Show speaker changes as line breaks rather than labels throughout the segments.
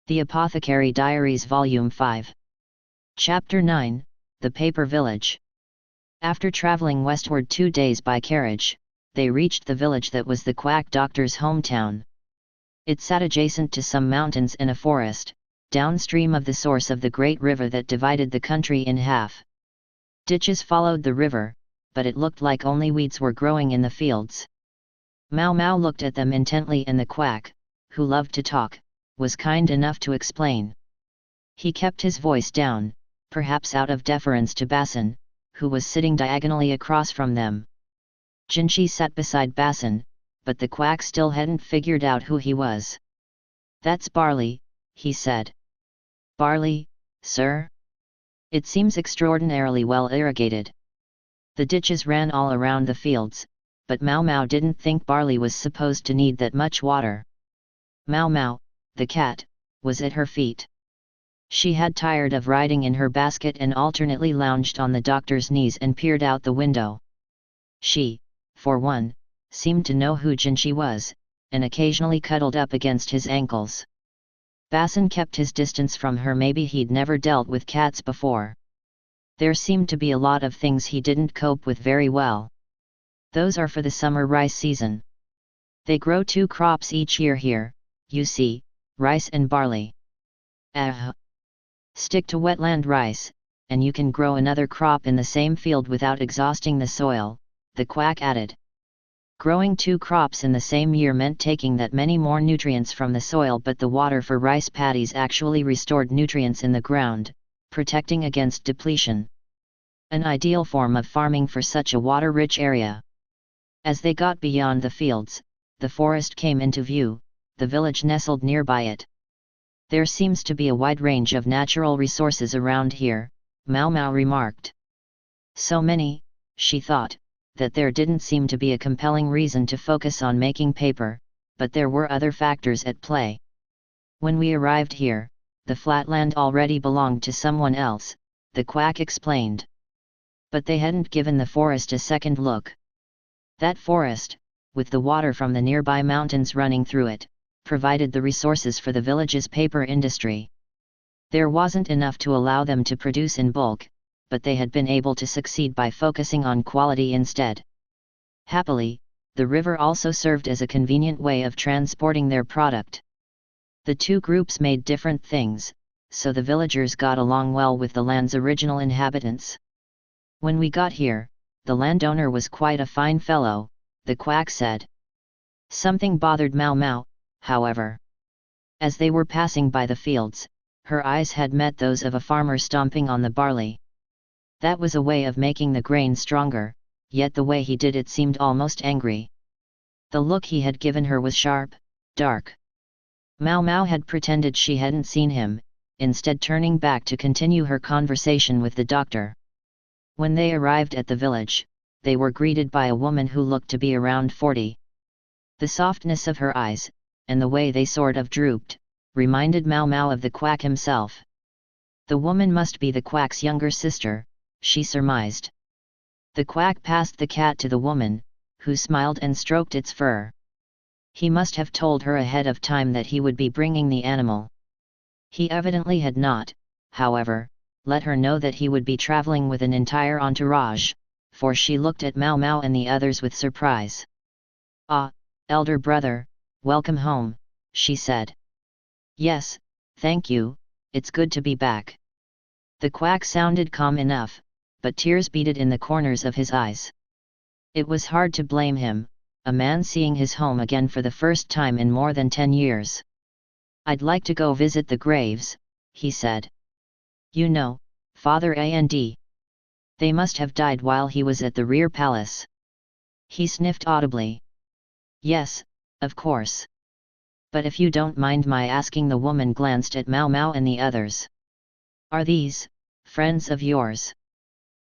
The Apothecary Diaries Volume 5. Chapter 9, The Paper Village. After traveling westward 2 days by carriage, they reached the village that was the quack doctor's hometown. It sat adjacent to some mountains and a forest, downstream of the source of the great river that divided the country in half. Ditches followed the river, but it looked like only weeds were growing in the fields. Mau Mau looked at them intently, and the quack, who loved to talk, was kind enough to explain. He kept his voice down, perhaps out of deference to Basin, who was sitting diagonally across from them. Jinchi sat beside Basin, but the quack still hadn't figured out who he was. "That's barley," he said. "Barley, sir? It seems extraordinarily well irrigated." The ditches ran all around the fields, but Mau Mau didn't think barley was supposed to need that much water. Mau Mau, the cat, was at her feet. She had tired of riding in her basket and alternately lounged on the doctor's knees and peered out the window. She, for one, seemed to know who Jinchi was, and occasionally cuddled up against his ankles. Basin kept his distance from her. Maybe he'd never dealt with cats before. There seemed to be a lot of things he didn't cope with very well. "Those are for the summer rice season. They grow 2 crops each year here, you see, rice and barley. Stick to wetland rice, and you can grow another crop in the same field without exhausting the soil," the quack added. Growing 2 crops in the same year meant taking that many more nutrients from the soil, but the water for rice paddies actually restored nutrients in the ground, protecting against depletion. An ideal form of farming for such a water-rich area. As they got beyond the fields, the forest came into view, the village nestled nearby it. "There seems to be a wide range of natural resources around here," Mau Mau remarked. "So many," she thought, that there didn't seem to be a compelling reason to focus on making paper, but there were other factors at play. "When we arrived here, the flatland already belonged to someone else," the quack explained. But they hadn't given the forest a second look. That forest, with the water from the nearby mountains running through it, provided the resources for the village's paper industry. There wasn't enough to allow them to produce in bulk, but they had been able to succeed by focusing on quality instead. Happily, the river also served as a convenient way of transporting their product. The 2 groups made different things, so the villagers got along well with the land's original inhabitants. "When we got here, the landowner was quite a fine fellow," the quack said. Something bothered Mau Mau, however. As they were passing by the fields, her eyes had met those of a farmer stomping on the barley. That was a way of making the grain stronger, yet the way he did it seemed almost angry. The look he had given her was sharp, dark. Mau Mau had pretended she hadn't seen him, instead turning back to continue her conversation with the doctor. When they arrived at the village, they were greeted by a woman who looked to be around 40. The softness of her eyes, and the way they sort of drooped, reminded Mau Mau of the quack himself. The woman must be the quack's younger sister, she surmised. The quack passed the cat to the woman, who smiled and stroked its fur. He must have told her ahead of time that he would be bringing the animal. He evidently had not, however, let her know that he would be traveling with an entire entourage, for she looked at Mau Mau and the others with surprise. "Ah, elder brother, welcome home," she said. "Yes, thank you, it's good to be back." The quack sounded calm enough, but tears beaded in the corners of his eyes. It was hard to blame him, a man seeing his home again for the first time in more than 10 years. "I'd like to go visit the graves," he said. "You know, Father and they must have died while he was at the rear palace." He sniffed audibly. "Yes, of course. But if you don't mind my asking," the woman glanced at Mau Mau and the others. "Are these friends of yours?"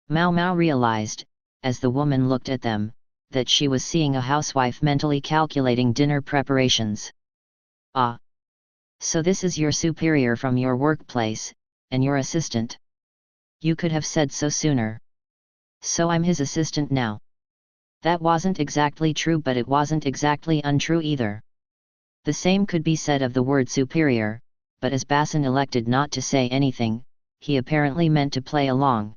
Mau Mau realized, as the woman looked at them, that she was seeing a housewife mentally calculating dinner preparations. "Ah. So this is your superior from your workplace, and your assistant? You could have said so sooner." "So I'm his assistant now." That wasn't exactly true, but it wasn't exactly untrue either. The same could be said of the word superior, but as Basin elected not to say anything, he apparently meant to play along.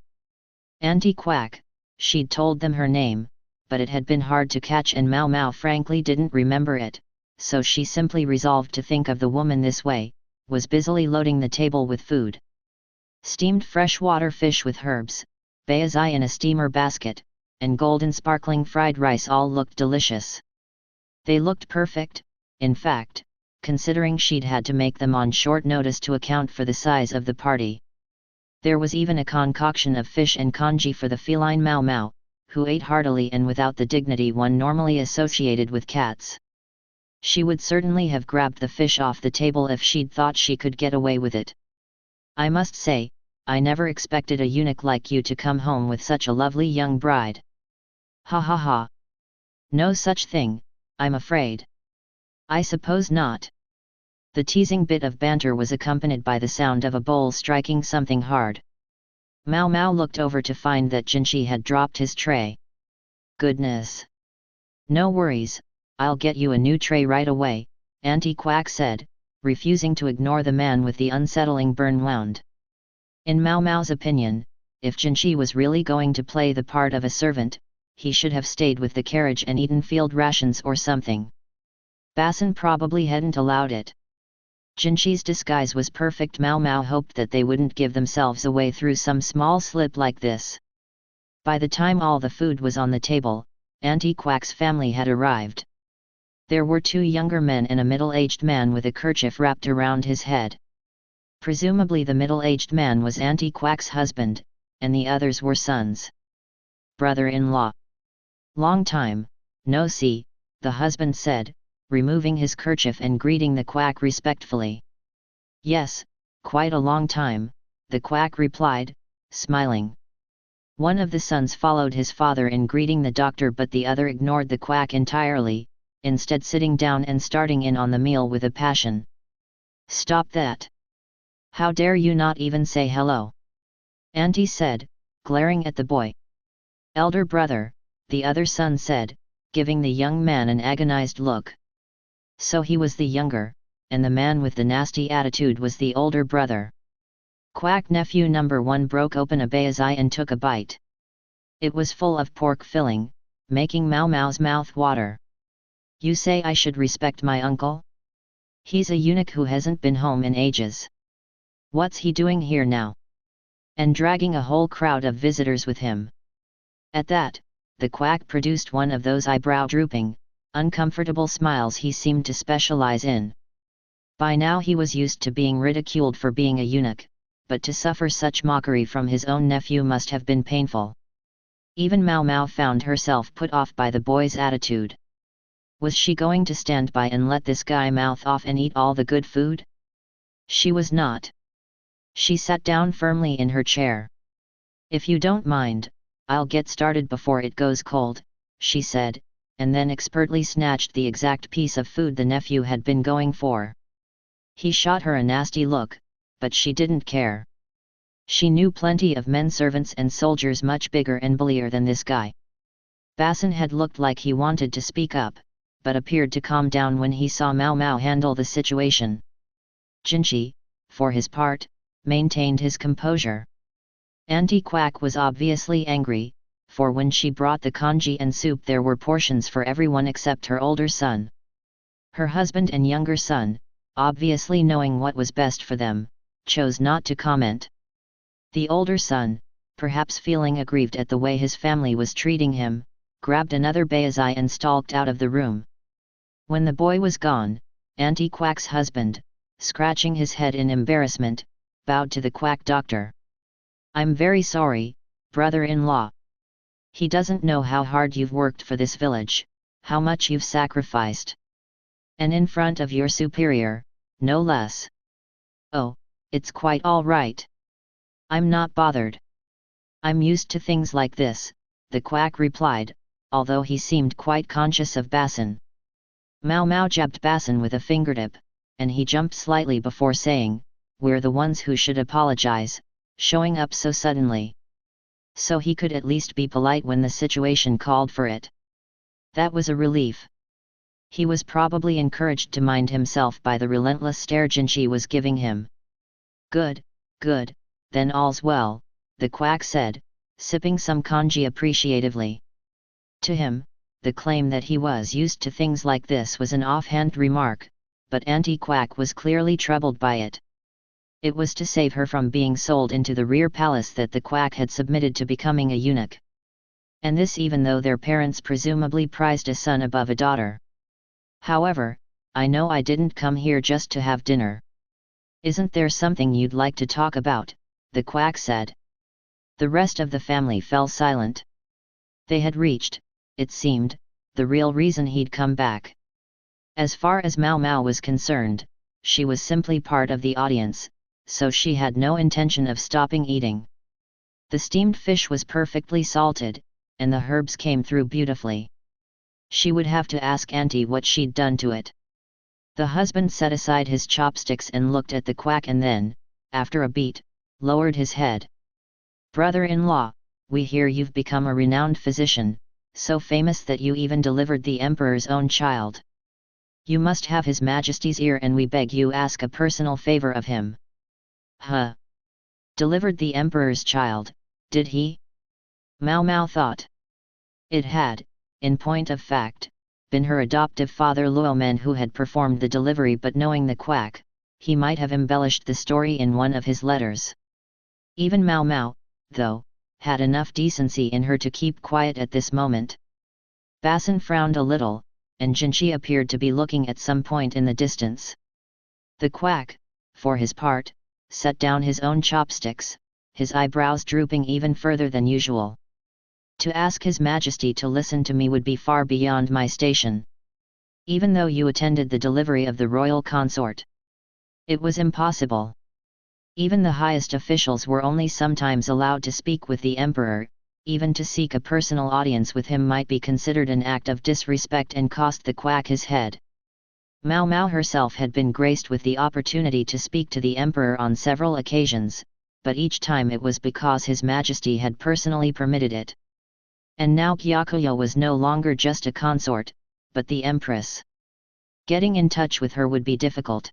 Auntie Quack, she'd told them her name, but it had been hard to catch and Mau Mau frankly didn't remember it, so she simply resolved to think of the woman this way, was busily loading the table with food. Steamed freshwater fish with herbs, baizai in a steamer basket, and golden sparkling fried rice all looked delicious. They looked perfect, in fact, considering she'd had to make them on short notice to account for the size of the party. There was even a concoction of fish and congee for the feline Mau Mau, who ate heartily and without the dignity one normally associated with cats. She would certainly have grabbed the fish off the table if she'd thought she could get away with it. I must say, I never expected a eunuch like you to come home with such a lovely young bride. Ha ha ha. No such thing, I'm afraid. I suppose not. The teasing bit of banter was accompanied by the sound of a bowl striking something hard. Mau Mau looked over to find that Jinchi had dropped his tray. Goodness! No worries, I'll get you a new tray right away, Auntie Quack said, refusing to ignore the man with the unsettling burn wound. In Mau Mau's opinion, if Jinchi was really going to play the part of a servant, he should have stayed with the carriage and eaten field rations or something. Basin probably hadn't allowed it. Jinchi's disguise was perfect. Mau Mau hoped that they wouldn't give themselves away through some small slip like this. By the time all the food was on the table, Auntie Quack's family had arrived. There were 2 younger men and a middle-aged man with a kerchief wrapped around his head. Presumably the middle-aged man was Auntie Quack's husband, and the others were sons. Brother-in-law. Long time, no see, the husband said, removing his kerchief and greeting the Quack respectfully. Yes, quite a long time, the Quack replied, smiling. One of the sons followed his father in greeting the doctor, but the other ignored the Quack entirely, instead sitting down and starting in on the meal with a passion. Stop that! How dare you not even say hello? Auntie said, glaring at the boy. Elder brother, the other son said, giving the young man an agonized look. So he was the younger, and the man with the nasty attitude was the older brother. Quack nephew number 1 broke open a baizai and took a bite. It was full of pork filling, making Mau Mau's mouth water. You say I should respect my uncle? He's a eunuch who hasn't been home in ages. What's he doing here now? And dragging a whole crowd of visitors with him. At that, the Quack produced one of those eyebrow-drooping, uncomfortable smiles he seemed to specialize in. By now he was used to being ridiculed for being a eunuch, but to suffer such mockery from his own nephew must have been painful. Even Mau Mau found herself put off by the boy's attitude. Was she going to stand by and let this guy mouth off and eat all the good food? She was not. She sat down firmly in her chair. If you don't mind, I'll get started before it goes cold, she said, and then expertly snatched the exact piece of food the nephew had been going for. He shot her a nasty look, but she didn't care. She knew plenty of men servants and soldiers much bigger and bullier than this guy. Basin had looked like he wanted to speak up, but appeared to calm down when he saw Mau Mau handle the situation. Jinchi, for his part, maintained his composure. Auntie Quack was obviously angry, for when she brought the congee and soup there were portions for everyone except her older son. Her husband and younger son, obviously knowing what was best for them, chose not to comment. The older son, perhaps feeling aggrieved at the way his family was treating him, grabbed another baizai and stalked out of the room. When the boy was gone, Auntie Quack's husband, scratching his head in embarrassment, bowed to the Quack doctor. I'm very sorry, brother-in-law. He doesn't know how hard you've worked for this village, how much you've sacrificed. And in front of your superior, no less. Oh, it's quite all right. I'm not bothered. I'm used to things like this, the Quack replied, although he seemed quite conscious of Basin. Mau Mau jabbed Basin with a fingertip, and he jumped slightly before saying, we're the ones who should apologize, showing up so suddenly. So he could at least be polite when the situation called for it. That was a relief. He was probably encouraged to mind himself by the relentless stare Jinchi was giving him. Good, good, then all's well, the quack said, sipping some kanji appreciatively. To him, the claim that he was used to things like this was an offhand remark, but Auntie Quack was clearly troubled by it. It was to save her from being sold into the rear palace that the quack had submitted to becoming a eunuch. And this even though their parents presumably prized a son above a daughter. However, I know I didn't come here just to have dinner. Isn't there something you'd like to talk about? The quack said. The rest of the family fell silent. They had reached, it seemed, the real reason he'd come back. As far as Mao Mao was concerned, she was simply part of the audience, so she had no intention of stopping eating. The steamed fish was perfectly salted, and the herbs came through beautifully. She would have to ask Auntie what she'd done to it. The husband set aside his chopsticks and looked at the quack and then, after a beat, lowered his head. Brother-in-law, we hear you've become a renowned physician, so famous that you even delivered the emperor's own child. You must have his majesty's ear and we beg you ask a personal favor of him. Huh? Delivered the emperor's child, did he? Mao Mao thought. It had, in point of fact, been her adoptive father Luomen who had performed the delivery, but knowing the quack, he might have embellished the story in one of his letters. Even Mao Mao, though, had enough decency in her to keep quiet at this moment. Basin frowned a little, and Jinchi appeared to be looking at some point in the distance. The quack, for his part, set down his own chopsticks, his eyebrows drooping even further than usual. To ask His Majesty to listen to me would be far beyond my station. Even though you attended the delivery of the royal consort. It was impossible. Even the highest officials were only sometimes allowed to speak with the emperor, even to seek a personal audience with him might be considered an act of disrespect and cost the quack his head. Mao Mao herself had been graced with the opportunity to speak to the emperor on several occasions, but each time it was because His Majesty had personally permitted it. And now Gyakuya was no longer just a consort, but the empress. Getting in touch with her would be difficult.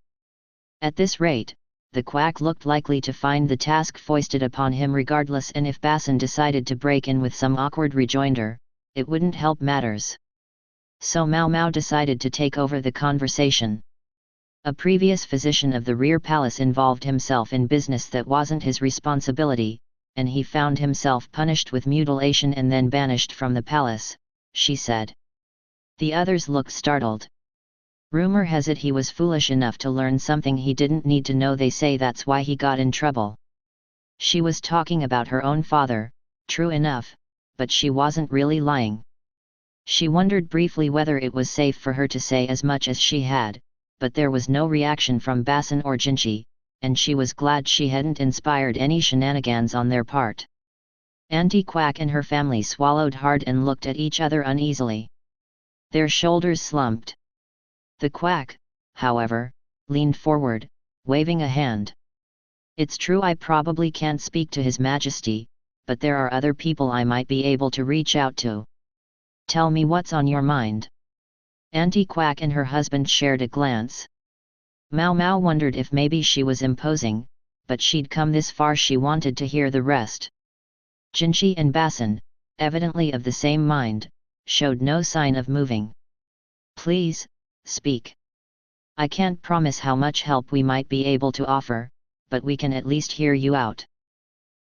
At this rate, the quack looked likely to find the task foisted upon him regardless, and if Basin decided to break in with some awkward rejoinder, it wouldn't help matters. So Mao Mao decided to take over the conversation. A previous physician of the rear palace involved himself in business that wasn't his responsibility, and he found himself punished with mutilation and then banished from the palace, she said. The others looked startled. Rumor has it he was foolish enough to learn something he didn't need to know. They say that's why he got in trouble. She was talking about her own father, true enough, but she wasn't really lying. She wondered briefly whether it was safe for her to say as much as she had, but there was no reaction from Basin or Jinchi, and she was glad she hadn't inspired any shenanigans on their part. Auntie Quack and her family swallowed hard and looked at each other uneasily. Their shoulders slumped. The quack, however, leaned forward, waving a hand. It's true I probably can't speak to His Majesty, but there are other people I might be able to reach out to. Tell me what's on your mind. Auntie Quack and her husband shared a glance. Mao Mao wondered if maybe she was imposing, but she'd come this far, she wanted to hear the rest. Jinchi and Basin, evidently of the same mind, showed no sign of moving. Please, speak. I can't promise how much help we might be able to offer, but we can at least hear you out.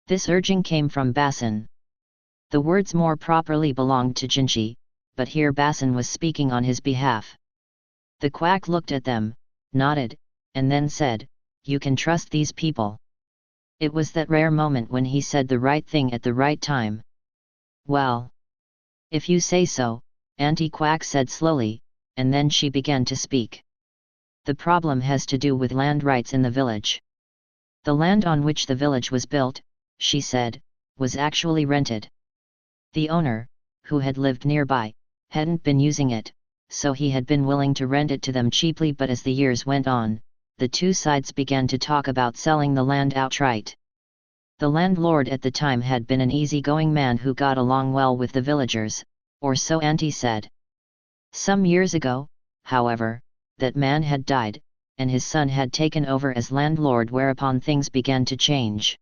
This urging came from Basin. The words more properly belonged to Jinchi, but here Basin was speaking on his behalf. The quack looked at them, nodded, and then said, "You can trust these people." It was that rare moment when he said the right thing at the right time. Well, if you say so, Auntie Quack said slowly, and then she began to speak. The problem has to do with land rights in the village. The land on which the village was built, she said, was actually rented. The owner, who had lived nearby, hadn't been using it, so he had been willing to rent it to them cheaply, but as the years went on, the two sides began to talk about selling the land outright. The landlord at the time had been an easygoing man who got along well with the villagers, or so Auntie said. Some years ago, however, that man had died, and his son had taken over as landlord, whereupon things began to change.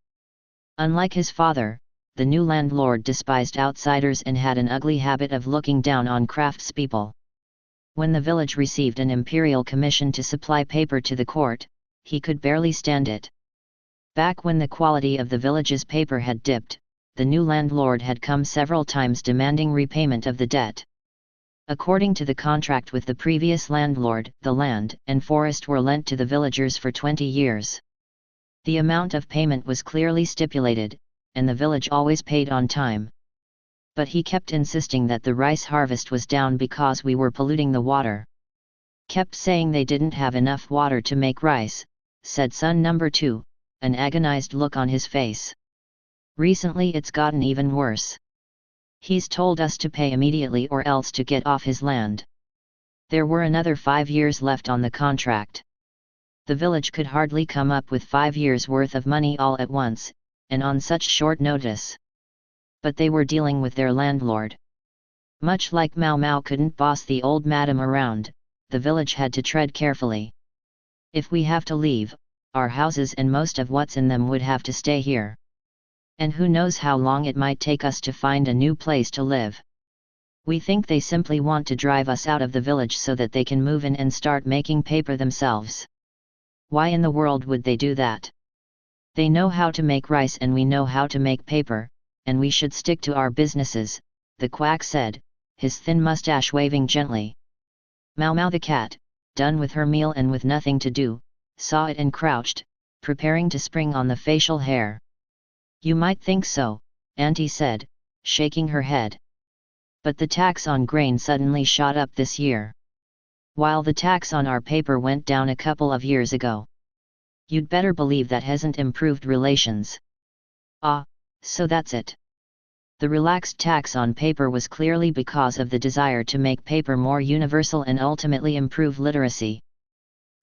Unlike his father, the new landlord despised outsiders and had an ugly habit of looking down on craftspeople. When the village received an imperial commission to supply paper to the court, he could barely stand it. Back when the quality of the village's paper had dipped, the new landlord had come several times demanding repayment of the debt. According to the contract with the previous landlord, the land and forest were lent to the villagers for 20 years. The amount of payment was clearly stipulated, and the village always paid on time. But he kept insisting that the rice harvest was down because we were polluting the water. Kept saying they didn't have enough water to make rice, said son number 2, an agonized look on his face. Recently it's gotten even worse. He's told us to pay immediately or else to get off his land. There were another 5 years left on the contract. The village could hardly come up with 5 years' worth of money all at once, and on such short notice. But they were dealing with their landlord. Much like Mao Mao couldn't boss the old madam around, the village had to tread carefully. If we have to leave, our houses and most of what's in them would have to stay here. And who knows how long it might take us to find a new place to live. We think they simply want to drive us out of the village so that they can move in and start making paper themselves. Why in the world would they do that? They know how to make rice and we know how to make paper, and we should stick to our businesses, the quack said, his thin mustache waving gently. Mao Mao the cat, done with her meal and with nothing to do, saw it and crouched, preparing to spring on the facial hair. You might think so, Auntie said, shaking her head. But the tax on grain suddenly shot up this year. While the tax on our paper went down a couple of years ago. You'd better believe that hasn't improved relations. Ah, so that's it. The relaxed tax on paper was clearly because of the desire to make paper more universal and ultimately improve literacy.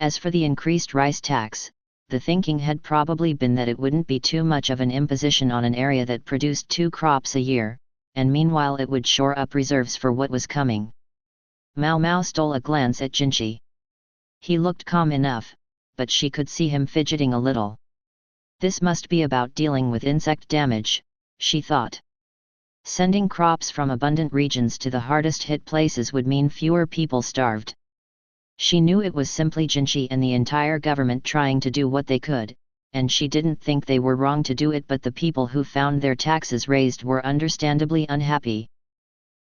As for the increased rice tax, the thinking had probably been that it wouldn't be too much of an imposition on an area that produced 2 crops a year, and meanwhile it would shore up reserves for what was coming. Mao Mao stole a glance at Jinchi. He looked calm enough, but she could see him fidgeting a little. This must be about dealing with insect damage, she thought. Sending crops from abundant regions to the hardest hit places would mean fewer people starved. She knew it was simply Jinchi and the entire government trying to do what they could, and she didn't think they were wrong to do it, but the people who found their taxes raised were understandably unhappy.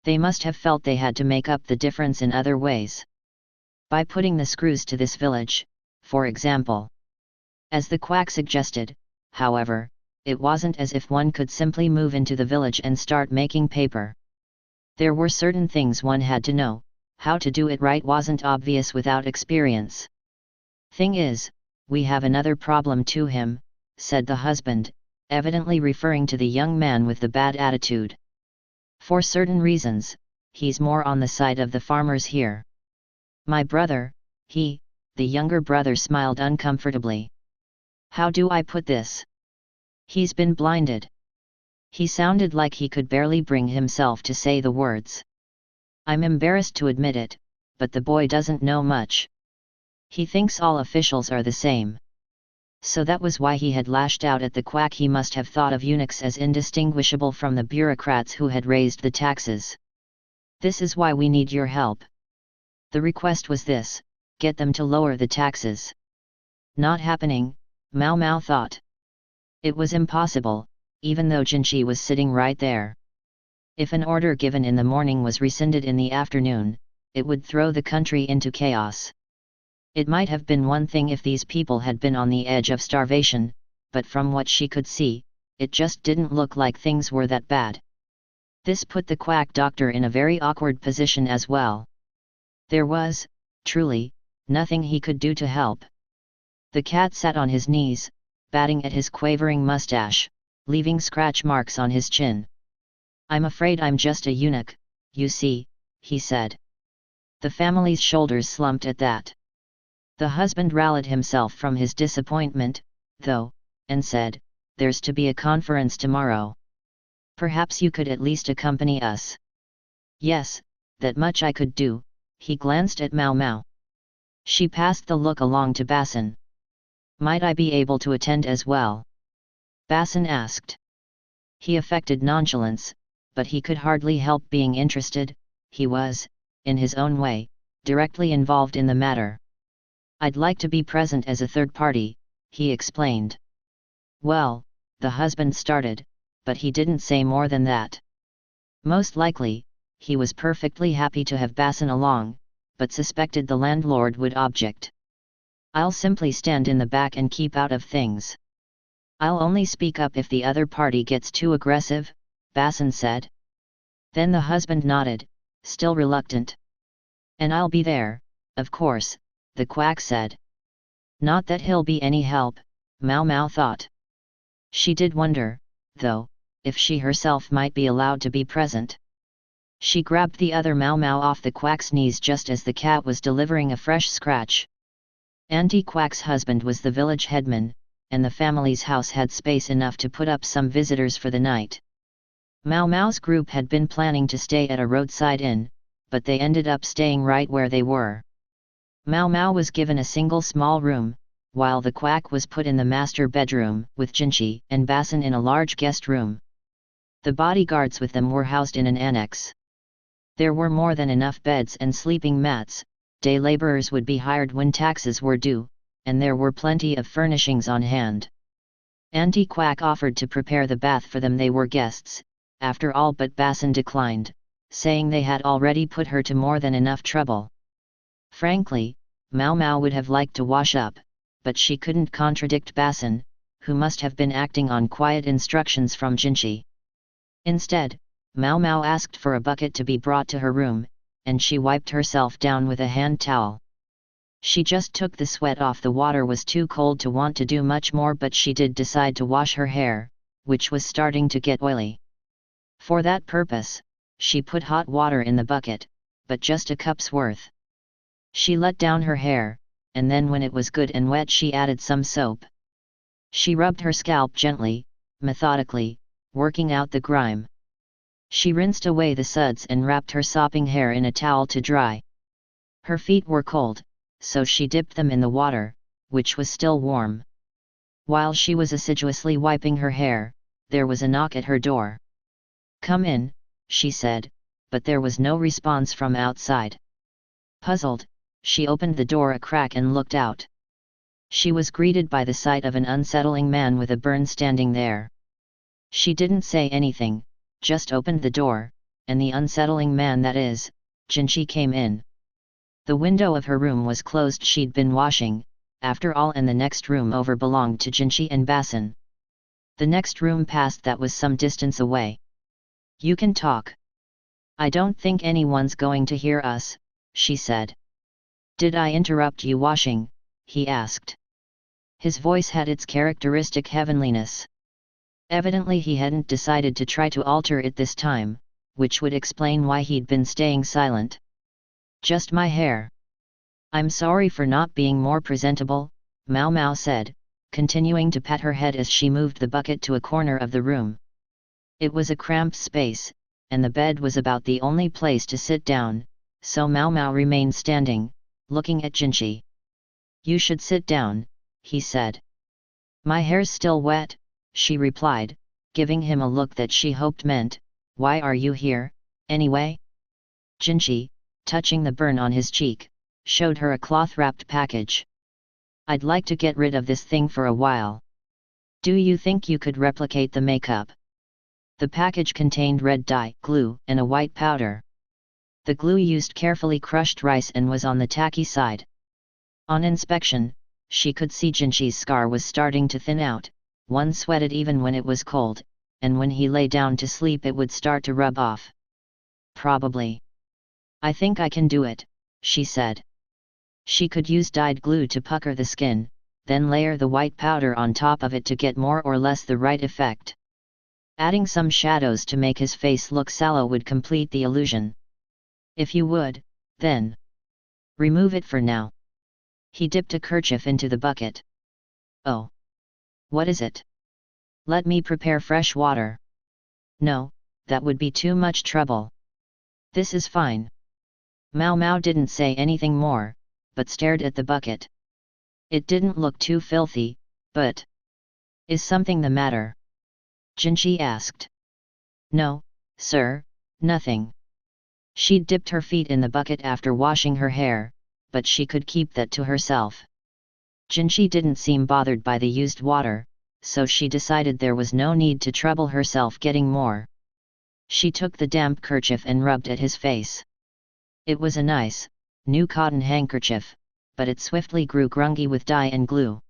They must have felt they had to make up the difference in other ways. By putting the screws to this village, for example. As the quack suggested, however, it wasn't as if one could simply move into the village and start making paper. There were certain things one had to know. How to do it right wasn't obvious without experience. Thing is, we have another problem to him, said the husband, evidently referring to the young man with the bad attitude. For certain reasons, he's more on the side of the farmers here. My brother, the younger brother smiled uncomfortably. How do I put this? He's been blinded. He sounded like he could barely bring himself to say the words. I'm embarrassed to admit it, but the boy doesn't know much. He thinks all officials are the same. So that was why he had lashed out at the quack. He must have thought of eunuchs as indistinguishable from the bureaucrats who had raised the taxes. This is why we need your help. The request was this: get them to lower the taxes. Not happening, Mao Mao thought. It was impossible, even though Jinchi was sitting right there. If an order given in the morning was rescinded in the afternoon, it would throw the country into chaos. It might have been one thing if these people had been on the edge of starvation, but from what she could see, it just didn't look like things were that bad. This put the quack doctor in a very awkward position as well. There was, truly, nothing he could do to help. The cat sat on his knees, batting at his quavering mustache, leaving scratch marks on his chin. I'm afraid I'm just a eunuch, you see, he said. The family's shoulders slumped at that. The husband rallied himself from his disappointment, though, and said, there's to be a conference tomorrow. Perhaps you could at least accompany us. Yes, that much I could do. He glanced at Mao Mao. She passed the look along to Basin. Might I be able to attend as well? Basin asked. He affected nonchalance, but he could hardly help being interested. He was, in his own way, directly involved in the matter. I'd like to be present as a third party, he explained. Well, the husband started, but he didn't say more than that. Most likely, he was perfectly happy to have Basin along, but suspected the landlord would object. I'll simply stand in the back and keep out of things. I'll only speak up if the other party gets too aggressive, Basin said. Then the husband nodded, still reluctant. And I'll be there, of course, the quack said. Not that he'll be any help, Mau Mau thought. She did wonder, though, if she herself might be allowed to be present. She grabbed the other Mau Mau off the quack's knees just as the cat was delivering a fresh scratch. Auntie Quack's husband was the village headman, and the family's house had space enough to put up some visitors for the night. Mau Mau's group had been planning to stay at a roadside inn, but they ended up staying right where they were. Mau Mau was given a single small room, while the quack was put in the master bedroom, with Jinchi and Basin in a large guest room. The bodyguards with them were housed in an annex. There were more than enough beds and sleeping mats, day laborers would be hired when taxes were due, and there were plenty of furnishings on hand. Auntie Quack offered to prepare the bath for them. They were guests, after all, but Basin declined, saying they had already put her to more than enough trouble. Frankly, Mau Mau would have liked to wash up, but she couldn't contradict Basin, who must have been acting on quiet instructions from Jinchi. Instead, Mau Mau asked for a bucket to be brought to her room, and she wiped herself down with a hand towel. She just took the sweat off. The water was too cold to want to do much more, but she did decide to wash her hair, which was starting to get oily. For that purpose, she put hot water in the bucket, but just a cup's worth. She let down her hair, and then when it was good and wet she added some soap. She rubbed her scalp gently, methodically, working out the grime. She rinsed away the suds and wrapped her sopping hair in a towel to dry. Her feet were cold, so she dipped them in the water, which was still warm. While she was assiduously wiping her hair, there was a knock at her door. "Come in," she said, but there was no response from outside. Puzzled, she opened the door a crack and looked out. She was greeted by the sight of an unsettling man with a burn standing there. She didn't say anything, just opened the door, and the unsettling man, that is, Jinchi, came in. The window of her room was closed. She'd been washing, after all, and the next room over belonged to Jinchi and Basin. The next room past that was some distance away. "You can talk. I don't think anyone's going to hear us," she said. "Did I interrupt you washing?" he asked. His voice had its characteristic heavenliness. Evidently he hadn't decided to try to alter it this time, which would explain why he'd been staying silent. "Just my hair. I'm sorry for not being more presentable," Mau Mau said, continuing to pat her head as she moved the bucket to a corner of the room. It was a cramped space, and the bed was about the only place to sit down, so Mau Mau remained standing, looking at Jinchi. "You should sit down," he said. "My hair's still wet," she replied, giving him a look that she hoped meant, "Why are you here, anyway?" Jinchi, touching the burn on his cheek, showed her a cloth-wrapped package. "I'd like to get rid of this thing for a while. Do you think you could replicate the makeup?" The package contained red dye, glue, and a white powder. The glue used carefully crushed rice and was on the tacky side. On inspection, she could see Jinchi's scar was starting to thin out. One sweated even when it was cold, and when he lay down to sleep it would start to rub off. "Probably. I think I can do it," she said. She could use dyed glue to pucker the skin, then layer the white powder on top of it to get more or less the right effect. Adding some shadows to make his face look sallow would complete the illusion. "If you would, then remove it for now." He dipped a kerchief into the bucket. "Oh. What is it? Let me prepare fresh water." "No, that would be too much trouble. This is fine." Mau Mau didn't say anything more, but stared at the bucket. It didn't look too filthy, but... Is something the matter? Jinchi asked. No, sir, nothing. She'd dipped her feet in the bucket after washing her hair, but she could keep that to herself. Jinchi didn't seem bothered by the used water, so she decided there was no need to trouble herself getting more. She took the damp kerchief and rubbed at his face. It was a nice, new cotton handkerchief, but it swiftly grew grungy with dye and glue.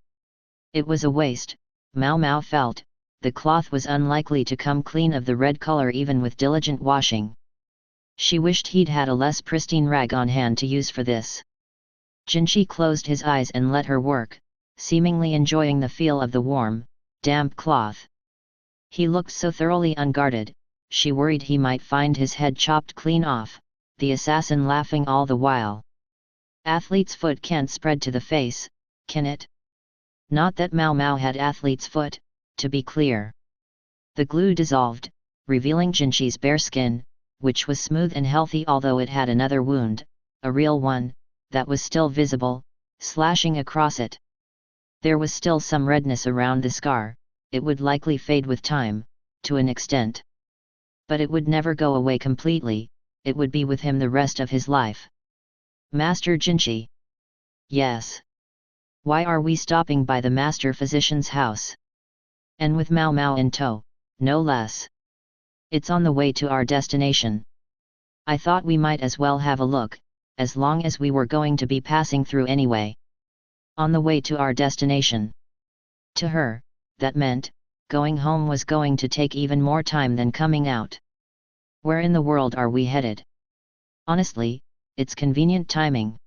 It was a waste, Mao Mao felt. The cloth was unlikely to come clean of the red color even with diligent washing. She wished he'd had a less pristine rag on hand to use for this. Jinchi closed his eyes and let her work, seemingly enjoying the feel of the warm, damp cloth. He looked so thoroughly unguarded, she worried he might find his head chopped clean off, the assassin laughing all the while. Athlete's foot can't spread to the face, can it? Not that Mao Mao had athlete's foot, to be clear. The glue dissolved, revealing Jinchi's bare skin, which was smooth and healthy although it had another wound, a real one, that was still visible, slashing across it. There was still some redness around the scar, it would likely fade with time, to an extent. But it would never go away completely, it would be with him the rest of his life. Master Jinchi. Yes. Why are we stopping by the master physician's house? And with Mao Mao in tow, no less. It's on the way to our destination. I thought we might as well have a look, as long as we were going to be passing through anyway. On the way to our destination. To her, that meant, going home was going to take even more time than coming out. Where in the world are we headed? Honestly, it's convenient timing.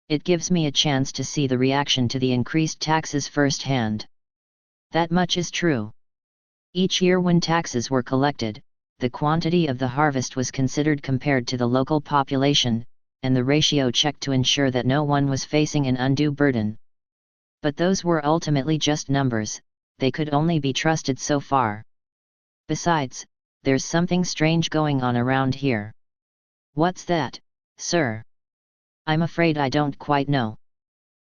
It gives me a chance to see the reaction to the increased taxes firsthand. That much is true. Each year when taxes were collected, the quantity of the harvest was considered compared to the local population, and the ratio checked to ensure that no one was facing an undue burden. But those were ultimately just numbers, they could only be trusted so far. Besides, there's something strange going on around here. What's that, sir? I'm afraid I don't quite know.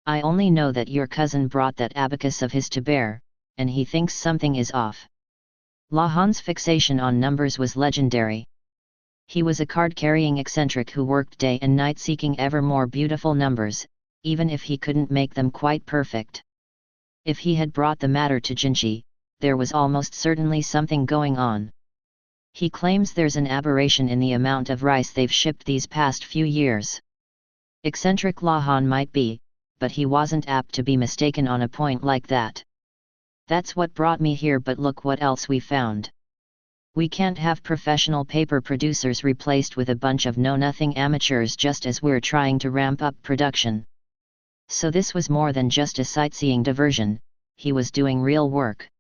I only know that your cousin brought that abacus of his to bear, and he thinks something is off. Lahan's fixation on numbers was legendary. He was a card-carrying eccentric who worked day and night seeking ever more beautiful numbers, even if he couldn't make them quite perfect. If he had brought the matter to Jinchi, there was almost certainly something going on. He claims there's an aberration in the amount of rice they've shipped these past few years. Eccentric Lahan might be, but he wasn't apt to be mistaken on a point like that. That's what brought me here, but look what else we found. We can't have professional paper producers replaced with a bunch of know-nothing amateurs just as we're trying to ramp up production. So this was more than just a sightseeing diversion, he was doing real work.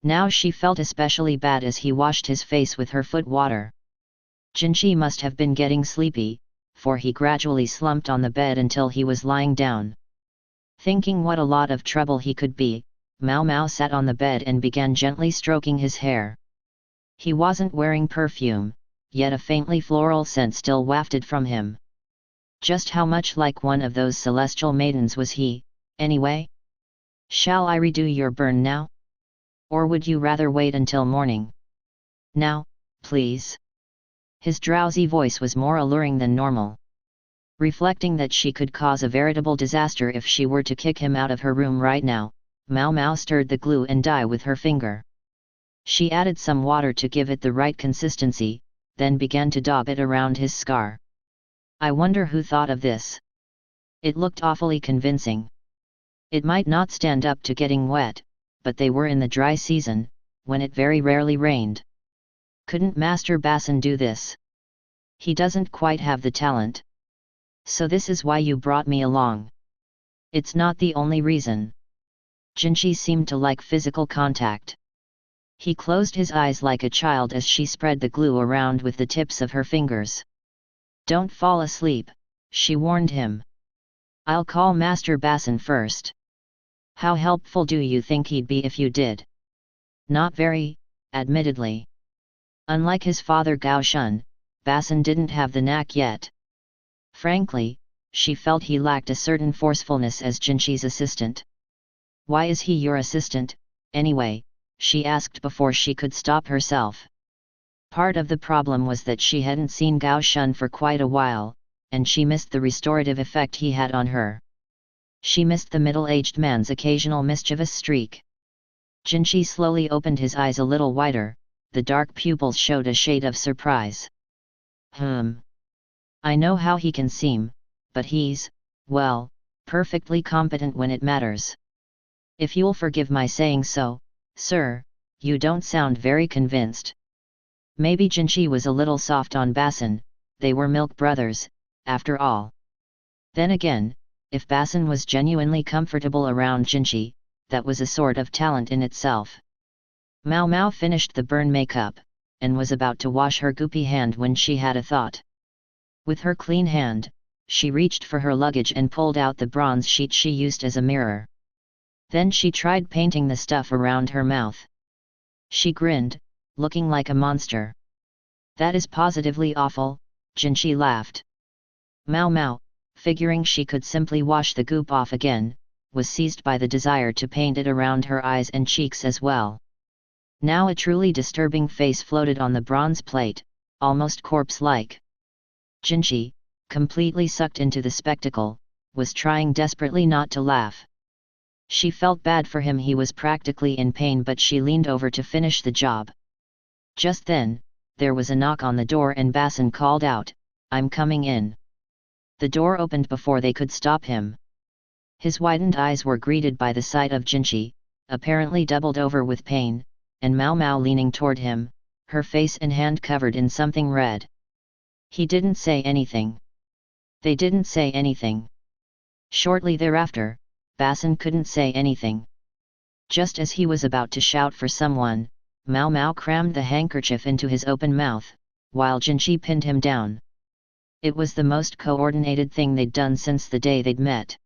Now she felt especially bad as he washed his face with her foot water. Jinchi must have been getting sleepy, for he gradually slumped on the bed until he was lying down. Thinking what a lot of trouble he could be, Mao Mao sat on the bed and began gently stroking his hair. He wasn't wearing perfume, yet a faintly floral scent still wafted from him. Just how much like one of those celestial maidens was he, anyway? Shall I redo your burn now? Or would you rather wait until morning? Now, please. His drowsy voice was more alluring than normal. Reflecting that she could cause a veritable disaster if she were to kick him out of her room right now, Mao Mao stirred the glue and dye with her finger. She added some water to give it the right consistency, then began to daub it around his scar. I wonder who thought of this. It looked awfully convincing. It might not stand up to getting wet, but they were in the dry season, when it very rarely rained. Couldn't Master Basin do this? He doesn't quite have the talent. So this is why you brought me along. It's not the only reason. Jinchi seemed to like physical contact. He closed his eyes like a child as she spread the glue around with the tips of her fingers. Don't fall asleep, she warned him. I'll call Master Basin first. How helpful do you think he'd be if you did? Not very, admittedly. Unlike his father Gao Shun, Basin didn't have the knack yet. Frankly, she felt he lacked a certain forcefulness as Jinchi's assistant. "Why is he your assistant, anyway?" she asked before she could stop herself. Part of the problem was that she hadn't seen Gao Shun for quite a while, and she missed the restorative effect he had on her. She missed the middle-aged man's occasional mischievous streak. Jinchi slowly opened his eyes a little wider, the dark pupils showed a shade of surprise. I know how he can seem, but he's, well, perfectly competent when it matters. If you'll forgive my saying so, sir, you don't sound very convinced." Maybe Jinchi was a little soft on Basin, they were milk brothers, after all. Then again, if Basin was genuinely comfortable around Jinchi, that was a sort of talent in itself. Mao Mao finished the burn makeup, and was about to wash her goopy hand when she had a thought. With her clean hand, she reached for her luggage and pulled out the bronze sheet she used as a mirror. Then she tried painting the stuff around her mouth. She grinned, looking like a monster. "That is positively awful," Jinchi laughed. Mao Mao, figuring she could simply wash the goop off again, was seized by the desire to paint it around her eyes and cheeks as well. Now a truly disturbing face floated on the bronze plate, almost corpse-like. Jinchi, completely sucked into the spectacle, was trying desperately not to laugh. She felt bad for him, he was practically in pain, but she leaned over to finish the job. Just then, there was a knock on the door and Basin called out, "I'm coming in." The door opened before they could stop him. His widened eyes were greeted by the sight of Jinchi, apparently doubled over with pain, and Mao Mao leaning toward him, her face and hand covered in something red. He didn't say anything. They didn't say anything. Shortly thereafter, Basin couldn't say anything. Just as he was about to shout for someone, Mao Mao crammed the handkerchief into his open mouth, while Jinchi pinned him down. It was the most coordinated thing they'd done since the day they'd met.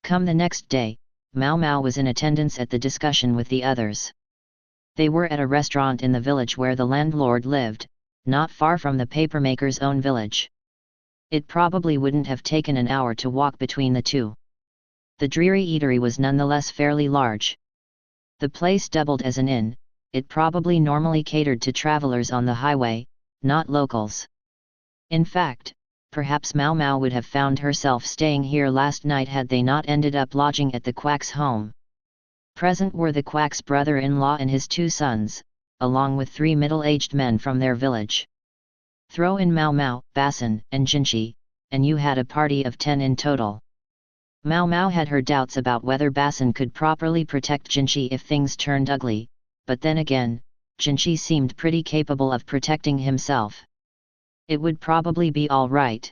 Come the next day, Mao Mao was in attendance at the discussion with the others. They were at a restaurant in the village where the landlord lived, not far from the papermaker's own village. It probably wouldn't have taken an hour to walk between the two. The dreary eatery was nonetheless fairly large. The place doubled as an inn, it probably normally catered to travelers on the highway, not locals. In fact, perhaps Mao Mao would have found herself staying here last night had they not ended up lodging at the quack's home. Present were the quack's brother-in-law and his 2 sons, along with 3 middle-aged men from their village. Throw in Mao Mao, Basin, and Jinchi, and you had a party of 10 in total. Mao Mao had her doubts about whether Basin could properly protect Jinchi if things turned ugly, but then again, Jinchi seemed pretty capable of protecting himself. It would probably be all right.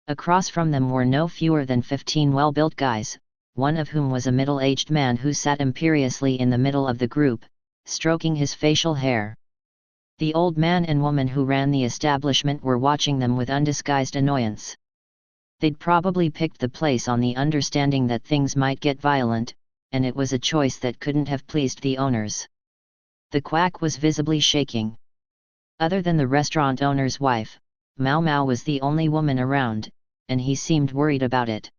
Across from them were no fewer than 15 well-built guys, one of whom was a middle-aged man who sat imperiously in the middle of the group, stroking his facial hair. The old man and woman who ran the establishment were watching them with undisguised annoyance. They'd probably picked the place on the understanding that things might get violent, and it was a choice that couldn't have pleased the owners. The quack was visibly shaking. Other than the restaurant owner's wife, Mao Mao was the only woman around, and he seemed worried about it.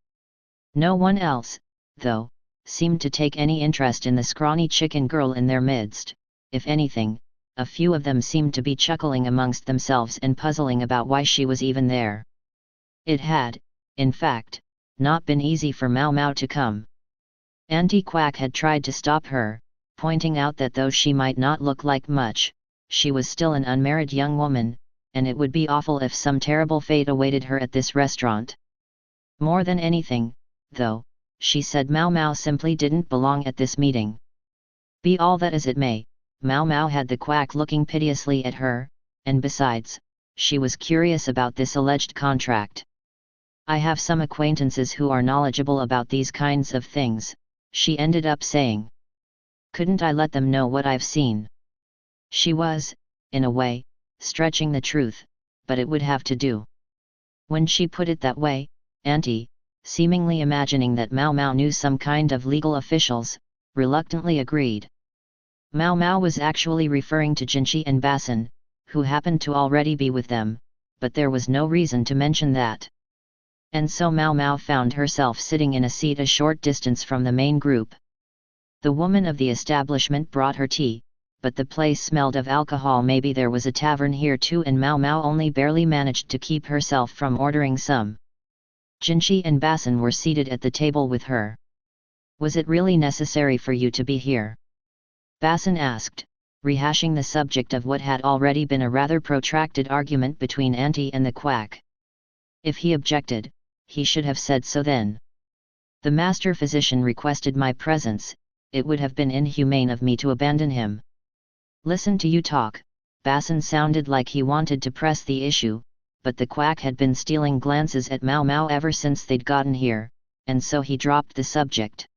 No one else, though, seemed to take any interest in the scrawny chicken girl in their midst. If anything, a few of them seemed to be chuckling amongst themselves and puzzling about why she was even there. It had, in fact, not been easy for Mao Mao to come. Auntie Quack had tried to stop her, pointing out that though she might not look like much, she was still an unmarried young woman, and it would be awful if some terrible fate awaited her at this restaurant. More than anything, though, she said Mao Mao simply didn't belong at this meeting. Be all that as it may, Mao Mao had the quack looking piteously at her, and besides, she was curious about this alleged contract. I have some acquaintances who are knowledgeable about these kinds of things, she ended up saying. Couldn't I let them know what I've seen? She was, in a way, stretching the truth, but it would have to do. When she put it that way, Auntie, seemingly imagining that Mao Mao knew some kind of legal officials, reluctantly agreed. Mao Mao was actually referring to Jinchi and Basin, who happened to already be with them, but there was no reason to mention that. And so Mao Mao found herself sitting in a seat a short distance from the main group. The woman of the establishment brought her tea, but the place smelled of alcohol. Maybe there was a tavern here too, and Mao Mao only barely managed to keep herself from ordering some. Jinshi and Basin were seated at the table with her. Was it really necessary for you to be here? Basin asked, rehashing the subject of what had already been a rather protracted argument between Auntie and the quack. If he objected, he should have said so then. The master physician requested my presence. It would have been inhumane of me to abandon him. Listen to you talk. Basin sounded like he wanted to press the issue, but the quack had been stealing glances at Mao Mao ever since they'd gotten here, and so he dropped the subject.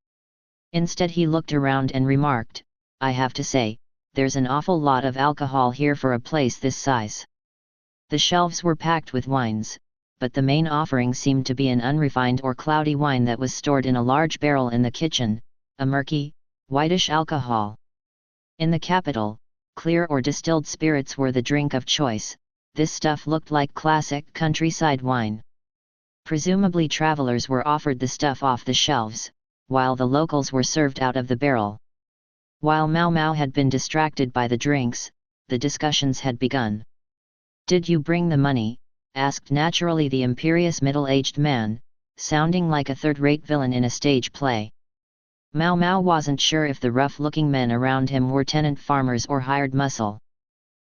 Instead he looked around and remarked, I have to say, there's an awful lot of alcohol here for a place this size. The shelves were packed with wines, but the main offering seemed to be an unrefined or cloudy wine that was stored in a large barrel in the kitchen, a murky, whitish alcohol. In the capital, clear or distilled spirits were the drink of choice. This stuff looked like classic countryside wine. Presumably travelers were offered the stuff off the shelves, while the locals were served out of the barrel. While Mao Mao had been distracted by the drinks, the discussions had begun. Did you bring the money? Asked naturally the imperious middle-aged man, sounding like a third-rate villain in a stage play. Mao Mao wasn't sure if the rough-looking men around him were tenant farmers or hired muscle.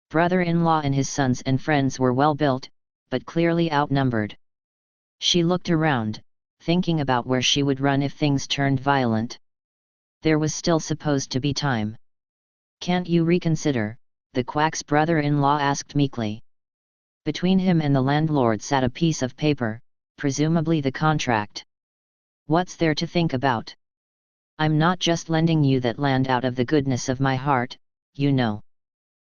Brother-in-law and his sons and friends were well-built, but clearly outnumbered. She looked around, thinking about where she would run if things turned violent. There was still supposed to be time. Can't you reconsider? The quack's brother-in-law asked meekly. Between him and the landlord sat a piece of paper, presumably the contract. What's there to think about? I'm not just lending you that land out of the goodness of my heart, you know.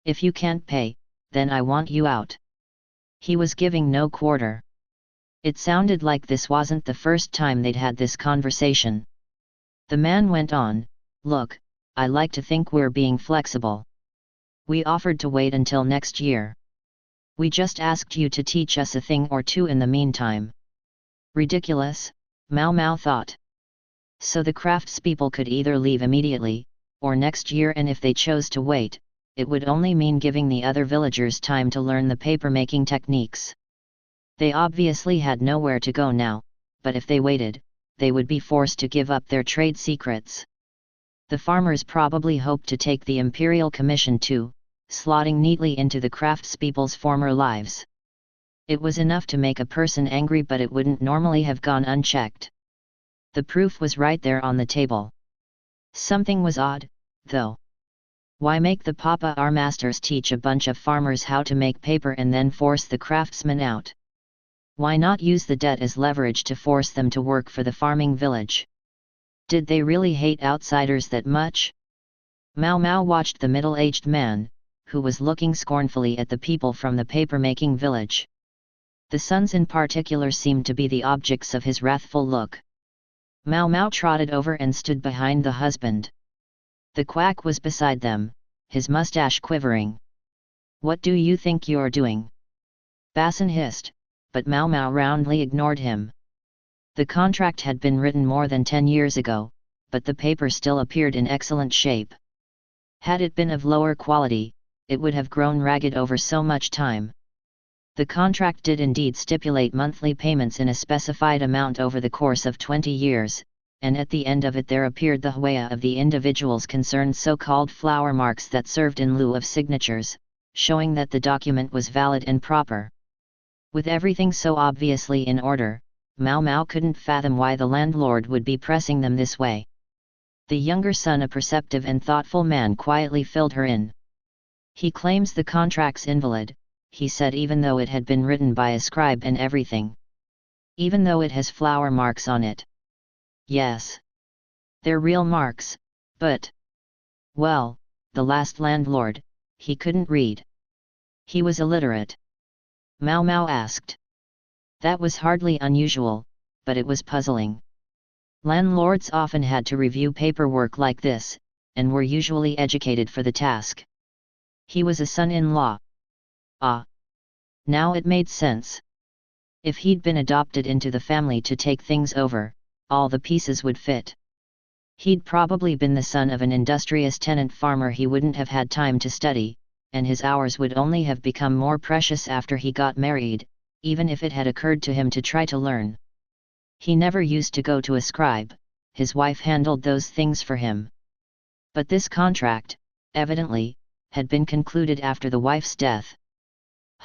If you can't pay, then I want you out. He was giving no quarter. It sounded like this wasn't the first time they'd had this conversation. The man went on, Look, I like to think we're being flexible. We offered to wait until next year. We just asked you to teach us a thing or two in the meantime. Ridiculous, Mao Mao thought. So the craftspeople could either leave immediately, or next year, and if they chose to wait, it would only mean giving the other villagers time to learn the paper-making techniques. They obviously had nowhere to go now, but if they waited, they would be forced to give up their trade secrets. The farmers probably hoped to take the imperial commission too, slotting neatly into the craftspeople's former lives. It was enough to make a person angry, but it wouldn't normally have gone unchecked. The proof was right there on the table. Something was odd, though. Why make the Papa our masters teach a bunch of farmers how to make paper and then force the craftsmen out? Why not use the debt as leverage to force them to work for the farming village? Did they really hate outsiders that much? Mao Mao watched the middle-aged man, who was looking scornfully at the people from the paper-making village. The sons in particular seemed to be the objects of his wrathful look. Mao Mao trotted over and stood behind the husband. The quack was beside them, his mustache quivering. What do you think you're doing? Basin hissed, but Mao Mao roundly ignored him. The contract had been written more than 10 years ago, but the paper still appeared in excellent shape. Had it been of lower quality, it would have grown ragged over so much time. The contract did indeed stipulate monthly payments in a specified amount over the course of 20 years, and at the end of it there appeared the huella of the individuals concerned, so-called flower marks that served in lieu of signatures, showing that the document was valid and proper. With everything so obviously in order, Mao Mao couldn't fathom why the landlord would be pressing them this way. The younger son, a perceptive and thoughtful man, quietly filled her in. He claims the contract's invalid, he said, even though it had been written by a scribe and everything. Even though it has flower marks on it. Yes. They're real marks, but... Well, the last landlord, he couldn't read. He was illiterate. Mao Mao asked. That was hardly unusual, but it was puzzling. Landlords often had to review paperwork like this, and were usually educated for the task. He was a son-in-law. Ah! Now it made sense. If he'd been adopted into the family to take things over, all the pieces would fit. He'd probably been the son of an industrious tenant farmer. He wouldn't have had time to study, and his hours would only have become more precious after he got married, even if it had occurred to him to try to learn. He never used to go to a scribe, his wife handled those things for him. But this contract, evidently, had been concluded after the wife's death.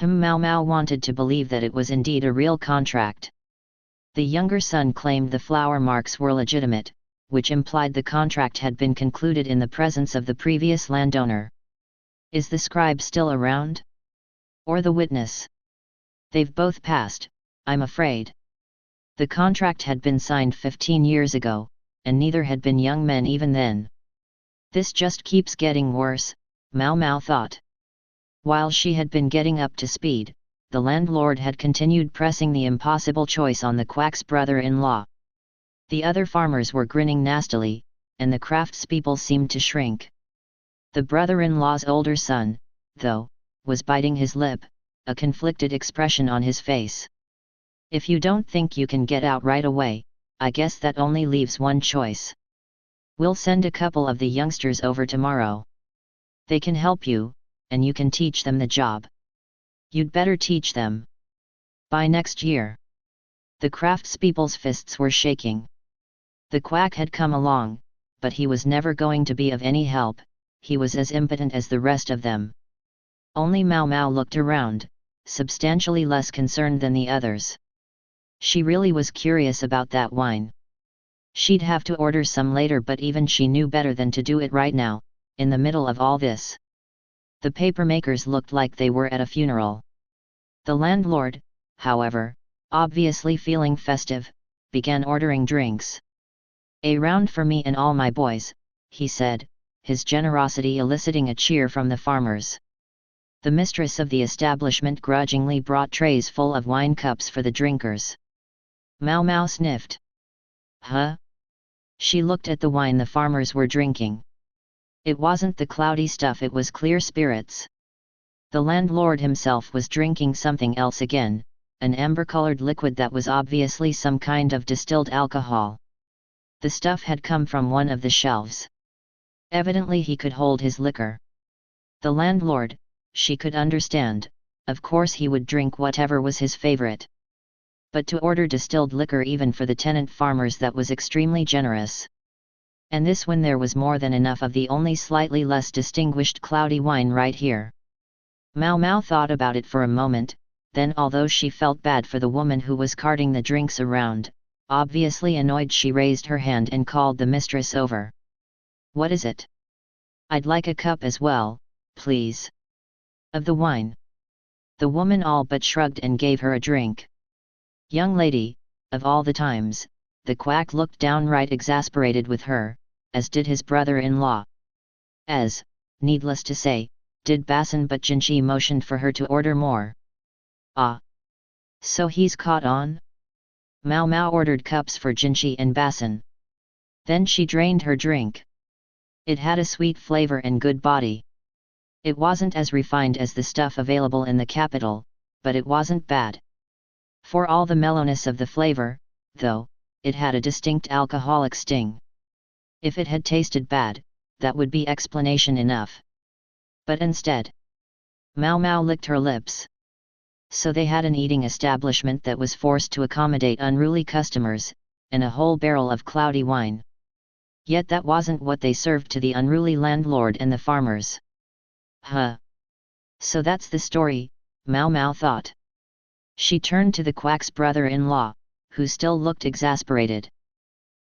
Mao Mao wanted to believe that it was indeed a real contract. The younger son claimed the flower marks were legitimate, which implied the contract had been concluded in the presence of the previous landowner. Is the scribe still around? Or the witness? They've both passed, I'm afraid. The contract had been signed 15 years ago, and neither had been young men even then. This just keeps getting worse, Mao Mao thought. While she had been getting up to speed, the landlord had continued pressing the impossible choice on the quack's brother-in-law. The other farmers were grinning nastily, and the craftspeople seemed to shrink. The brother-in-law's older son, though, was biting his lip, a conflicted expression on his face. If you don't think you can get out right away, I guess that only leaves one choice. We'll send a couple of the youngsters over tomorrow. They can help you, and you can teach them the job. You'd better teach them. By next year. The craftspeople's fists were shaking. The quack had come along, but he was never going to be of any help. He was as impotent as the rest of them. Only Mao Mao looked around, substantially less concerned than the others. She really was curious about that wine. She'd have to order some later, but even she knew better than to do it right now, in the middle of all this. The papermakers looked like they were at a funeral. The landlord, however, obviously feeling festive, began ordering drinks. "A round for me and all my boys," he said, his generosity eliciting a cheer from the farmers. The mistress of the establishment grudgingly brought trays full of wine cups for the drinkers. Mao Mao sniffed. Huh? She looked at the wine the farmers were drinking. It wasn't the cloudy stuff, it was clear spirits. The landlord himself was drinking something else again, an amber-colored liquid that was obviously some kind of distilled alcohol. The stuff had come from one of the shelves. Evidently he could hold his liquor. The landlord, she could understand, of course he would drink whatever was his favorite. But to order distilled liquor even for the tenant farmers, that was extremely generous. And this when there was more than enough of the only slightly less distinguished cloudy wine right here. Mao Mao thought about it for a moment, then although she felt bad for the woman who was carting the drinks around, obviously annoyed, she raised her hand and called the mistress over. "What is it?" "I'd like a cup as well, please." "Of the wine?" The woman all but shrugged and gave her a drink. Young lady, of all the times, the quack looked downright exasperated with her, as did his brother-in-law. As, needless to say, did Basin, but Jinchi motioned for her to order more. "Ah. So he's caught on?" Mao Mao ordered cups for Jinchi and Basin. Then she drained her drink. It had a sweet flavor and good body. It wasn't as refined as the stuff available in the capital, but it wasn't bad. For all the mellowness of the flavor, though, it had a distinct alcoholic sting. If it had tasted bad, that would be explanation enough. But instead, Mao Mao licked her lips. So they had an eating establishment that was forced to accommodate unruly customers, and a whole barrel of cloudy wine. Yet that wasn't what they served to the unruly landlord and the farmers. Huh. So that's the story, Mao Mao thought. She turned to the quack's brother-in-law, who still looked exasperated.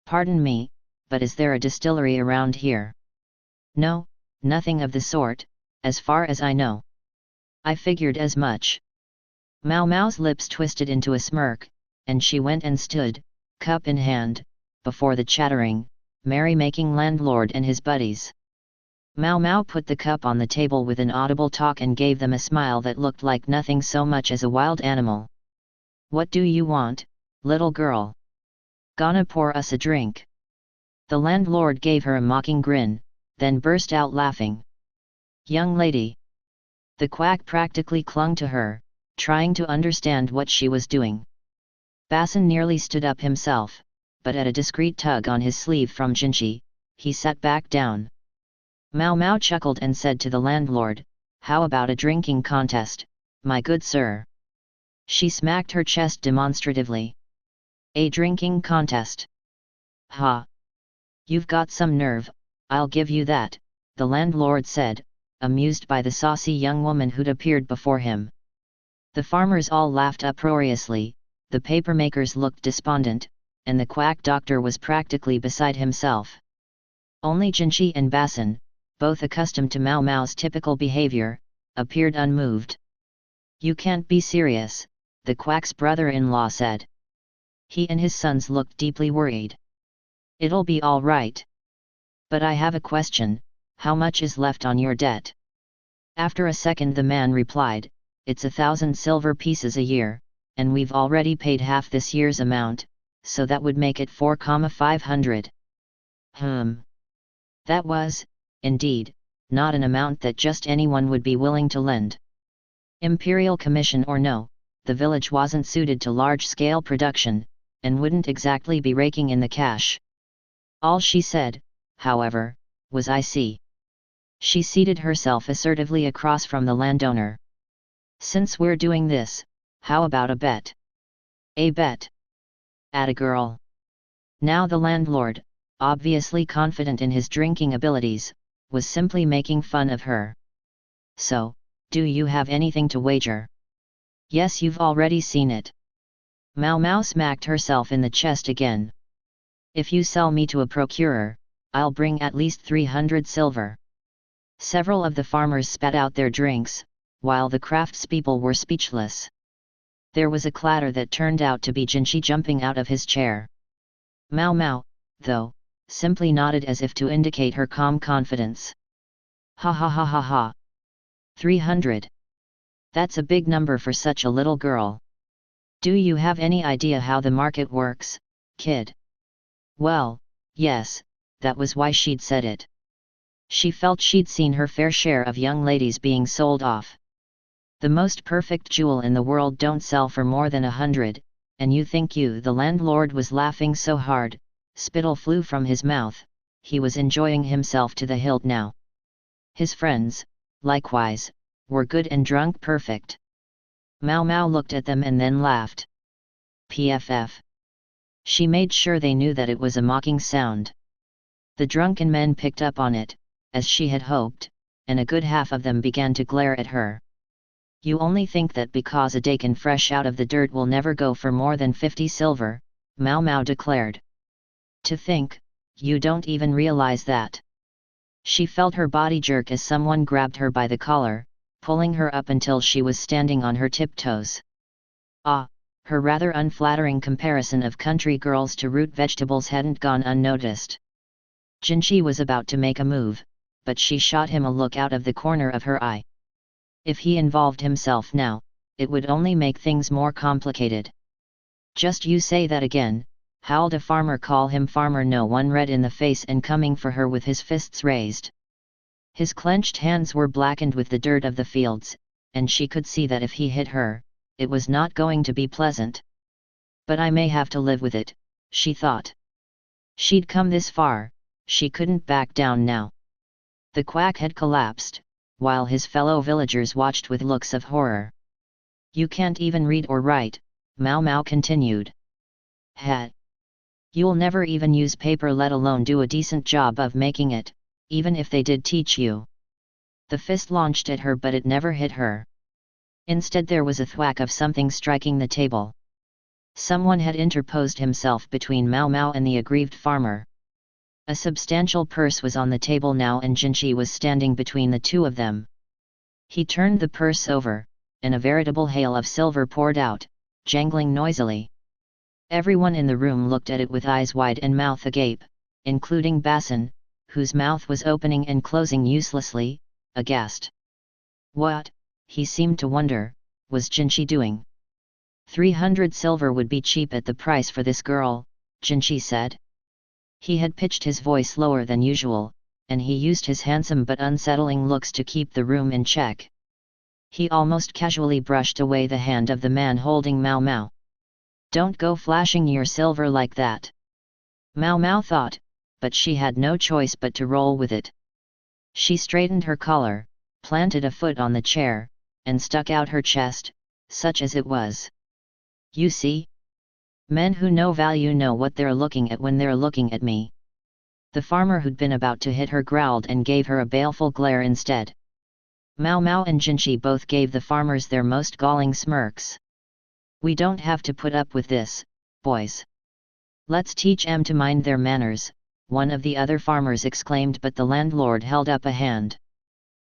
"Pardon me, but is there a distillery around here?" "No, nothing of the sort, as far as I know." "I figured as much." Mao Mao's lips twisted into a smirk, and she went and stood, cup in hand, before the chattering, merry-making landlord and his buddies. Mao Mao put the cup on the table with an audible talk and gave them a smile that looked like nothing so much as a wild animal. "What do you want, little girl? Gonna pour us a drink?" The landlord gave her a mocking grin, then burst out laughing. "Young lady!" The quack practically clung to her, trying to understand what she was doing. Basin nearly stood up himself, but at a discreet tug on his sleeve from Jinchi, he sat back down. Mao Mao chuckled and said to the landlord, "How about a drinking contest, my good sir?" She smacked her chest demonstratively. "A drinking contest? Ha! You've got some nerve, I'll give you that," the landlord said, amused by the saucy young woman who'd appeared before him. The farmers all laughed uproariously, the papermakers looked despondent, and the quack doctor was practically beside himself. Only Jinchi and Basin, both accustomed to Mao Mao's typical behavior, appeared unmoved. "You can't be serious," the quack's brother-in-law said. He and his sons looked deeply worried. "It'll be all right. But I have a question, how much is left on your debt?" After a second the man replied, "It's 1,000 silver pieces a year, and we've already paid half this year's amount, so that would make it 4,500. That was, indeed, not an amount that just anyone would be willing to lend. Imperial commission or no, the village wasn't suited to large-scale production, and wouldn't exactly be raking in the cash." All she said, however, was "I see." She seated herself assertively across from the landowner. "Since we're doing this, how about a bet?" "A bet? Atta girl." Now the landlord, obviously confident in his drinking abilities, was simply making fun of her. "So, do you have anything to wager?" "Yes, you've already seen it." Mao Mao smacked herself in the chest again. "If you sell me to a procurer, I'll bring at least 300 silver." Several of the farmers spat out their drinks, while the craftspeople were speechless. There was a clatter that turned out to be Jinchi jumping out of his chair. Mao Mao, though, simply nodded as if to indicate her calm confidence. "Ha ha ha ha ha! 300! That's a big number for such a little girl. Do you have any idea how the market works, kid?" Well, yes, that was why she'd said it. She felt she'd seen her fair share of young ladies being sold off. The most perfect jewel in the world don't sell for more than 100, and you think the landlord was laughing so hard, spittle flew from his mouth, he was enjoying himself to the hilt now. His friends, likewise, were good and drunk perfect. Mao Mao looked at them and then laughed. "PFF." She made sure they knew that it was a mocking sound. The drunken men picked up on it, as she had hoped, and a good half of them began to glare at her. "You only think that because a dakin fresh out of the dirt will never go for more than 50 silver, Mao Mao declared. "To think, you don't even realize that." She felt her body jerk as someone grabbed her by the collar, pulling her up until she was standing on her tiptoes. Ah, her rather unflattering comparison of country girls to root vegetables hadn't gone unnoticed. Jinchi was about to make a move, but she shot him a look out of the corner of her eye. If he involved himself now, it would only make things more complicated. "Just you say that again," howled a farmer. "Call him farmer." No one red in the face and coming for her with his fists raised. His clenched hands were blackened with the dirt of the fields, and she could see that if he hit her, it was not going to be pleasant. "But I may have to live with it," she thought. She'd come this far, she couldn't back down now. The quack had collapsed, while his fellow villagers watched with looks of horror. "You can't even read or write," Mao Mao continued. "Hat! You'll never even use paper, let alone do a decent job of making it, even if they did teach you." The fist launched at her, but it never hit her. Instead there was a thwack of something striking the table. Someone had interposed himself between Mao Mao and the aggrieved farmer. A substantial purse was on the table now, and Jinchi was standing between the two of them. He turned the purse over, and a veritable hail of silver poured out, jangling noisily. Everyone in the room looked at it with eyes wide and mouth agape, including Basin, whose mouth was opening and closing uselessly, aghast. What, he seemed to wonder, was Jinchi doing? 300 silver would be cheap at the price for this girl, Jinchi said. He had pitched his voice lower than usual, and he used his handsome but unsettling looks to keep the room in check. He almost casually brushed away the hand of the man holding Mao Mao. Don't go flashing your silver like that. Mao Mao thought, but she had no choice but to roll with it. She straightened her collar, planted a foot on the chair, and stuck out her chest, such as it was. You see? Men who know value know what they're looking at when they're looking at me. The farmer who'd been about to hit her growled and gave her a baleful glare instead. Mao Mao and Jinchi both gave the farmers their most galling smirks. We don't have to put up with this, boys. Let's teach 'em to mind their manners, one of the other farmers exclaimed, but the landlord held up a hand.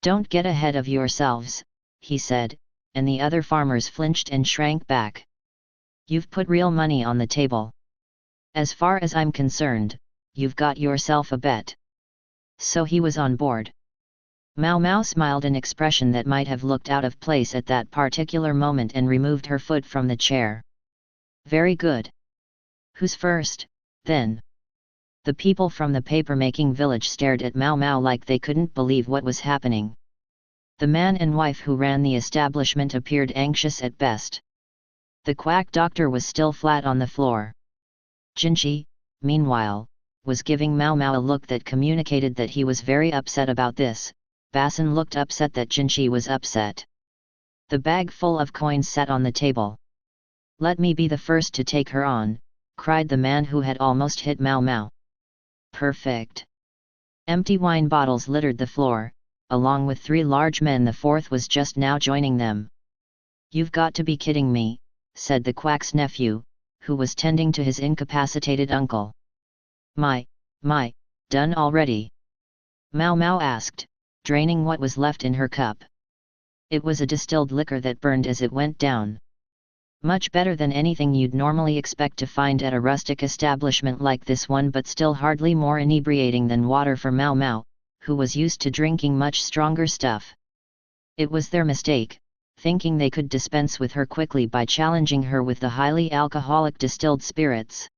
Don't get ahead of yourselves, he said, and the other farmers flinched and shrank back. You've put real money on the table. As far as I'm concerned, you've got yourself a bet. So he was on board. Mao Mao smiled an expression that might have looked out of place at that particular moment and removed her foot from the chair. Very good. Who's first, then? The people from the paper-making village stared at Mao Mao like they couldn't believe what was happening. The man and wife who ran the establishment appeared anxious at best. The quack doctor was still flat on the floor. Jinchi, meanwhile, was giving Mao Mao a look that communicated that he was very upset about this. Basin looked upset that Jinchi was upset. The bag full of coins sat on the table. Let me be the first to take her on, cried the man who had almost hit Mao Mao. Perfect. Empty wine bottles littered the floor, along with 3 large men. The fourth was just now joining them. You've got to be kidding me, said the quack's nephew, who was tending to his incapacitated uncle. My, done already? Mao Mao asked, draining what was left in her cup. It was a distilled liquor that burned as it went down. Much better than anything you'd normally expect to find at a rustic establishment like this one, but still hardly more inebriating than water for Mao Mao, who was used to drinking much stronger stuff. It was their mistake, thinking they could dispense with her quickly by challenging her with the highly alcoholic distilled spirits.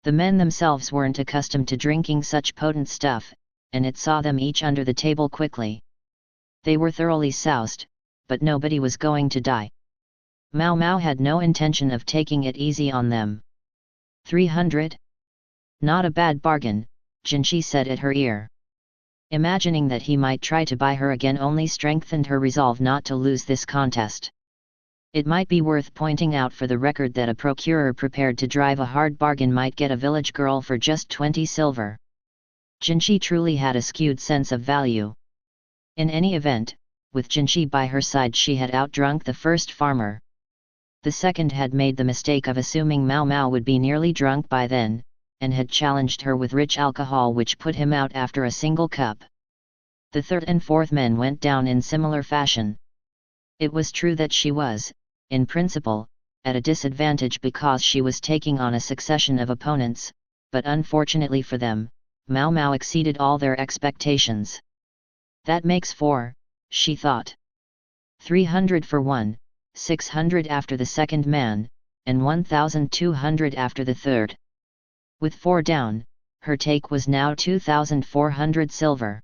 The men themselves weren't accustomed to drinking such potent stuff, and it saw them each under the table quickly. They were thoroughly soused, but nobody was going to die. Mao Mao had no intention of taking it easy on them. 300? Not a bad bargain, Jinchi said at her ear. Imagining that he might try to buy her again only strengthened her resolve not to lose this contest. It might be worth pointing out for the record that a procurer prepared to drive a hard bargain might get a village girl for just 20 silver. Jinchi truly had a skewed sense of value. In any event, with Jinchi by her side she had outdrunk the first farmer. The second had made the mistake of assuming Mao Mao would be nearly drunk by then, and had challenged her with rich alcohol which put him out after a single cup. The third and fourth men went down in similar fashion. It was true that she was, in principle, at a disadvantage because she was taking on a succession of opponents, but unfortunately for them, Mao Mao exceeded all their expectations. That makes 4, she thought. 300 for one, 600 after the second man, and 1,200 after the third. With 4 down, her take was now 2,400 silver.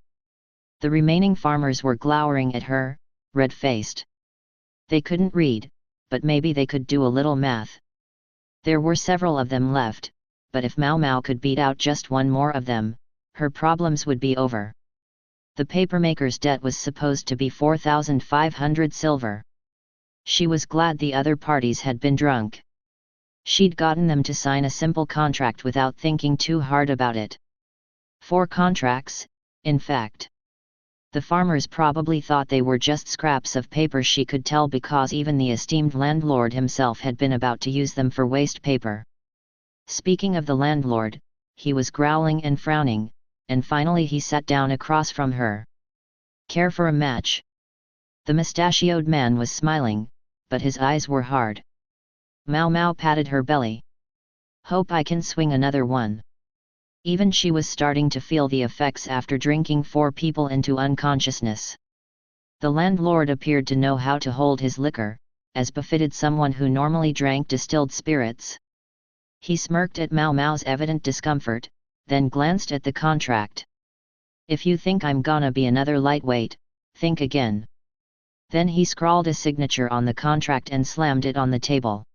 The remaining farmers were glowering at her, red-faced. They couldn't read, but maybe they could do a little math. There were several of them left, but if Mao Mao could beat out just one more of them, her problems would be over. The papermaker's debt was supposed to be 4,500 silver. She was glad the other parties had been drunk. She'd gotten them to sign a simple contract without thinking too hard about it. 4 contracts, in fact. The farmers probably thought they were just scraps of paper. She could tell because even the esteemed landlord himself had been about to use them for waste paper. Speaking of the landlord, he was growling and frowning, and finally he sat down across from her. Care for a match? The mustachioed man was smiling, but his eyes were hard. Mao Mao patted her belly. Hope I can swing another one. Even she was starting to feel the effects after drinking 4 people into unconsciousness. The landlord appeared to know how to hold his liquor, as befitted someone who normally drank distilled spirits. He smirked at Mao Mao's evident discomfort, then glanced at the contract. If you think I'm gonna be another lightweight, think again. Then he scrawled a signature on the contract and slammed it on the table.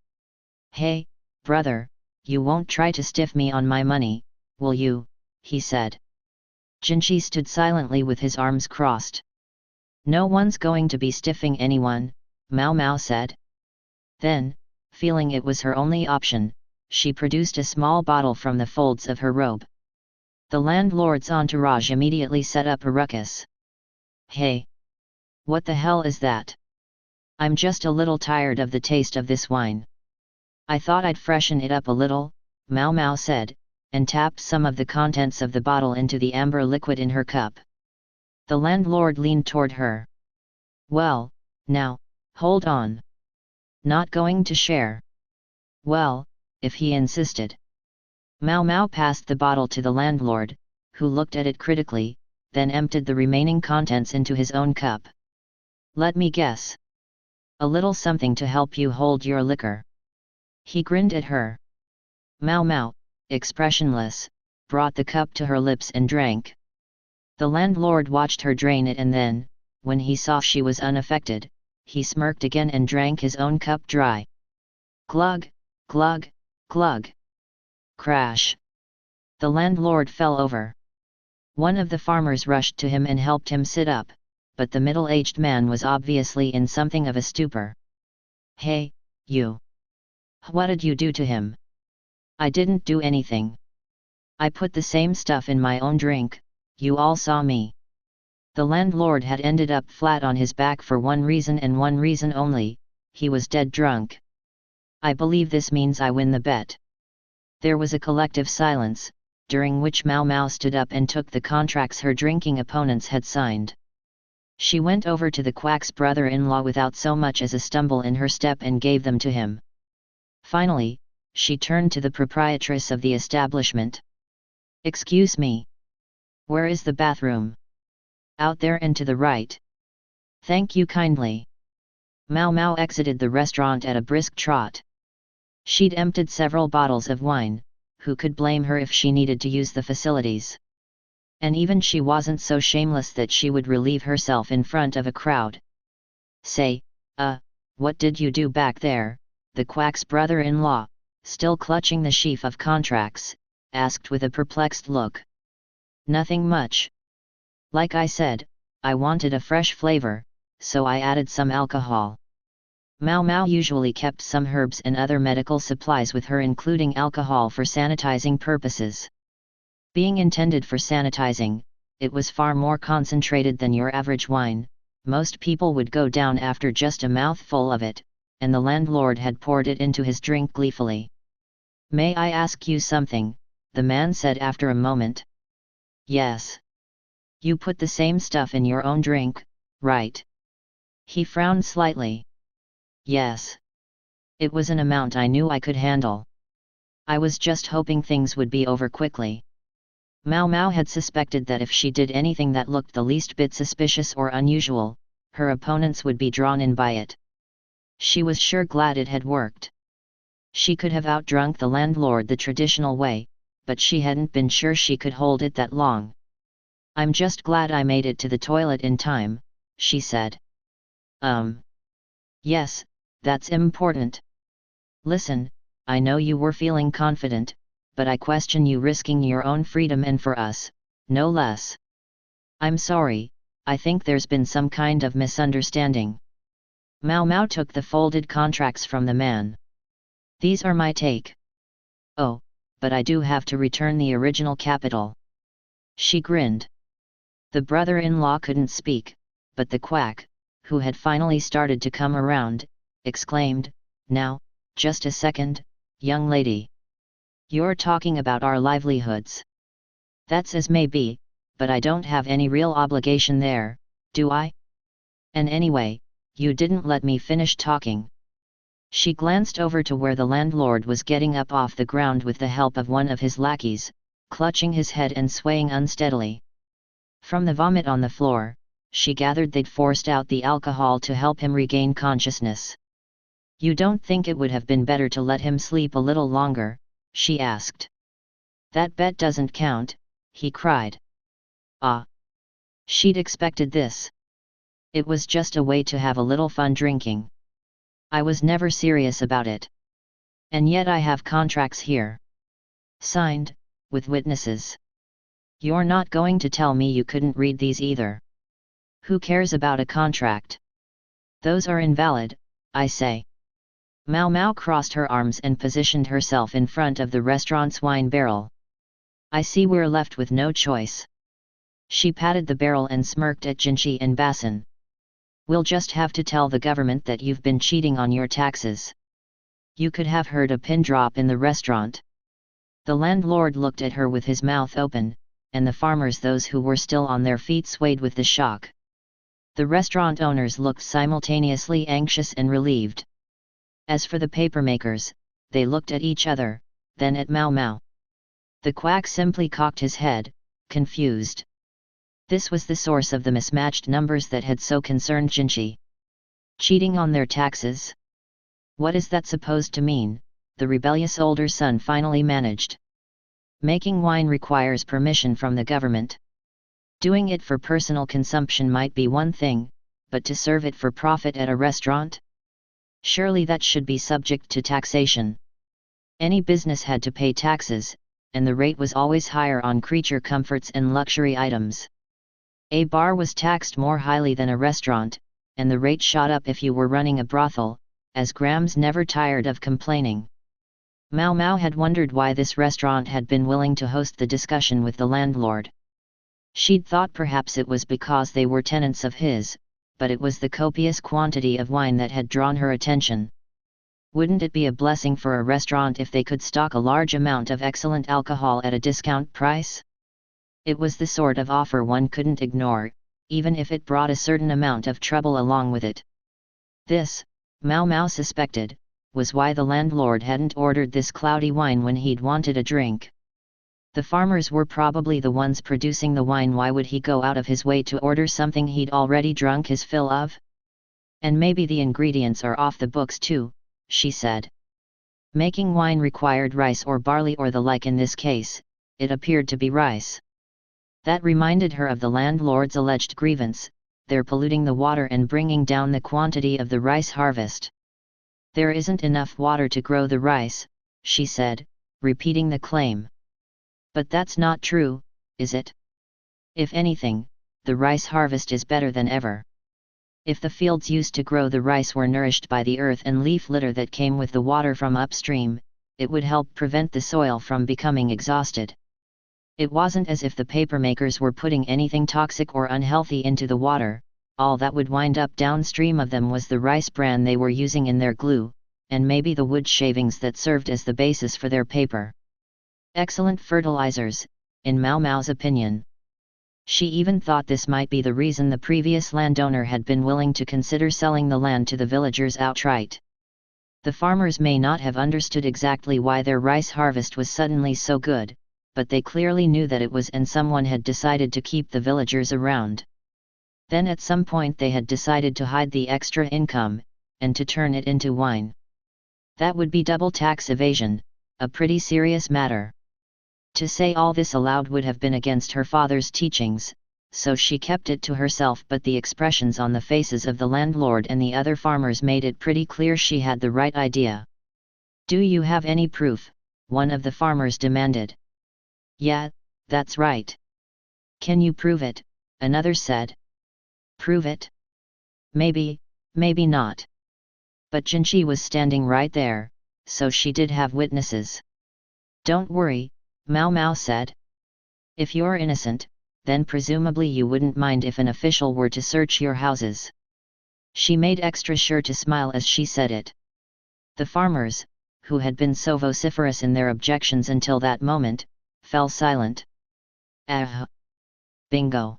Hey, "Brother, you won't try to stiff me on my money, will you?" he said. Jinchi stood silently with his arms crossed. "No one's going to be stiffing anyone," Mao Mao said. Then, feeling it was her only option, she produced a small bottle from the folds of her robe. The landlord's entourage immediately set up a ruckus. "Hey! What the hell is that? I'm just a little tired of the taste of this wine. I thought I'd freshen it up a little," Mao Mao said, and tapped some of the contents of the bottle into the amber liquid in her cup. The landlord leaned toward her. "Well, now, hold on. Not going to share?" "Well, if he insisted." Mao Mao passed the bottle to the landlord, who looked at it critically, then emptied the remaining contents into his own cup. "Let me guess. A little something to help you hold your liquor." He grinned at her. Mao Mao, expressionless, brought the cup to her lips and drank. The landlord watched her drain it, and then, when he saw she was unaffected, he smirked again and drank his own cup dry. Glug, glug, glug. Crash! The landlord fell over. One of the farmers rushed to him and helped him sit up, but the middle-aged man was obviously in something of a stupor. "Hey, you! What did you do to him?" "I didn't do anything. I put the same stuff in my own drink, you all saw me." The landlord had ended up flat on his back for one reason and one reason only: he was dead drunk. "I believe this means I win the bet." There was a collective silence, during which Mao Mao stood up and took the contracts her drinking opponents had signed. She went over to the quack's brother-in-law without so much as a stumble in her step and gave them to him. Finally, she turned to the proprietress of the establishment. "Excuse me. Where is the bathroom?" "Out there and to the right." "Thank you kindly." Mao Mao exited the restaurant at a brisk trot. She'd emptied several bottles of wine, who could blame her if she needed to use the facilities? And even she wasn't so shameless that she would relieve herself in front of a crowd. "Say, what did you do back there?" the quack's brother-in-law, still clutching the sheaf of contracts, asked with a perplexed look. "Nothing much. Like I said, I wanted a fresh flavor, so I added some alcohol." Mao Mao usually kept some herbs and other medical supplies with her, including alcohol for sanitizing purposes. Being intended for sanitizing, it was far more concentrated than your average wine. Most people would go down after just a mouthful of it, and the landlord had poured it into his drink gleefully. "May I ask you something?" the man said after a moment. "Yes. You put the same stuff in your own drink, right?" He frowned slightly. "Yes. It was an amount I knew I could handle. I was just hoping things would be over quickly." Mao Mao had suspected that if she did anything that looked the least bit suspicious or unusual, her opponents would be drawn in by it. She was sure glad it had worked. She could have outdrunk the landlord the traditional way, but she hadn't been sure she could hold it that long. "I'm just glad I made it to the toilet in time," she said. Yes, that's important. Listen, I know you were feeling confident, but I question you risking your own freedom and for us, no less. I'm sorry, I think there's been some kind of misunderstanding." Mao Mao took the folded contracts from the man. "These are my take." "Oh, but I do have to return the original capital." She grinned. The brother-in-law couldn't speak, but the quack, who had finally started to come around, exclaimed, "Now, just a second, young lady. You're talking about our livelihoods." "That's as may be, but I don't have any real obligation there, do I? And anyway, you didn't let me finish talking." She glanced over to where the landlord was getting up off the ground with the help of one of his lackeys, clutching his head and swaying unsteadily. From the vomit on the floor, she gathered they'd forced out the alcohol to help him regain consciousness. "You don't think it would have been better to let him sleep a little longer?" she asked. "That bet doesn't count," he cried. Ah! She'd expected this. It was just a way to have a little fun drinking. "I was never serious about it." And yet I have contracts here. Signed, with witnesses. You're not going to tell me you couldn't read these either. Who cares about a contract? Those are invalid, I say. Mao Mao crossed her arms and positioned herself in front of the restaurant's wine barrel. I see we're left with no choice. She patted the barrel and smirked at Jinchi and Basin. We'll just have to tell the government that you've been cheating on your taxes. You could have heard a pin drop in the restaurant. The landlord looked at her with his mouth open, and the farmers, those who were still on their feet, swayed with the shock. The restaurant owners looked simultaneously anxious and relieved. As for the papermakers, they looked at each other, then at Mao Mao. The quack simply cocked his head, confused. This was the source of the mismatched numbers that had so concerned Jinchi. Cheating on their taxes? What is that supposed to mean? The rebellious older son finally managed. Making wine requires permission from the government. Doing it for personal consumption might be one thing, but to serve it for profit at a restaurant? Surely that should be subject to taxation. Any business had to pay taxes, and the rate was always higher on creature comforts and luxury items. A bar was taxed more highly than a restaurant, and the rate shot up if you were running a brothel, as Grams never tired of complaining. Mao Mao had wondered why this restaurant had been willing to host the discussion with the landlord. She'd thought perhaps it was because they were tenants of his, but it was the copious quantity of wine that had drawn her attention. Wouldn't it be a blessing for a restaurant if they could stock a large amount of excellent alcohol at a discount price? It was the sort of offer one couldn't ignore, even if it brought a certain amount of trouble along with it. This, Mao Mao suspected, was why the landlord hadn't ordered this cloudy wine when he'd wanted a drink. The farmers were probably the ones producing the wine. Why would he go out of his way to order something he'd already drunk his fill of? And maybe the ingredients are off the books too, she said. Making wine required rice or barley or the like. In this case, it appeared to be rice. That reminded her of the landlord's alleged grievance: they're polluting the water and bringing down the quantity of the rice harvest. There isn't enough water to grow the rice, she said, repeating the claim. But that's not true, is it? If anything, the rice harvest is better than ever. If the fields used to grow the rice were nourished by the earth and leaf litter that came with the water from upstream, it would help prevent the soil from becoming exhausted. It wasn't as if the papermakers were putting anything toxic or unhealthy into the water. All that would wind up downstream of them was the rice bran they were using in their glue, and maybe the wood shavings that served as the basis for their paper. Excellent fertilizers, in Mao Mao's opinion. She even thought this might be the reason the previous landowner had been willing to consider selling the land to the villagers outright. The farmers may not have understood exactly why their rice harvest was suddenly so good, but they clearly knew that it was, and someone had decided to keep the villagers around. Then at some point they had decided to hide the extra income, and to turn it into wine. That would be double tax evasion, a pretty serious matter. To say all this aloud would have been against her father's teachings, so she kept it to herself, but the expressions on the faces of the landlord and the other farmers made it pretty clear she had the right idea. "Do you have any proof?" one of the farmers demanded. "Yeah, that's right." "Can you prove it?" another said. "Prove it? Maybe, maybe not." But Jinchi was standing right there, so she did have witnesses. "Don't worry," Mao Mao said. "If you're innocent, then presumably you wouldn't mind if an official were to search your houses." She made extra sure to smile as she said it. The farmers, who had been so vociferous in their objections until that moment, fell silent. "Ah! Bingo!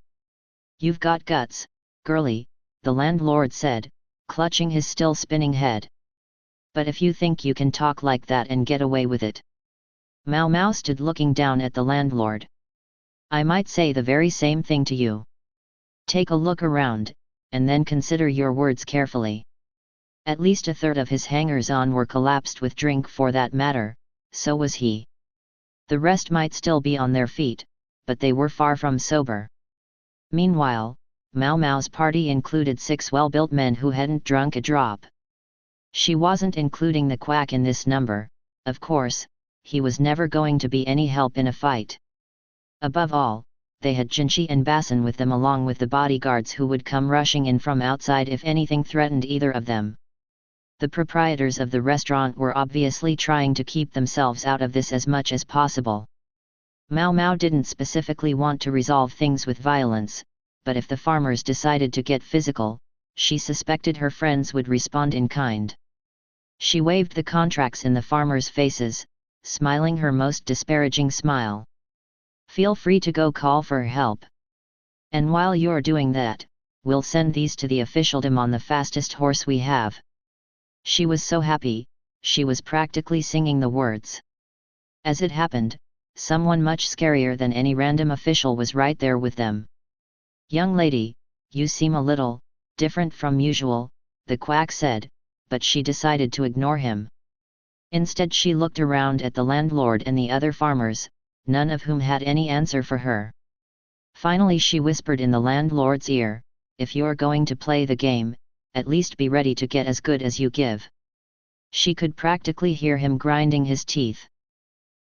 You've got guts, girlie," the landlord said, clutching his still spinning head. "But if you think you can talk like that and get away with it..." Mao Mao stood looking down at the landlord. "I might say the very same thing to you. Take a look around, and then consider your words carefully." At least a third of his hangers-on were collapsed with drink, for that matter, so was he. The rest might still be on their feet, but they were far from sober. Meanwhile, Mao Mao's party included 6 well-built men who hadn't drunk a drop. She wasn't including the quack in this number, of course, he was never going to be any help in a fight. Above all, they had Jinchi and Basin with them along with the bodyguards who would come rushing in from outside if anything threatened either of them. The proprietors of the restaurant were obviously trying to keep themselves out of this as much as possible. Mao Mao didn't specifically want to resolve things with violence, but if the farmers decided to get physical, she suspected her friends would respond in kind. She waved the contracts in the farmers' faces, smiling her most disparaging smile. Feel free to go call for help. And while you're doing that, we'll send these to the officialdom on the fastest horse we have. She was so happy, she was practically singing the words. As it happened, someone much scarier than any random official was right there with them. Young lady, you seem a little different from usual, the quack said, but she decided to ignore him. Instead she looked around at the landlord and the other farmers, none of whom had any answer for her. Finally she whispered in the landlord's ear, if you're going to play the game, at least be ready to get as good as you give. She could practically hear him grinding his teeth.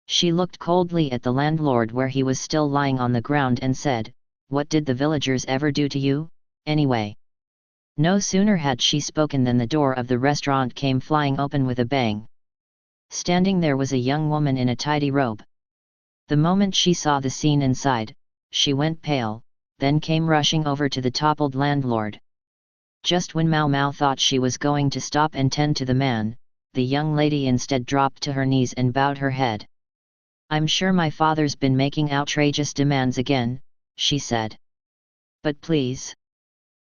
She looked coldly at the landlord where he was still lying on the ground and said, what did the villagers ever do to you, anyway? No sooner had she spoken than the door of the restaurant came flying open with a bang. Standing there was a young woman in a tidy robe. The moment she saw the scene inside, she went pale, then came rushing over to the toppled landlord. Just when Mao Mao thought she was going to stop and tend to the man, the young lady instead dropped to her knees and bowed her head. I'm sure my father's been making outrageous demands again, she said. But please.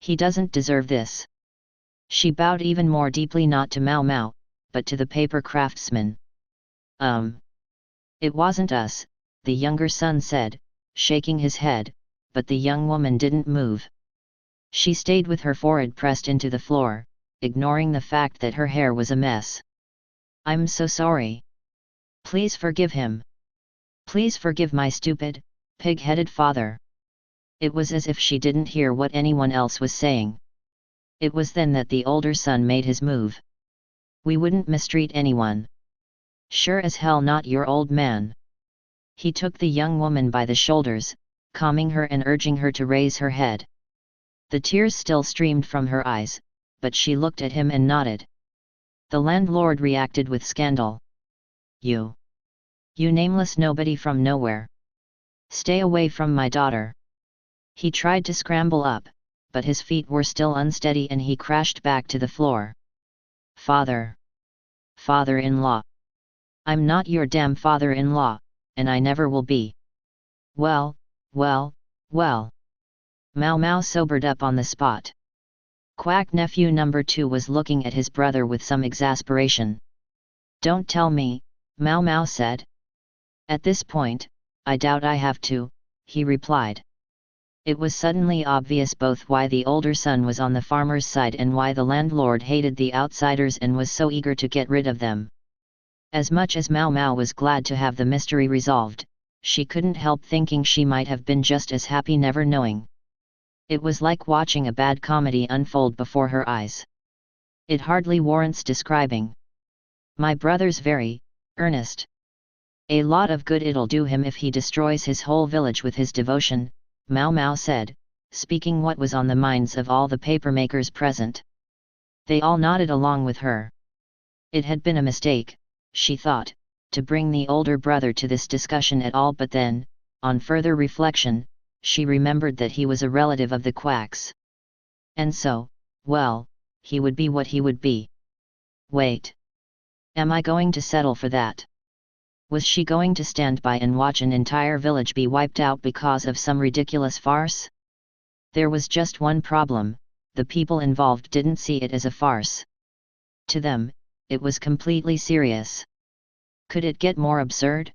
He doesn't deserve this. She bowed even more deeply not to Mao Mao, but to the paper craftsman. It wasn't us, the younger son said, shaking his head, but the young woman didn't move. She stayed with her forehead pressed into the floor, ignoring the fact that her hair was a mess. I'm so sorry. Please forgive him. Please forgive my stupid, pig-headed father. It was as if she didn't hear what anyone else was saying. It was then that the older son made his move. We wouldn't mistreat anyone. Sure as hell not your old man. He took the young woman by the shoulders, calming her and urging her to raise her head. The tears still streamed from her eyes, but she looked at him and nodded. The landlord reacted with scandal. You nameless nobody from nowhere. Stay away from my daughter. He tried to scramble up, but his feet were still unsteady and he crashed back to the floor. Father-in-law. I'm not your damn father-in-law, and I never will be. Well. Mao Mao sobered up on the spot. Quack nephew number 2 was looking at his brother with some exasperation. Don't tell me, Mao Mao said. At this point, I doubt I have to, he replied. It was suddenly obvious both why the older son was on the farmer's side and why the landlord hated the outsiders and was so eager to get rid of them. As much as Mao Mao was glad to have the mystery resolved, she couldn't help thinking she might have been just as happy never knowing. It was like watching a bad comedy unfold before her eyes. It hardly warrants describing. My brother's very earnest. A lot of good it'll do him if he destroys his whole village with his devotion, Mao Mao said, speaking what was on the minds of all the papermakers present. They all nodded along with her. It had been a mistake, she thought, to bring the older brother to this discussion at all, but then, on further reflection, she remembered that he was a relative of the quack's. And so, well, he would be what he would be. Wait. Am I going to settle for that? Was she going to stand by and watch an entire village be wiped out because of some ridiculous farce? There was just one problem, the people involved didn't see it as a farce. To them, it was completely serious. Could it get more absurd?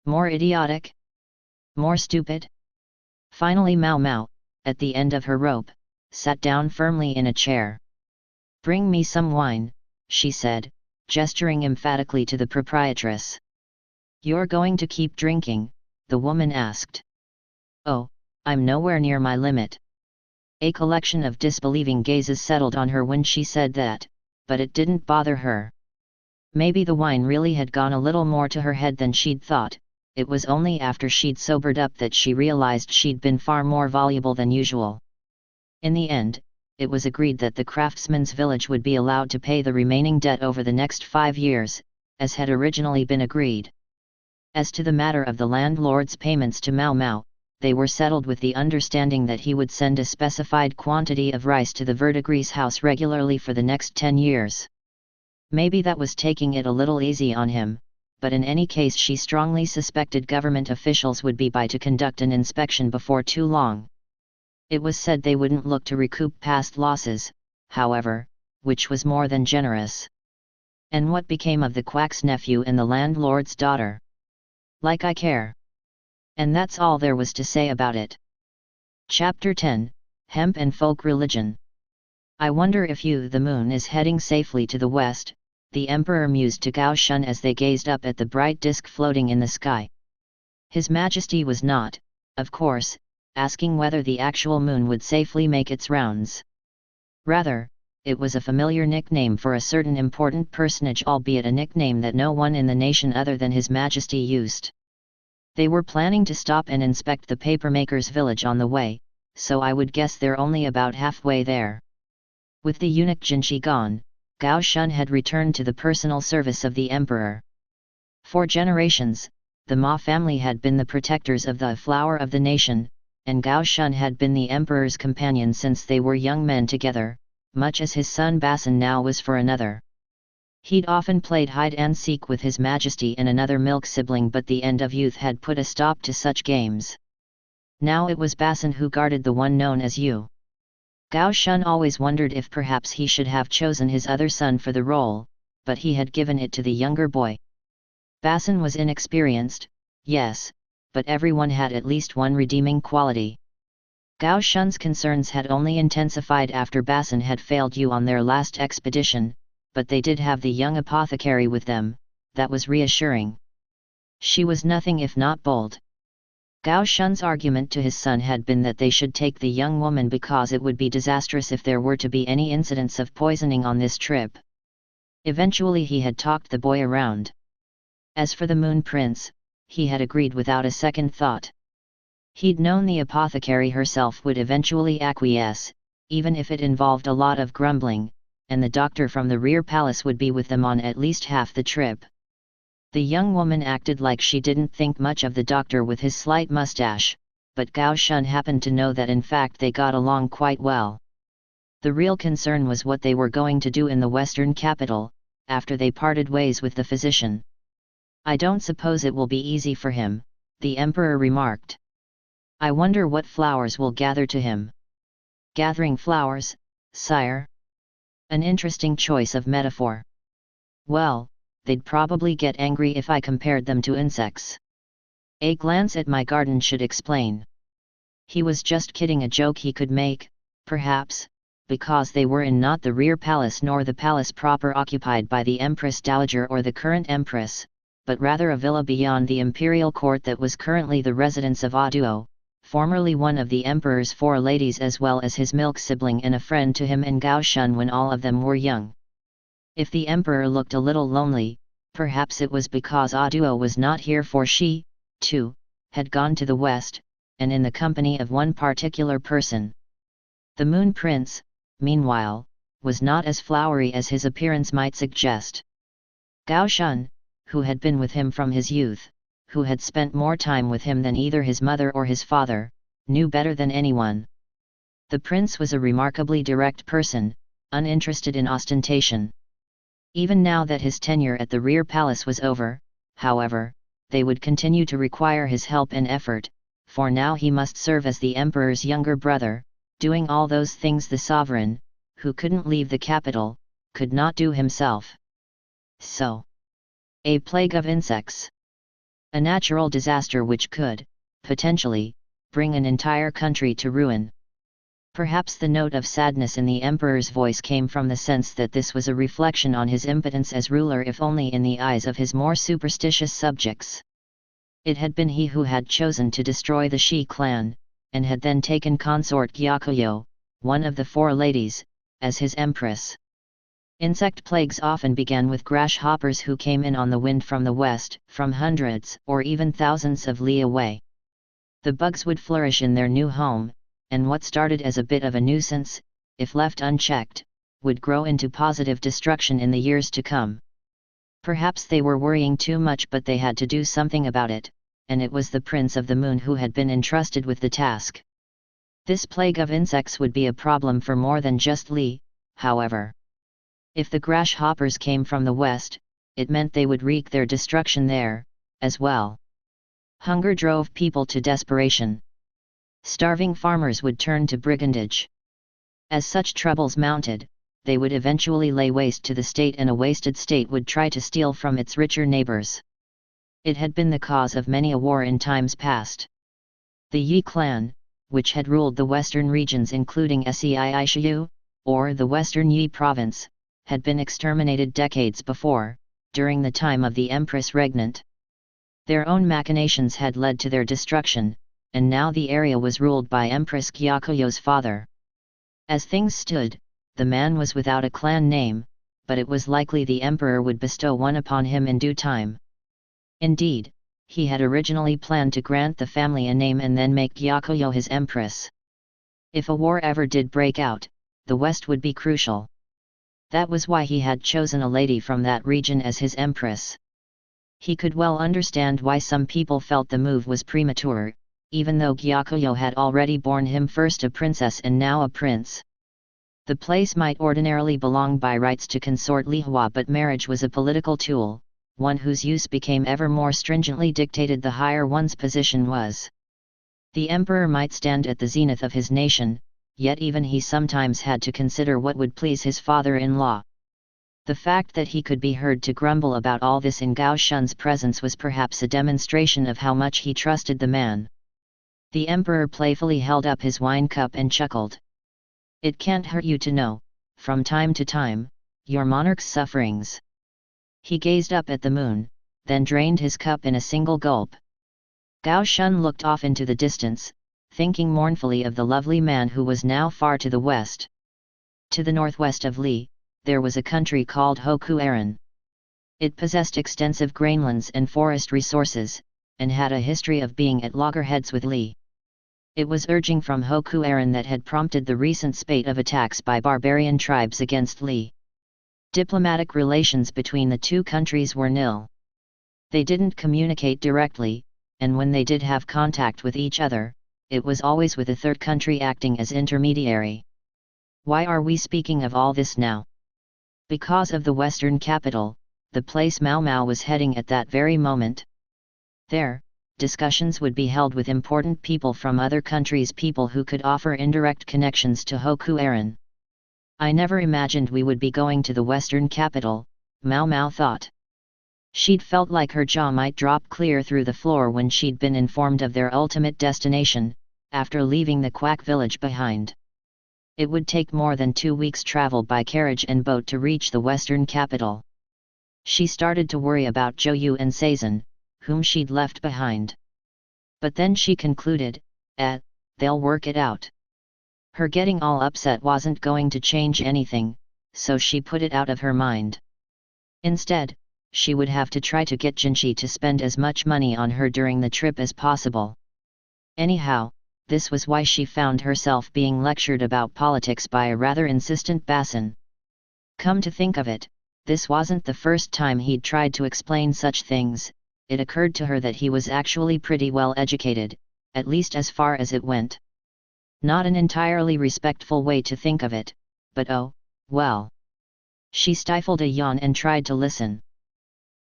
More idiotic? More stupid? Finally Mao Mao, at the end of her rope, sat down firmly in a chair. Bring me some wine, she said, gesturing emphatically to the proprietress. You're going to keep drinking? The woman asked. Oh, I'm nowhere near my limit. A collection of disbelieving gazes settled on her when she said that, but it didn't bother her. Maybe the wine really had gone a little more to her head than she'd thought. It was only after she'd sobered up that she realized she'd been far more voluble than usual. In the end, it was agreed that the craftsman's village would be allowed to pay the remaining debt over the next 5 years, as had originally been agreed. As to the matter of the landlord's payments to Mau Mau, they were settled with the understanding that he would send a specified quantity of rice to the verdigrease house regularly for the next 10 years. Maybe that was taking it a little easy on him, but in any case she strongly suspected government officials would be by to conduct an inspection before too long. It was said they wouldn't look to recoup past losses, however, which was more than generous. And what became of the quack's nephew and the landlord's daughter? Like I care. And that's all there was to say about it. Chapter 10, Hemp and Folk Religion. I wonder if the moon is heading safely to the west, the emperor mused to Gao Shun as they gazed up at the bright disk floating in the sky. His Majesty was not, of course, asking whether the actual moon would safely make its rounds. Rather, it was a familiar nickname for a certain important personage, albeit a nickname that no one in the nation other than His Majesty used. They were planning to stop and inspect the papermaker's village on the way, so I would guess they're only about halfway there. With the eunuch Jinshi gone, Gao Shun had returned to the personal service of the emperor. For generations, the Ma family had been the protectors of the flower of the nation, and Gao Shun had been the emperor's companion since they were young men together, much as his son Basin now was for another. He'd often played hide-and-seek with His Majesty and another milk sibling, but the end of youth had put a stop to such games. Now it was Basin who guarded the one known as Yu. Gao Shun always wondered if perhaps he should have chosen his other son for the role, but he had given it to the younger boy. Basin was inexperienced, yes, but everyone had at least one redeeming quality. Gao Shun's concerns had only intensified after Basin had failed Yu on their last expedition, but they did have the young apothecary with them, that was reassuring. She was nothing if not bold. Gao Shun's argument to his son had been that they should take the young woman because it would be disastrous if there were to be any incidents of poisoning on this trip. Eventually he had talked the boy around. As for the Moon Prince, he had agreed without a second thought. He'd known the apothecary herself would eventually acquiesce, even if it involved a lot of grumbling, and the doctor from the rear palace would be with them on at least half the trip. The young woman acted like she didn't think much of the doctor with his slight mustache, but Gao Shun happened to know that in fact they got along quite well. The real concern was what they were going to do in the western capital, after they parted ways with the physician. I don't suppose it will be easy for him, the emperor remarked. I wonder what flowers will gather to him. Gathering flowers, sire? An interesting choice of metaphor. Well, they'd probably get angry if I compared them to insects. A glance at my garden should explain. He was just kidding, a joke he could make, perhaps, because they were in not the rear palace nor the palace proper occupied by the Empress Dowager or the current Empress, but rather a villa beyond the imperial court that was currently the residence of Aduo, formerly one of the emperor's 4 ladies as well as his milk sibling and a friend to him and Gao Shun when all of them were young. If the emperor looked a little lonely, perhaps it was because Aduo was not here, for she, too, had gone to the west, and in the company of one particular person. The Moon Prince, meanwhile, was not as flowery as his appearance might suggest. Gao Shun, who had been with him from his youth, who had spent more time with him than either his mother or his father, knew better than anyone. The prince was a remarkably direct person, uninterested in ostentation. Even now that his tenure at the rear palace was over, however, they would continue to require his help and effort, for now he must serve as the emperor's younger brother, doing all those things the sovereign, who couldn't leave the capital, could not do himself. So, a plague of insects. A natural disaster which could, potentially, bring an entire country to ruin. Perhaps the note of sadness in the emperor's voice came from the sense that this was a reflection on his impotence as ruler, if only in the eyes of his more superstitious subjects. It had been he who had chosen to destroy the Shi clan, and had then taken consort Gyakuyo, one of the 4 ladies, as his empress. Insect plagues often began with grasshoppers who came in on the wind from the west, from hundreds or even thousands of li away. The bugs would flourish in their new home, and what started as a bit of a nuisance, if left unchecked, would grow into positive destruction in the years to come. Perhaps they were worrying too much, but they had to do something about it, and it was the Prince of the Moon who had been entrusted with the task. This plague of insects would be a problem for more than just Li, however. If the grasshoppers came from the west, it meant they would wreak their destruction there, as well. Hunger drove people to desperation. Starving farmers would turn to brigandage. As such troubles mounted, they would eventually lay waste to the state, and a wasted state would try to steal from its richer neighbors. It had been the cause of many a war in times past. The Yi clan, which had ruled the western regions including Seishu, or the western Yi province, had been exterminated decades before, during the time of the Empress Regnant. Their own machinations had led to their destruction, and now the area was ruled by Empress Gyakuyo's father. As things stood, the man was without a clan name, but it was likely the emperor would bestow one upon him in due time. Indeed, he had originally planned to grant the family a name and then make Gyakuyo his empress. If a war ever did break out, the west would be crucial. That was why he had chosen a lady from that region as his empress. He could well understand why some people felt the move was premature, even though Gyakuyo had already borne him first a princess and now a prince. The place might ordinarily belong by rights to consort Lihua, but marriage was a political tool, one whose use became ever more stringently dictated the higher one's position was. The emperor might stand at the zenith of his nation, yet even he sometimes had to consider what would please his father-in-law. The fact that he could be heard to grumble about all this in Gao Shun's presence was perhaps a demonstration of how much he trusted the man. The emperor playfully held up his wine cup and chuckled. "It can't hurt you to know, from time to time, your monarch's sufferings." He gazed up at the moon, then drained his cup in a single gulp. Gao Shun looked off into the distance, thinking mournfully of the lovely man who was now far to the west. To the northwest of Li, there was a country called Hokuaren. It possessed extensive grainlands and forest resources, and had a history of being at loggerheads with Li. It was urging from Hokuaren that had prompted the recent spate of attacks by barbarian tribes against Li. Diplomatic relations between the two countries were nil. They didn't communicate directly, and when they did have contact with each other, it was always with a third country acting as intermediary. Why are we speaking of all this now? Because of the western capital, the place Mau Mau was heading at that very moment. There, discussions would be held with important people from other countries, people who could offer indirect connections to Hokuaren. I never imagined we would be going to the western capital, Mau Mau thought. She'd felt like her jaw might drop clear through the floor when she'd been informed of their ultimate destination, after leaving the quack village behind. It would take more than 2 weeks' travel by carriage and boat to reach the western capital. She started to worry about Zhou and Seizan, whom she'd left behind. But then she concluded, they'll work it out. Her getting all upset wasn't going to change anything, so she put it out of her mind. Instead, she would have to try to get Jinchi to spend as much money on her during the trip as possible. Anyhow, this was why she found herself being lectured about politics by a rather insistent Basin. Come to think of it, this wasn't the first time he'd tried to explain such things. It occurred to her that he was actually pretty well educated, at least as far as it went. Not an entirely respectful way to think of it, but oh, well. She stifled a yawn and tried to listen.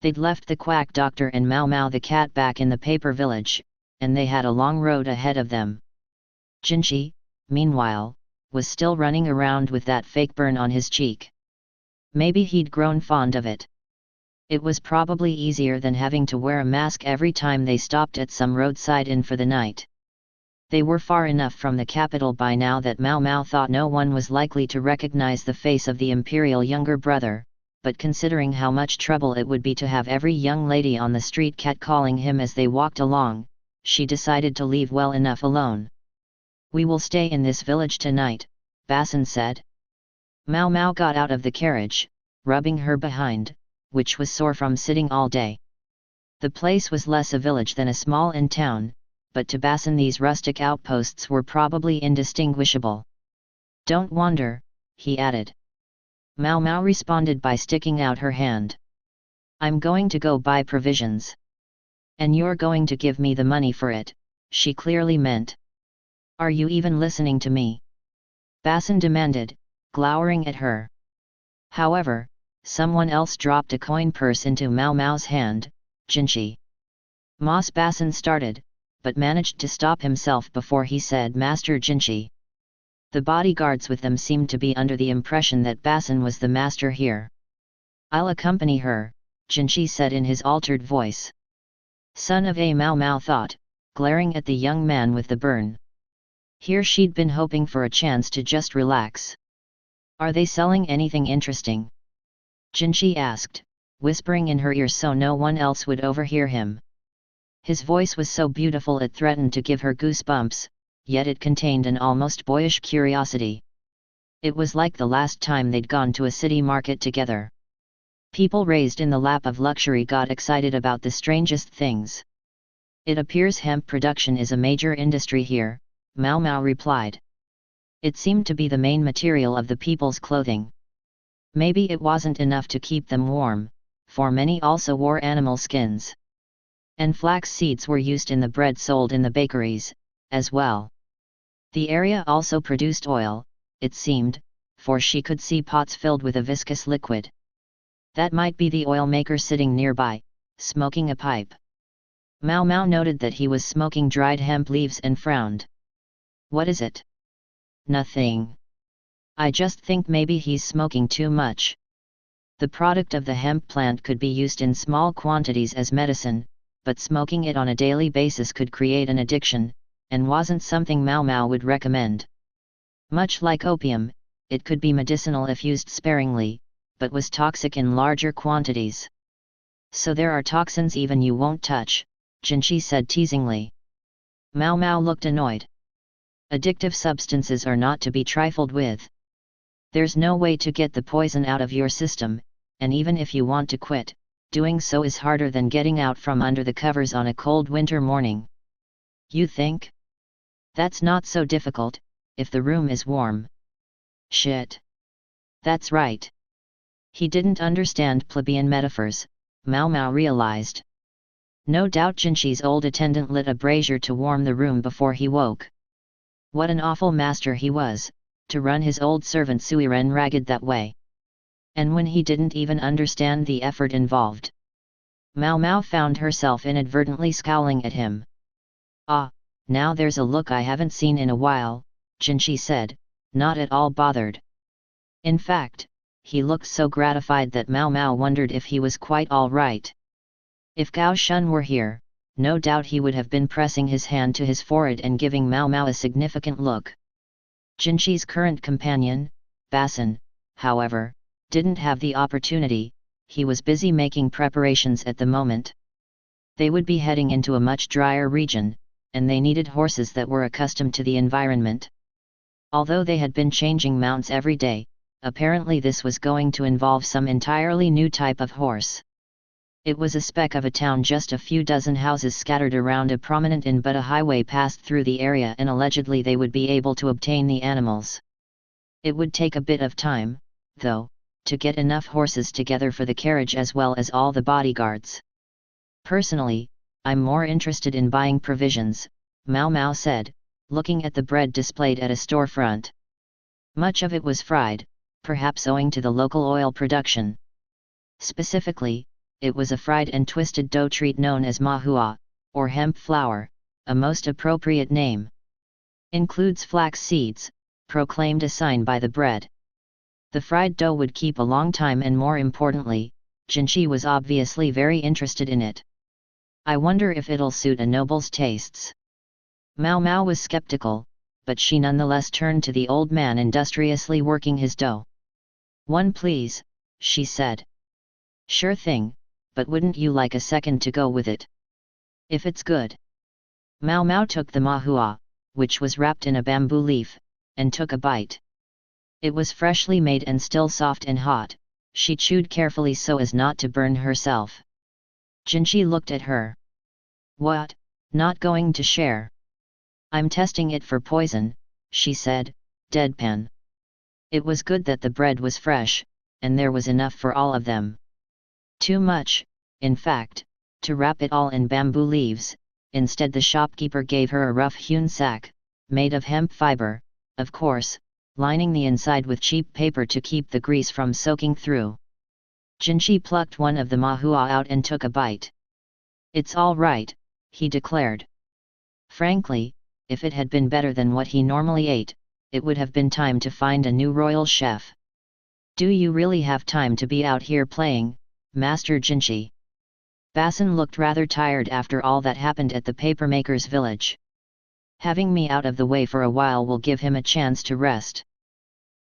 They'd left the quack doctor and Mau Mau the cat back in the paper village, and they had a long road ahead of them. Jinchi, meanwhile, was still running around with that fake burn on his cheek. Maybe he'd grown fond of it. It was probably easier than having to wear a mask every time they stopped at some roadside inn for the night. They were far enough from the capital by now that Mau Mau thought no one was likely to recognize the face of the imperial younger brother, but considering how much trouble it would be to have every young lady on the street catcalling him as they walked along, she decided to leave well enough alone. "We will stay in this village tonight," Basin said. Mau Mau got out of the carriage, rubbing her behind, which was sore from sitting all day. The place was less a village than a small inn town, but to Basin these rustic outposts were probably indistinguishable. "Don't wander," he added. Mao Mao responded by sticking out her hand. "I'm going to go buy provisions. And you're going to give me the money for it," she clearly meant. "Are you even listening to me?" Basin demanded, glowering at her. However, someone else dropped a coin purse into Mao Mao's hand, Jinshi. Mas Basin started, but managed to stop himself before he said Master Jinshi. The bodyguards with them seemed to be under the impression that Basin was the master here. "I'll accompany her," Jinshi said in his altered voice. Son of a Mao Mao thought, glaring at the young man with the burn. Here she'd been hoping for a chance to just relax. "Are they selling anything interesting?" Jinshi asked, whispering in her ear so no one else would overhear him. His voice was so beautiful it threatened to give her goosebumps, yet it contained an almost boyish curiosity. It was like the last time they'd gone to a city market together. People raised in the lap of luxury got excited about the strangest things. "It appears hemp production is a major industry here," Mao Mao replied. It seemed to be the main material of the people's clothing. Maybe it wasn't enough to keep them warm, for many also wore animal skins. And flax seeds were used in the bread sold in the bakeries, as well. The area also produced oil, it seemed, for she could see pots filled with a viscous liquid. That might be the oil maker sitting nearby, smoking a pipe. Mao Mao noted that he was smoking dried hemp leaves and frowned. "What is it?" "Nothing. I just think maybe he's smoking too much." The product of the hemp plant could be used in small quantities as medicine, but smoking it on a daily basis could create an addiction, and wasn't something Mao Mao would recommend. Much like opium, it could be medicinal if used sparingly, but was toxic in larger quantities. "So there are toxins even you won't touch," Jinshi said teasingly. Mao Mao looked annoyed. Addictive substances are not to be trifled with. There's no way to get the poison out of your system, and even if you want to quit, doing so is harder than getting out from under the covers on a cold winter morning. "You think? That's not so difficult, if the room is warm." "Shit. That's right." He didn't understand plebeian metaphors, Mao Mao realized. No doubt Jinshi's old attendant lit a brazier to warm the room before he woke. What an awful master he was, to run his old servant Suiren ragged that way. And when he didn't even understand the effort involved. Mao Mao found herself inadvertently scowling at him. "Ah, now there's a look I haven't seen in a while," Jinshi said, not at all bothered. In fact, he looked so gratified that Mao Mao wondered if he was quite all right. If Gao Shun were here, no doubt he would have been pressing his hand to his forehead and giving Mao Mao a significant look. Jinshi's current companion, Basin, however, didn't have the opportunity. He was busy making preparations at the moment. They would be heading into a much drier region, and they needed horses that were accustomed to the environment. Although they had been changing mounts every day, apparently this was going to involve some entirely new type of horse. It was a speck of a town, just a few dozen houses scattered around a prominent inn, but a highway passed through the area and allegedly they would be able to obtain the animals. It would take a bit of time, though, to get enough horses together for the carriage as well as all the bodyguards. "Personally, I'm more interested in buying provisions," Mao Mao said, looking at the bread displayed at a storefront. Much of it was fried, perhaps owing to the local oil production. Specifically, it was a fried and twisted dough treat known as mahua, or hemp flour, a most appropriate name. "Includes flax seeds," proclaimed a sign by the bread. The fried dough would keep a long time, and more importantly, Jinshi was obviously very interested in it. "I wonder if it'll suit a noble's tastes." Mao Mao was skeptical, but she nonetheless turned to the old man industriously working his dough. "One please," she said. "Sure thing, but wouldn't you like a second to go with it? If it's good." Mao Mao took the mahua, which was wrapped in a bamboo leaf, and took a bite. It was freshly made and still soft and hot, she chewed carefully so as not to burn herself. Jinchi looked at her. What, not going to share? I'm testing it for poison, she said, deadpan. It was good that the bread was fresh, and there was enough for all of them. Too much, in fact, to wrap it all in bamboo leaves. Instead the shopkeeper gave her a rough-hewn sack, made of hemp fiber, of course, lining the inside with cheap paper to keep the grease from soaking through. Jinchi plucked one of the mahua out and took a bite. It's all right, he declared. Frankly, if it had been better than what he normally ate, it would have been time to find a new royal chef. Do you really have time to be out here playing, Master Jinchi? Basin looked rather tired after all that happened at the papermaker's village. Having me out of the way for a while will give him a chance to rest.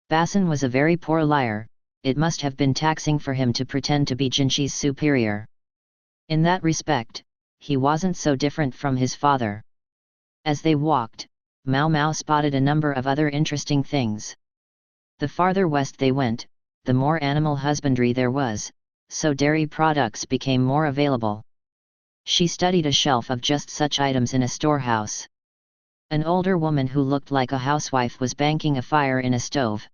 Basin was a very poor liar, it must have been taxing for him to pretend to be Jinchi's superior. In that respect, he wasn't so different from his father. As they walked, Mao Mao spotted a number of other interesting things. The farther west they went, the more animal husbandry there was, so dairy products became more available. She studied a shelf of just such items in a storehouse. An older woman who looked like a housewife was banking a fire in a stove.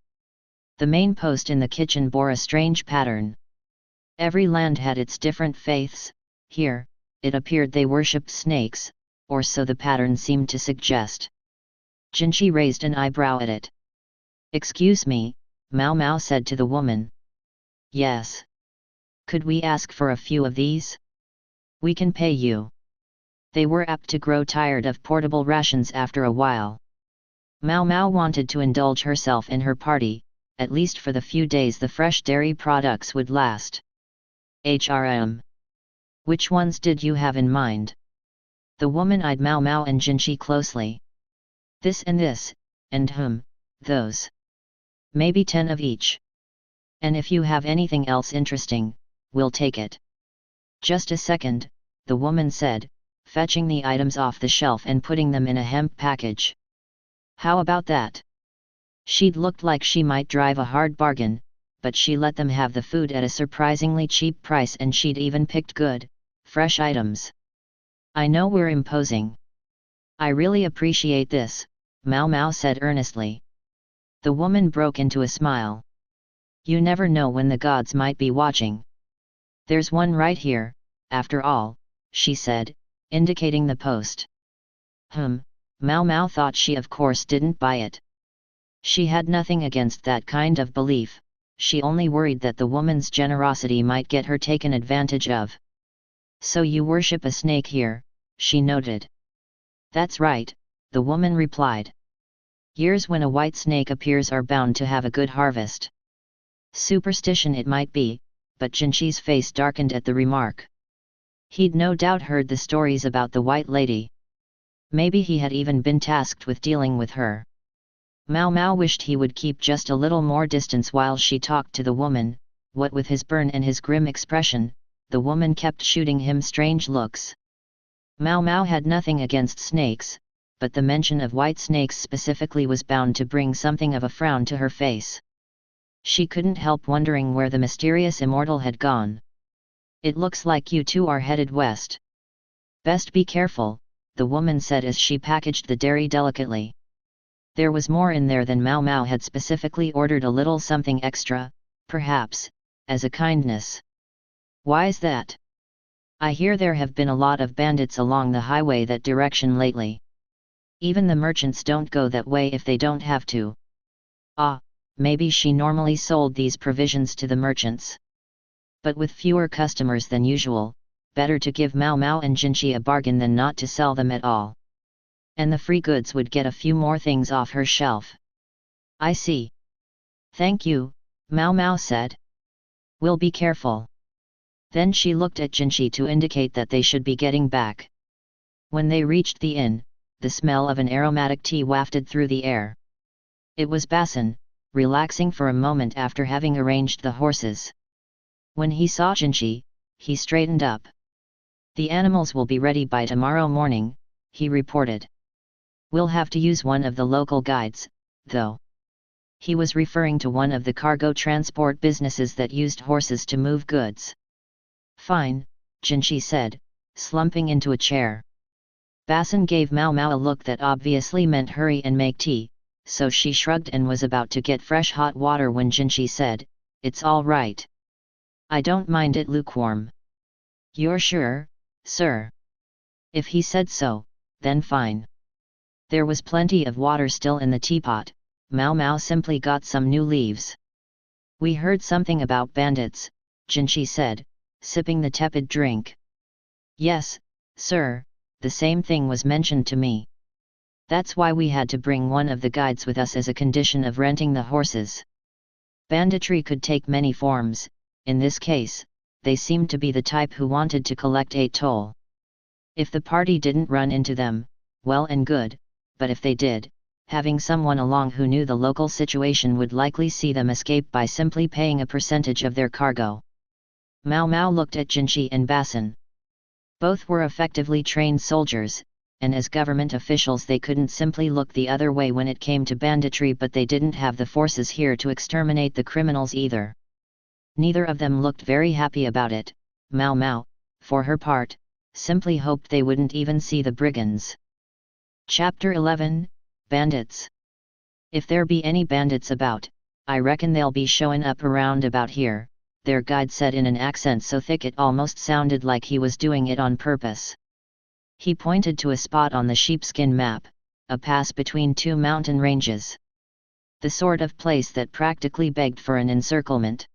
The main post in the kitchen bore a strange pattern. Every land had its different faiths. Here, it appeared they worshipped snakes, or so the pattern seemed to suggest. Jinchi raised an eyebrow at it. Excuse me, Mao Mao said to the woman. Yes. Could we ask for a few of these? We can pay you. They were apt to grow tired of portable rations after a while. Mao Mao wanted to indulge herself in her party, at least for the few days the fresh dairy products would last. Which ones did you have in mind? The woman eyed Mao Mao and Jinchi closely. This, and those. Maybe 10 of each. And if you have anything else interesting, we'll take it. Just a second, the woman said, fetching the items off the shelf and putting them in a hemp package. How about that? She'd looked like she might drive a hard bargain, but she let them have the food at a surprisingly cheap price and she'd even picked good, fresh items. I know we're imposing. I really appreciate this, Mao Mao said earnestly. The woman broke into a smile. You never know when the gods might be watching. There's one right here, after all, she said, indicating the post. Mao Mao thought she of course didn't buy it. She had nothing against that kind of belief, she only worried that the woman's generosity might get her taken advantage of. So you worship a snake here, she noted. That's right, the woman replied. Years when a white snake appears are bound to have a good harvest. Superstition it might be, but Jinchi's face darkened at the remark. He'd no doubt heard the stories about the white lady. Maybe he had even been tasked with dealing with her. Mao Mao wished he would keep just a little more distance while she talked to the woman, what with his burn and his grim expression, the woman kept shooting him strange looks. Mao Mao had nothing against snakes, but the mention of white snakes specifically was bound to bring something of a frown to her face. She couldn't help wondering where the mysterious immortal had gone. It looks like you two are headed west. Best be careful, the woman said as she packaged the dairy delicately. There was more in there than Mao Mao had specifically ordered, a little something extra, perhaps, as a kindness. Why's that? I hear there have been a lot of bandits along the highway that direction lately. Even the merchants don't go that way if they don't have to. Ah, maybe she normally sold these provisions to the merchants. But with fewer customers than usual, better to give Mao Mao and Jinchi a bargain than not to sell them at all. And the free goods would get a few more things off her shelf. I see. Thank you, Mao Mao said. We'll be careful. Then she looked at Jinchi to indicate that they should be getting back. When they reached the inn, the smell of an aromatic tea wafted through the air. It was Basin, relaxing for a moment after having arranged the horses. When he saw Jinchi, he straightened up. The animals will be ready by tomorrow morning, he reported. We'll have to use one of the local guides, though. He was referring to one of the cargo transport businesses that used horses to move goods. Fine, Jinchi said, slumping into a chair. Basin gave Mao Mao a look that obviously meant hurry and make tea, so she shrugged and was about to get fresh hot water when Jinchi said, "It's all right. I don't mind it lukewarm." "You're sure, sir?" If he said so, then fine. There was plenty of water still in the teapot. Mao Mao simply got some new leaves. "We heard something about bandits," Jinchi said, sipping the tepid drink. "Yes, sir, the same thing was mentioned to me. That's why we had to bring one of the guides with us as a condition of renting the horses. Banditry could take many forms. In this case, they seemed to be the type who wanted to collect a toll. If the party didn't run into them, well and good, but if they did, having someone along who knew the local situation would likely see them escape by simply paying a percentage of their cargo." Mao Mao looked at Jinchi and Basin. Both were effectively trained soldiers, and as government officials they couldn't simply look the other way when it came to banditry, but they didn't have the forces here to exterminate the criminals either. Neither of them looked very happy about it. Mao Mao, for her part, simply hoped they wouldn't even see the brigands. Chapter 11, Bandits. "If there be any bandits about, I reckon they'll be showing up around about here," their guide said in an accent so thick it almost sounded like he was doing it on purpose. He pointed to a spot on the sheepskin map, a pass between two mountain ranges. The sort of place that practically begged for an encirclement.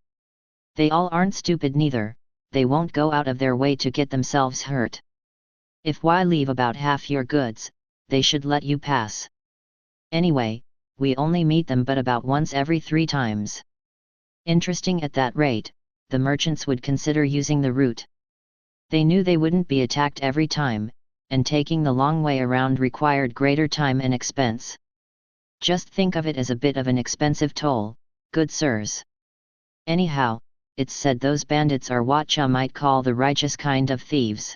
"They all aren't stupid neither, they won't go out of their way to get themselves hurt. If why leave about half your goods, they should let you pass. Anyway, we only meet them but about once every 3 times. Interesting at that rate, the merchants would consider using the route. They knew they wouldn't be attacked every time, and taking the long way around required greater time and expense. Just think of it as a bit of an expensive toll, good sirs. Anyhow, it's said those bandits are what ya might call the righteous kind of thieves."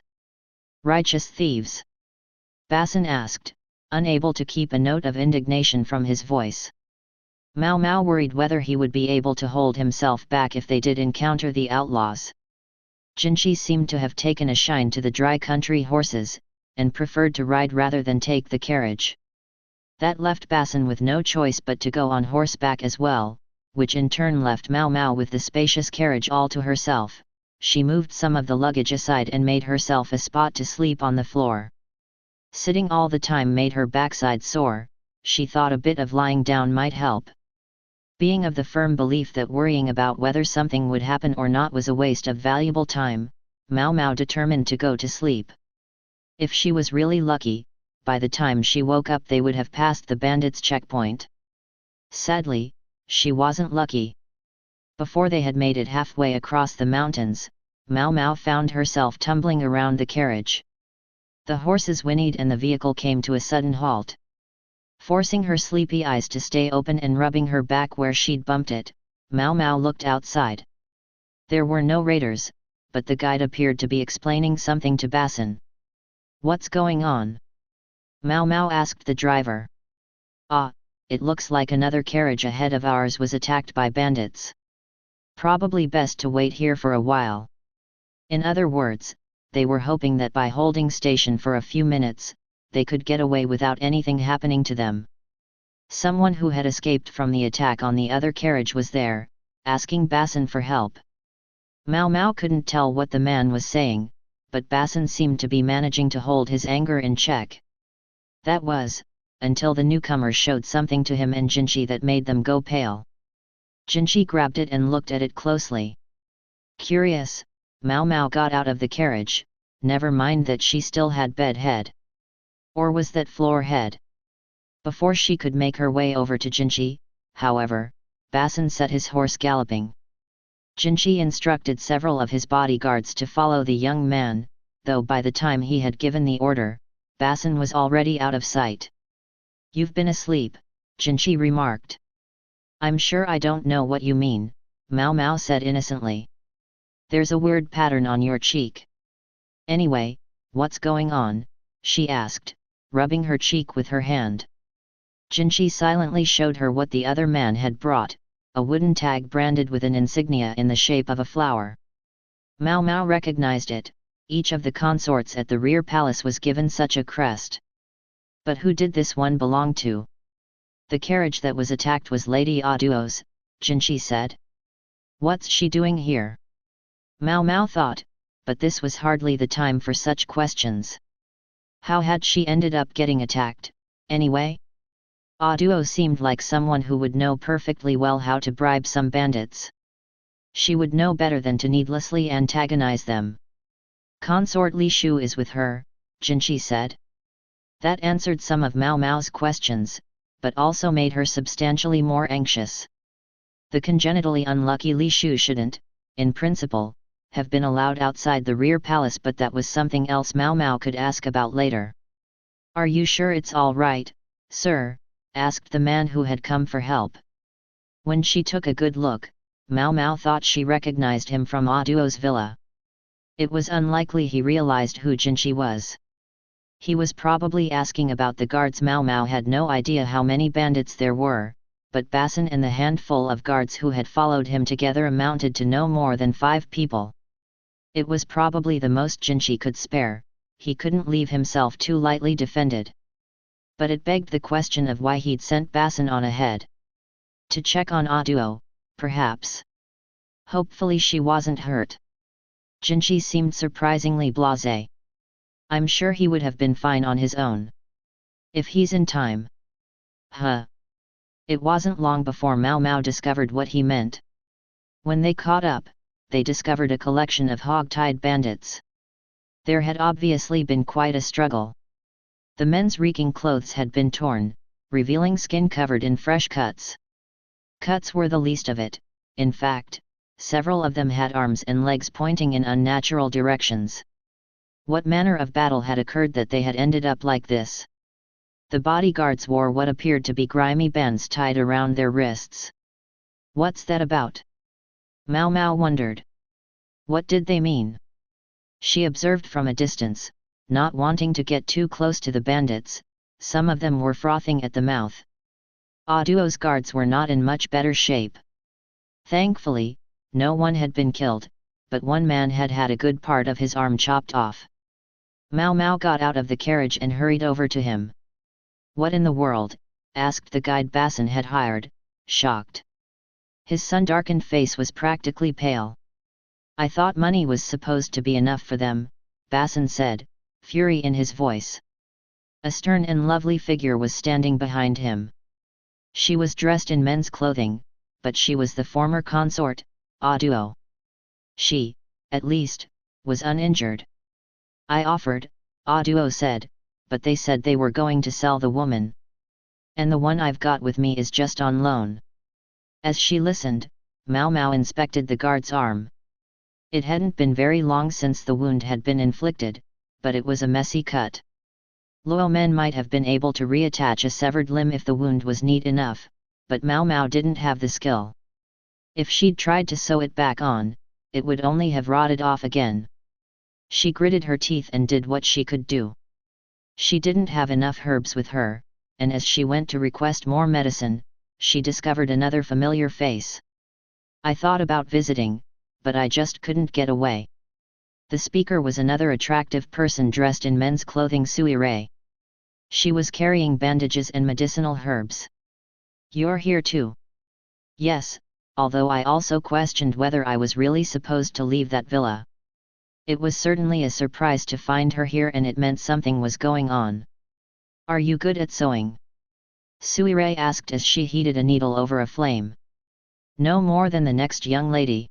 "Righteous thieves?" Basin asked, unable to keep a note of indignation from his voice. Mao Mao worried whether he would be able to hold himself back if they did encounter the outlaws. Jinchi seemed to have taken a shine to the dry country horses, and preferred to ride rather than take the carriage. That left Basin with no choice but to go on horseback as well, which in turn left Mao Mao with the spacious carriage all to herself. She moved some of the luggage aside and made herself a spot to sleep on the floor. Sitting all the time made her backside sore. She thought a bit of lying down might help. Being of the firm belief that worrying about whether something would happen or not was a waste of valuable time, Mao Mao determined to go to sleep. If she was really lucky, by the time she woke up they would have passed the bandits' checkpoint. Sadly, she wasn't lucky. Before they had made it halfway across the mountains, Mao Mao found herself tumbling around the carriage. The horses whinnied and the vehicle came to a sudden halt. Forcing her sleepy eyes to stay open and rubbing her back where she'd bumped it, Mao Mao looked outside. There were no raiders, but the guide appeared to be explaining something to Basin. "What's going on?" Mao Mao asked the driver. "Ah, it looks like another carriage ahead of ours was attacked by bandits. Probably best to wait here for a while." In other words, they were hoping that by holding station for a few minutes, they could get away without anything happening to them. Someone who had escaped from the attack on the other carriage was there, asking Basin for help. Mao Mao couldn't tell what the man was saying, but Basin seemed to be managing to hold his anger in check. That was, until the newcomer showed something to him and Jinchi that made them go pale. Jinchi grabbed it and looked at it closely. Curious, Mao Mao got out of the carriage, never mind that she still had bed head. Or was that floor head? Before she could make her way over to Jinchi, however, Basin set his horse galloping. Jinchi instructed several of his bodyguards to follow the young man, though by the time he had given the order, Basin was already out of sight. "You've been asleep," Jinchi remarked. "I'm sure I don't know what you mean," Mao Mao said innocently. "There's a weird pattern on your cheek." "Anyway, what's going on?" she asked, rubbing her cheek with her hand. Jinchi silently showed her what the other man had brought, a wooden tag branded with an insignia in the shape of a flower. Mao Mao recognized it. Each of the consorts at the rear palace was given such a crest. But who did this one belong to? The carriage that was attacked was Lady Aduo's, Jinchi said. What's she doing here? Mao Mao thought, but this was hardly the time for such questions. How had she ended up getting attacked, anyway? Aduo seemed like someone who would know perfectly well how to bribe some bandits. She would know better than to needlessly antagonize them. Consort Li Shu is with her, Jinchi said. That answered some of Mao Mao's questions, but also made her substantially more anxious. The congenitally unlucky Li Shu shouldn't, in principle, have been allowed outside the rear palace, but that was something else Mao Mao could ask about later. Are you sure it's all right, sir? Asked the man who had come for help. When she took a good look, Mao Mao thought she recognized him from Aduo's villa. It was unlikely he realized who Jinchi was. He was probably asking about the guards. Mao Mao had no idea how many bandits there were, but Basin and the handful of guards who had followed him together amounted to no more than 5 people. It was probably the most Jinchi could spare. He couldn't leave himself too lightly defended. But it begged the question of why he'd sent Basin on ahead. To check on Aduo, perhaps. Hopefully she wasn't hurt. Jinchi seemed surprisingly blasé. I'm sure he would have been fine on his own. If he's in time. Huh. It wasn't long before Mao Mao discovered what he meant. When they caught up, they discovered a collection of hog-tied bandits. There had obviously been quite a struggle. The men's reeking clothes had been torn, revealing skin covered in fresh cuts. Cuts were the least of it, in fact. Several of them had arms and legs pointing in unnatural directions. What manner of battle had occurred that they had ended up like this? The bodyguards wore what appeared to be grimy bands tied around their wrists. What's that about? Mao Mao wondered. What did they mean? She observed from a distance, not wanting to get too close to the bandits. Some of them were frothing at the mouth. Aduo's guards were not in much better shape. Thankfully, no one had been killed, but one man had had a good part of his arm chopped off. Mao Mao got out of the carriage and hurried over to him. What in the world? Asked the guide Basin had hired, shocked. His sun-darkened face was practically pale. I thought money was supposed to be enough for them, Basin said, fury in his voice. A stern and lovely figure was standing behind him. She was dressed in men's clothing, but she was the former consort, Aduo. She, at least, was uninjured. I offered, Aduo said, but they said they were going to sell the woman. And the one I've got with me is just on loan. As she listened, Mao Mao inspected the guard's arm. It hadn't been very long since the wound had been inflicted, but it was a messy cut. Luo men might have been able to reattach a severed limb if the wound was neat enough, but Mao Mao didn't have the skill. If she'd tried to sew it back on, it would only have rotted off again. She gritted her teeth and did what she could do. She didn't have enough herbs with her, and as she went to request more medicine, she discovered another familiar face. I thought about visiting, but I just couldn't get away. The speaker was another attractive person dressed in men's clothing. Kusuriya. She was carrying bandages and medicinal herbs. You're here too? Yes, although I also questioned whether I was really supposed to leave that villa. It was certainly a surprise to find her here, and it meant something was going on. Are you good at sewing? Kusuriya asked as she heated a needle over a flame. No more than the next young lady.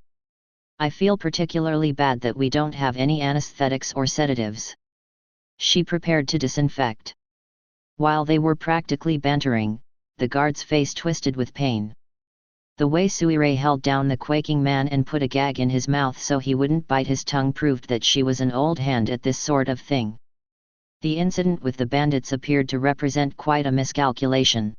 I feel particularly bad that we don't have any anesthetics or sedatives. She prepared to disinfect. While they were practically bantering, the guard's face twisted with pain. The way Kusuriya held down the quaking man and put a gag in his mouth so he wouldn't bite his tongue proved that she was an old hand at this sort of thing. The incident with the bandits appeared to represent quite a miscalculation.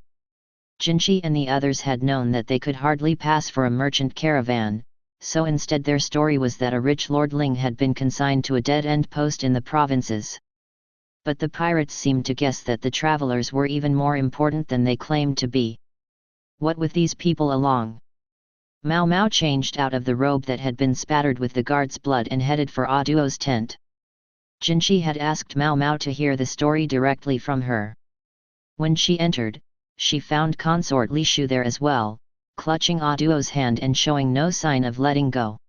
Jinchi and the others had known that they could hardly pass for a merchant caravan, so instead their story was that a rich lordling had been consigned to a dead-end post in the provinces. But the pirates seemed to guess that the travelers were even more important than they claimed to be. What with these people along? Mao Mao changed out of the robe that had been spattered with the guard's blood and headed for Duo's tent. Jinchi had asked Mao Mao to hear the story directly from her. When she entered, she found consort Li Shu there as well, clutching Duo's hand and showing no sign of letting go.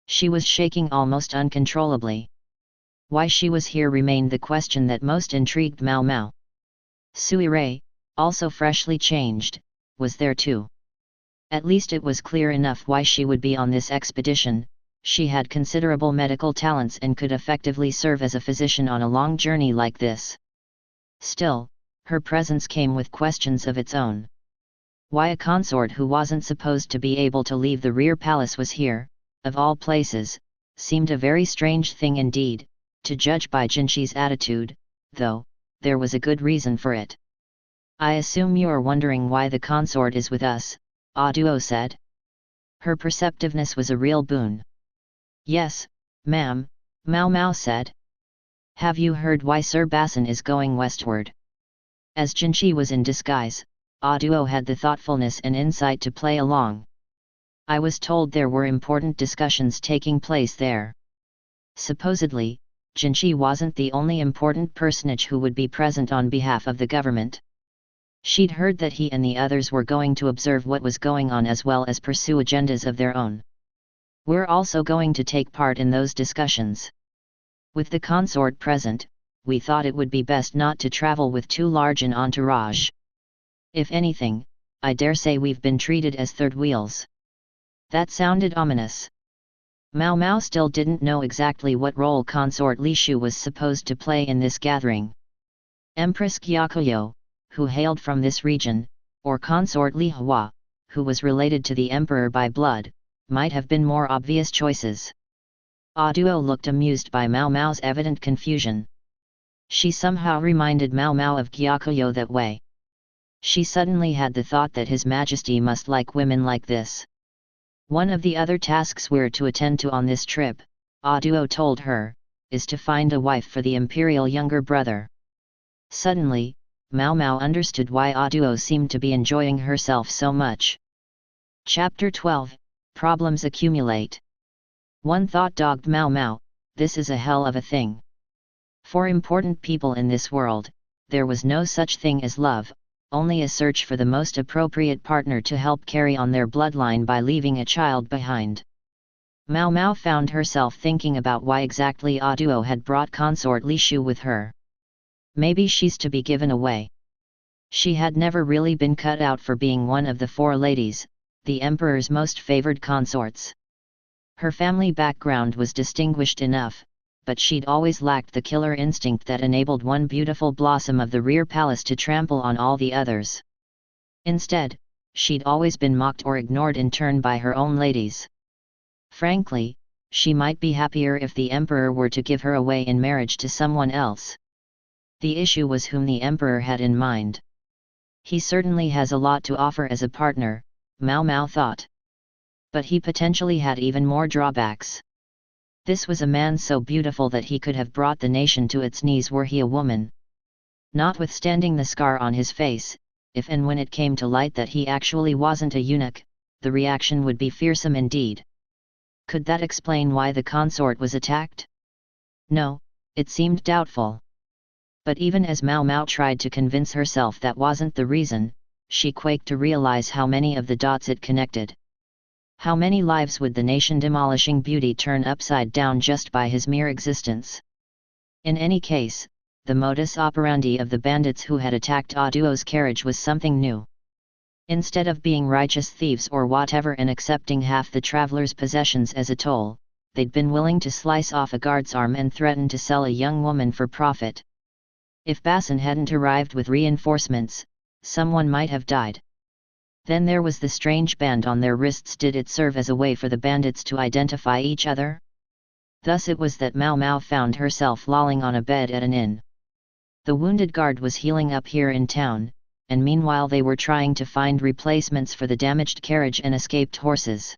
She was shaking almost uncontrollably. Why she was here remained the question that most intrigued Mao Mao. Suirei, also freshly changed, was there too. At least it was clear enough why she would be on this expedition. She had considerable medical talents and could effectively serve as a physician on a long journey like this. Still, her presence came with questions of its own. Why a consort who wasn't supposed to be able to leave the rear palace was here, of all places, seemed a very strange thing indeed, to judge by Jinchi's attitude, though there was a good reason for it. I assume you are wondering why the consort is with us, Duo said. Her perceptiveness was a real boon. Yes, ma'am, Mao Mao said. Have you heard why Sir Basin is going westward? As Jinchi was in disguise, Duo had the thoughtfulness and insight to play along. I was told there were important discussions taking place there. Supposedly, Jinchi wasn't the only important personage who would be present on behalf of the government. She'd heard that he and the others were going to observe what was going on as well as pursue agendas of their own. We're also going to take part in those discussions. With the consort present, we thought it would be best not to travel with too large an entourage. If anything, I dare say we've been treated as third wheels. That sounded ominous. Mao Mao still didn't know exactly what role consort Li Shu was supposed to play in this gathering. Empress Gyakuyo, who hailed from this region, or consort Li Hua, who was related to the emperor by blood, might have been more obvious choices. Duo looked amused by Mao Mao's evident confusion. She somehow reminded Mao Mao of Gyakuyo that way. She suddenly had the thought that His Majesty must like women like this. One of the other tasks we're to attend to on this trip, Duo told her, is to find a wife for the imperial younger brother. Suddenly, Mao Mao understood why Duo seemed to be enjoying herself so much. Chapter 12, Problems Accumulate. One thought dogged Mao Mao, this is a hell of a thing. For important people in this world, there was no such thing as love, only a search for the most appropriate partner to help carry on their bloodline by leaving a child behind. Mao Mao found herself thinking about why exactly Duo had brought consort Li Shu with her. Maybe she's to be given away. She had never really been cut out for being one of the four ladies, the emperor's most favored consorts. Her family background was distinguished enough, but she'd always lacked the killer instinct that enabled one beautiful blossom of the rear palace to trample on all the others. Instead, she'd always been mocked or ignored in turn by her own ladies. Frankly, she might be happier if the emperor were to give her away in marriage to someone else. The issue was whom the emperor had in mind. He certainly has a lot to offer as a partner, Mao Mao thought. But he potentially had even more drawbacks. This was a man so beautiful that he could have brought the nation to its knees were he a woman. Notwithstanding the scar on his face, if and when it came to light that he actually wasn't a eunuch, the reaction would be fearsome indeed. Could that explain why the consort was attacked? No, it seemed doubtful. But even as Mao Mao tried to convince herself that wasn't the reason, she quaked to realize how many of the dots it connected. How many lives would the nation-demolishing beauty turn upside down just by his mere existence? In any case, the modus operandi of the bandits who had attacked Duo's carriage was something new. Instead of being righteous thieves or whatever and accepting half the traveler's possessions as a toll, they'd been willing to slice off a guard's arm and threaten to sell a young woman for profit. If Basin hadn't arrived with reinforcements, someone might have died. Then there was the strange band on their wrists. Did it serve as a way for the bandits to identify each other? Thus it was that Mao Mao found herself lolling on a bed at an inn. The wounded guard was healing up here in town, and meanwhile they were trying to find replacements for the damaged carriage and escaped horses.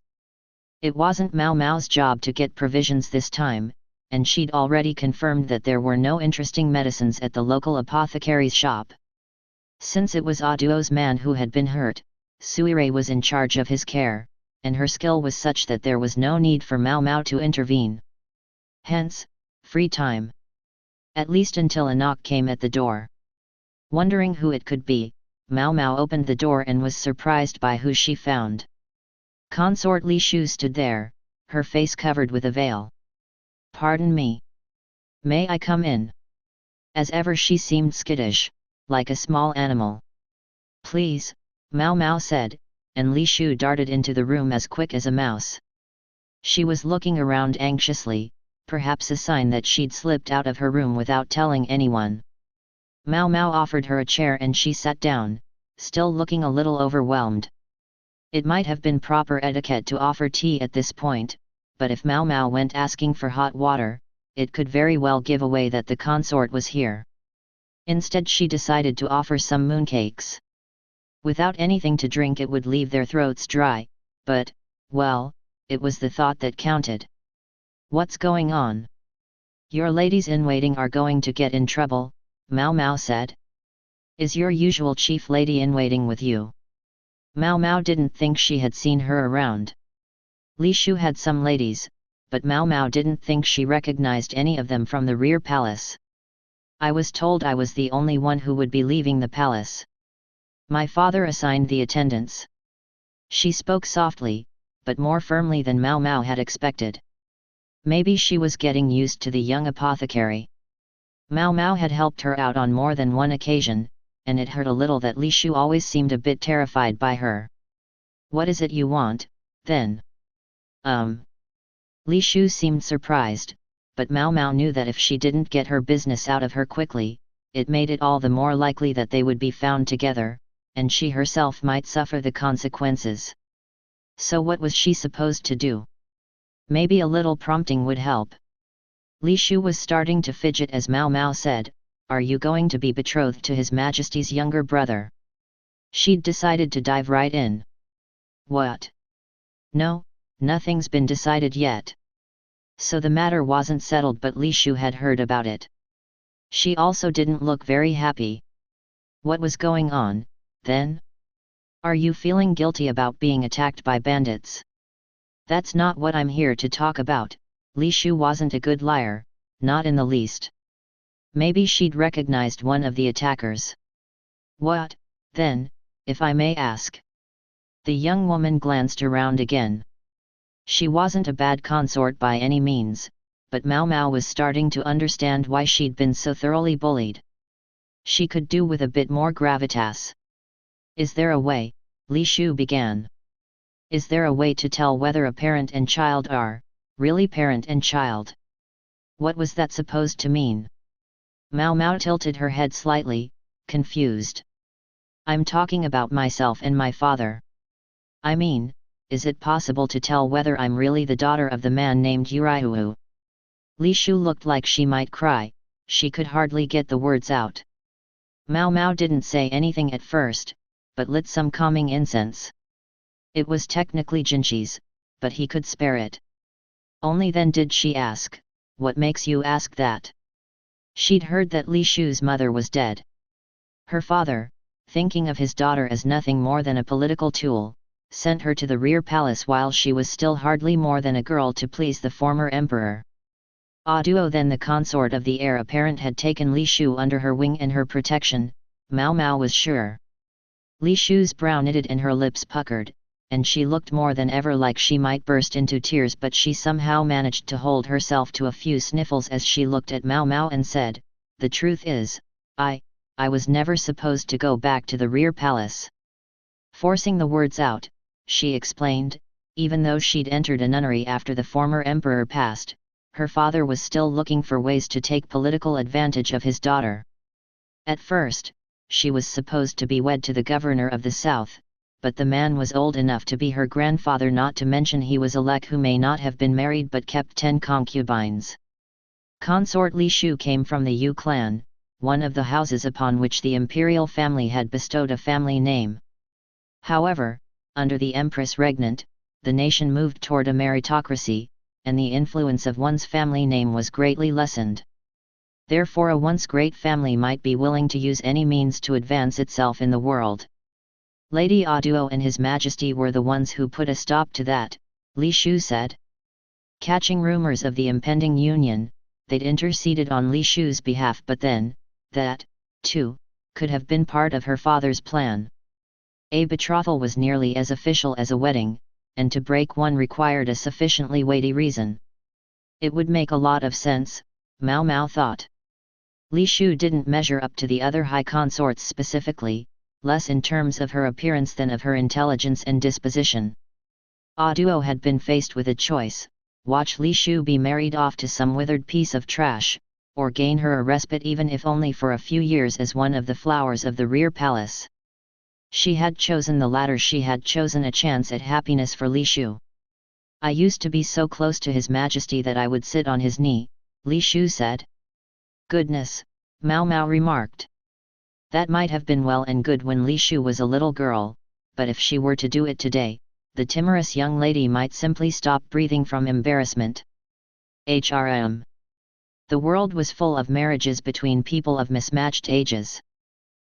It wasn't Mao Mao's job to get provisions this time, and she'd already confirmed that there were no interesting medicines at the local apothecary's shop. Since it was Aduo's man who had been hurt, Suire was in charge of his care, and her skill was such that there was no need for Mao Mao to intervene. Hence, free time. At least until a knock came at the door. Wondering who it could be, Mao Mao opened the door and was surprised by who she found. Consort Li Shu stood there, her face covered with a veil. "Pardon me. May I come in?" As ever she seemed skittish, like a small animal. "Please," Mao Mao said, and Li Shu darted into the room as quick as a mouse. She was looking around anxiously, perhaps a sign that she'd slipped out of her room without telling anyone. Mao Mao offered her a chair and she sat down, still looking a little overwhelmed. It might have been proper etiquette to offer tea at this point, but if Mao Mao went asking for hot water, it could very well give away that the consort was here. Instead she decided to offer some mooncakes. Without anything to drink it would leave their throats dry, but, well, it was the thought that counted. "What's going on? Your ladies-in-waiting are going to get in trouble," Mao Mao said. "Is your usual chief lady-in-waiting with you?" Mao Mao didn't think she had seen her around. Li Shu had some ladies, but Mao Mao didn't think she recognized any of them from the rear palace. "I was told I was the only one who would be leaving the palace. My father assigned the attendants." She spoke softly, but more firmly than Mao Mao had expected. Maybe she was getting used to the young apothecary. Mao Mao had helped her out on more than one occasion, and it hurt a little that Li Shu always seemed a bit terrified by her. "What is it you want, then?" Li Shu seemed surprised, but Mao Mao knew that if she didn't get her business out of her quickly, it made it all the more likely that they would be found together, and she herself might suffer the consequences. So what was she supposed to do? Maybe a little prompting would help. Li Shu was starting to fidget as Mao Mao said, "Are you going to be betrothed to His Majesty's younger brother?" She'd decided to dive right in. "What? No, nothing's been decided yet." So the matter wasn't settled, but Li Shu had heard about it. She also didn't look very happy. "What was going on, then? Are you feeling guilty about being attacked by bandits?" "That's not what I'm here to talk about." Li Shu wasn't a good liar, not in the least. Maybe she'd recognized one of the attackers. "What, then, if I may ask?" The young woman glanced around again. She wasn't a bad consort by any means, but Mao Mao was starting to understand why she'd been so thoroughly bullied. She could do with a bit more gravitas. "Is there a way?" Li Shu began. "Is there a way to tell whether a parent and child are, really parent and child?" What was that supposed to mean? Mao Mao tilted her head slightly, confused. "I'm talking about myself and my father. I mean, is it possible to tell whether I'm really the daughter of the man named Urihu?" Li Shu looked like she might cry, she could hardly get the words out. Mao Mao didn't say anything at first, but lit some calming incense. It was technically Jinchi's, but he could spare it. Only then did she ask, "What makes you ask that?" She'd heard that Li Shu's mother was dead. Her father, thinking of his daughter as nothing more than a political tool, sent her to the rear palace while she was still hardly more than a girl to please the former emperor. Aduo, then the consort of the heir apparent, had taken Li Shu under her wing and her protection, Mao Mao was sure. Li Shu's brow knitted and her lips puckered, and she looked more than ever like she might burst into tears, but she somehow managed to hold herself to a few sniffles as she looked at Mao Mao and said, "The truth is, I was never supposed to go back to the rear palace." Forcing the words out, she explained, even though she'd entered a nunnery after the former emperor passed, her father was still looking for ways to take political advantage of his daughter. At first, she was supposed to be wed to the governor of the south, but the man was old enough to be her grandfather, not to mention he was a lek who may not have been married but kept 10 concubines. Consort Li Shu came from the Yu clan, one of the houses upon which the imperial family had bestowed a family name. However, under the empress regnant, the nation moved toward a meritocracy, and the influence of one's family name was greatly lessened. Therefore a once great family might be willing to use any means to advance itself in the world. Lady Aduo and His Majesty were the ones who put a stop to that, Li Shu said. Catching rumors of the impending union, they'd interceded on Li Shu's behalf, but then, that, too, could have been part of her father's plan. A betrothal was nearly as official as a wedding, and to break one required a sufficiently weighty reason. It would make a lot of sense, Mao Mao thought. Li Shu didn't measure up to the other high consorts specifically, less in terms of her appearance than of her intelligence and disposition. Aduo had been faced with a choice: watch Li Shu be married off to some withered piece of trash, or gain her a respite even if only for a few years as one of the flowers of the rear palace. She had chosen the latter. She had chosen a chance at happiness for Li Shu. I used to be so close to His Majesty that I would sit on his knee, Li Shu said. Goodness, Mao Mao remarked. That might have been well and good when Li Shu was a little girl, but if she were to do it today, the timorous young lady might simply stop breathing from embarrassment. HRM. The world was full of marriages between people of mismatched ages.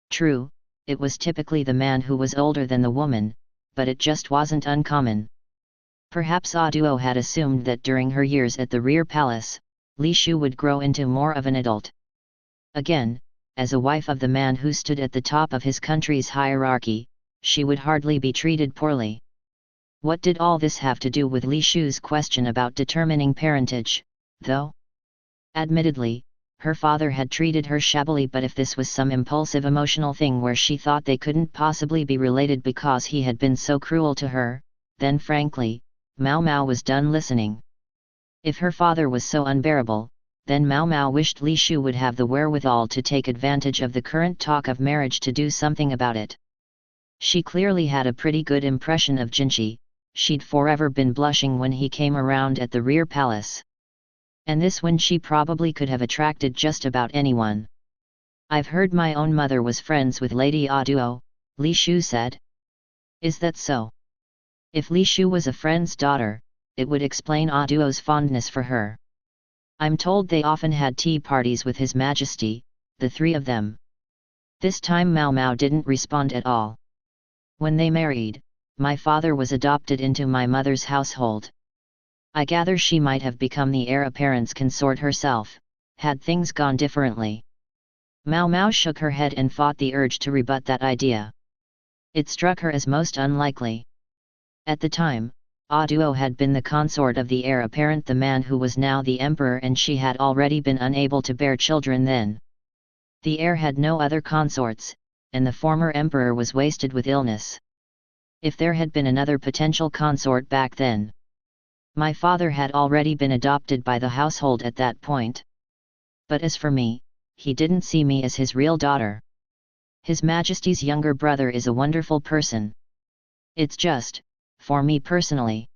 True, it was typically the man who was older than the woman, but it just wasn't uncommon. Perhaps Aduo had assumed that during her years at the rear palace, Li Shu would grow into more of an adult. Again, as a wife of the man who stood at the top of his country's hierarchy, she would hardly be treated poorly. What did all this have to do with Li Shu's question about determining parentage, though? Admittedly, her father had treated her shabbily, but if this was some impulsive emotional thing where she thought they couldn't possibly be related because he had been so cruel to her, then frankly, Mao Mao was done listening. If her father was so unbearable, then Mao Mao wished Li Shu would have the wherewithal to take advantage of the current talk of marriage to do something about it. She clearly had a pretty good impression of Jinchi. She'd forever been blushing when he came around at the rear palace. And this when she probably could have attracted just about anyone. I've heard my own mother was friends with Lady Aduo, Li Shu said. Is that so? If Li Shu was a friend's daughter, it would explain Aduo's fondness for her. I'm told they often had tea parties with His Majesty, the three of them. This time Mao Mao didn't respond at all. When they married, my father was adopted into my mother's household. I gather she might have become the heir apparent's consort herself, had things gone differently. Mao Mao shook her head and fought the urge to rebut that idea. It struck her as most unlikely. At the time, Aduo had been the consort of the heir apparent, the man who was now the emperor, and she had already been unable to bear children then. The heir had no other consorts, and the former emperor was wasted with illness. If there had been another potential consort back then. My father had already been adopted by the household at that point. But as for me, he didn't see me as his real daughter. His Majesty's younger brother is a wonderful person. It's just, for me personally.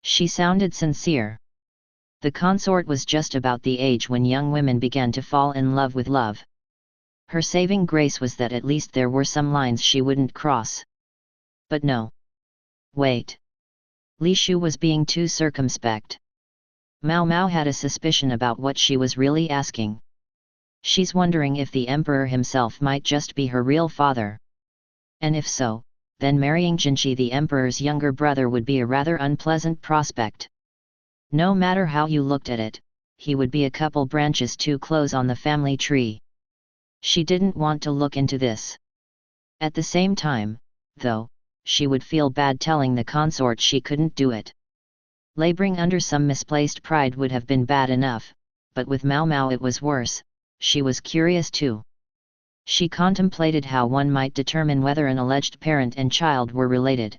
She sounded sincere. The consort was just about the age when young women began to fall in love with love. Her saving grace was that at least there were some lines she wouldn't cross. But no. Wait. Li Shu was being too circumspect. Mao Mao had a suspicion about what she was really asking. She's wondering if the emperor himself might just be her real father. And if so, then marrying Jinchi, the emperor's younger brother, would be a rather unpleasant prospect. No matter how you looked at it, he would be a couple branches too close on the family tree. She didn't want to look into this. At the same time, though, she would feel bad telling the consort she couldn't do it. Laboring under some misplaced pride would have been bad enough, but with Mao Mao it was worse. She was curious too. She contemplated how one might determine whether an alleged parent and child were related.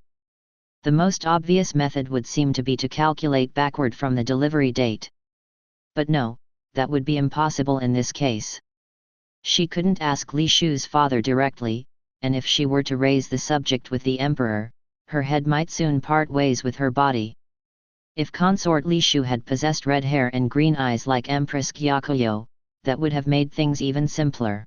The most obvious method would seem to be to calculate backward from the delivery date. But no, that would be impossible in this case. She couldn't ask Li Shu's father directly, and if she were to raise the subject with the emperor, her head might soon part ways with her body. If consort Li Shu had possessed red hair and green eyes like Empress Kyakuyo, that would have made things even simpler.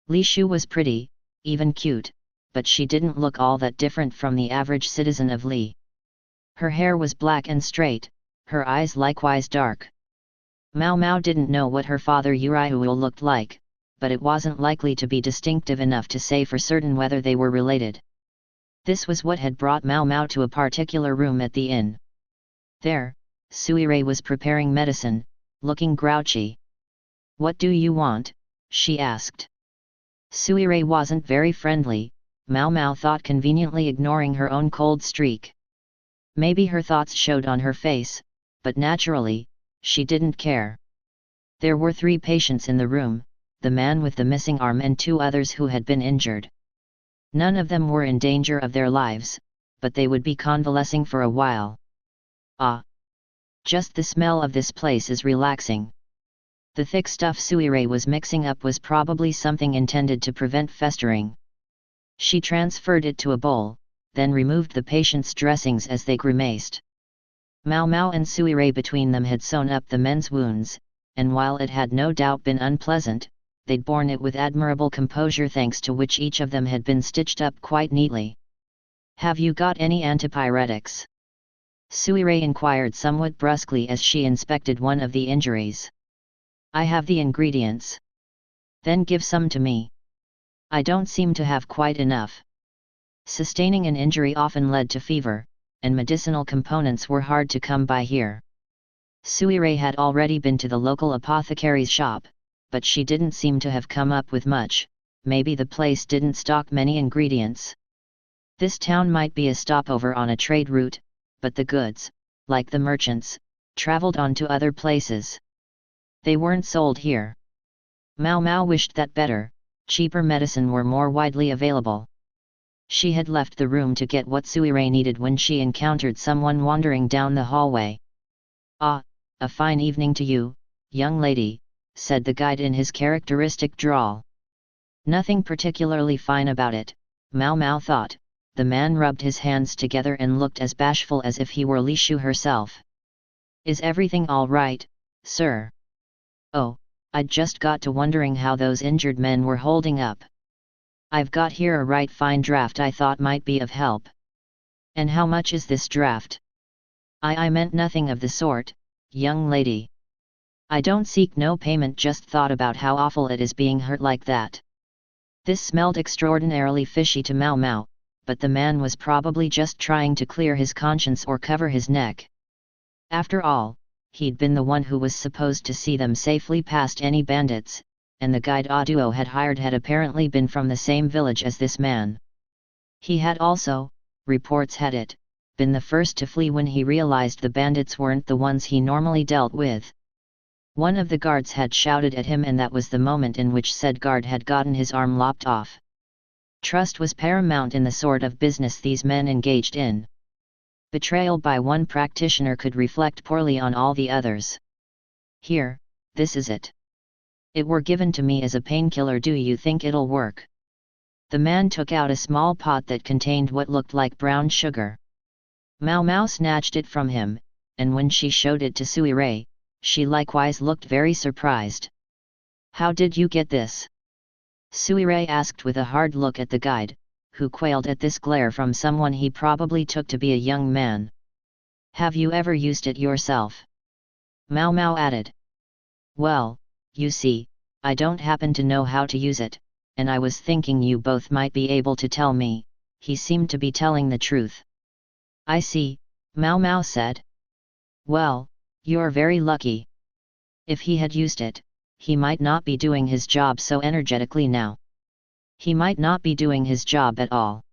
Li Shu was pretty, even cute, but she didn't look all that different from the average citizen of Li. Her hair was black and straight, her eyes likewise dark. Mao Mao didn't know what her father Uriuo looked like, but it wasn't likely to be distinctive enough to say for certain whether they were related. This was what had brought Mao Mao to a particular room at the inn. There, Suire was preparing medicine, looking grouchy. "What do you want?" she asked. Suire wasn't very friendly, Mao Mao thought, conveniently ignoring her own cold streak. Maybe her thoughts showed on her face, but naturally, she didn't care. There were 3 patients in the room, the man with the missing arm and 2 others who had been injured. None of them were in danger of their lives, but they would be convalescing for a while. Ah! Just the smell of this place is relaxing. The thick stuff Suire was mixing up was probably something intended to prevent festering. She transferred it to a bowl, then removed the patient's dressings as they grimaced. Mao Mao and Suire between them had sewn up the men's wounds, and while it had no doubt been unpleasant, they'd borne it with admirable composure, thanks to which each of them had been stitched up quite neatly. "Have you got any antipyretics?" Suire inquired somewhat brusquely as she inspected one of the injuries. "I have the ingredients." "Then give some to me." "I don't seem to have quite enough." Sustaining an injury often led to fever, and medicinal components were hard to come by here. Suire had already been to the local apothecary's shop, but she didn't seem to have come up with much. Maybe the place didn't stock many ingredients. This town might be a stopover on a trade route, but the goods, like the merchants, traveled on to other places. They weren't sold here. Mao Mao wished that better, cheaper medicine were more widely available. She had left the room to get what Suire needed when she encountered someone wandering down the hallway. "Ah, a fine evening to you, young lady," said the guide in his characteristic drawl. Nothing particularly fine about it, Mao Mao thought. The man rubbed his hands together and looked as bashful as if he were Li Shu herself. "Is everything all right, sir?" "Oh, I'd just got to wondering how those injured men were holding up. I've got here a right fine draft I thought might be of help." "And how much is this draft?" I meant nothing of the sort, young lady. I don't seek no payment, just thought about how awful it is being hurt like that." This smelled extraordinarily fishy to Mao Mao, but the man was probably just trying to clear his conscience or cover his neck. After all, he'd been the one who was supposed to see them safely past any bandits, and the guide Auduo had hired had apparently been from the same village as this man. He had also, reports had it, been the first to flee when he realized the bandits weren't the ones he normally dealt with. One of the guards had shouted at him, and that was the moment in which said guard had gotten his arm lopped off. Trust was paramount in the sort of business these men engaged in. Betrayal by one practitioner could reflect poorly on all the others. "Here, this is it. It were given to me as a painkiller. Do you think it'll work?" The man took out a small pot that contained what looked like brown sugar. Mao Mao snatched it from him, and when she showed it to Suire, she likewise looked very surprised. "How did you get this?" Suire asked with a hard look at the guide, who quailed at this glare from someone he probably took to be a young man. "Have you ever used it yourself?" Mao Mao added. "Well, you see, I don't happen to know how to use it, and I was thinking you both might be able to tell me." He seemed to be telling the truth. "I see," Mao Mao said. "Well, you're very lucky. If he had used it, he might not be doing his job so energetically now. He might not be doing his job at all.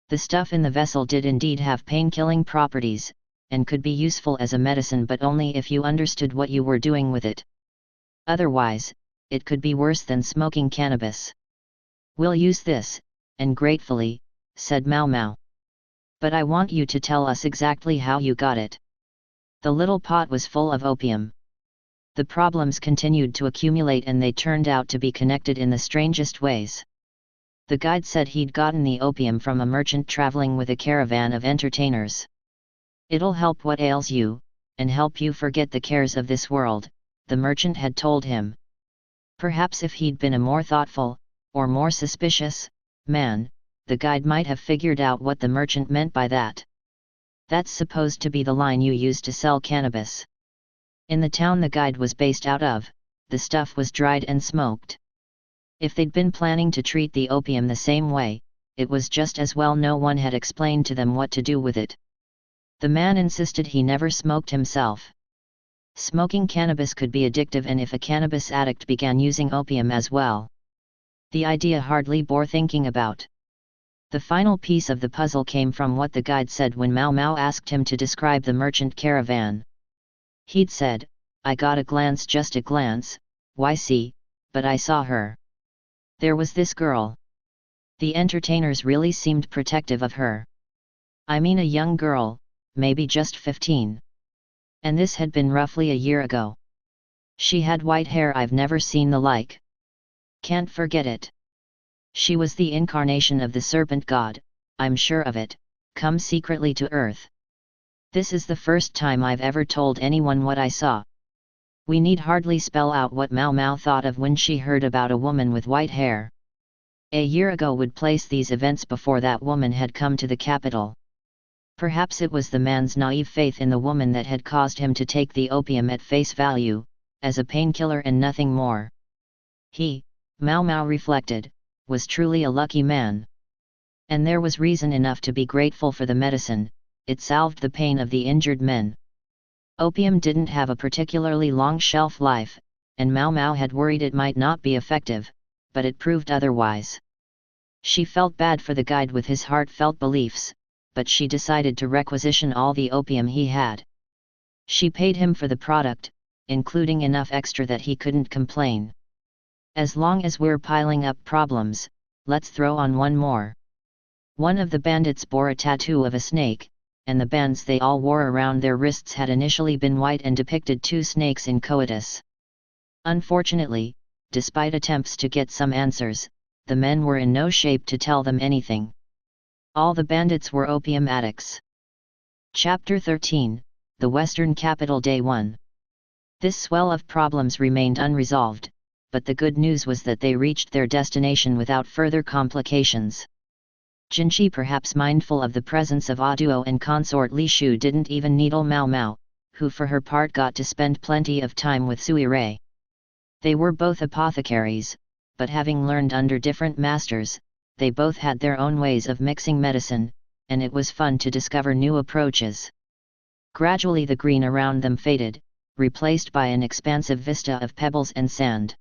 The stuff in the vessel did indeed have pain-killing properties, and could be useful as a medicine, but only if you understood what you were doing with it. Otherwise, it could be worse than smoking cannabis." "We'll use this," and gratefully, said Mao Mao. "But I want you to tell us exactly how you got it." The little pot was full of opium. The problems continued to accumulate, and they turned out to be connected in the strangest ways. The guide said he'd gotten the opium from a merchant traveling with a caravan of entertainers. "It'll help what ails you, and help you forget the cares of this world," the merchant had told him. Perhaps if he'd been a more thoughtful, or more suspicious, man, the guide might have figured out what the merchant meant by that. That's supposed to be the line you use to sell cannabis. In the town the guide was based out of, the stuff was dried and smoked. If they'd been planning to treat the opium the same way, it was just as well no one had explained to them what to do with it. The man insisted he never smoked himself. Smoking cannabis could be addictive, and if a cannabis addict began using opium as well, the idea hardly bore thinking about. The final piece of the puzzle came from what the guide said when Mau Mau asked him to describe the merchant caravan. He'd said, "I got a glance, just a glance, why see, but I saw her. There was this girl. The entertainers really seemed protective of her. I mean a young girl, maybe just 15. And this had been roughly a year ago. She had white hair, I've never seen the like. Can't forget it. She was the incarnation of the serpent god, I'm sure of it, come secretly to Earth. This is the first time I've ever told anyone what I saw." We need hardly spell out what Mau Mau thought of when she heard about a woman with white hair. A year ago would place these events before that woman had come to the capital. Perhaps it was the man's naive faith in the woman that had caused him to take the opium at face value, as a painkiller and nothing more. He, Mau Mau reflected, was truly a lucky man. And there was reason enough to be grateful for the medicine, it salved the pain of the injured men. Opium didn't have a particularly long shelf life, and Mau Mau had worried it might not be effective, but it proved otherwise. She felt bad for the guide with his heartfelt beliefs, but she decided to requisition all the opium he had. She paid him for the product, including enough extra that he couldn't complain. "As long as we're piling up problems, let's throw on one more." One of the bandits bore a tattoo of a snake, and the bands they all wore around their wrists had initially been white and depicted two snakes in coitus. Unfortunately, despite attempts to get some answers, the men were in no shape to tell them anything. All the bandits were opium addicts. Chapter 13, The Western Capital, Day 1. This swell of problems remained unresolved, but the good news was that they reached their destination without further complications. Jinchi, perhaps mindful of the presence of Aduo and consort Li Shu, didn't even needle Mau Mau, who for her part got to spend plenty of time with Suirei. They were both apothecaries, but having learned under different masters, they both had their own ways of mixing medicine, and it was fun to discover new approaches. Gradually the green around them faded, replaced by an expansive vista of pebbles and sand.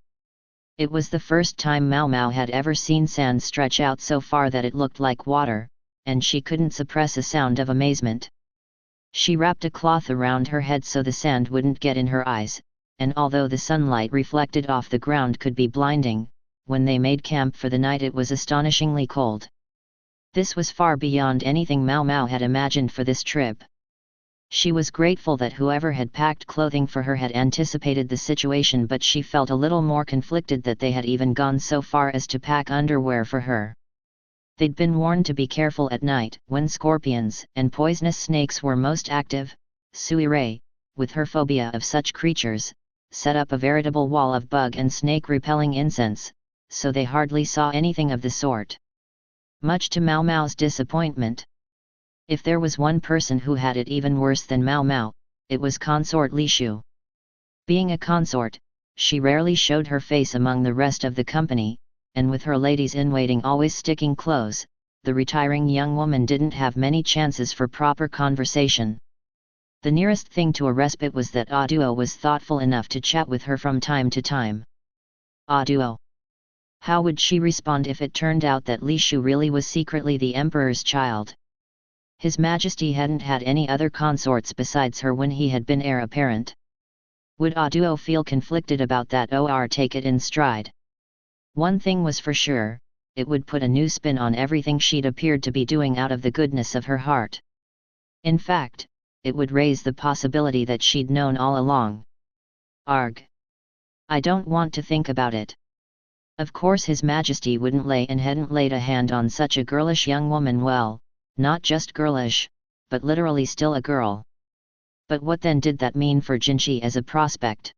It was the first time Mau Mau had ever seen sand stretch out so far that it looked like water, and she couldn't suppress a sound of amazement. She wrapped a cloth around her head so the sand wouldn't get in her eyes, and although the sunlight reflected off the ground could be blinding, when they made camp for the night it was astonishingly cold. This was far beyond anything Mau Mau had imagined for this trip. She was grateful that whoever had packed clothing for her had anticipated the situation, but she felt a little more conflicted that they had even gone so far as to pack underwear for her. They'd been warned to be careful at night, when scorpions and poisonous snakes were most active. Suirei, with her phobia of such creatures, set up a veritable wall of bug and snake-repelling incense, so they hardly saw anything of the sort. Much to Mau Mau's disappointment. If there was one person who had it even worse than Mau Mau, it was consort Li Shu. Being a consort, she rarely showed her face among the rest of the company, and with her ladies-in-waiting always sticking close, the retiring young woman didn't have many chances for proper conversation. The nearest thing to a respite was that Aduo was thoughtful enough to chat with her from time to time. Aduo. How would she respond if it turned out that Li Shu really was secretly the emperor's child? His Majesty hadn't had any other consorts besides her when he had been heir apparent. Would Aduo feel conflicted about that or take it in stride? One thing was for sure, it would put a new spin on everything she'd appeared to be doing out of the goodness of her heart. In fact, it would raise the possibility that she'd known all along. Arg. I don't want to think about it. Of course His Majesty wouldn't lay and hadn't laid a hand on such a girlish young woman, well, not just girlish, but literally still a girl. But what then did that mean for Jinchi as a prospect?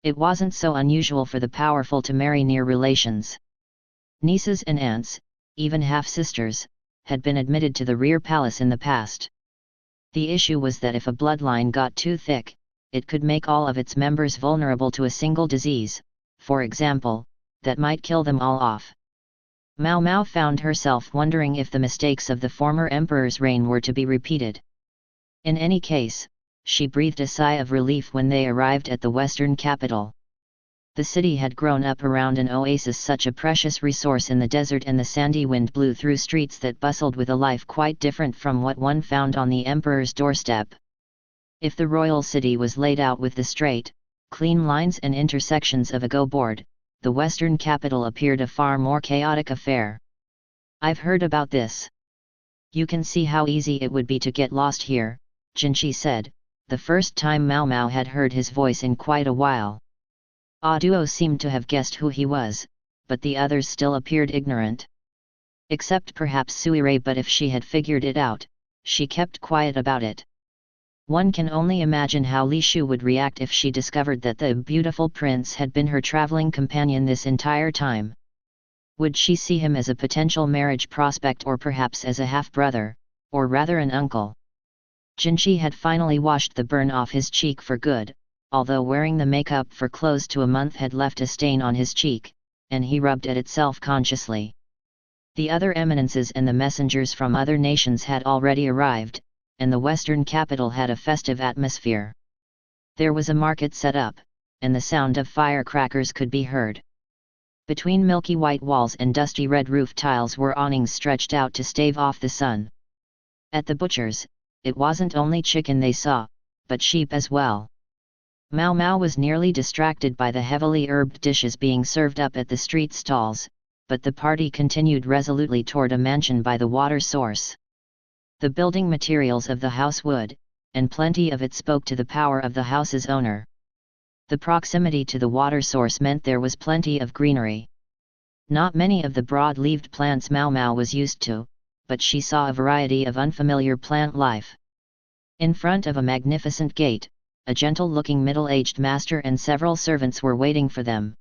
It wasn't so unusual for the powerful to marry near relations. Nieces and aunts, even half-sisters, had been admitted to the rear palace in the past. The issue was that if a bloodline got too thick, it could make all of its members vulnerable to a single disease, for example, that might kill them all off. Mao Mao found herself wondering if the mistakes of the former emperor's reign were to be repeated. In any case, she breathed a sigh of relief when they arrived at the western capital. The city had grown up around an oasis, such a precious resource in the desert, and the sandy wind blew through streets that bustled with a life quite different from what one found on the emperor's doorstep. If the royal city was laid out with the straight, clean lines and intersections of a go-board, the western capital appeared a far more chaotic affair. "I've heard about this. You can see how easy it would be to get lost here," Jinchi said, the first time Mao Mao had heard his voice in quite a while. Duo seemed to have guessed who he was, but the others still appeared ignorant. Except perhaps Suire, but if she had figured it out, she kept quiet about it. One can only imagine how Li Shu would react if she discovered that the beautiful prince had been her traveling companion this entire time. Would she see him as a potential marriage prospect, or perhaps as a half-brother, or rather an uncle? Jinchi had finally washed the burn off his cheek for good, although wearing the makeup for close to a month had left a stain on his cheek, and he rubbed at it self-consciously. The other eminences and the messengers from other nations had already arrived, and the western capital had a festive atmosphere. There was a market set up, and the sound of firecrackers could be heard. Between milky white walls and dusty red roof tiles were awnings stretched out to stave off the sun. At the butcher's, it wasn't only chicken they saw, but sheep as well. Mao Mao was nearly distracted by the heavily herbed dishes being served up at the street stalls, but the party continued resolutely toward a mansion by the water source. The building materials of the house wood, and plenty of it spoke to the power of the house's owner. The proximity to the water source meant there was plenty of greenery. Not many of the broad-leaved plants Mao Mao was used to, but she saw a variety of unfamiliar plant life. In front of a magnificent gate, a gentle-looking middle-aged master and several servants were waiting for them.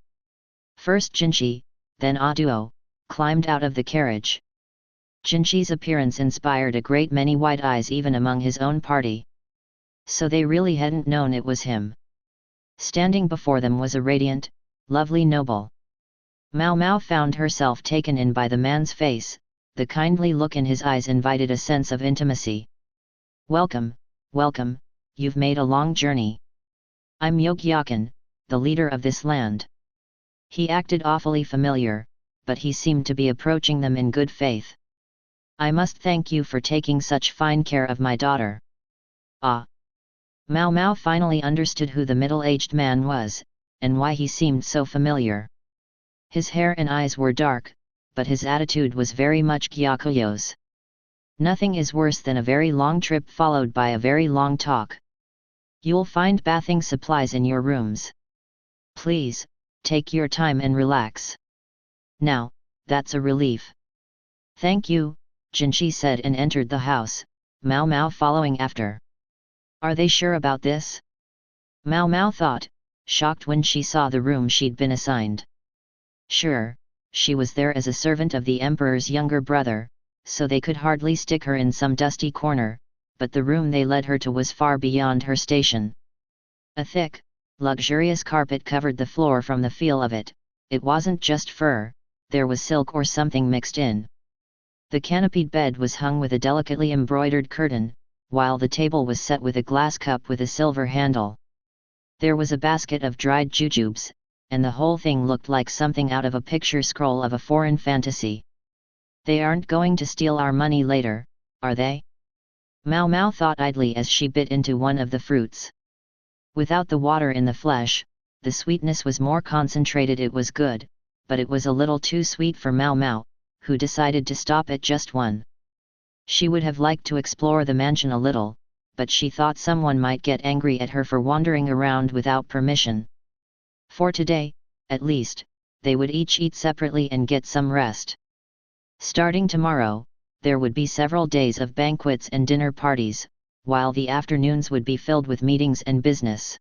First Jinchi, then Duo, climbed out of the carriage. Jinchi's appearance inspired a great many wide eyes even among his own party. So they really hadn't known it was him. Standing before them was a radiant, lovely noble. Mao Mao found herself taken in by the man's face. The kindly look in his eyes invited a sense of intimacy. "Welcome, welcome, you've made a long journey. I'm Yogyakan, the leader of this land." He acted awfully familiar, but he seemed to be approaching them in good faith. "I must thank you for taking such fine care of my daughter." "Ah." Mao Mao finally understood who the middle-aged man was, and why he seemed so familiar. His hair and eyes were dark, but his attitude was very much Gyakuyo's. Nothing is worse than a very long trip followed by a very long talk. "You'll find bathing supplies in your rooms. Please, take your time and relax." "Now, that's a relief." "Thank you," Jinchi said and entered the house, Mao Mao following after. "Are they sure about this?" Mao Mao thought, shocked when she saw the room she'd been assigned. Sure, she was there as a servant of the emperor's younger brother, so they could hardly stick her in some dusty corner, but the room they led her to was far beyond her station. A thick, luxurious carpet covered the floor from the feel of it. It wasn't just fur, there was silk or something mixed in. The canopied bed was hung with a delicately embroidered curtain, while the table was set with a glass cup with a silver handle. There was a basket of dried jujubes, and the whole thing looked like something out of a picture scroll of a foreign fantasy. "They aren't going to steal our money later, are they?" Mao Mao thought idly as she bit into one of the fruits. Without the water in the flesh, the sweetness was more concentrated. It was good, but it was a little too sweet for Mao Mao, who decided to stop at just one. She would have liked to explore the mansion a little, but she thought someone might get angry at her for wandering around without permission. For today, at least, they would each eat separately and get some rest. Starting tomorrow, there would be several days of banquets and dinner parties, while the afternoons would be filled with meetings and business.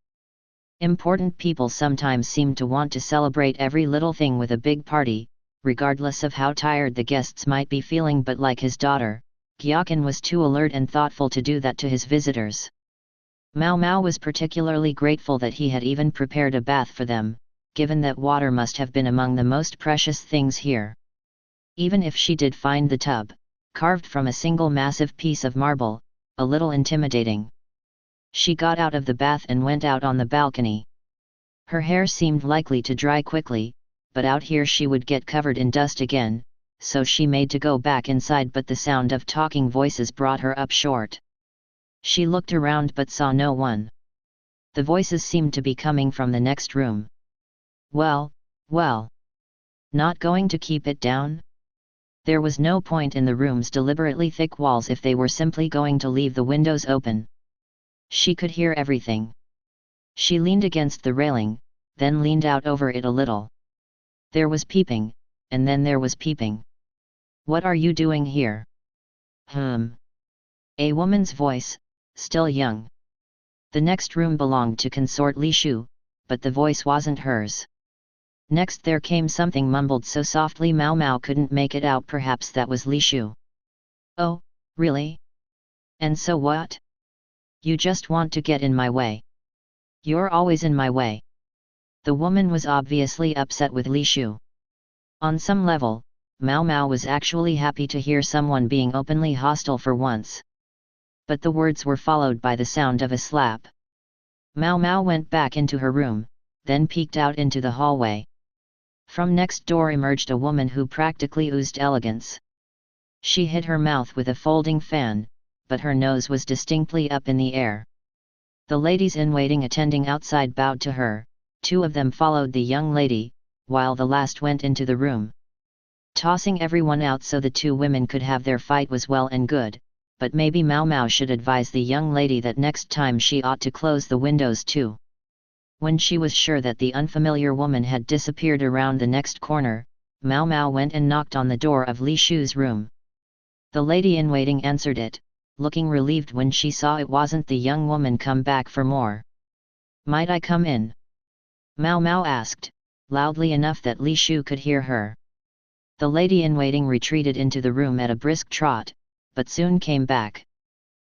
Important people sometimes seemed to want to celebrate every little thing with a big party, regardless of how tired the guests might be feeling, but like his daughter, Gyaken was too alert and thoughtful to do that to his visitors. Mao Mao was particularly grateful that he had even prepared a bath for them, given that water must have been among the most precious things here. Even if she did find the tub, carved from a single massive piece of marble, a little intimidating. She got out of the bath and went out on the balcony. Her hair seemed likely to dry quickly, but out here she would get covered in dust again, so she made to go back inside, but the sound of talking voices brought her up short. She looked around but saw no one. The voices seemed to be coming from the next room. Well, not going to keep it down? There was no point in the room's deliberately thick walls if they were simply going to leave the windows open. She could hear everything. She leaned against the railing, then leaned out over it a little. There was peeping, and then there was peeping. What are you doing here? A woman's voice, still young. The next room belonged to consort Li Shu, but the voice wasn't hers. Next there came something mumbled so softly Mao Mao couldn't make it out. Perhaps that was Li Shu. Oh, really? And so what? You just want to get in my way. You're always in my way. The woman was obviously upset with Li Shu. On some level, Mao Mao was actually happy to hear someone being openly hostile for once. But the words were followed by the sound of a slap. Mao Mao went back into her room, then peeked out into the hallway. From next door emerged a woman who practically oozed elegance. She hid her mouth with a folding fan, but her nose was distinctly up in the air. The ladies-in-waiting attending outside bowed to her, 2 of them followed the young lady, while the last went into the room. Tossing everyone out so the 2 women could have their fight was well and good, but maybe Mao Mao should advise the young lady that next time she ought to close the windows too. When she was sure that the unfamiliar woman had disappeared around the next corner, Mao Mao went and knocked on the door of Li Shu's room. The lady-in-waiting answered it, looking relieved when she saw it wasn't the young woman come back for more. Might I come in? Mao Mao asked, loudly enough that Li Shu could hear her. The lady-in-waiting retreated into the room at a brisk trot, but soon came back.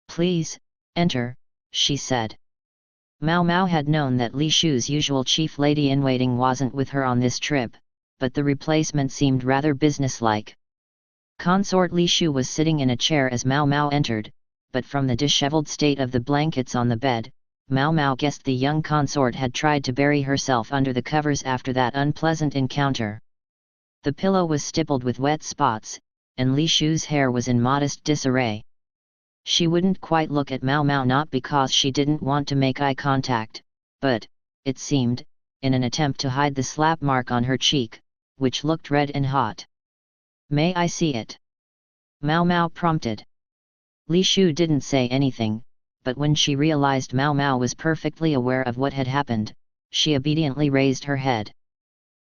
Please, enter, she said. Mao Mao had known that Li Shu's usual chief lady-in-waiting wasn't with her on this trip, but the replacement seemed rather businesslike. Consort Li Shu was sitting in a chair as Mao Mao entered, but from the disheveled state of the blankets on the bed, Mao Mao guessed the young consort had tried to bury herself under the covers after that unpleasant encounter. The pillow was stippled with wet spots, and Li Shu's hair was in modest disarray. She wouldn't quite look at Mao Mao, not because she didn't want to make eye contact, but, it seemed, in an attempt to hide the slap mark on her cheek, which looked red and hot. May I see it? Mao Mao prompted. Li Shu didn't say anything, but when she realized Mao Mao was perfectly aware of what had happened, she obediently raised her head.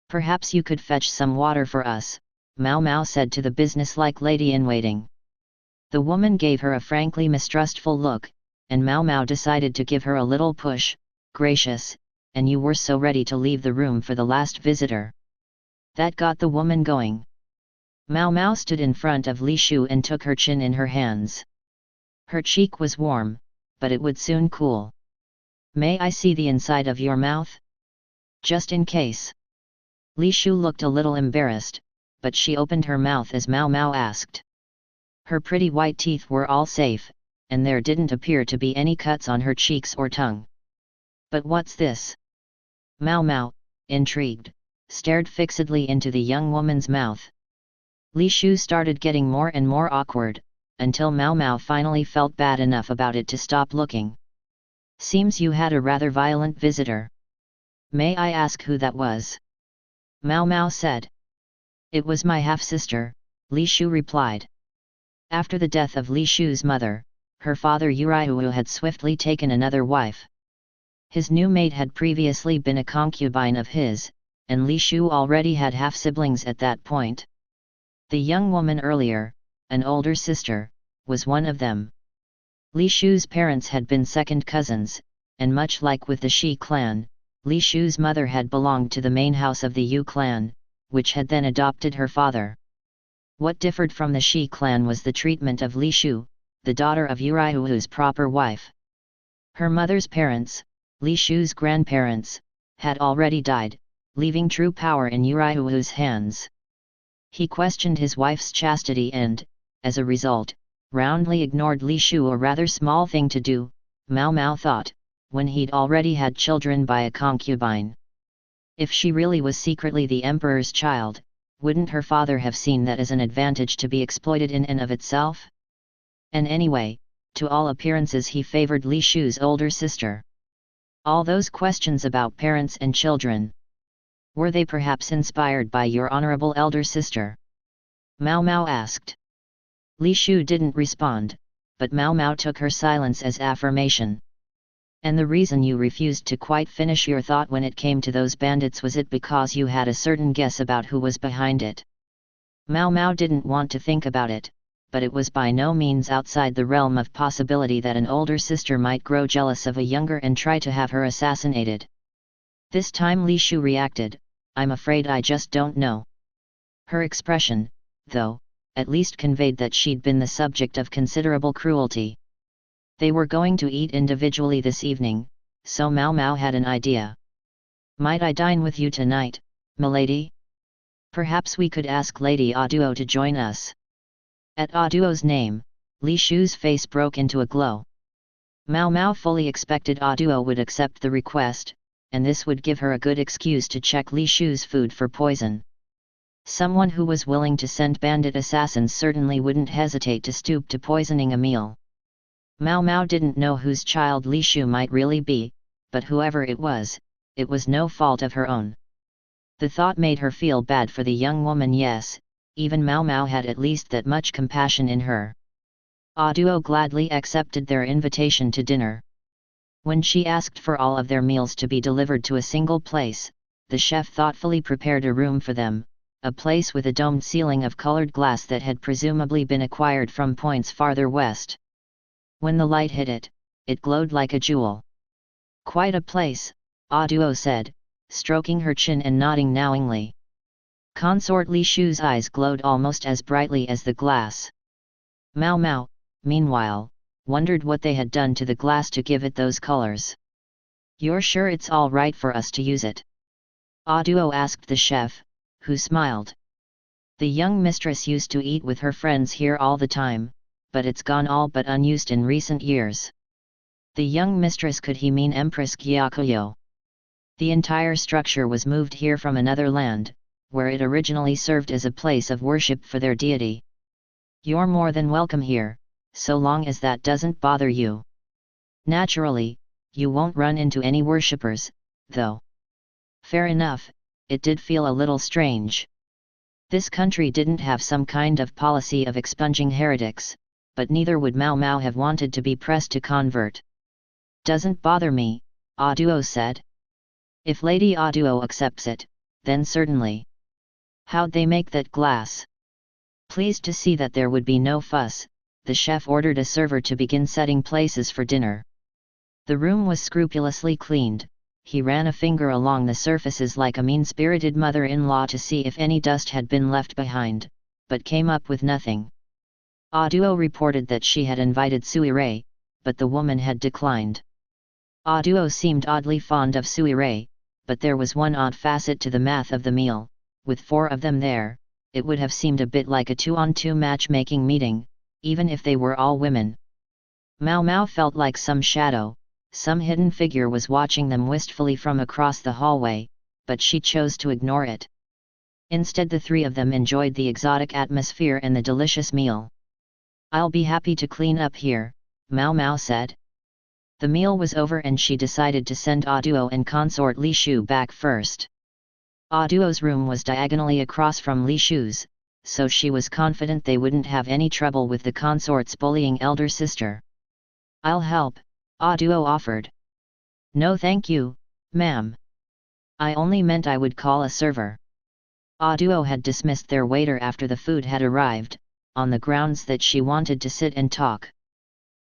Perhaps you could fetch some water for us, Mao Mao said to the businesslike lady-in-waiting. The woman gave her a frankly mistrustful look, and Mao Mao decided to give her a little push. Gracious, and you were so ready to leave the room for the last visitor. That got the woman going. Mao Mao stood in front of Li Shu and took her chin in her hands. Her cheek was warm, but it would soon cool. May I see the inside of your mouth? Just in case. Li Shu looked a little embarrassed, but she opened her mouth as Mao Mao asked. Her pretty white teeth were all safe, and there didn't appear to be any cuts on her cheeks or tongue. But what's this? Mao Mao, intrigued, stared fixedly into the young woman's mouth. Li Shu started getting more and more awkward, until Mao Mao finally felt bad enough about it to stop looking. Seems you had a rather violent visitor. May I ask who that was? Mao Mao said. It was my half-sister, Li Shu replied. After the death of Li Shu's mother, her father Urihu had swiftly taken another wife. His new mate had previously been a concubine of his, and Li Shu already had half-siblings at that point. The young woman earlier, an older sister, was one of them. Li Shu's parents had been second cousins, and much like with the Shi clan, Li Shu's mother had belonged to the main house of the Yu clan, which had then adopted her father. What differed from the Shi clan was the treatment of Li Shu, the daughter of Uriuhu's proper wife. Her mother's parents, Li Shu's grandparents, had already died, leaving true power in Uriuhu's hands. He questioned his wife's chastity and, as a result, roundly ignored Li Shu, a rather small thing to do, Mao Mao thought, when he'd already had children by a concubine. If she really was secretly the emperor's child, wouldn't her father have seen that as an advantage to be exploited in and of itself? And anyway, to all appearances he favored Li Shu's older sister. All those questions about parents and children. Were they perhaps inspired by your honorable elder sister? Mao Mao asked. Li Shu didn't respond, but Mao Mao took her silence as affirmation. And the reason you refused to quite finish your thought when it came to those bandits, was it because you had a certain guess about who was behind it? Mao Mao didn't want to think about it, but it was by no means outside the realm of possibility that an older sister might grow jealous of a younger and try to have her assassinated. This time Li Shu reacted, "I'm afraid I just don't know." Her expression, though, at least conveyed that she'd been the subject of considerable cruelty. They were going to eat individually this evening, so Mao Mao had an idea. "Might I dine with you tonight, milady? Perhaps we could ask Lady Aduo to join us." At Aduo's name, Li Shu's face broke into a glow. Mao Mao fully expected Aduo would accept the request, and this would give her a good excuse to check Li Shu's food for poison. Someone who was willing to send bandit assassins certainly wouldn't hesitate to stoop to poisoning a meal. Mao Mao didn't know whose child Li Shu might really be, but whoever it was no fault of her own. The thought made her feel bad for the young woman. Yes, even Mao Mao had at least that much compassion in her. Aduo gladly accepted their invitation to dinner. When she asked for all of their meals to be delivered to a single place, the chef thoughtfully prepared a room for them, a place with a domed ceiling of colored glass that had presumably been acquired from points farther west. When the light hit it, it glowed like a jewel. "Quite a place," Aduo said, stroking her chin and nodding knowingly. Consort Li Shu's eyes glowed almost as brightly as the glass. Mao Mao, meanwhile, wondered what they had done to the glass to give it those colors. "You're sure it's all right for us to use it?" Aduo asked the chef, who smiled. "The young mistress used to eat with her friends here all the time, but it's gone all but unused in recent years." The young mistress, could he mean Empress Gyakuyo? The entire structure was moved here from another land, where it originally served as a place of worship for their deity. "You're more than welcome here, so long as that doesn't bother you. Naturally, you won't run into any worshippers, though." Fair enough, it did feel a little strange. This country didn't have some kind of policy of expunging heretics, but neither would Mao Mao have wanted to be pressed to convert. "Doesn't bother me," Aduo said. "If Lady Aduo accepts it, then certainly." "How'd they make that glass?" Pleased to see that there would be no fuss, the chef ordered a server to begin setting places for dinner. The room was scrupulously cleaned. He ran a finger along the surfaces like a mean-spirited mother-in-law to see if any dust had been left behind, but came up with nothing. Aduo reported that she had invited Suirei, but the woman had declined. Aduo seemed oddly fond of Suirei, but there was one odd facet to the math of the meal. With 4 of them there, it would have seemed a bit like a 2-on-2 matchmaking meeting, even if they were all women. Mao Mao felt like some shadow, some hidden figure was watching them wistfully from across the hallway, but she chose to ignore it. Instead, the 3 of them enjoyed the exotic atmosphere and the delicious meal. "I'll be happy to clean up here," Mao Mao said. The meal was over and she decided to send Aduo and consort Li Shu back first. Aduo's room was diagonally across from Li Shu's, so she was confident they wouldn't have any trouble with the consort's bullying elder sister. "I'll help," Aduo offered. "No thank you, ma'am. I only meant I would call a server." Aduo had dismissed their waiter after the food had arrived, on the grounds that she wanted to sit and talk.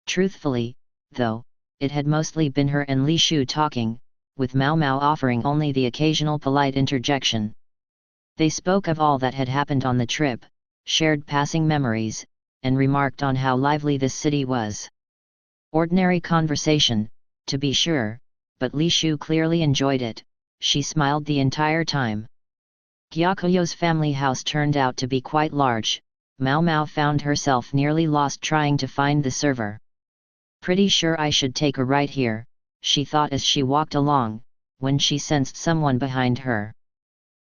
Truthfully, though, it had mostly been her and Li Shu talking, with Mao Mao offering only the occasional polite interjection. They spoke of all that had happened on the trip, shared passing memories, and remarked on how lively this city was. Ordinary conversation, to be sure, but Li Shu clearly enjoyed it. She smiled the entire time. Gyakuyo's family house turned out to be quite large. Mao Mao found herself nearly lost trying to find the server. Pretty sure I should take a right here, she thought as she walked along, when she sensed someone behind her.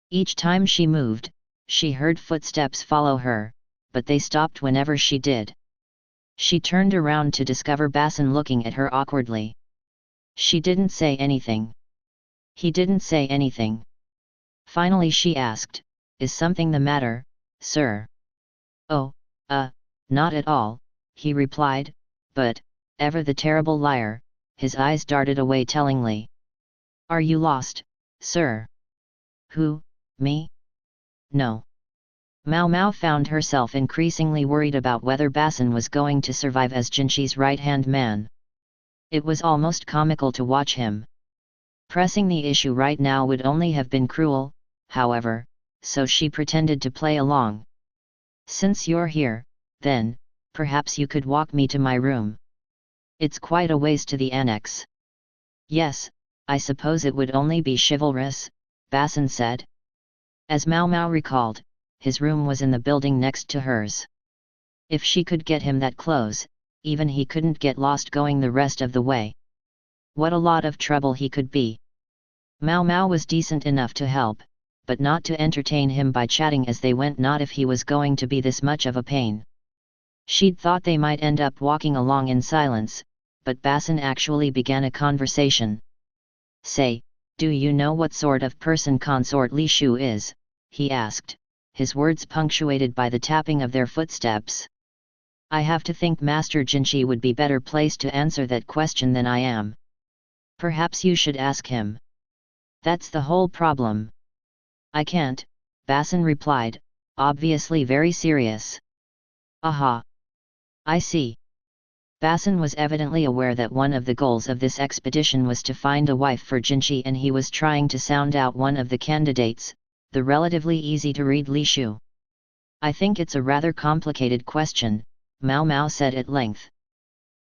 Each time she moved, she heard footsteps follow her, but they stopped whenever she did. She turned around to discover Basin looking at her awkwardly. She didn't say anything. He didn't say anything. Finally she asked, "Is something the matter, sir?" "Oh, not at all," he replied, but, ever the terrible liar, his eyes darted away tellingly. "Are you lost, sir?" "Who, me? No." Mao Mao found herself increasingly worried about whether Basin was going to survive as Jinchi's right-hand man. It was almost comical to watch him. Pressing the issue right now would only have been cruel, however, so she pretended to play along. "Since you're here, then, perhaps you could walk me to my room. It's quite a ways to the annex." "Yes, I suppose it would only be chivalrous," Basin said. As Mao Mao recalled, his room was in the building next to hers. If she could get him that close, even he couldn't get lost going the rest of the way. What a lot of trouble he could be. Mao Mao was decent enough to help, but not to entertain him by chatting as they went, not if he was going to be this much of a pain. She'd thought they might end up walking along in silence, but Basin actually began a conversation. "Say, do you know what sort of person Consort Li Shu is?" he asked, his words punctuated by the tapping of their footsteps. "I have to think Master Jinchi would be better placed to answer that question than I am. Perhaps you should ask him." "That's the whole problem." "I can't," Basin replied, obviously very serious. "Aha! I see." Basin was evidently aware that one of the goals of this expedition was to find a wife for Jinchi, and he was trying to sound out one of the candidates, the relatively easy-to-read Li Shu. "I think it's a rather complicated question," Mao Mao said at length.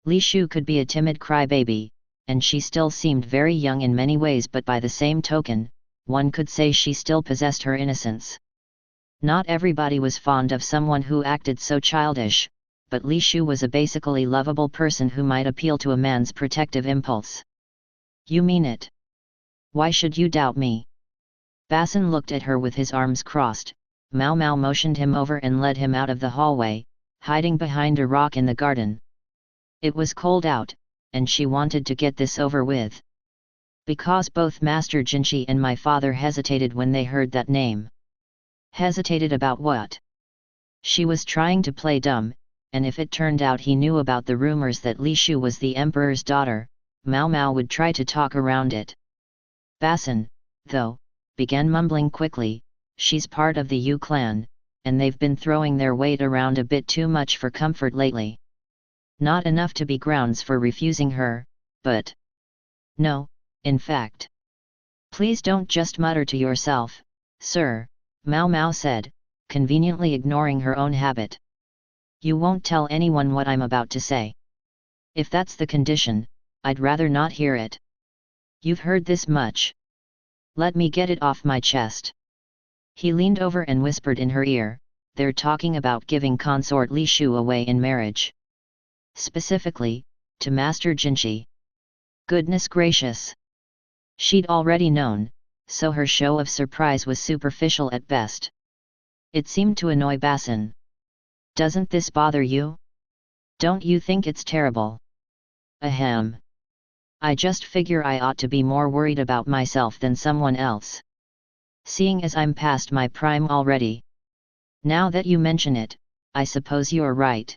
Li Shu could be a timid crybaby, and she still seemed very young in many ways, but by the same token, one could say she still possessed her innocence. Not everybody was fond of someone who acted so childish, but Li Shu was a basically lovable person who might appeal to a man's protective impulse. "You mean it? Why should you doubt me?" Basin looked at her with his arms crossed. Mao Mao motioned him over and led him out of the hallway, hiding behind a rock in the garden. It was cold out, and she wanted to get this over with. "Because both Master Jinchi and my father hesitated when they heard that name." "Hesitated about what?" She was trying to play dumb, and if it turned out he knew about the rumors that Li Shu was the emperor's daughter, Mao Mao would try to talk around it. Basin, though, began mumbling quickly, "She's part of the Yu clan, and they've been throwing their weight around a bit too much for comfort lately. Not enough to be grounds for refusing her, but..." "No, in fact." "Please don't just mutter to yourself, sir," Mao Mao said, conveniently ignoring her own habit. "You won't tell anyone what I'm about to say. If that's the condition, I'd rather not hear it. You've heard this much. Let me get it off my chest." He leaned over and whispered in her ear, "They're talking about giving Consort Li Shu away in marriage. Specifically, to Master Jinchi." Goodness gracious! She'd already known, so her show of surprise was superficial at best. It seemed to annoy Basin. "Doesn't this bother you? Don't you think it's terrible?" "Ahem. I just figure I ought to be more worried about myself than someone else. Seeing as I'm past my prime already. Now that you mention it, I suppose you're right."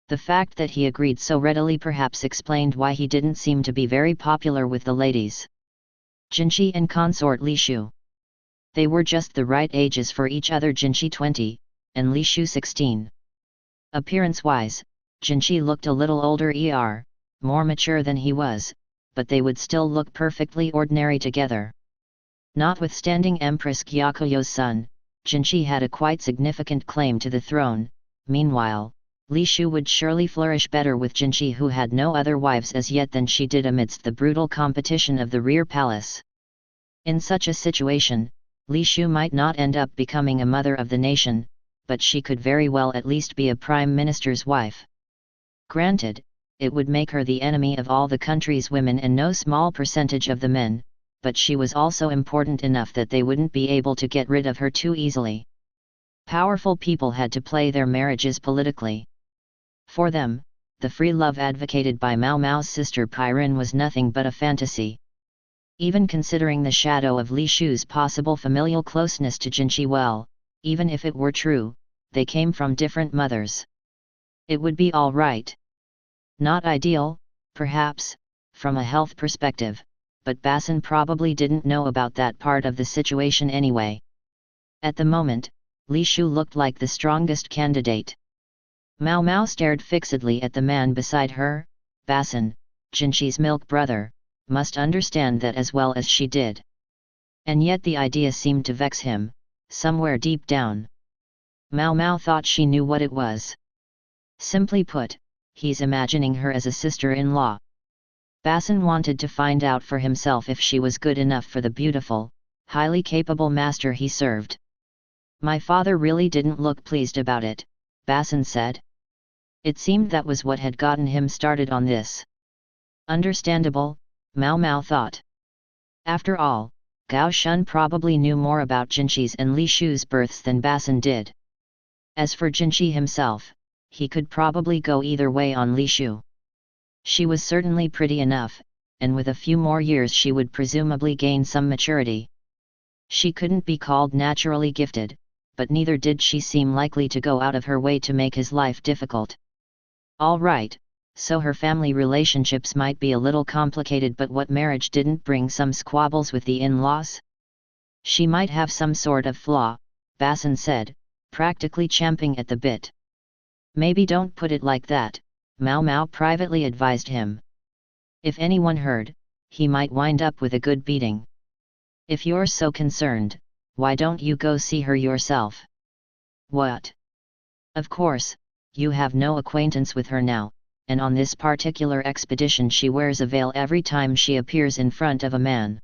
The fact that he agreed so readily perhaps explained why he didn't seem to be very popular with the ladies. Jinchi and Consort Li Shu. They were just the right ages for each other, Jinchi 20, and Li Shu 16. Appearance-wise, Jinchi looked a little older, more mature than he was, but they would still look perfectly ordinary together. Notwithstanding Empress Gyakuyo's son, Jinchi had a quite significant claim to the throne. Meanwhile, Li Shu would surely flourish better with Jinchi, who had no other wives as yet than she did amidst the brutal competition of the rear palace. In such a situation, Li Shu might not end up becoming a mother of the nation, but she could very well at least be a prime minister's wife. Granted, it would make her the enemy of all the country's women and no small percentage of the men, but she was also important enough that they wouldn't be able to get rid of her too easily. Powerful people had to play their marriages politically. For them, the free love advocated by Mao Mao's sister Pairin was nothing but a fantasy. Even considering the shadow of Li Shu's possible familial closeness to Jinchi, well, even if it were true, they came from different mothers. It would be all right. Not ideal, perhaps, from a health perspective, but Basin probably didn't know about that part of the situation anyway. At the moment, Li Shu looked like the strongest candidate. Mao Mao stared fixedly at the man beside her. Basin, Jinchi's milk brother, must understand that as well as she did. And yet the idea seemed to vex him, somewhere deep down. Mao Mao thought she knew what it was. Simply put, he's imagining her as a sister-in-law. Basin wanted to find out for himself if she was good enough for the beautiful, highly capable master he served. My father really didn't look pleased about it, Basin said. It seemed that was what had gotten him started on this. Understandable, Mao Mao thought. After all, Gao Shun probably knew more about Jinchi's and Li Shu's births than Basin did. As for Jinchi himself, he could probably go either way on Li Shu. She was certainly pretty enough, and with a few more years she would presumably gain some maturity. She couldn't be called naturally gifted, but neither did she seem likely to go out of her way to make his life difficult. All right, so her family relationships might be a little complicated, but what marriage didn't bring some squabbles with the in-laws? She might have some sort of flaw, Basin said, practically champing at the bit. Maybe don't put it like that, Mao Mao privately advised him. If anyone heard, he might wind up with a good beating. If you're so concerned, why don't you go see her yourself? What? Of course, you have no acquaintance with her now, and on this particular expedition she wears a veil every time she appears in front of a man.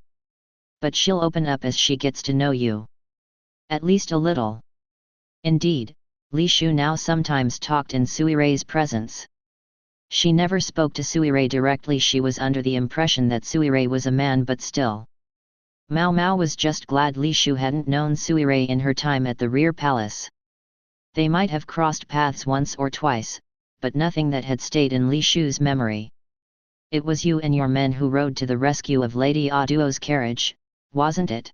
But she'll open up as she gets to know you. At least a little. Indeed, Li Shu now sometimes talked in Suirei's presence. She never spoke to Suirei directly. She was under the impression that Suirei was a man, but still. Mao Mao was just glad Li Shu hadn't known Suirei in her time at the rear palace. They might have crossed paths once or twice, but nothing that had stayed in Li Shu's memory. It was you and your men who rode to the rescue of Lady Aduo's carriage, wasn't it?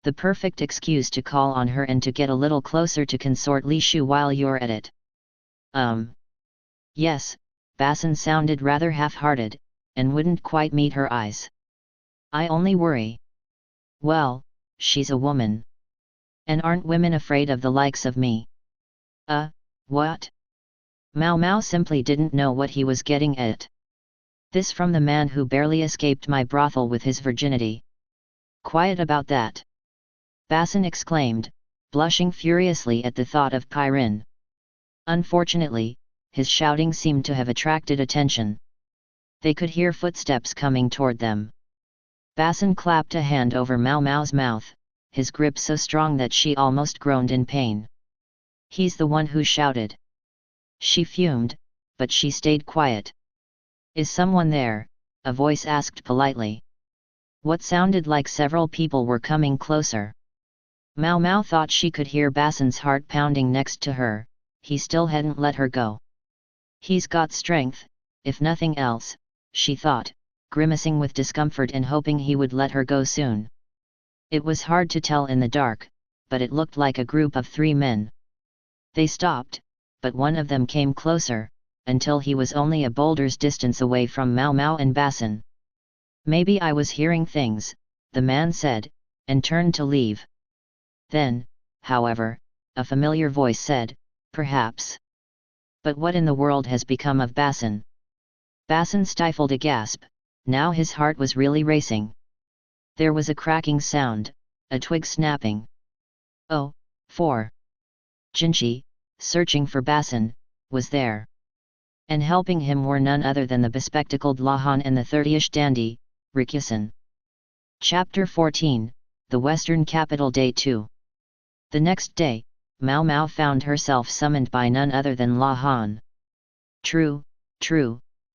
The perfect excuse to call on her and to get a little closer to consort Li Shu while you're at it. Yes, Basin sounded rather half-hearted, and wouldn't quite meet her eyes. I only worry. Well, she's a woman. And aren't women afraid of the likes of me? What? Mao Mao simply didn't know what he was getting at. This from the man who barely escaped my brothel with his virginity. Quiet about that! Basin exclaimed, blushing furiously at the thought of Pairin. Unfortunately, his shouting seemed to have attracted attention. They could hear footsteps coming toward them. Basin clapped a hand over Mao Mao's mouth, his grip so strong that she almost groaned in pain. He's the one who shouted. She fumed, but she stayed quiet. Is someone there? A voice asked politely. What sounded like several people were coming closer. Mao Mao thought she could hear Basin's heart pounding next to her. He still hadn't let her go. He's got strength, if nothing else, she thought, grimacing with discomfort and hoping he would let her go soon. It was hard to tell in the dark, but it looked like a group of 3 men. They stopped, but one of them came closer, until he was only a boulder's distance away from Mao Mao and Basin. Maybe I was hearing things, the man said, and turned to leave. Then, however, a familiar voice said, perhaps. But what in the world has become of Basin? Basin stifled a gasp. Now his heart was really racing. There was a cracking sound, a twig snapping. Oh, 4. Jinchi, searching for Basin, was there. And helping him were none other than the bespectacled Lahan and the 30ish dandy, Rikusen. Chapter 14, The Western Capital Day 2. The next day, Mao Mao found herself summoned by none other than Lahan. True,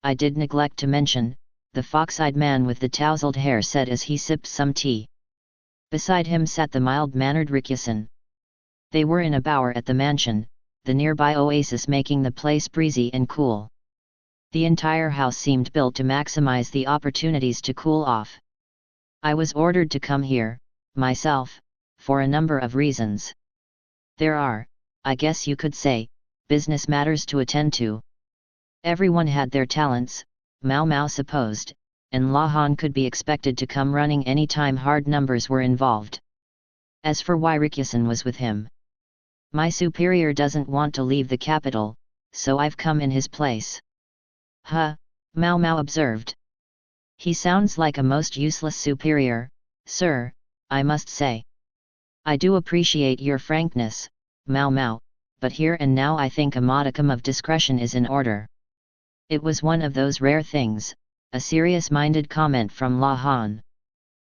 I did neglect to mention, the fox-eyed man with the tousled hair said as he sipped some tea. Beside him sat the mild-mannered Rikusen. They were in a bower at the mansion, the nearby oasis making the place breezy and cool. The entire house seemed built to maximize the opportunities to cool off. I was ordered to come here, myself, for a number of reasons. There are, I guess you could say, business matters to attend to. Everyone had their talents, Mao Mao supposed, and Lahan could be expected to come running any time hard numbers were involved. As for why Rikusen was with him, my superior doesn't want to leave the capital, so I've come in his place. Huh, Mao Mao observed. He sounds like a most useless superior, sir, I must say. I do appreciate your frankness, Mao Mao, but here and now I think a modicum of discretion is in order. It was one of those rare things, a serious-minded comment from Lahan.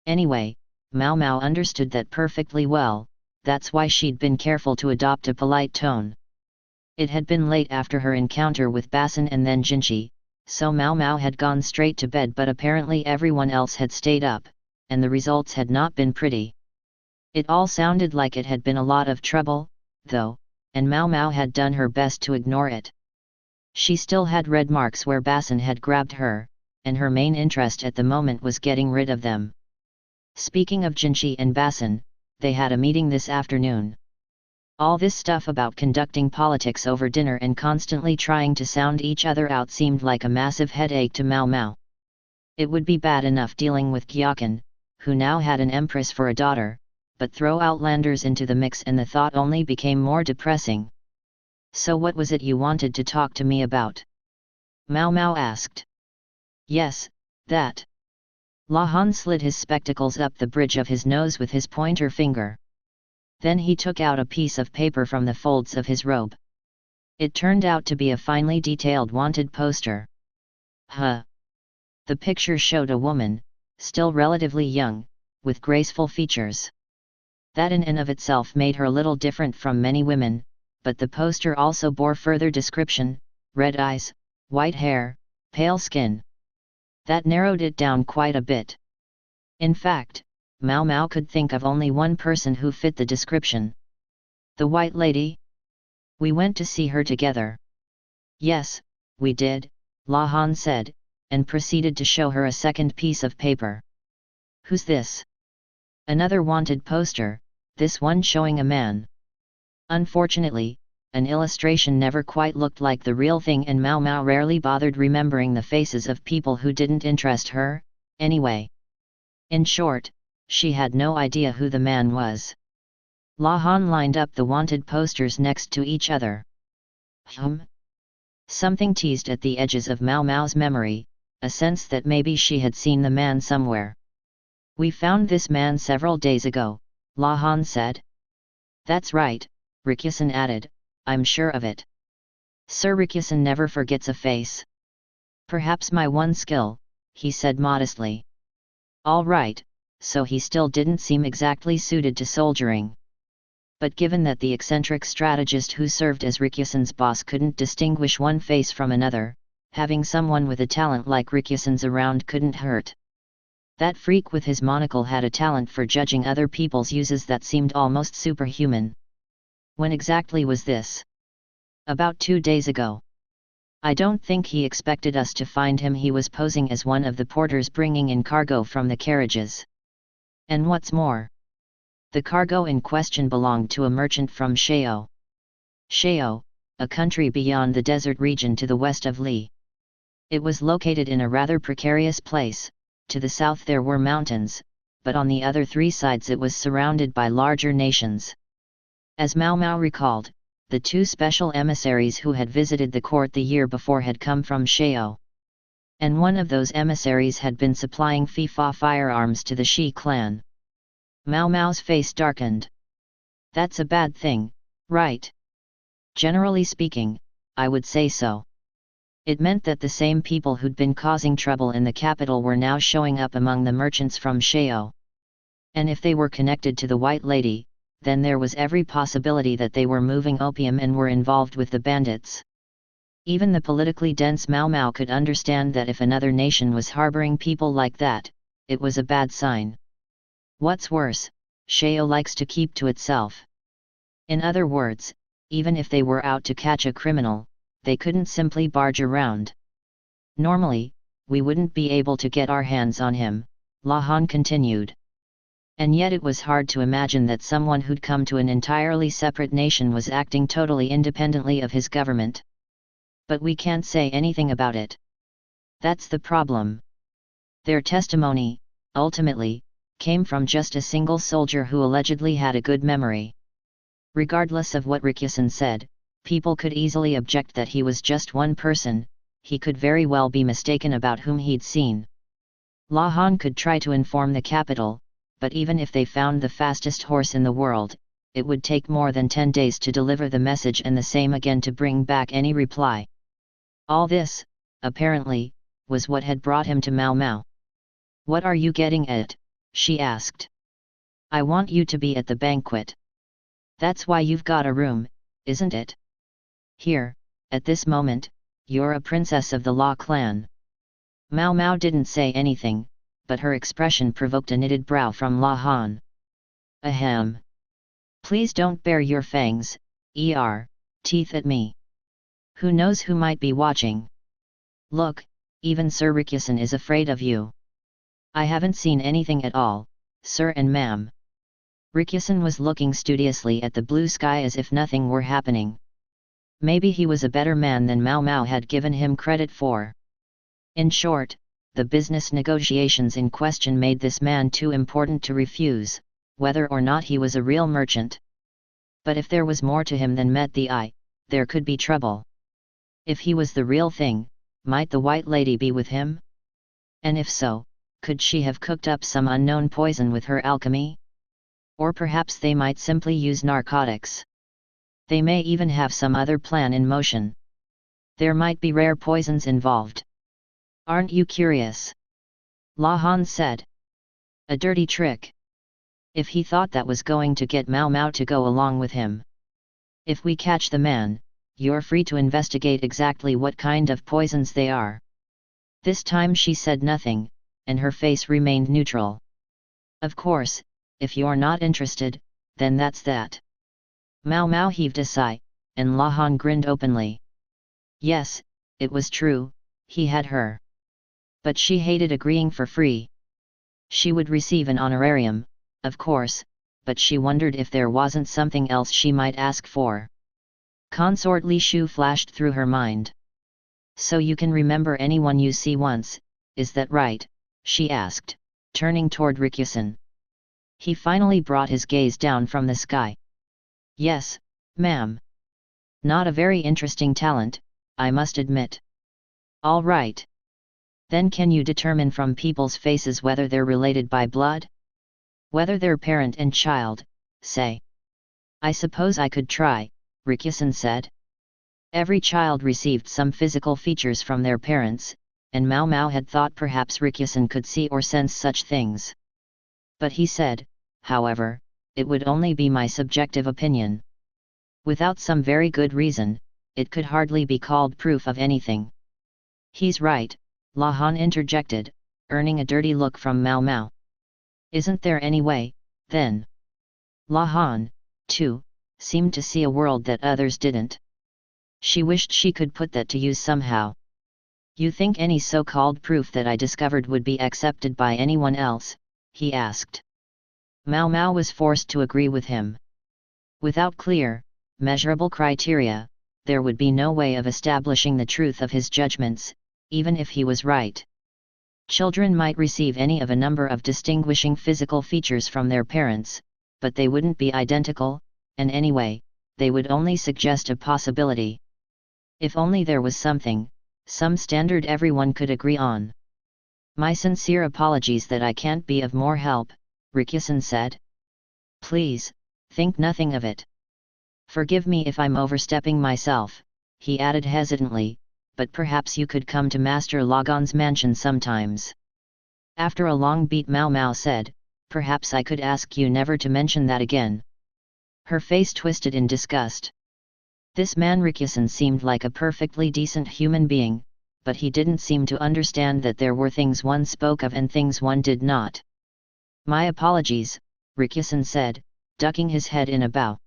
Anyway, Mao Mao understood that perfectly well, that's why she'd been careful to adopt a polite tone. It had been late after her encounter with Basin and then Jinchi, so Mao Mao had gone straight to bed, but apparently everyone else had stayed up, and the results had not been pretty. It all sounded like it had been a lot of trouble, though, and Mao Mao had done her best to ignore it. She still had red marks where Basin had grabbed her, and her main interest at the moment was getting rid of them. Speaking of Jinchi and Basin, they had a meeting this afternoon. All this stuff about conducting politics over dinner and constantly trying to sound each other out seemed like a massive headache to Mao Mao. It would be bad enough dealing with Gyakan, who now had an empress for a daughter, but throw Outlanders into the mix and the thought only became more depressing. So what was it you wanted to talk to me about? Mao Mao asked. Yes, that. Lahan slid his spectacles up the bridge of his nose with his pointer finger. Then he took out a piece of paper from the folds of his robe. It turned out to be a finely detailed wanted poster. Huh. The picture showed a woman, still relatively young, with graceful features. That in and of itself made her little different from many women, but the poster also bore further description: red eyes, white hair, pale skin. That narrowed it down quite a bit. In fact, Mao Mao could think of only one person who fit the description. The white lady? We went to see her together. Yes, we did, Lahan said, and proceeded to show her a second piece of paper. Who's this? Another wanted poster, this one showing a man. Unfortunately, an illustration never quite looked like the real thing, and Mao Mao rarely bothered remembering the faces of people who didn't interest her, anyway. In short, she had no idea who the man was. Lahan lined up the wanted posters next to each other. Something teased at the edges of Mao Mao's memory, a sense that maybe she had seen the man somewhere. We found this man several days ago, Lahan said. That's right, Rikusen added, I'm sure of it. Sir Rikusen never forgets a face. Perhaps my one skill, he said modestly. All right, so he still didn't seem exactly suited to soldiering. But given that the eccentric strategist who served as Rikusen's boss couldn't distinguish one face from another, having someone with a talent like Rikusen's around couldn't hurt. That freak with his monocle had a talent for judging other people's uses that seemed almost superhuman. When exactly was this? About 2 days ago. I don't think he expected us to find him. He was posing as one of the porters bringing in cargo from the carriages. And what's more, the cargo in question belonged to a merchant from Sheo. Sheo, a country beyond the desert region to the west of Li. It was located in a rather precarious place. To the south there were mountains, but on the other 3 sides it was surrounded by larger nations. As Mao Mao recalled, the 2 special emissaries who had visited the court the year before had come from Sheo. And one of those emissaries had been supplying Fifa firearms to the Shi clan. Mao Mao's face darkened. That's a bad thing, right? Generally speaking, I would say so. It meant that the same people who'd been causing trouble in the capital were now showing up among the merchants from Sheo. And if they were connected to the White Lady, then there was every possibility that they were moving opium and were involved with the bandits. Even the politically dense Mau Mau could understand that if another nation was harboring people like that, it was a bad sign. What's worse, Sheo likes to keep to itself. In other words, even if they were out to catch a criminal, they couldn't simply barge around. Normally, we wouldn't be able to get our hands on him, Lahan continued. And yet it was hard to imagine that someone who'd come to an entirely separate nation was acting totally independently of his government. But we can't say anything about it. That's the problem. Their testimony, ultimately, came from just a single soldier who allegedly had a good memory. Regardless of what Rikyasen said, people could easily object that he was just one person, he could very well be mistaken about whom he'd seen. Lahan could try to inform the capital, but even if they found the fastest horse in the world, it would take more than 10 days to deliver the message and the same again to bring back any reply. All this, apparently, was what had brought him to Mau Mau. "What are you getting at?" she asked. "I want you to be at the banquet. That's why you've got a room, isn't it? Here, at this moment, you're a princess of the Law clan." Mau Mau didn't say anything, but her expression provoked a knitted brow from Lahan. "Ahem. Please don't bare your fangs, teeth at me. Who knows who might be watching? Look, even Sir Rikyasen is afraid of you." "I haven't seen anything at all, sir and ma'am." Rikyasen was looking studiously at the blue sky as if nothing were happening. Maybe he was a better man than Mau Mau had given him credit for. In short, the business negotiations in question made this man too important to refuse, whether or not he was a real merchant. But if there was more to him than met the eye, there could be trouble. If he was the real thing, might the White Lady be with him? And if so, could she have cooked up some unknown poison with her alchemy? Or perhaps they might simply use narcotics. They may even have some other plan in motion. There might be rare poisons involved. "Aren't you curious?" Lahan said. "A dirty trick. If he thought that was going to get Mau Mau to go along with him. If we catch the man, you're free to investigate exactly what kind of poisons they are." This time she said nothing, and her face remained neutral. "Of course, if you're not interested, then that's that." Mau Mau heaved a sigh, and Lahan grinned openly. Yes, it was true, he had her. But she hated agreeing for free. She would receive an honorarium, of course, but she wondered if there wasn't something else she might ask for. Consort Li Shu flashed through her mind. "So you can remember anyone you see once, is that right?" she asked, turning toward Rikyasen. He finally brought his gaze down from the sky. "Yes, ma'am. Not a very interesting talent, I must admit." "All right. Then can you determine from people's faces whether they're related by blood? Whether they're parent and child, say?" "I suppose I could try," Rikyasen said. Every child received some physical features from their parents, and Mau Mau had thought perhaps Rikyasen could see or sense such things. But he said, however, it would only be my subjective opinion. Without some very good reason, it could hardly be called proof of anything. "He's right," Lahan interjected, earning a dirty look from Mau Mau. "Isn't there any way, then?" Lahan, too, seemed to see a world that others didn't. She wished she could put that to use somehow. "You think any so-called proof that I discovered would be accepted by anyone else?" he asked. Mau Mau was forced to agree with him. Without clear, measurable criteria, there would be no way of establishing the truth of his judgments, even if he was right. Children might receive any of a number of distinguishing physical features from their parents, but they wouldn't be identical, and anyway, they would only suggest a possibility. If only there was something, some standard everyone could agree on. "My sincere apologies that I can't be of more help," Rikyasen said. "Please, think nothing of it. Forgive me if I'm overstepping myself, he added hesitantly, but perhaps you could come to Master Lagan's mansion sometimes. After a long beat, Mao Mao said, perhaps I could ask you never to mention that again. Her face twisted in disgust. This man Rikusen seemed like a perfectly decent human being, but he didn't seem to understand that there were things one spoke of and things one did not. My apologies, Rikusen said, ducking his head in a bow.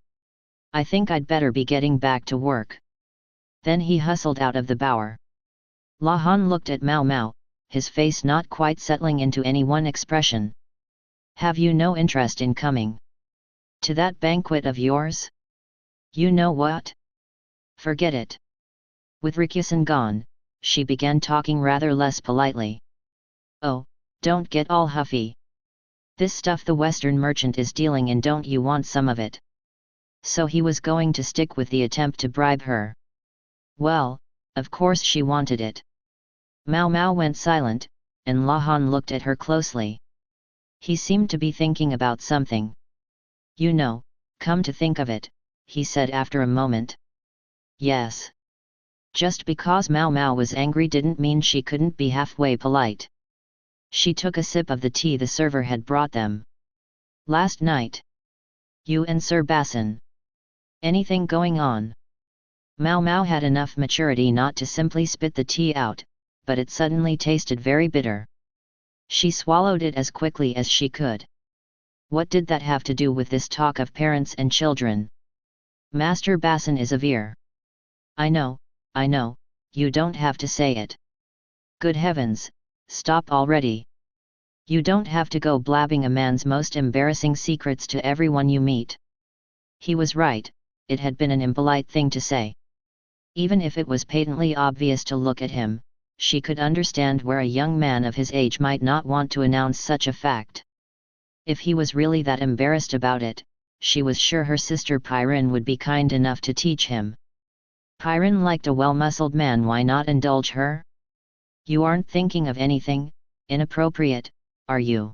I think I'd better be getting back to work. Then he hustled out of the bower. La Han looked at Mao Mao, his face not quite settling into any one expression. Have you no interest in coming to that banquet of yours? You know what? Forget it. With Rikusen gone, she began talking rather less politely. Oh, don't get all huffy. This stuff the Western merchant is dealing in, don't you want some of it? So he was going to stick with the attempt to bribe her. Well, of course she wanted it. Mao Mao went silent, and La Han looked at her closely. He seemed to be thinking about something. You know, come to think of it, he said after a moment. Yes. Just because Mao Mao was angry didn't mean she couldn't be halfway polite. She took a sip of the tea the server had brought them. Last night. You and Sir Basin. Anything going on? Mao Mao had enough maturity not to simply spit the tea out, but it suddenly tasted very bitter. She swallowed it as quickly as she could. What did that have to do with this talk of parents and children? Master Basin is a veer. I know, you don't have to say it. Good heavens, stop already. You don't have to go blabbing a man's most embarrassing secrets to everyone you meet. He was right, it had been an impolite thing to say. Even if it was patently obvious to look at him, she could understand where a young man of his age might not want to announce such a fact. If he was really that embarrassed about it, she was sure her sister Pyrrhon would be kind enough to teach him. Pyrrhon liked a well-muscled man, why not indulge her? You aren't thinking of anything inappropriate, are you?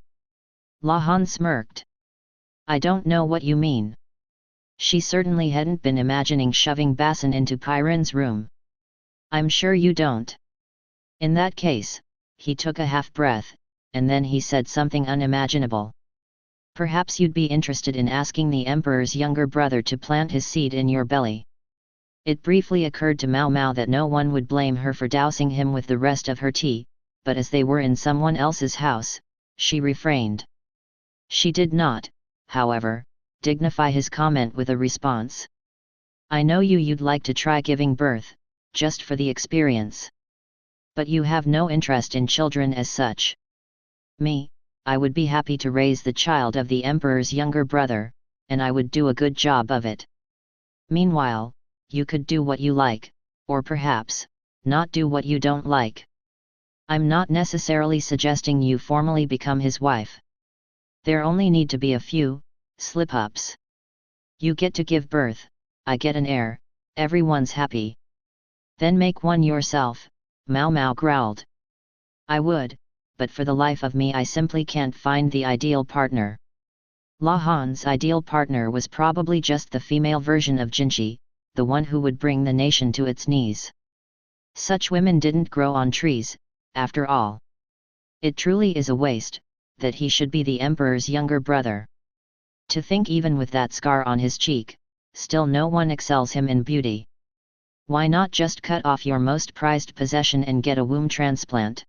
La Han smirked. I don't know what you mean. She certainly hadn't been imagining shoving Basin into Pyrrhon's room. I'm sure you don't. In that case, he took a half-breath, and then he said something unimaginable. Perhaps you'd be interested in asking the Emperor's younger brother to plant his seed in your belly. It briefly occurred to Mao Mao that no one would blame her for dousing him with the rest of her tea, but as they were in someone else's house, she refrained. She did not, however, dignify his comment with a response. I know you'd like to try giving birth, just for the experience. But you have no interest in children as such. Me, I would be happy to raise the child of the Emperor's younger brother, and I would do a good job of it. Meanwhile, you could do what you like, or perhaps, not do what you don't like. I'm not necessarily suggesting you formally become his wife. There only need to be a few slip-ups. You get to give birth, I get an heir, everyone's happy. Then make one yourself, Mao Mao growled. I would, but for the life of me I simply can't find the ideal partner. La Han's ideal partner was probably just the female version of Jinchi, the one who would bring the nation to its knees. Such women didn't grow on trees, after all. It truly is a waste, that he should be the Emperor's younger brother. To think even with that scar on his cheek, still no one excels him in beauty. Why not just cut off your most prized possession and get a womb transplant?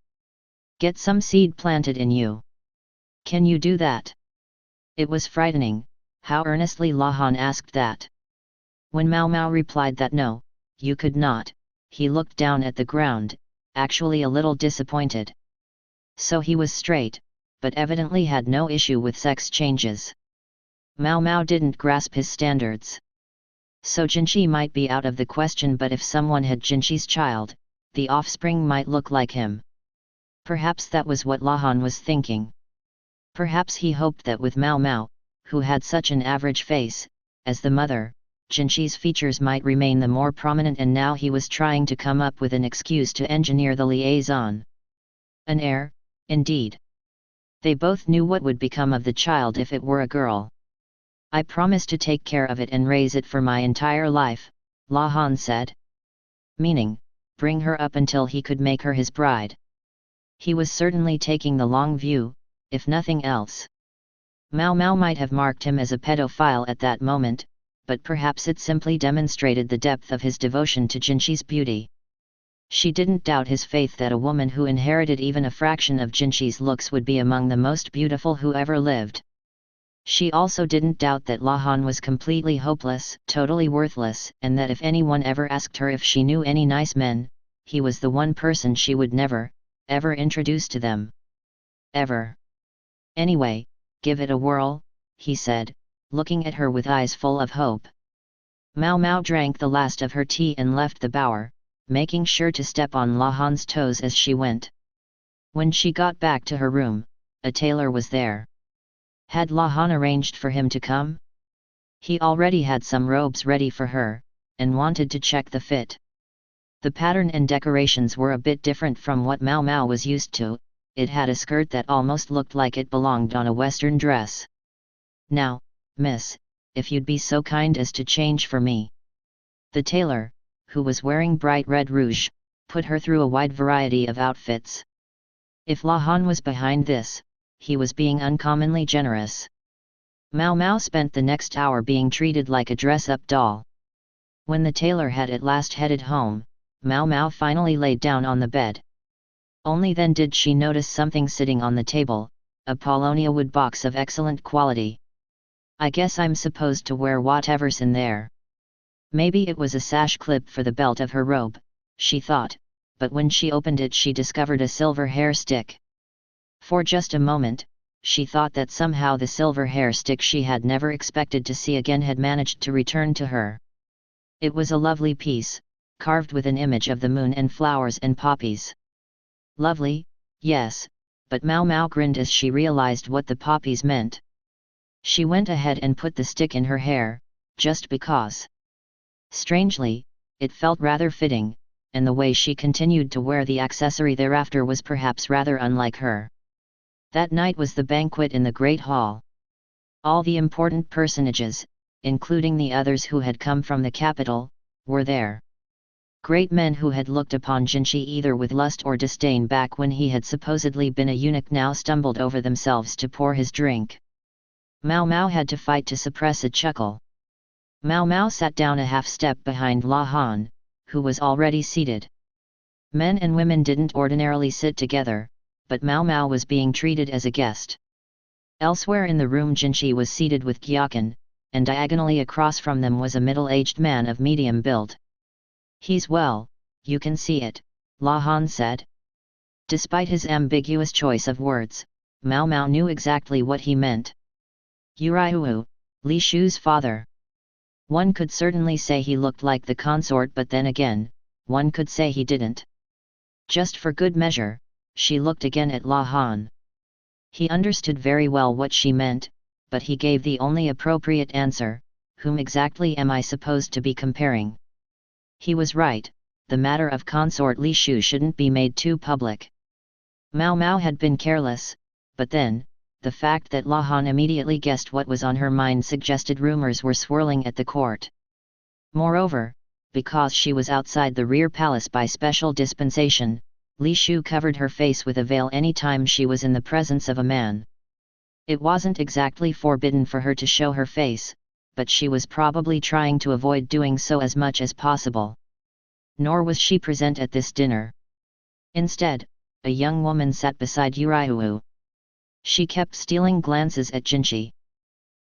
Get some seed planted in you. Can you do that? It was frightening, how earnestly La Han asked that. When Mao Mao replied that no, you could not, he looked down at the ground, actually a little disappointed. So he was straight, but evidently had no issue with sex changes. Mao Mao didn't grasp his standards. So Jinchi might be out of the question, but if someone had Jinchi's child, the offspring might look like him. Perhaps that was what La Han was thinking. Perhaps he hoped that with Mao Mao, who had such an average face, as the mother, Jinchi's features might remain the more prominent, and now he was trying to come up with an excuse to engineer the liaison. An heir, indeed. They both knew what would become of the child if it were a girl. I promise to take care of it and raise it for my entire life, La Han said. Meaning, bring her up until he could make her his bride. He was certainly taking the long view, if nothing else. Mao Mao might have marked him as a pedophile at that moment, but perhaps it simply demonstrated the depth of his devotion to Jinxi's beauty. She didn't doubt his faith that a woman who inherited even a fraction of Jinxi's looks would be among the most beautiful who ever lived. She also didn't doubt that La Han was completely hopeless, totally worthless, and that if anyone ever asked her if she knew any nice men, he was the one person she would never, ever introduce to them. Ever. Anyway, give it a whirl, he said, looking at her with eyes full of hope. Mao Mao drank the last of her tea and left the bower, making sure to step on La Han's toes as she went. When she got back to her room, a tailor was there. Had La Han arranged for him to come? He already had some robes ready for her, and wanted to check the fit. The pattern and decorations were a bit different from what Mao Mao was used to. It had a skirt that almost looked like it belonged on a Western dress. Now, miss, if you'd be so kind as to change for me. The tailor, who was wearing bright red rouge, put her through a wide variety of outfits. If La Han was behind this, he was being uncommonly generous. Mao Mao spent the next hour being treated like a dress-up doll. When the tailor had at last headed home, Mao Mao finally laid down on the bed. Only then did she notice something sitting on the table, a paulownia wood box of excellent quality. I guess I'm supposed to wear whatever's in there. Maybe it was a sash clip for the belt of her robe, she thought, but when she opened it she discovered a silver hair stick. For just a moment, she thought that somehow the silver hair stick she had never expected to see again had managed to return to her. It was a lovely piece, carved with an image of the moon and flowers and poppies. Lovely, yes, but Mao Mao grinned as she realized what the poppies meant. She went ahead and put the stick in her hair, just because. Strangely, it felt rather fitting, and the way she continued to wear the accessory thereafter was perhaps rather unlike her. That night was the banquet in the Great Hall. All the important personages, including the others who had come from the capital, were there. Great men who had looked upon Jinxi either with lust or disdain back when he had supposedly been a eunuch now stumbled over themselves to pour his drink. Mao Mao had to fight to suppress a chuckle. Mao Mao sat down a half step behind La Han, who was already seated. Men and women didn't ordinarily sit together, but Mao Mao was being treated as a guest. Elsewhere in the room Jinxi was seated with Gyakan, and diagonally across from them was a middle-aged man of medium build. He's well, you can see it, La Han said. Despite his ambiguous choice of words, Mao Mao knew exactly what he meant. Yuraiwu, Li Shu's father. One could certainly say he looked like the consort, but then again, one could say he didn't. Just for good measure, she looked again at La Han. He understood very well what she meant, but he gave the only appropriate answer, whom exactly am I supposed to be comparing? He was right, the matter of consort Li Shu shouldn't be made too public. Mao Mao had been careless, but then, the fact that La Han immediately guessed what was on her mind suggested rumors were swirling at the court. Moreover, because she was outside the rear palace by special dispensation, Li Shu covered her face with a veil any time she was in the presence of a man. It wasn't exactly forbidden for her to show her face, but she was probably trying to avoid doing so as much as possible. Nor was she present at this dinner. Instead, a young woman sat beside Yuraiwu. She kept stealing glances at Jinxi.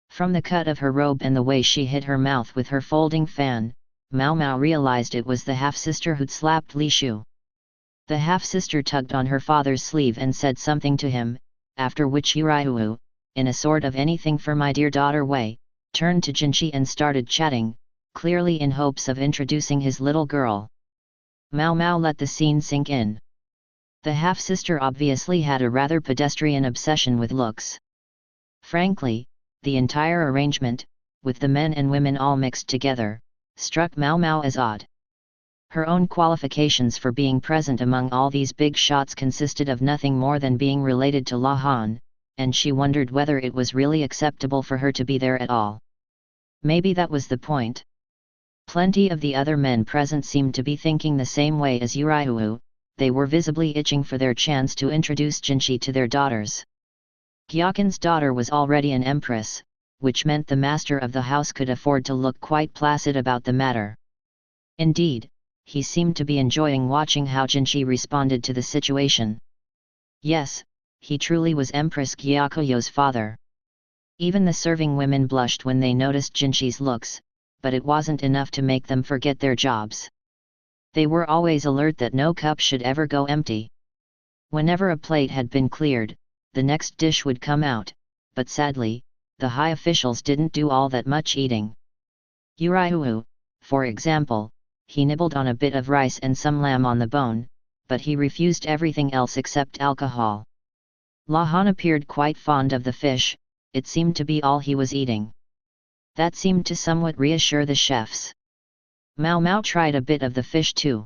From the cut of her robe and the way she hid her mouth with her folding fan, Mao Mao realized it was the half-sister who'd slapped Li Shu. The half-sister tugged on her father's sleeve and said something to him, after which Yuraiwu, in a sort of anything for my dear daughter way, turned to Jinxi and started chatting, clearly in hopes of introducing his little girl. Mao Mao let the scene sink in. The half-sister obviously had a rather pedestrian obsession with looks. Frankly, the entire arrangement, with the men and women all mixed together, struck Mao Mao as odd. Her own qualifications for being present among all these big shots consisted of nothing more than being related to La Han, and she wondered whether it was really acceptable for her to be there at all. Maybe that was the point. Plenty of the other men present seemed to be thinking the same way as Yuraiwu. They were visibly itching for their chance to introduce Jinshi to their daughters. Gyaken's daughter was already an empress, which meant the master of the house could afford to look quite placid about the matter. Indeed, he seemed to be enjoying watching how Jinshi responded to the situation. Yes, he truly was Empress Gyakuyo's father. Even the serving women blushed when they noticed Jinshi's looks, but it wasn't enough to make them forget their jobs. They were always alert that no cup should ever go empty. Whenever a plate had been cleared, the next dish would come out, but sadly, the high officials didn't do all that much eating. Yuraiwu, for example, he nibbled on a bit of rice and some lamb on the bone, but he refused everything else except alcohol. Lahan appeared quite fond of the fish, it seemed to be all he was eating. That seemed to somewhat reassure the chefs. Mao Mao tried a bit of the fish too.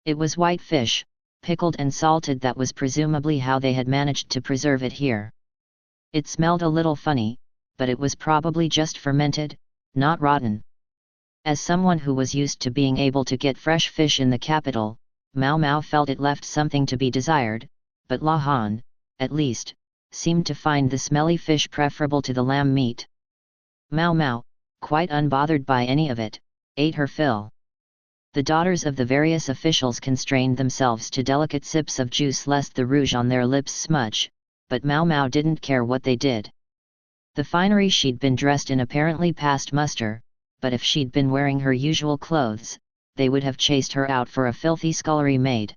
It was white fish, pickled and salted. That was presumably how they had managed to preserve it here. It smelled a little funny, but it was probably just fermented, not rotten. As someone who was used to being able to get fresh fish in the capital, Mao Mao felt it left something to be desired, but Lahan, at least, seemed to find the smelly fish preferable to the lamb meat. Mao Mao, quite unbothered by any of it, ate her fill. The daughters of the various officials constrained themselves to delicate sips of juice lest the rouge on their lips smudge, but Mao Mao didn't care what they did. The finery she'd been dressed in apparently passed muster, but if she'd been wearing her usual clothes, they would have chased her out for a filthy scullery maid.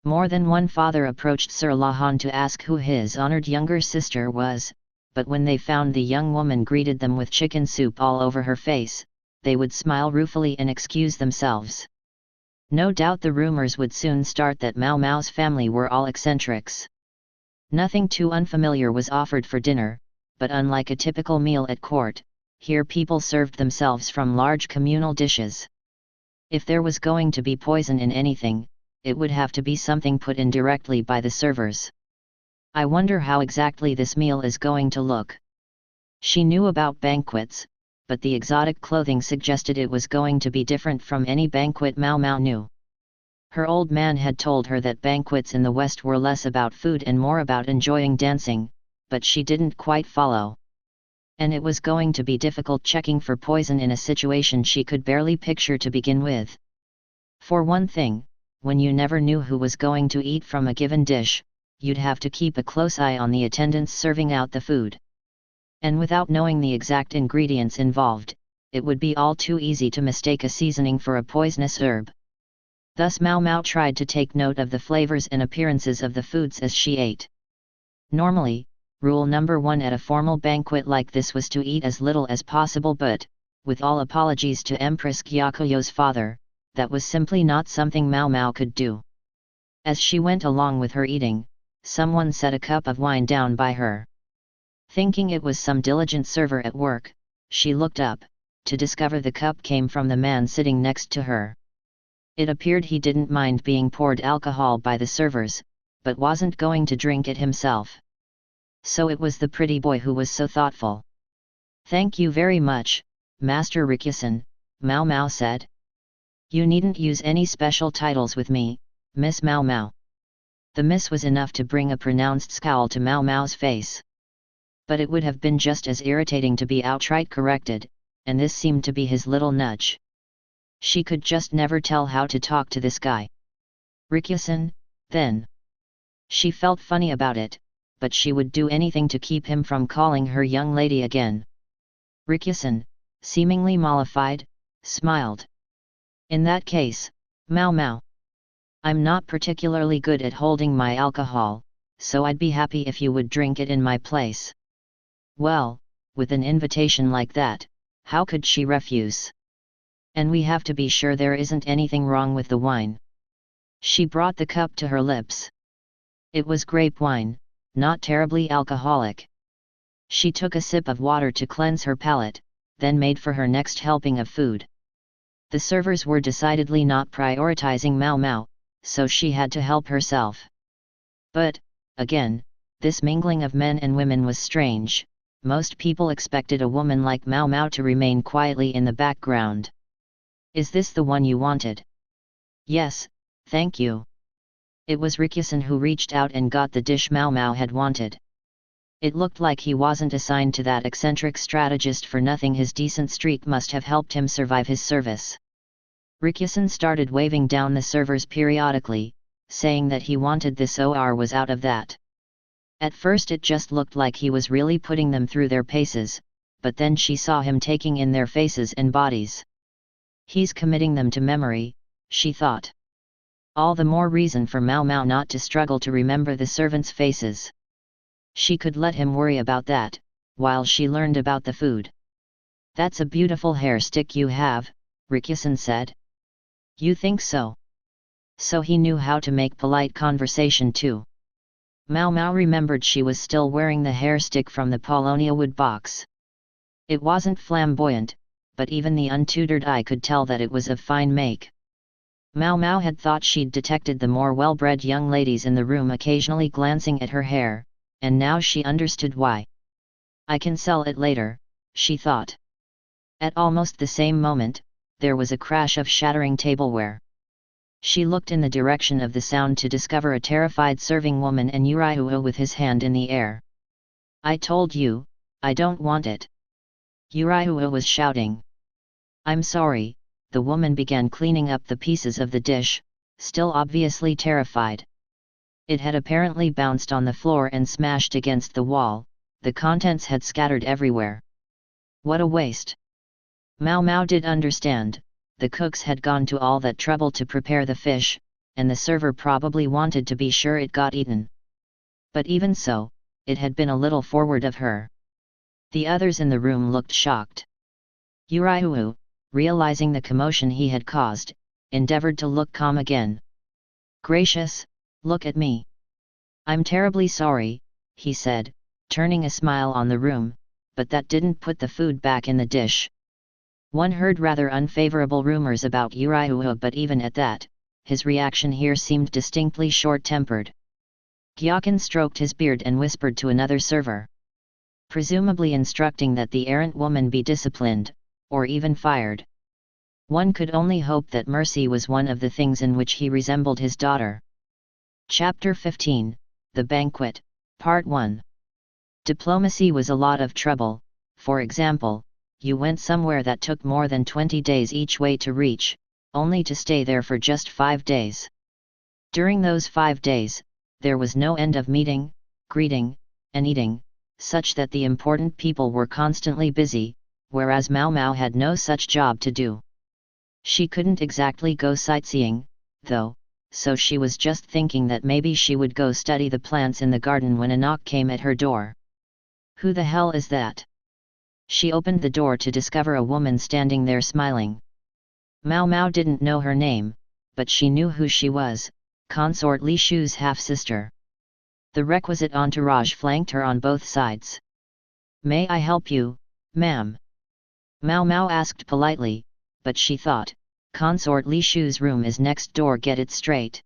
More than one father approached Sir Lahan to ask who his honored younger sister was, but when they found the young woman greeted them with chicken soup all over her face, they would smile ruefully and excuse themselves. No doubt the rumors would soon start that Mao Mao's family were all eccentrics. Nothing too unfamiliar was offered for dinner, but unlike a typical meal at court, here people served themselves from large communal dishes. If there was going to be poison in anything, it would have to be something put in directly by the servers. I wonder how exactly this meal is going to look. She knew about banquets, but the exotic clothing suggested it was going to be different from any banquet Mao Mao knew. Her old man had told her that banquets in the West were less about food and more about enjoying dancing, but she didn't quite follow. And it was going to be difficult checking for poison in a situation she could barely picture to begin with. For one thing, when you never knew who was going to eat from a given dish, you'd have to keep a close eye on the attendants serving out the food. And without knowing the exact ingredients involved, it would be all too easy to mistake a seasoning for a poisonous herb. Thus Mao Mao tried to take note of the flavors and appearances of the foods as she ate. Normally, rule number 1 at a formal banquet like this was to eat as little as possible, but, with all apologies to Empress Gyakuyo's father, that was simply not something Mao Mao could do. As she went along with her eating, someone set a cup of wine down by her. Thinking it was some diligent server at work, she looked up, to discover the cup came from the man sitting next to her. It appeared he didn't mind being poured alcohol by the servers, but wasn't going to drink it himself. So it was the pretty boy who was so thoughtful. "Thank you very much, Master Rikusan," Mao Mao said. "You needn't use any special titles with me, Miss Mao Mao." The miss was enough to bring a pronounced scowl to Mao Mao's face. But it would have been just as irritating to be outright corrected, and this seemed to be his little nudge. She could just never tell how to talk to this guy. Rikusan, then. She felt funny about it, but she would do anything to keep him from calling her young lady again. Rikusan, seemingly mollified, smiled. "In that case, Mao Mao. I'm not particularly good at holding my alcohol, so I'd be happy if you would drink it in my place." Well, with an invitation like that, how could she refuse? "And we have to be sure there isn't anything wrong with the wine." She brought the cup to her lips. It was grape wine, not terribly alcoholic. She took a sip of water to cleanse her palate, then made for her next helping of food. The servers were decidedly not prioritizing Mao Mao, so she had to help herself. But, again, this mingling of men and women was strange, most people expected a woman like Mao Mao to remain quietly in the background. "Is this the one you wanted?" "Yes, thank you." It was Rikusan who reached out and got the dish Mao Mao had wanted. It looked like he wasn't assigned to that eccentric strategist for nothing. His decent streak must have helped him survive his service. Rikusan started waving down the servers periodically, saying that he wanted this or was out of that. At first it just looked like he was really putting them through their paces, but then she saw him taking in their faces and bodies. He's committing them to memory, she thought. All the more reason for Mao Mao not to struggle to remember the servants' faces. She could let him worry about that, while she learned about the food. "That's a beautiful hair stick you have," Rikusan said. "You think so?" So he knew how to make polite conversation too. Mao Mao remembered she was still wearing the hair stick from the Polonia wood box. It wasn't flamboyant, but even the untutored eye could tell that it was of fine make. Mao Mao had thought she'd detected the more well-bred young ladies in the room occasionally glancing at her hair, and now she understood why. "I can sell it later," she thought. At almost the same moment, there was a crash of shattering tableware. She looked in the direction of the sound to discover a terrified serving woman and Yurihuo with his hand in the air. "I told you, I don't want it!" Yurihuo was shouting. "I'm sorry," the woman began cleaning up the pieces of the dish, still obviously terrified. It had apparently bounced on the floor and smashed against the wall, the contents had scattered everywhere. What a waste! Mao Mao did understand. The cooks had gone to all that trouble to prepare the fish, and the server probably wanted to be sure it got eaten. But even so, it had been a little forward of her. The others in the room looked shocked. Yurihuo, realizing the commotion he had caused, endeavored to look calm again. "Gracious, look at me. I'm terribly sorry," he said, turning a smile on the room, but that didn't put the food back in the dish. One heard rather unfavorable rumors about Yurihuo, but even at that, his reaction here seemed distinctly short-tempered. Gyakan stroked his beard and whispered to another server, presumably instructing that the errant woman be disciplined, or even fired. One could only hope that mercy was one of the things in which he resembled his daughter. Chapter 15, The Banquet, Part 1. Diplomacy was a lot of trouble. For example, you went somewhere that took more than 20 days each way to reach, only to stay there for just 5 days. During those 5 days, there was no end of meeting, greeting, and eating, such that the important people were constantly busy, whereas Mao Mao had no such job to do. She couldn't exactly go sightseeing, though, so she was just thinking that maybe she would go study the plants in the garden when a knock came at her door. "Who the hell is that?" She opened the door to discover a woman standing there smiling. Mao Mao didn't know her name, but she knew who she was, Consort Li Shu's half-sister. The requisite entourage flanked her on both sides. "May I help you, ma'am?" Mao Mao asked politely, but she thought, Consort Li Shu's room is next door. Get it straight.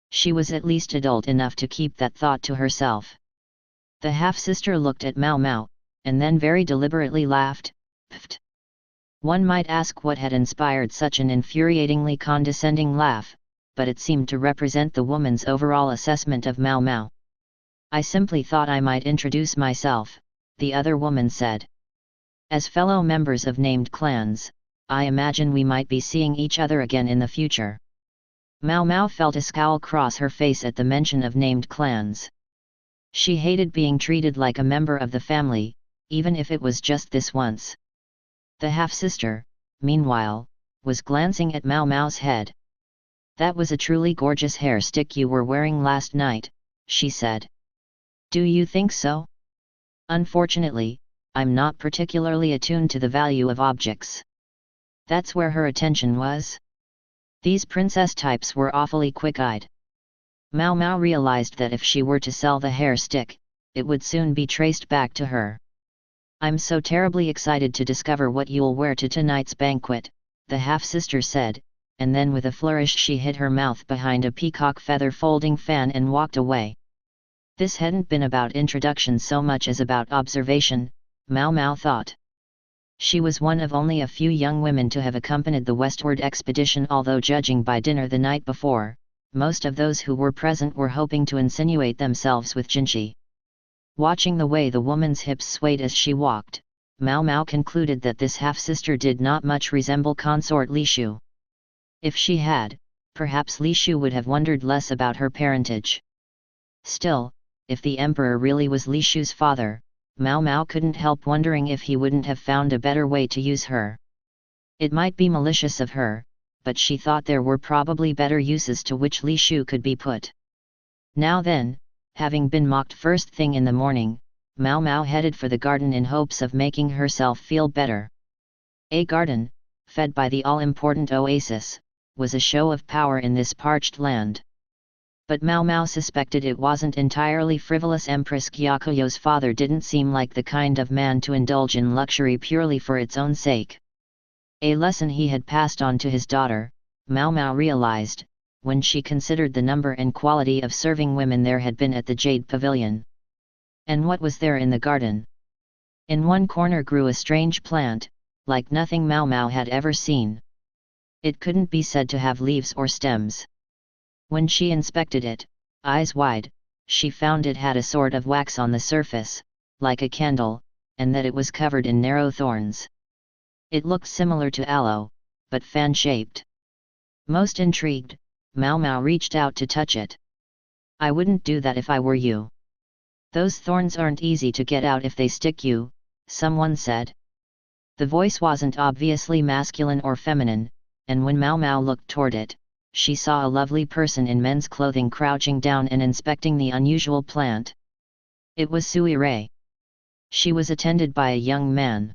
She was at least adult enough to keep that thought to herself. The half-sister looked at Mao Mao, and then very deliberately laughed, "Pfft." One might ask what had inspired such an infuriatingly condescending laugh, but it seemed to represent the woman's overall assessment of Mao Mao. "I simply thought I might introduce myself," the other woman said. "As fellow members of named clans, I imagine we might be seeing each other again in the future." Mao Mao felt a scowl cross her face at the mention of named clans. She hated being treated like a member of the family, even if it was just this once. The half-sister, meanwhile, was glancing at Mao Mao's head. "That was a truly gorgeous hair stick you were wearing last night," she said. "Do you think so?" "Unfortunately, I'm not particularly attuned to the value of objects." That's where her attention was. These princess types were awfully quick-eyed. Mao Mao realized that if she were to sell the hair stick, it would soon be traced back to her. "I'm so terribly excited to discover what you'll wear to tonight's banquet," the half-sister said, and then with a flourish she hid her mouth behind a peacock feather folding fan and walked away. This hadn't been about introduction so much as about observation, Mao Mao thought. She was one of only a few young women to have accompanied the westward expedition, although judging by dinner the night before, most of those who were present were hoping to insinuate themselves with Jinshi. Watching the way the woman's hips swayed as she walked, Mao Mao concluded that this half-sister did not much resemble consort Li Shu. If she had, perhaps Li Shu would have wondered less about her parentage. Still, if the emperor really was Li Shu's father, Mao Mao couldn't help wondering if he wouldn't have found a better way to use her. It might be malicious of her, but she thought there were probably better uses to which Li Shu could be put. Now then, having been mocked first thing in the morning, Mao Mao headed for the garden in hopes of making herself feel better. A garden, fed by the all-important oasis, was a show of power in this parched land. But Mao Mao suspected it wasn't entirely frivolous. Empress Gyakuyo's father didn't seem like the kind of man to indulge in luxury purely for its own sake. A lesson he had passed on to his daughter, Mao Mao realized, when she considered the number and quality of serving women there had been at the Jade Pavilion. And what was there in the garden? In one corner grew a strange plant, like nothing Mao Mao had ever seen. It couldn't be said to have leaves or stems. When she inspected it, eyes wide, she found it had a sort of wax on the surface, like a candle, and that it was covered in narrow thorns. It looked similar to aloe, but fan-shaped. Most intrigued, Mao Mao reached out to touch it. "I wouldn't do that if I were you. Those thorns aren't easy to get out if they stick you," someone said. The voice wasn't obviously masculine or feminine, and when Mao Mao looked toward it, she saw a lovely person in men's clothing crouching down and inspecting the unusual plant. It was Suirei. She was attended by a young man.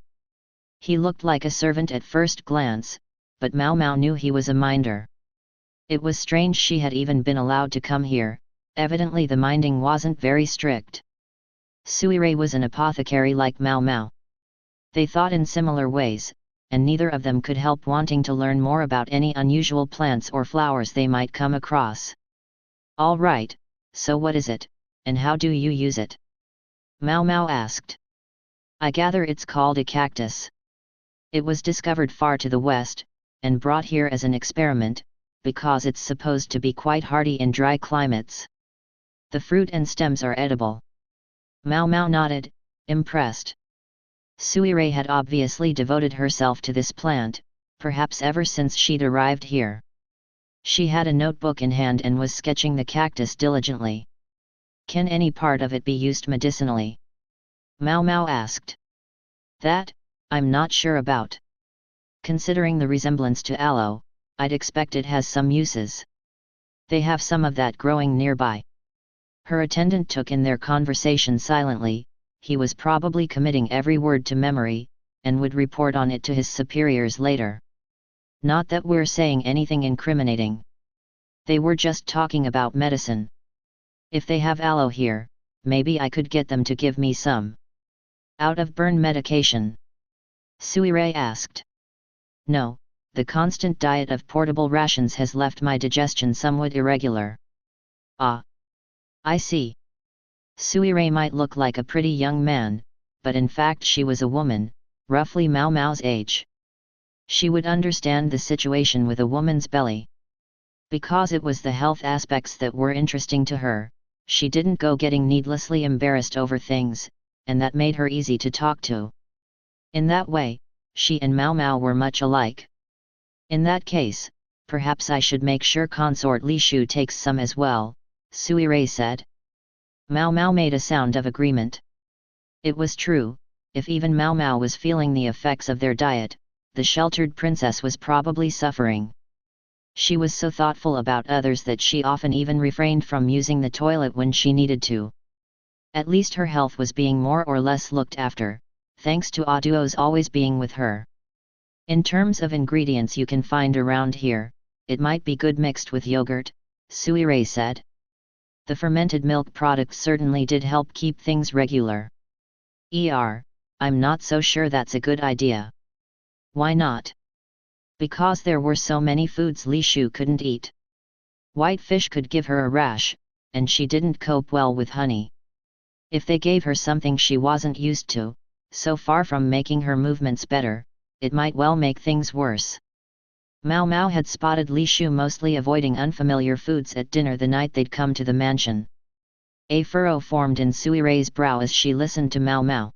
He looked like a servant at first glance, but Mao Mao knew he was a minder. It was strange she had even been allowed to come here, evidently the minding wasn't very strict. Suirei was an apothecary like Mao Mao. They thought in similar ways, and neither of them could help wanting to learn more about any unusual plants or flowers they might come across. "All right, so what is it, and how do you use it?" Mao Mao asked. "I gather it's called a cactus. It was discovered far to the west, and brought here as an experiment, because it's supposed to be quite hardy in dry climates. The fruit and stems are edible." Mao Mao nodded, impressed. Suirei had obviously devoted herself to this plant, perhaps ever since she'd arrived here. She had a notebook in hand and was sketching the cactus diligently. "Can any part of it be used medicinally?" Mao Mao asked. "That, I'm not sure about. Considering the resemblance to aloe, I'd expect it has some uses. They have some of that growing nearby." Her attendant took in their conversation silently. He was probably committing every word to memory, and would report on it to his superiors later. "Not that we're saying anything incriminating. They were just talking about medicine. If they have aloe here, maybe I could get them to give me some." "Out-of-burn medication?" Suirei asked. "No, the constant diet of portable rations has left my digestion somewhat irregular." "Ah. I see." Suirei might look like a pretty young man, but in fact she was a woman, roughly Mao Mao's age. She would understand the situation with a woman's belly. Because it was the health aspects that were interesting to her, she didn't go getting needlessly embarrassed over things, and that made her easy to talk to. In that way, she and Mao Mao were much alike. "In that case, perhaps I should make sure consort Li Shu takes some as well," Suirei said. Mao Mao made a sound of agreement. It was true, if even Mao Mao was feeling the effects of their diet, the sheltered princess was probably suffering. She was so thoughtful about others that she often even refrained from using the toilet when she needed to. At least her health was being more or less looked after, thanks to Aduo's always being with her. "In terms of ingredients you can find around here, it might be good mixed with yogurt," Suirei said. The fermented milk products certainly did help keep things regular. I'm not so sure that's a good idea." "Why not?" "Because there were so many foods Li Shu couldn't eat. White fish could give her a rash, and she didn't cope well with honey. If they gave her something she wasn't used to, so far from making her movements better, it might well make things worse. Mao Mao had spotted Li Shu mostly avoiding unfamiliar foods at dinner the night they'd come to the mansion. A furrow formed in Suirei's brow as she listened to Mao Mao.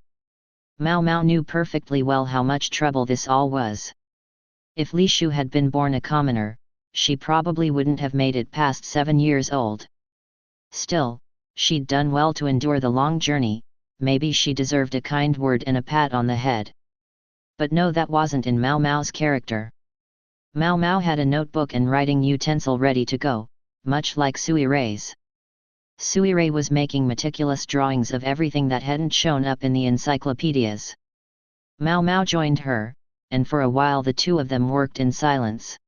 Mao Mao knew perfectly well how much trouble this all was. If Li Shu had been born a commoner, she probably wouldn't have made it past 7 years old. Still, she'd done well to endure the long journey, maybe she deserved a kind word and a pat on the head. But no, that wasn't in Mao Mao's character. Mao Mao had a notebook and writing utensil ready to go, much like Suirei's. Suirei was making meticulous drawings of everything that hadn't shown up in the encyclopedias. Mao Mao joined her, and for a while the two of them worked in silence.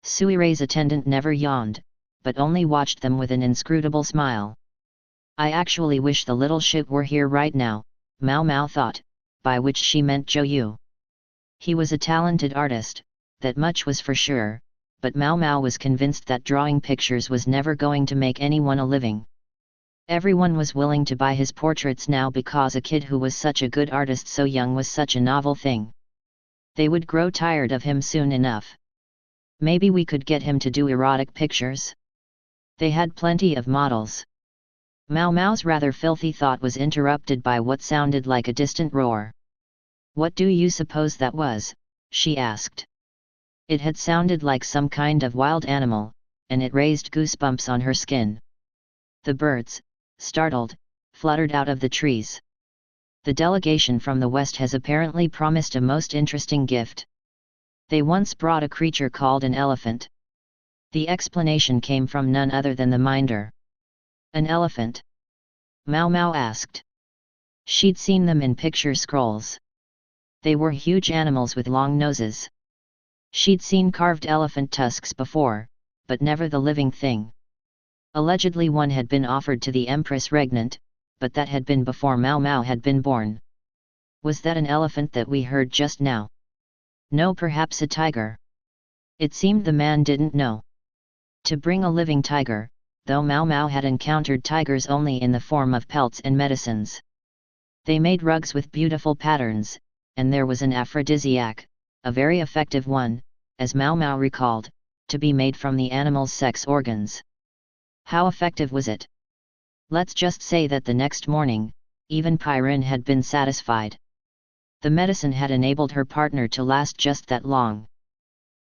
Suirei's attendant never yawned, but only watched them with an inscrutable smile. I actually wish the little shit were here right now, Mao Mao thought, by which she meant Zhou Yu. He was a talented artist, that much was for sure, but Mao Mao was convinced that drawing pictures was never going to make anyone a living. Everyone was willing to buy his portraits now because a kid who was such a good artist so young was such a novel thing. They would grow tired of him soon enough. Maybe we could get him to do erotic pictures? They had plenty of models. Mao Mao's rather filthy thought was interrupted by what sounded like a distant roar. "What do you suppose that was?" she asked. It had sounded like some kind of wild animal, and it raised goosebumps on her skin. The birds, startled, fluttered out of the trees. The delegation from the west has apparently promised a most interesting gift. They once brought a creature called an elephant. The explanation came from none other than the minder. An elephant? Mao Mao asked. She'd seen them in picture scrolls. They were huge animals with long noses. She'd seen carved elephant tusks before, but never the living thing. Allegedly one had been offered to the Empress regnant, but that had been before Mao Mao had been born. Was that an elephant that we heard just now? No, perhaps a tiger. It seemed the man didn't know. To bring a living tiger, though Mao Mao had encountered tigers only in the form of pelts and medicines. They made rugs with beautiful patterns, and there was an aphrodisiac, a very effective one, as Mao Mao recalled, to be made from the animal's sex organs. How effective was it? Let's just say that the next morning, even Pyrrhin had been satisfied. The medicine had enabled her partner to last just that long.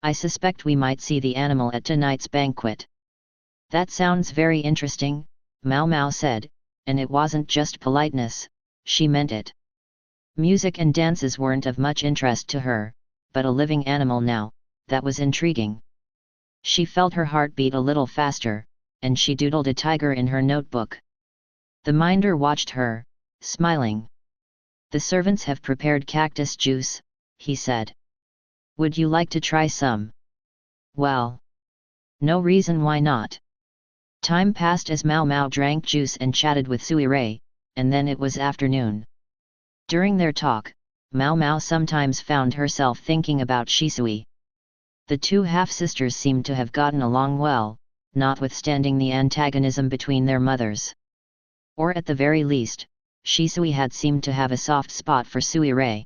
I suspect we might see the animal at tonight's banquet. That sounds very interesting, Mao Mao said, and it wasn't just politeness, she meant it. Music and dances weren't of much interest to her, but a living animal now, that was intriguing. She felt her heart beat a little faster, and she doodled a tiger in her notebook. The minder watched her, smiling. The servants have prepared cactus juice, he said. Would you like to try some? Well, no reason why not. Time passed as Mao Mao drank juice and chatted with Suirei, and then it was afternoon. During their talk, Mao Mao sometimes found herself thinking about Shisui. The two half-sisters seemed to have gotten along well, notwithstanding the antagonism between their mothers. Or at the very least, Shisui had seemed to have a soft spot for Suirei.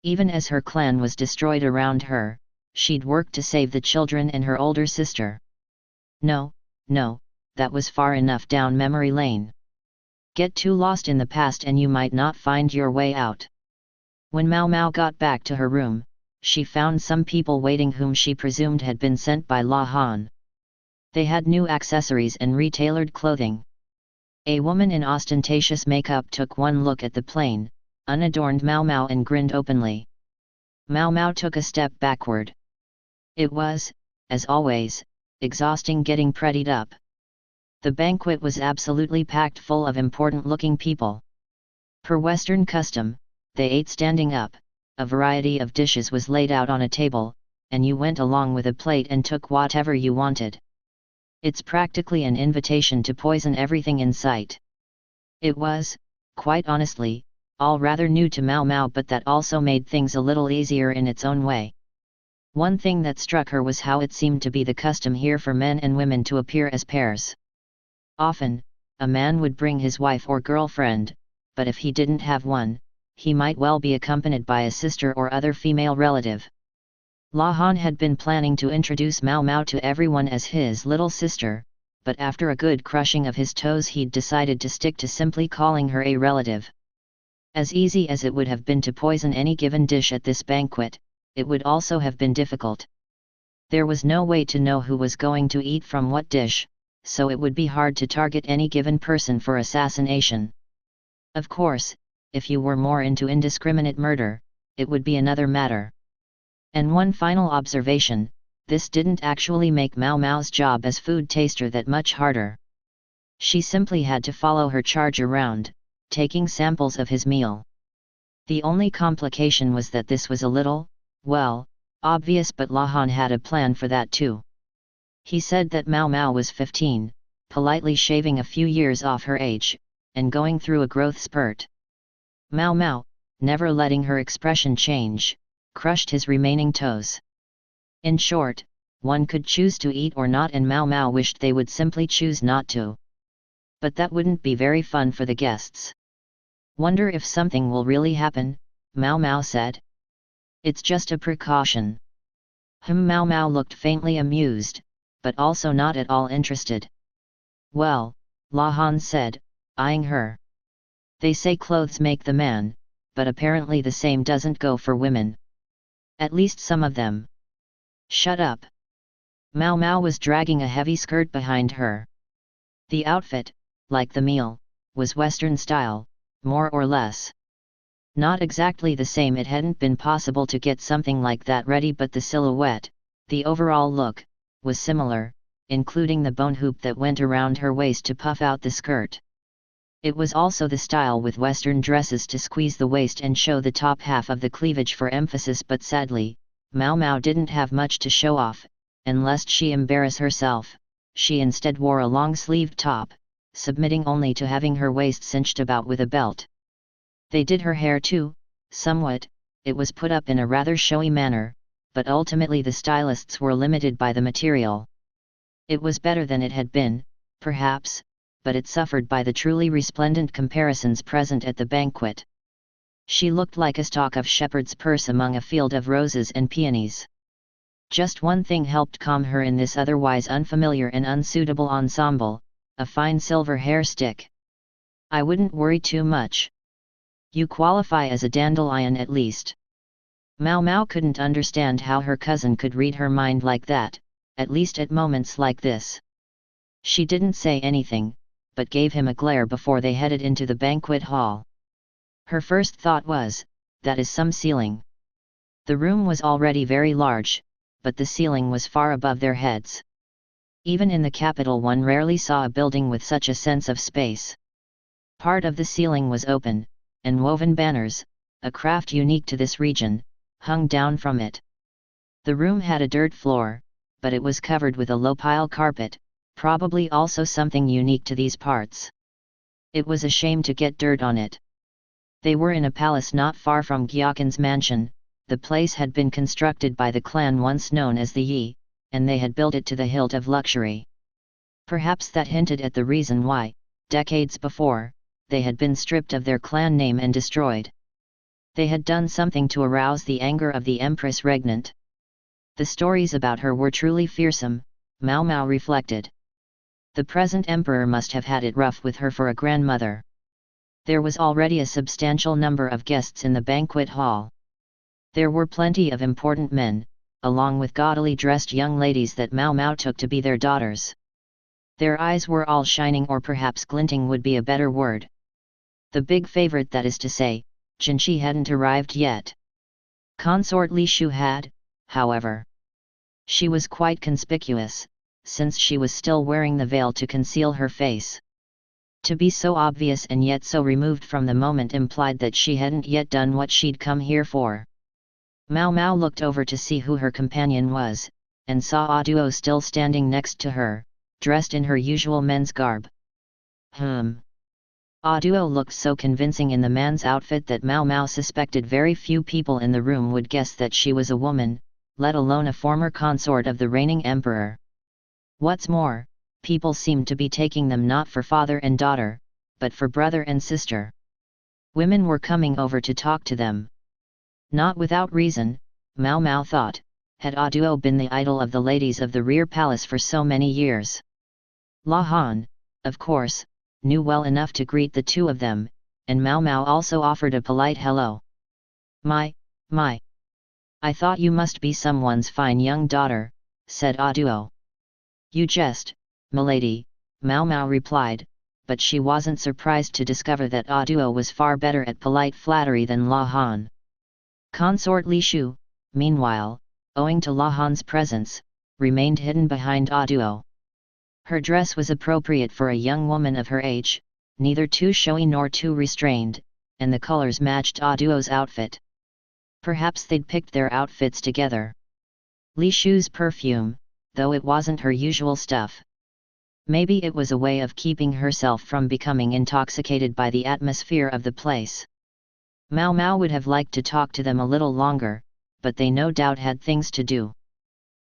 Even as her clan was destroyed around her, she'd worked to save the children and her older sister. No, that was far enough down memory lane. Get too lost in the past and you might not find your way out. When Mao Mao got back to her room, she found some people waiting whom she presumed had been sent by La Han. They had new accessories and retailored clothing. A woman in ostentatious makeup took one look at the plain, unadorned Mao Mao and grinned openly. Mao Mao took a step backward. It was, as always, exhausting getting prettied up. The banquet was absolutely packed full of important-looking people. Per Western custom, they ate standing up, a variety of dishes was laid out on a table, and you went along with a plate and took whatever you wanted. It's practically an invitation to poison everything in sight. It was, quite honestly, all rather new to Mao Mao, but that also made things a little easier in its own way. One thing that struck her was how it seemed to be the custom here for men and women to appear as pairs. Often, a man would bring his wife or girlfriend, but if he didn't have one, he might well be accompanied by a sister or other female relative. La Han had been planning to introduce Mao Mao to everyone as his little sister, but after a good crushing of his toes he'd decided to stick to simply calling her a relative. As easy as it would have been to poison any given dish at this banquet, it would also have been difficult. There was no way to know who was going to eat from what dish, so it would be hard to target any given person for assassination. Of course, if you were more into indiscriminate murder, it would be another matter. And one final observation, this didn't actually make Mao Mao's job as food taster that much harder. She simply had to follow her charge around, taking samples of his meal. The only complication was that this was a little, well, obvious, but La Han had a plan for that too. He said that Mao Mao was 15, politely shaving a few years off her age, and going through a growth spurt. Mao Mao, never letting her expression change, crushed his remaining toes. In short, one could choose to eat or not, and Mao Mao wished they would simply choose not to. But that wouldn't be very fun for the guests. Wonder if something will really happen, Mao Mao said. It's just a precaution. Mao Mao looked faintly amused, but also not at all interested. Well, La Han said, eyeing her. They say clothes make the man, but apparently the same doesn't go for women. At least some of them. Shut up. Mao Mao was dragging a heavy skirt behind her. The outfit, like the meal, was Western style, more or less. Not exactly the same, it hadn't been possible to get something like that ready, but the silhouette, the overall look, was similar, including the bone hoop that went around her waist to puff out the skirt. It was also the style with Western dresses to squeeze the waist and show the top half of the cleavage for emphasis, but sadly, Mao Mao didn't have much to show off, and lest she embarrass herself, she instead wore a long-sleeved top, submitting only to having her waist cinched about with a belt. They did her hair too, somewhat, it was put up in a rather showy manner, but ultimately the stylists were limited by the material. It was better than it had been, perhaps, but it suffered by the truly resplendent comparisons present at the banquet. She looked like a stalk of shepherd's purse among a field of roses and peonies. Just one thing helped calm her in this otherwise unfamiliar and unsuitable ensemble, a fine silver hair stick. I wouldn't worry too much. You qualify as a dandelion at least. Mao Mao couldn't understand how her cousin could read her mind like that, at least at moments like this. She didn't say anything, but gave him a glare before they headed into the banquet hall. Her first thought was, that is some ceiling. The room was already very large, but the ceiling was far above their heads. Even in the capital one rarely saw a building with such a sense of space. Part of the ceiling was open, and woven banners, a craft unique to this region, hung down from it. The room had a dirt floor, but it was covered with a low-pile carpet, probably also something unique to these parts. It was a shame to get dirt on it. They were in a palace not far from Gyaken's mansion. The place had been constructed by the clan once known as the Yi, and they had built it to the hilt of luxury. Perhaps that hinted at the reason why, decades before, they had been stripped of their clan name and destroyed. They had done something to arouse the anger of the Empress Regnant. The stories about her were truly fearsome, Mao Mao reflected. The present emperor must have had it rough with her for a grandmother. There was already a substantial number of guests in the banquet hall. There were plenty of important men, along with gaudily dressed young ladies that Mao Mao took to be their daughters. Their eyes were all shining, or perhaps glinting would be a better word. The big favorite, that is to say, Jinshi, hadn't arrived yet. Consort Li Shu had, however. She was quite conspicuous, since she was still wearing the veil to conceal her face. To be so obvious and yet so removed from the moment implied that she hadn't yet done what she'd come here for. Mao Mao looked over to see who her companion was, and saw Aduo still standing next to her, dressed in her usual men's garb. Aduo looked so convincing in the man's outfit that Mao Mao suspected very few people in the room would guess that she was a woman, let alone a former consort of the reigning emperor. What's more, people seemed to be taking them not for father and daughter, but for brother and sister. Women were coming over to talk to them. Not without reason, Mao Mao thought, had Aduo been the idol of the ladies of the rear palace for so many years. La Han, of course, knew well enough to greet the two of them, and Mao Mao also offered a polite hello. My. I thought you must be someone's fine young daughter, said Aduo. You jest, milady, Mao Mao replied, but she wasn't surprised to discover that Aduo was far better at polite flattery than La Han. Consort Li Shu, meanwhile, owing to La Han's presence, remained hidden behind Aduo. Her dress was appropriate for a young woman of her age, neither too showy nor too restrained, and the colors matched Aduo's outfit. Perhaps they'd picked their outfits together. Li Shu's perfume, though it wasn't her usual stuff. Maybe it was a way of keeping herself from becoming intoxicated by the atmosphere of the place. Mao Mao would have liked to talk to them a little longer, but they no doubt had things to do.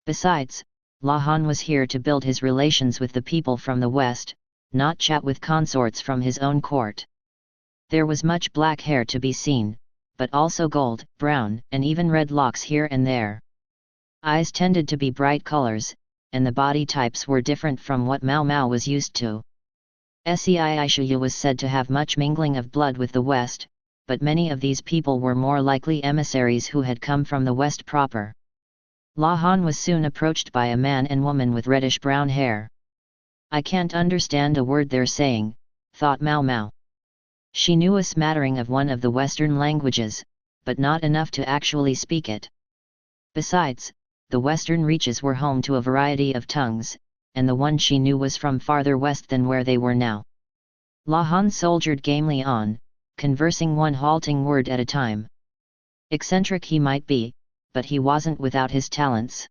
Besides, La Han was here to build his relations with the people from the west, not chat with consorts from his own court. There was much black hair to be seen, but also gold, brown, and even red locks here and there. Eyes tended to be bright colors, and the body types were different from what Mao Mao was used to. Seiyushu was said to have much mingling of blood with the west, but many of these people were more likely emissaries who had come from the west proper. La Han was soon approached by a man and woman with reddish-brown hair. I can't understand a word they're saying, thought Mao Mao. She knew a smattering of one of the Western languages, but not enough to actually speak it. Besides, the Western reaches were home to a variety of tongues, and the one she knew was from farther west than where they were now. La Han soldiered gamely on, conversing one halting word at a time. Eccentric he might be, but he wasn't without his talents.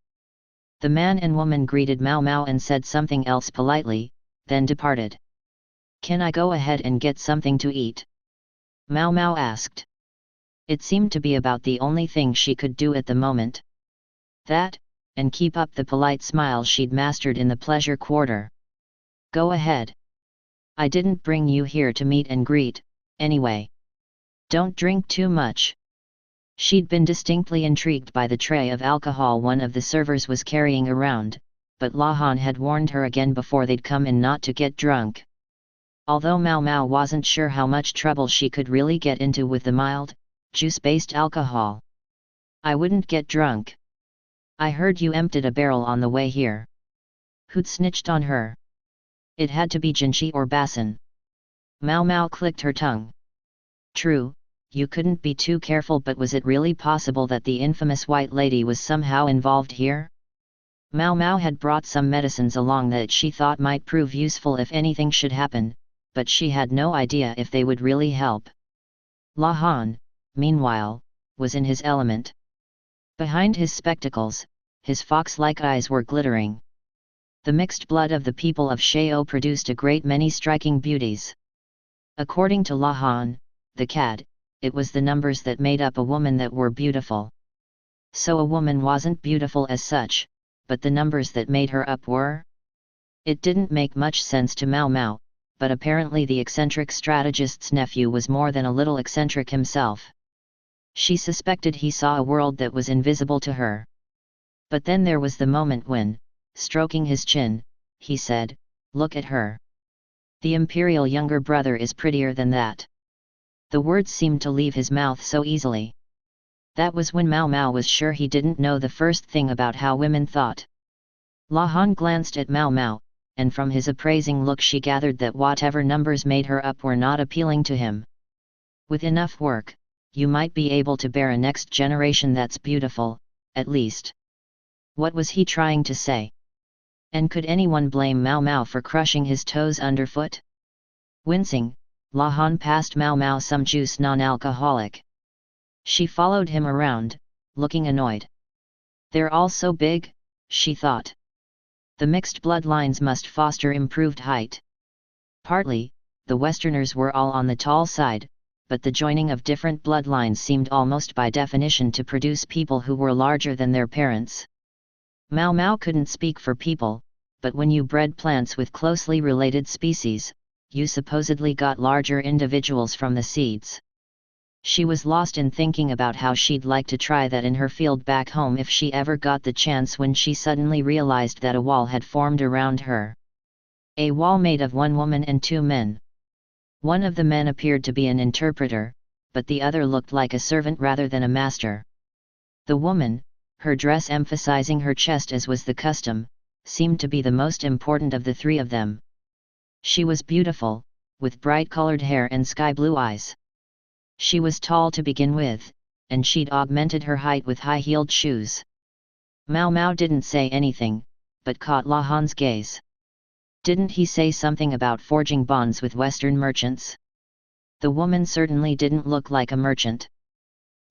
The man and woman greeted Mao Mao and said something else politely, then departed. Can I go ahead and get something to eat? Mao Mao asked. It seemed to be about the only thing she could do at the moment. That, and keep up the polite smile she'd mastered in the pleasure quarter. Go ahead. I didn't bring you here to meet and greet, anyway. Don't drink too much. She'd been distinctly intrigued by the tray of alcohol one of the servers was carrying around, but La Han had warned her again before they'd come in not to get drunk. Although Mao Mao wasn't sure how much trouble she could really get into with the mild, juice-based alcohol. I wouldn't get drunk. I heard you emptied a barrel on the way here. Who'd snitched on her? It had to be Jinshi or Basin. Mao Mao clicked her tongue. True, you couldn't be too careful, but was it really possible that the infamous white lady was somehow involved here? Mao Mao had brought some medicines along that she thought might prove useful if anything should happen, but she had no idea if they would really help. La Han, meanwhile, was in his element. Behind his spectacles, his fox-like eyes were glittering. The mixed blood of the people of Shao produced a great many striking beauties. According to La Han, the cad, it was the numbers that made up a woman that were beautiful. So a woman wasn't beautiful as such, but the numbers that made her up were? It didn't make much sense to Mao Mao, but apparently the eccentric strategist's nephew was more than a little eccentric himself. She suspected he saw a world that was invisible to her. But then there was the moment when, stroking his chin, he said, "Look at her. The imperial younger brother is prettier than that." The words seemed to leave his mouth so easily. That was when Mao Mao was sure he didn't know the first thing about how women thought. La Han glanced at Mao Mao, and from his appraising look she gathered that whatever numbers made her up were not appealing to him. With enough work, you might be able to bear a next generation that's beautiful, at least. What was he trying to say? And could anyone blame Mao Mao for crushing his toes underfoot? Wincing, La Han passed Mao Mao some juice non-alcoholic. She followed him around, looking annoyed. They're all so big, she thought. The mixed bloodlines must foster improved height. Partly, the Westerners were all on the tall side, but the joining of different bloodlines seemed almost by definition to produce people who were larger than their parents. Mao Mao couldn't speak for people, but when you bred plants with closely related species, you supposedly got larger individuals from the seeds. She was lost in thinking about how she'd like to try that in her field back home if she ever got the chance, when she suddenly realized that a wall had formed around her. A wall made of one woman and two men. One of the men appeared to be an interpreter, but the other looked like a servant rather than a master. The woman, her dress emphasizing her chest as was the custom, seemed to be the most important of the three of them. She was beautiful, with bright-colored hair and sky-blue eyes. She was tall to begin with, and she'd augmented her height with high-heeled shoes. Mao Mao didn't say anything, but caught La Han's gaze. Didn't he say something about forging bonds with Western merchants? The woman certainly didn't look like a merchant.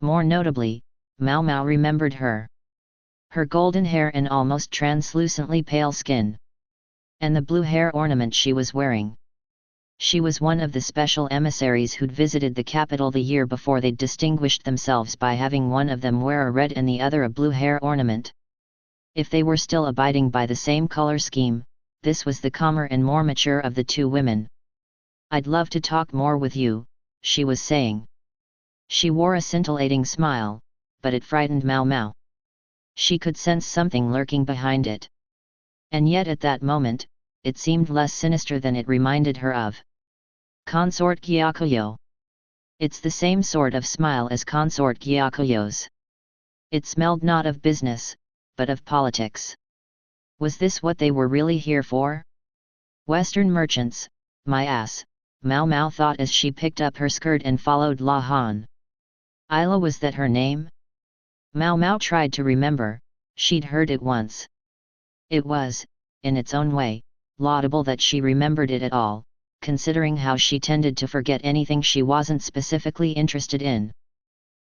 More notably, Mao Mao remembered her. Her golden hair and almost translucently pale skin. And the blue hair ornament she was wearing. She was one of the special emissaries who'd visited the capital the year before. They'd distinguished themselves by having one of them wear a red and the other a blue hair ornament. If they were still abiding by the same color scheme, this was the calmer and more mature of the two women. "I'd love to talk more with you," she was saying. She wore a scintillating smile, but it frightened Mao Mao. She could sense something lurking behind it. And yet at that moment, it seemed less sinister than it reminded her of. Consort Gyakuyo. It's the same sort of smile as Consort Gyakuyo's. It smelled not of business, but of politics. Was this what they were really here for? Western merchants, my ass, Mao Mao thought as she picked up her skirt and followed La Han. Isla, was that her name? Mao Mao tried to remember, she'd heard it once. It was, in its own way, laudable that she remembered it at all, considering how she tended to forget anything she wasn't specifically interested in.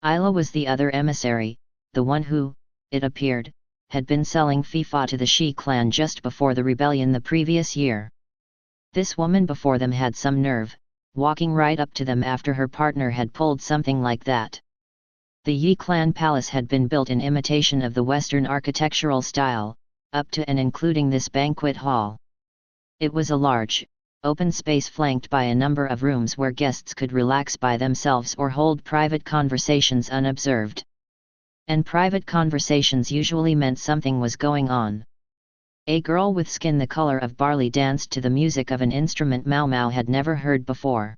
Isla was the other emissary, the one who, it appeared, had been selling fifa to the Shi clan just before the rebellion the previous year. This woman before them had some nerve, walking right up to them after her partner had pulled something like that. The Yi clan palace had been built in imitation of the Western architectural style, up to and including this banquet hall. It was a large, open space flanked by a number of rooms where guests could relax by themselves or hold private conversations unobserved. And private conversations usually meant something was going on. A girl with skin the color of barley danced to the music of an instrument Mao Mao had never heard before.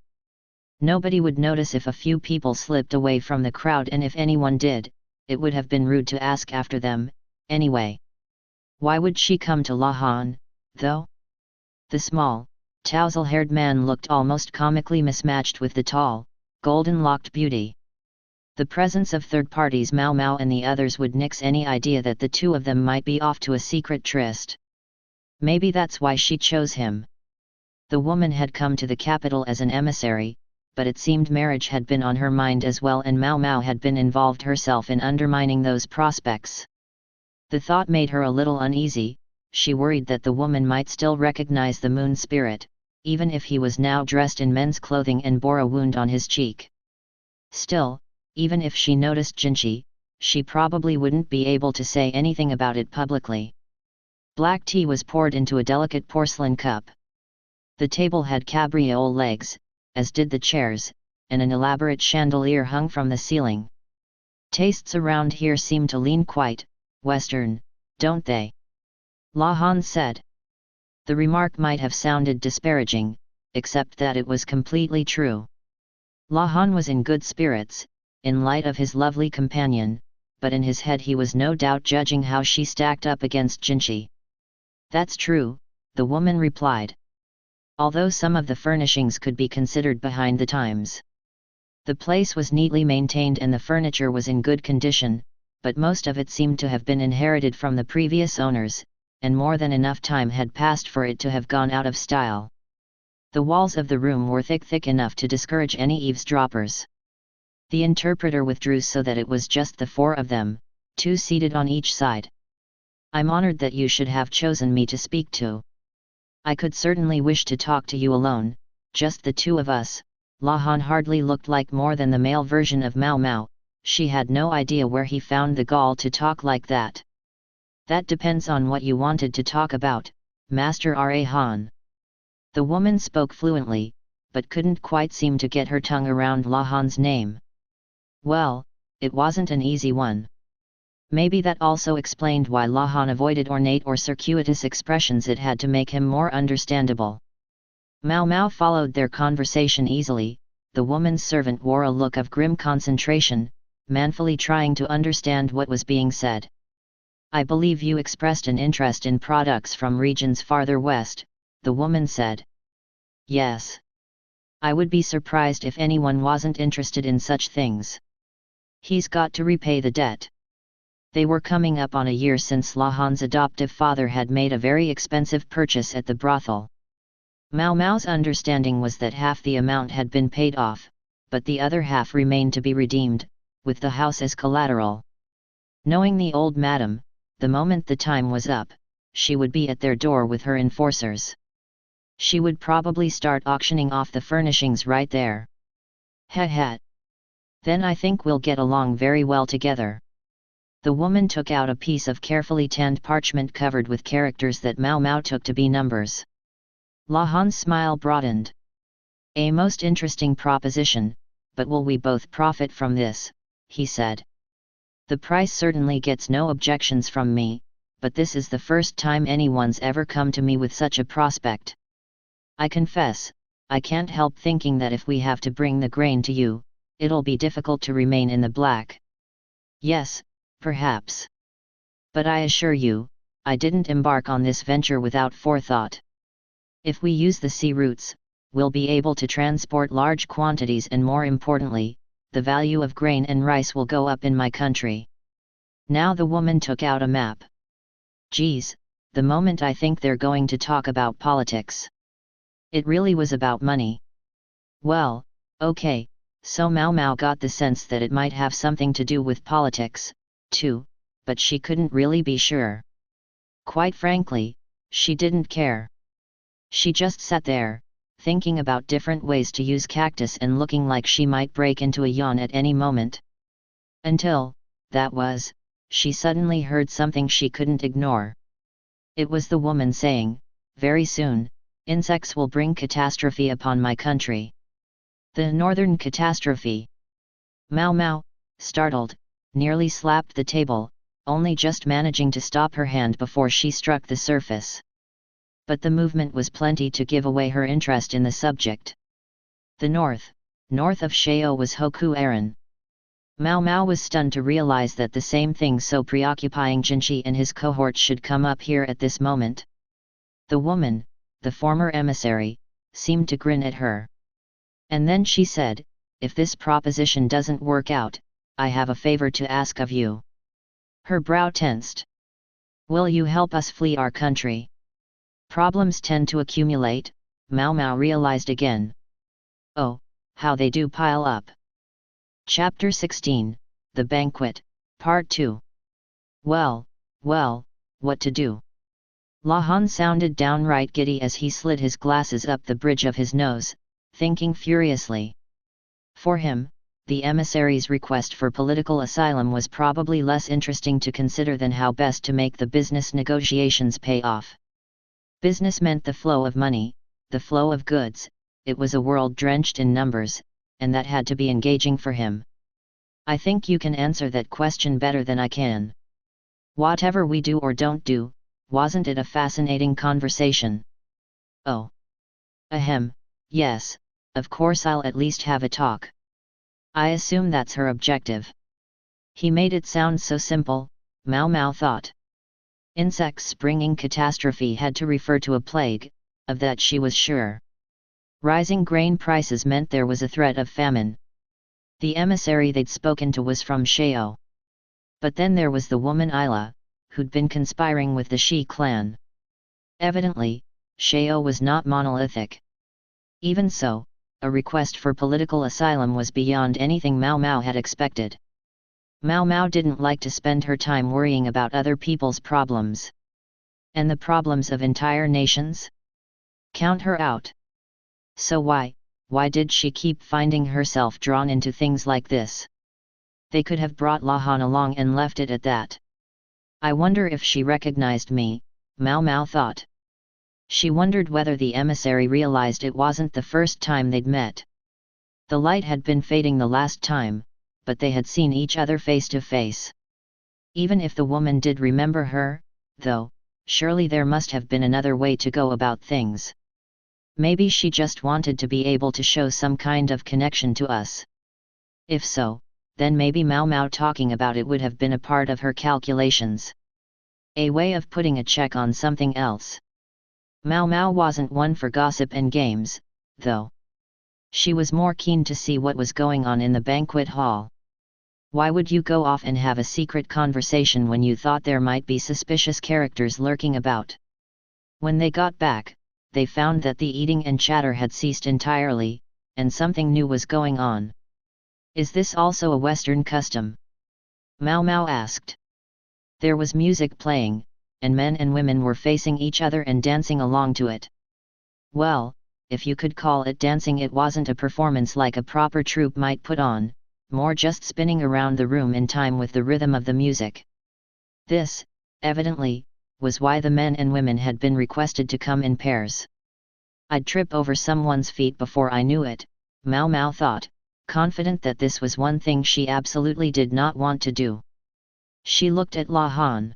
Nobody would notice if a few people slipped away from the crowd, and if anyone did, it would have been rude to ask after them, anyway. Why would she come to La Han, though? The small, tousle-haired man looked almost comically mismatched with the tall, golden-locked beauty. The presence of third parties Mao Mao and the others would nix any idea that the two of them might be off to a secret tryst. Maybe that's why she chose him. The woman had come to the capital as an emissary, but it seemed marriage had been on her mind as well, and Mao Mao had been involved herself in undermining those prospects. The thought made her a little uneasy. She worried that the woman might still recognize the moon spirit, even if he was now dressed in men's clothing and bore a wound on his cheek. Still, even if she noticed Jinchi, she probably wouldn't be able to say anything about it publicly. Black tea was poured into a delicate porcelain cup. The table had cabriole legs, as did the chairs, and an elaborate chandelier hung from the ceiling. Tastes around here seem to lean quite Western, don't they? La Han said. The remark might have sounded disparaging, except that it was completely true. La Han was in good spirits, in light of his lovely companion, but in his head he was no doubt judging how she stacked up against Jinchi. That's true, the woman replied. Although some of the furnishings could be considered behind the times. The place was neatly maintained and the furniture was in good condition, but most of it seemed to have been inherited from the previous owners, and more than enough time had passed for it to have gone out of style. The walls of the room were thick enough to discourage any eavesdroppers. The interpreter withdrew so that it was just the four of them, two seated on each side. I'm honored that you should have chosen me to speak to. I could certainly wish to talk to you alone, just the two of us. La Han hardly looked like more than the male version of Mao Mao. She had no idea where he found the gall to talk like that. That depends on what you wanted to talk about, Master Ra Han. The woman spoke fluently, but couldn't quite seem to get her tongue around La Han's name. Well, it wasn't an easy one. Maybe that also explained why Lahan avoided ornate or circuitous expressions. It had to make him more understandable. Mao Mao followed their conversation easily. The woman's servant wore a look of grim concentration, manfully trying to understand what was being said. I believe you expressed an interest in products from regions farther west, the woman said. Yes. I would be surprised if anyone wasn't interested in such things. He's got to repay the debt. They were coming up on a year since Lahan's adoptive father had made a very expensive purchase at the brothel. Mao Mao's understanding was that half the amount had been paid off, but the other half remained to be redeemed, with the house as collateral. Knowing the old madam, the moment the time was up, she would be at their door with her enforcers. She would probably start auctioning off the furnishings right there. Heh. Then I think we'll get along very well together. The woman took out a piece of carefully tanned parchment covered with characters that Mao Mao took to be numbers. Lahan's smile broadened. A most interesting proposition, but will we both profit from this? He said. The price certainly gets no objections from me, but this is the first time anyone's ever come to me with such a prospect. I confess, I can't help thinking that if we have to bring the grain to you, it'll be difficult to remain in the black. Yes, perhaps. But I assure you, I didn't embark on this venture without forethought. If we use the sea routes, we'll be able to transport large quantities, and more importantly, the value of grain and rice will go up in my country. Now the woman took out a map. Geez, the moment I think they're going to talk about politics. It really was about money. Well, okay, so Mao Mao got the sense that it might have something to do with politics, too, but she couldn't really be sure. Quite frankly, she didn't care. She just sat there, thinking about different ways to use cactus and looking like she might break into a yawn at any moment. Until, she suddenly heard something she couldn't ignore. It was the woman saying, very soon, insects will bring catastrophe upon my country. The northern catastrophe. Mao Mao, startled, nearly slapped the table, only just managing to stop her hand before she struck the surface. But the movement was plenty to give away her interest in the subject. The north of Sheo was Hoku Aren. Mao Mao was stunned to realize that the same thing so preoccupying Jinchi and his cohort should come up here at this moment. The woman, the former emissary, seemed to grin at her. And then she said, if this proposition doesn't work out, I have a favor to ask of you. Her brow tensed. Will you help us flee our country? Problems tend to accumulate, Mao Mao realized again. Oh, how they do pile up. Chapter 16, The Banquet, Part 2. Well, what to do? Lahan sounded downright giddy as he slid his glasses up the bridge of his nose, thinking furiously. For him, the emissary's request for political asylum was probably less interesting to consider than how best to make the business negotiations pay off. Business meant the flow of money, the flow of goods. It was a world drenched in numbers, and that had to be engaging for him. I think you can answer that question better than I can. Whatever we do or don't do, wasn't it a fascinating conversation? Oh. Ahem, yes, of course I'll at least have a talk. I assume that's her objective. He made it sound so simple, Mao Mao thought. Insects bringing catastrophe had to refer to a plague, of that she was sure. Rising grain prices meant there was a threat of famine. The emissary they'd spoken to was from Sheo. But then there was the woman Isla, who'd been conspiring with the Shi clan. Evidently, Sheo was not monolithic. Even so, a request for political asylum was beyond anything Mao Mao had expected. Mao Mao didn't like to spend her time worrying about other people's problems. And the problems of entire nations? Count her out. So why did she keep finding herself drawn into things like this? They could have brought Lahan along and left it at that. I wonder if she recognized me, Mao Mao thought. She wondered whether the emissary realized it wasn't the first time they'd met. The light had been fading the last time, but they had seen each other face to face. Even if the woman did remember her, though, surely there must have been another way to go about things. Maybe she just wanted to be able to show some kind of connection to us. If so, then maybe Mao Mao talking about it would have been a part of her calculations. A way of putting a check on something else. Mao Mao wasn't one for gossip and games, though. She was more keen to see what was going on in the banquet hall. Why would you go off and have a secret conversation when you thought there might be suspicious characters lurking about? When they got back, they found that the eating and chatter had ceased entirely, and something new was going on. Is this also a Western custom? Mao Mao asked. There was music playing, and men and women were facing each other and dancing along to it. Well, if you could call it dancing, it wasn't a performance like a proper troupe might put on, more just spinning around the room in time with the rhythm of the music. This, evidently, was why the men and women had been requested to come in pairs. I'd trip over someone's feet before I knew it, Mao Mao thought, confident that this was one thing she absolutely did not want to do. She looked at La Han.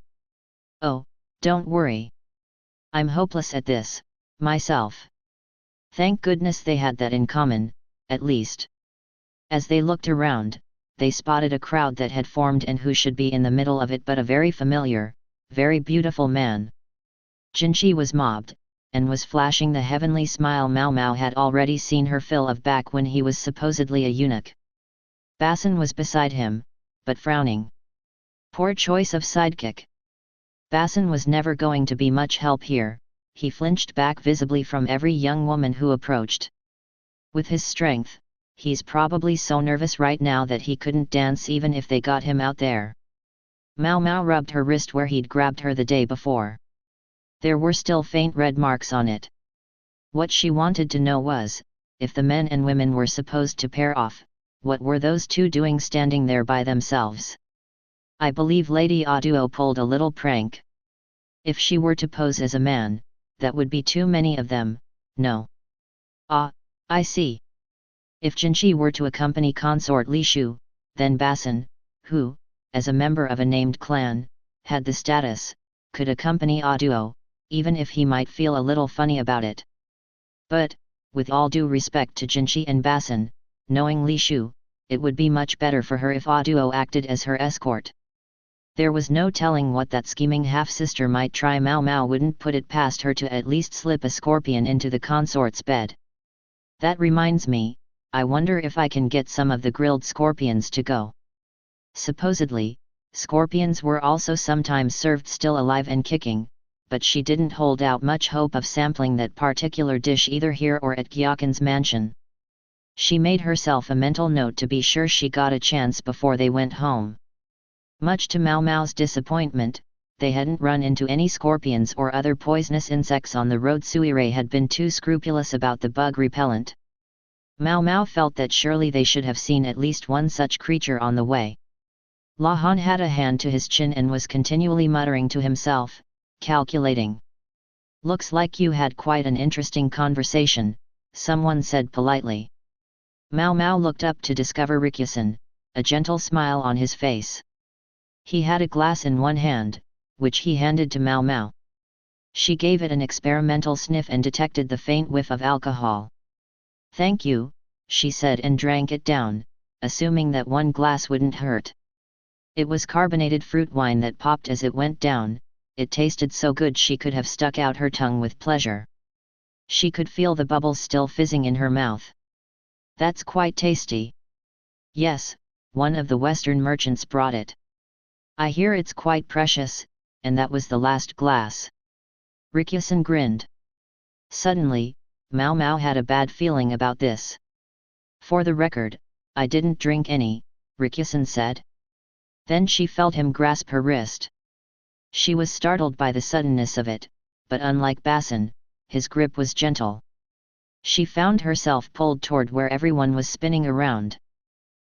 Oh, don't worry. I'm hopeless at this, myself. Thank goodness they had that in common, at least. As they looked around, they spotted a crowd that had formed and who should be in the middle of it but a very familiar, very beautiful man. Jinchi was mobbed, and was flashing the heavenly smile Mao Mao had already seen her fill of back when he was supposedly a eunuch. Basin was beside him, but frowning. Poor choice of sidekick. Basin was never going to be much help here, he flinched back visibly from every young woman who approached. With his strength, he's probably so nervous right now that he couldn't dance even if they got him out there. Mao Mao rubbed her wrist where he'd grabbed her the day before. There were still faint red marks on it. What she wanted to know was, if the men and women were supposed to pair off, what were those two doing standing there by themselves? I believe Lady Aduo pulled a little prank. If she were to pose as a man, that would be too many of them, no. Ah, I see. If Jinchi were to accompany consort Li Shu, then Basin, who, as a member of a named clan, had the status, could accompany Aduo, even if he might feel a little funny about it. But, with all due respect to Jinchi and Basin, knowing Li Shu, it would be much better for her if Aduo acted as her escort. There was no telling what that scheming half-sister might try. Mao Mao wouldn't put it past her to at least slip a scorpion into the consort's bed. That reminds me, I wonder if I can get some of the grilled scorpions to go. Supposedly, scorpions were also sometimes served still alive and kicking, but she didn't hold out much hope of sampling that particular dish either here or at Gyaken's mansion. She made herself a mental note to be sure she got a chance before they went home. Much to Mao Mao's disappointment, they hadn't run into any scorpions or other poisonous insects on the road. Suire had been too scrupulous about the bug repellent. Mao Mao felt that surely they should have seen at least one such creature on the way. La Han had a hand to his chin and was continually muttering to himself, calculating. Looks like you had quite an interesting conversation, someone said politely. Mao Mao looked up to discover Rikyasen, a gentle smile on his face. He had a glass in one hand, which he handed to Mao Mao. She gave it an experimental sniff and detected the faint whiff of alcohol. Thank you, she said and drank it down, assuming that one glass wouldn't hurt. It was carbonated fruit wine that popped as it went down. It tasted so good she could have stuck out her tongue with pleasure. She could feel the bubbles still fizzing in her mouth. That's quite tasty. Yes, one of the Western merchants brought it. I hear it's quite precious, and that was the last glass. Rikyasen grinned. Suddenly, Mao Mao had a bad feeling about this. For the record, I didn't drink any, Rikyasen said. Then she felt him grasp her wrist. She was startled by the suddenness of it, but unlike Basin, his grip was gentle. She found herself pulled toward where everyone was spinning around.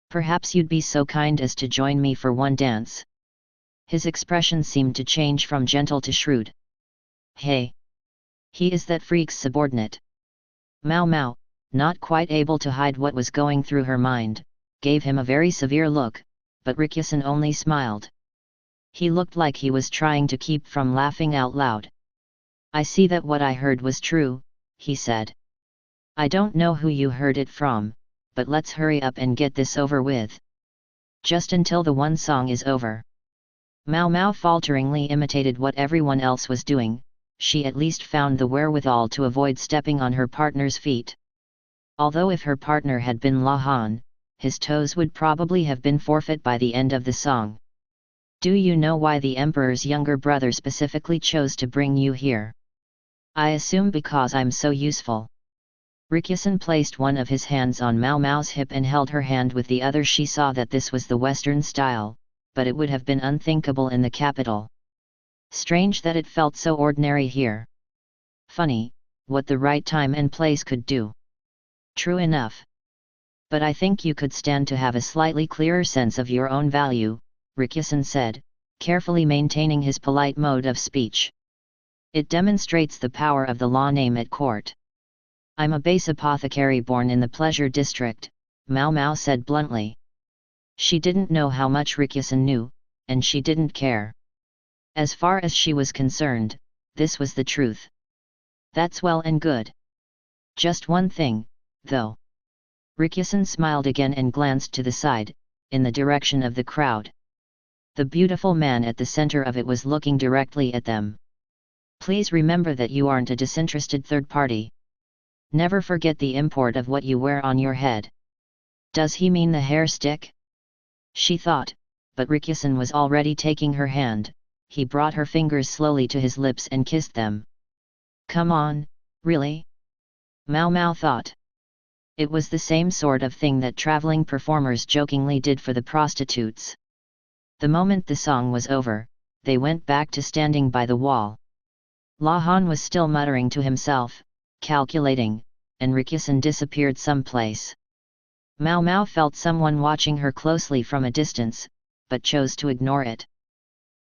Perhaps you'd be so kind as to join me for one dance. His expression seemed to change from gentle to shrewd. Hey! He is that freak's subordinate. Mao Mao, not quite able to hide what was going through her mind, gave him a very severe look, but Rikusen only smiled. He looked like he was trying to keep from laughing out loud. "I see that what I heard was true," he said. "I don't know who you heard it from, but let's hurry up and get this over with. Just until the one song is over." Mao Mao falteringly imitated what everyone else was doing. She at least found the wherewithal to avoid stepping on her partner's feet. Although if her partner had been La Han, his toes would probably have been forfeit by the end of the song. "Do you know why the Emperor's younger brother specifically chose to bring you here?" "I assume because I'm so useful." Rikusen placed one of his hands on Mao Mao's hip and held her hand with the other. She saw that this was the Western style, but it would have been unthinkable in the capital. Strange that it felt so ordinary here. Funny, what the right time and place could do. True enough. "But I think you could stand to have a slightly clearer sense of your own value," Rikusen said, carefully maintaining his polite mode of speech. "It demonstrates the power of the law name at court." "I'm a base apothecary born in the pleasure district," Mao Mao said bluntly. She didn't know how much Rikusen knew, and she didn't care. As far as she was concerned, this was the truth. "That's well and good. Just one thing, though." Rikusen smiled again and glanced to the side, in the direction of the crowd. The beautiful man at the center of it was looking directly at them. "Please remember that you aren't a disinterested third party. Never forget the import of what you wear on your head." Does he mean the hair stick? She thought, but Rikusen was already taking her hand. He brought her fingers slowly to his lips and kissed them. "Come on, really?" Mao Mao thought. It was the same sort of thing that traveling performers jokingly did for the prostitutes. The moment the song was over, they went back to standing by the wall. La Han was still muttering to himself, calculating, and Rikusen disappeared someplace. Mao Mao felt someone watching her closely from a distance, but chose to ignore it.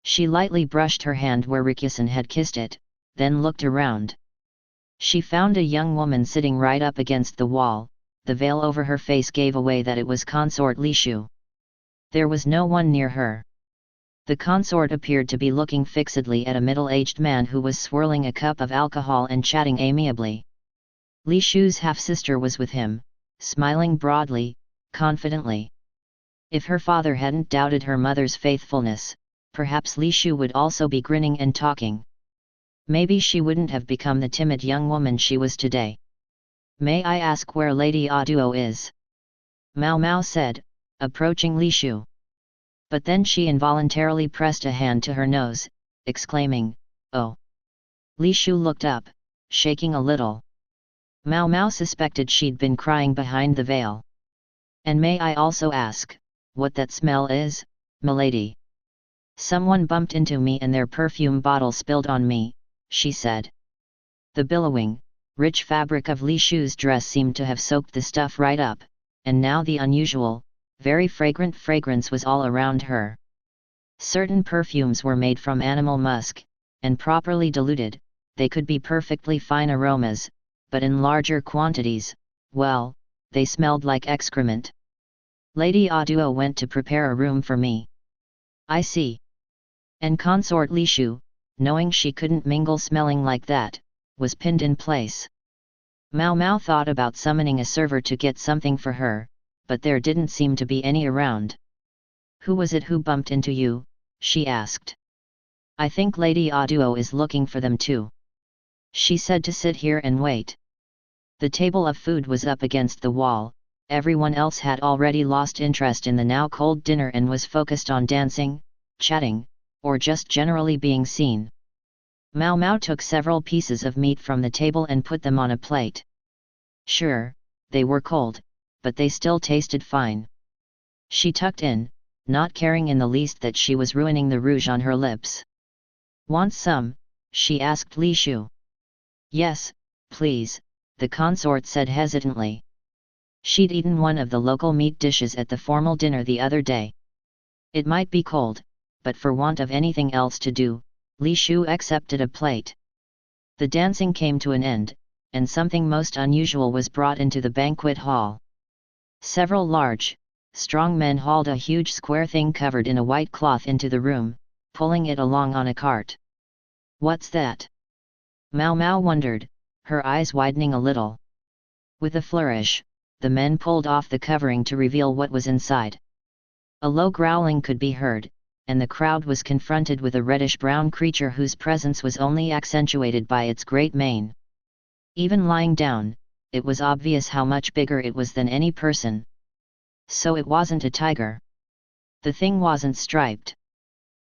She lightly brushed her hand where Rikusen had kissed it, then looked around. She found a young woman sitting right up against the wall. The veil over her face gave away that it was consort Li Shu. There was no one near her. The consort appeared to be looking fixedly at a middle-aged man who was swirling a cup of alcohol and chatting amiably. Li Shu's half-sister was with him, smiling broadly, confidently. If her father hadn't doubted her mother's faithfulness, perhaps Li Shu would also be grinning and talking. Maybe she wouldn't have become the timid young woman she was today. "May I ask where Lady Aduo is?" Mao Mao said, approaching Li Shu. But then she involuntarily pressed a hand to her nose, exclaiming, "Oh!" Li Shu looked up, shaking a little. Mao Mao suspected she'd been crying behind the veil. "And may I also ask, what that smell is, milady?" "Someone bumped into me and their perfume bottle spilled on me," she said. The billowing, rich fabric of Li Shu's dress seemed to have soaked the stuff right up, and now the unusual, very fragrant fragrance was all around her. Certain perfumes were made from animal musk, and properly diluted, they could be perfectly fine aromas, but in larger quantities, well, they smelled like excrement. "Lady Aduo went to prepare a room for me." "I see." And consort Li Shu, knowing she couldn't mingle smelling like that, was pinned in place. Mao Mao thought about summoning a server to get something for her, but there didn't seem to be any around. "Who was it who bumped into you?" she asked. "I think Lady Aduo is looking for them too. She said to sit here and wait." The table of food was up against the wall. Everyone else had already lost interest in the now cold dinner and was focused on dancing, chatting, or just generally being seen. Mao Mao took several pieces of meat from the table and put them on a plate. Sure, they were cold, but they still tasted fine. She tucked in, not caring in the least that she was ruining the rouge on her lips. "Want some?" she asked Li Shu. "Yes, please," the consort said hesitantly. She'd eaten one of the local meat dishes at the formal dinner the other day. It might be cold, but for want of anything else to do, Li Shu accepted a plate. The dancing came to an end, and something most unusual was brought into the banquet hall. Several large, strong men hauled a huge square thing covered in a white cloth into the room, pulling it along on a cart. "What's that?" Mao Mao wondered, her eyes widening a little. With a flourish, the men pulled off the covering to reveal what was inside. A low growling could be heard, and the crowd was confronted with a reddish-brown creature whose presence was only accentuated by its great mane. Even lying down, it was obvious how much bigger it was than any person. So it wasn't a tiger. The thing wasn't striped.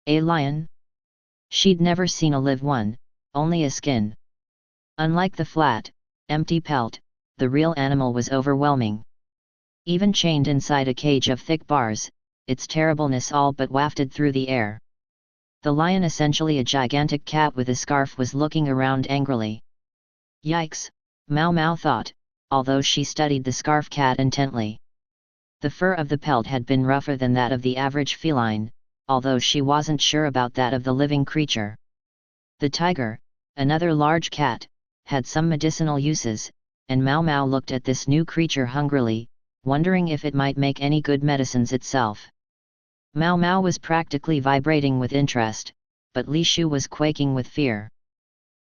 A lion? She'd never seen a live one, only a skin. Unlike the flat, empty pelt, the real animal was overwhelming. Even chained inside a cage of thick bars, its terribleness all but wafted through the air. The lion, essentially a gigantic cat with a scarf, was looking around angrily. Yikes, Mao Mao thought, although she studied the scarf cat intently. The fur of the pelt had been rougher than that of the average feline, although she wasn't sure about that of the living creature. The tiger, another large cat, had some medicinal uses, and Mao Mao looked at this new creature hungrily, wondering if it might make any good medicines itself. Mao Mao was practically vibrating with interest, but Li Shu was quaking with fear.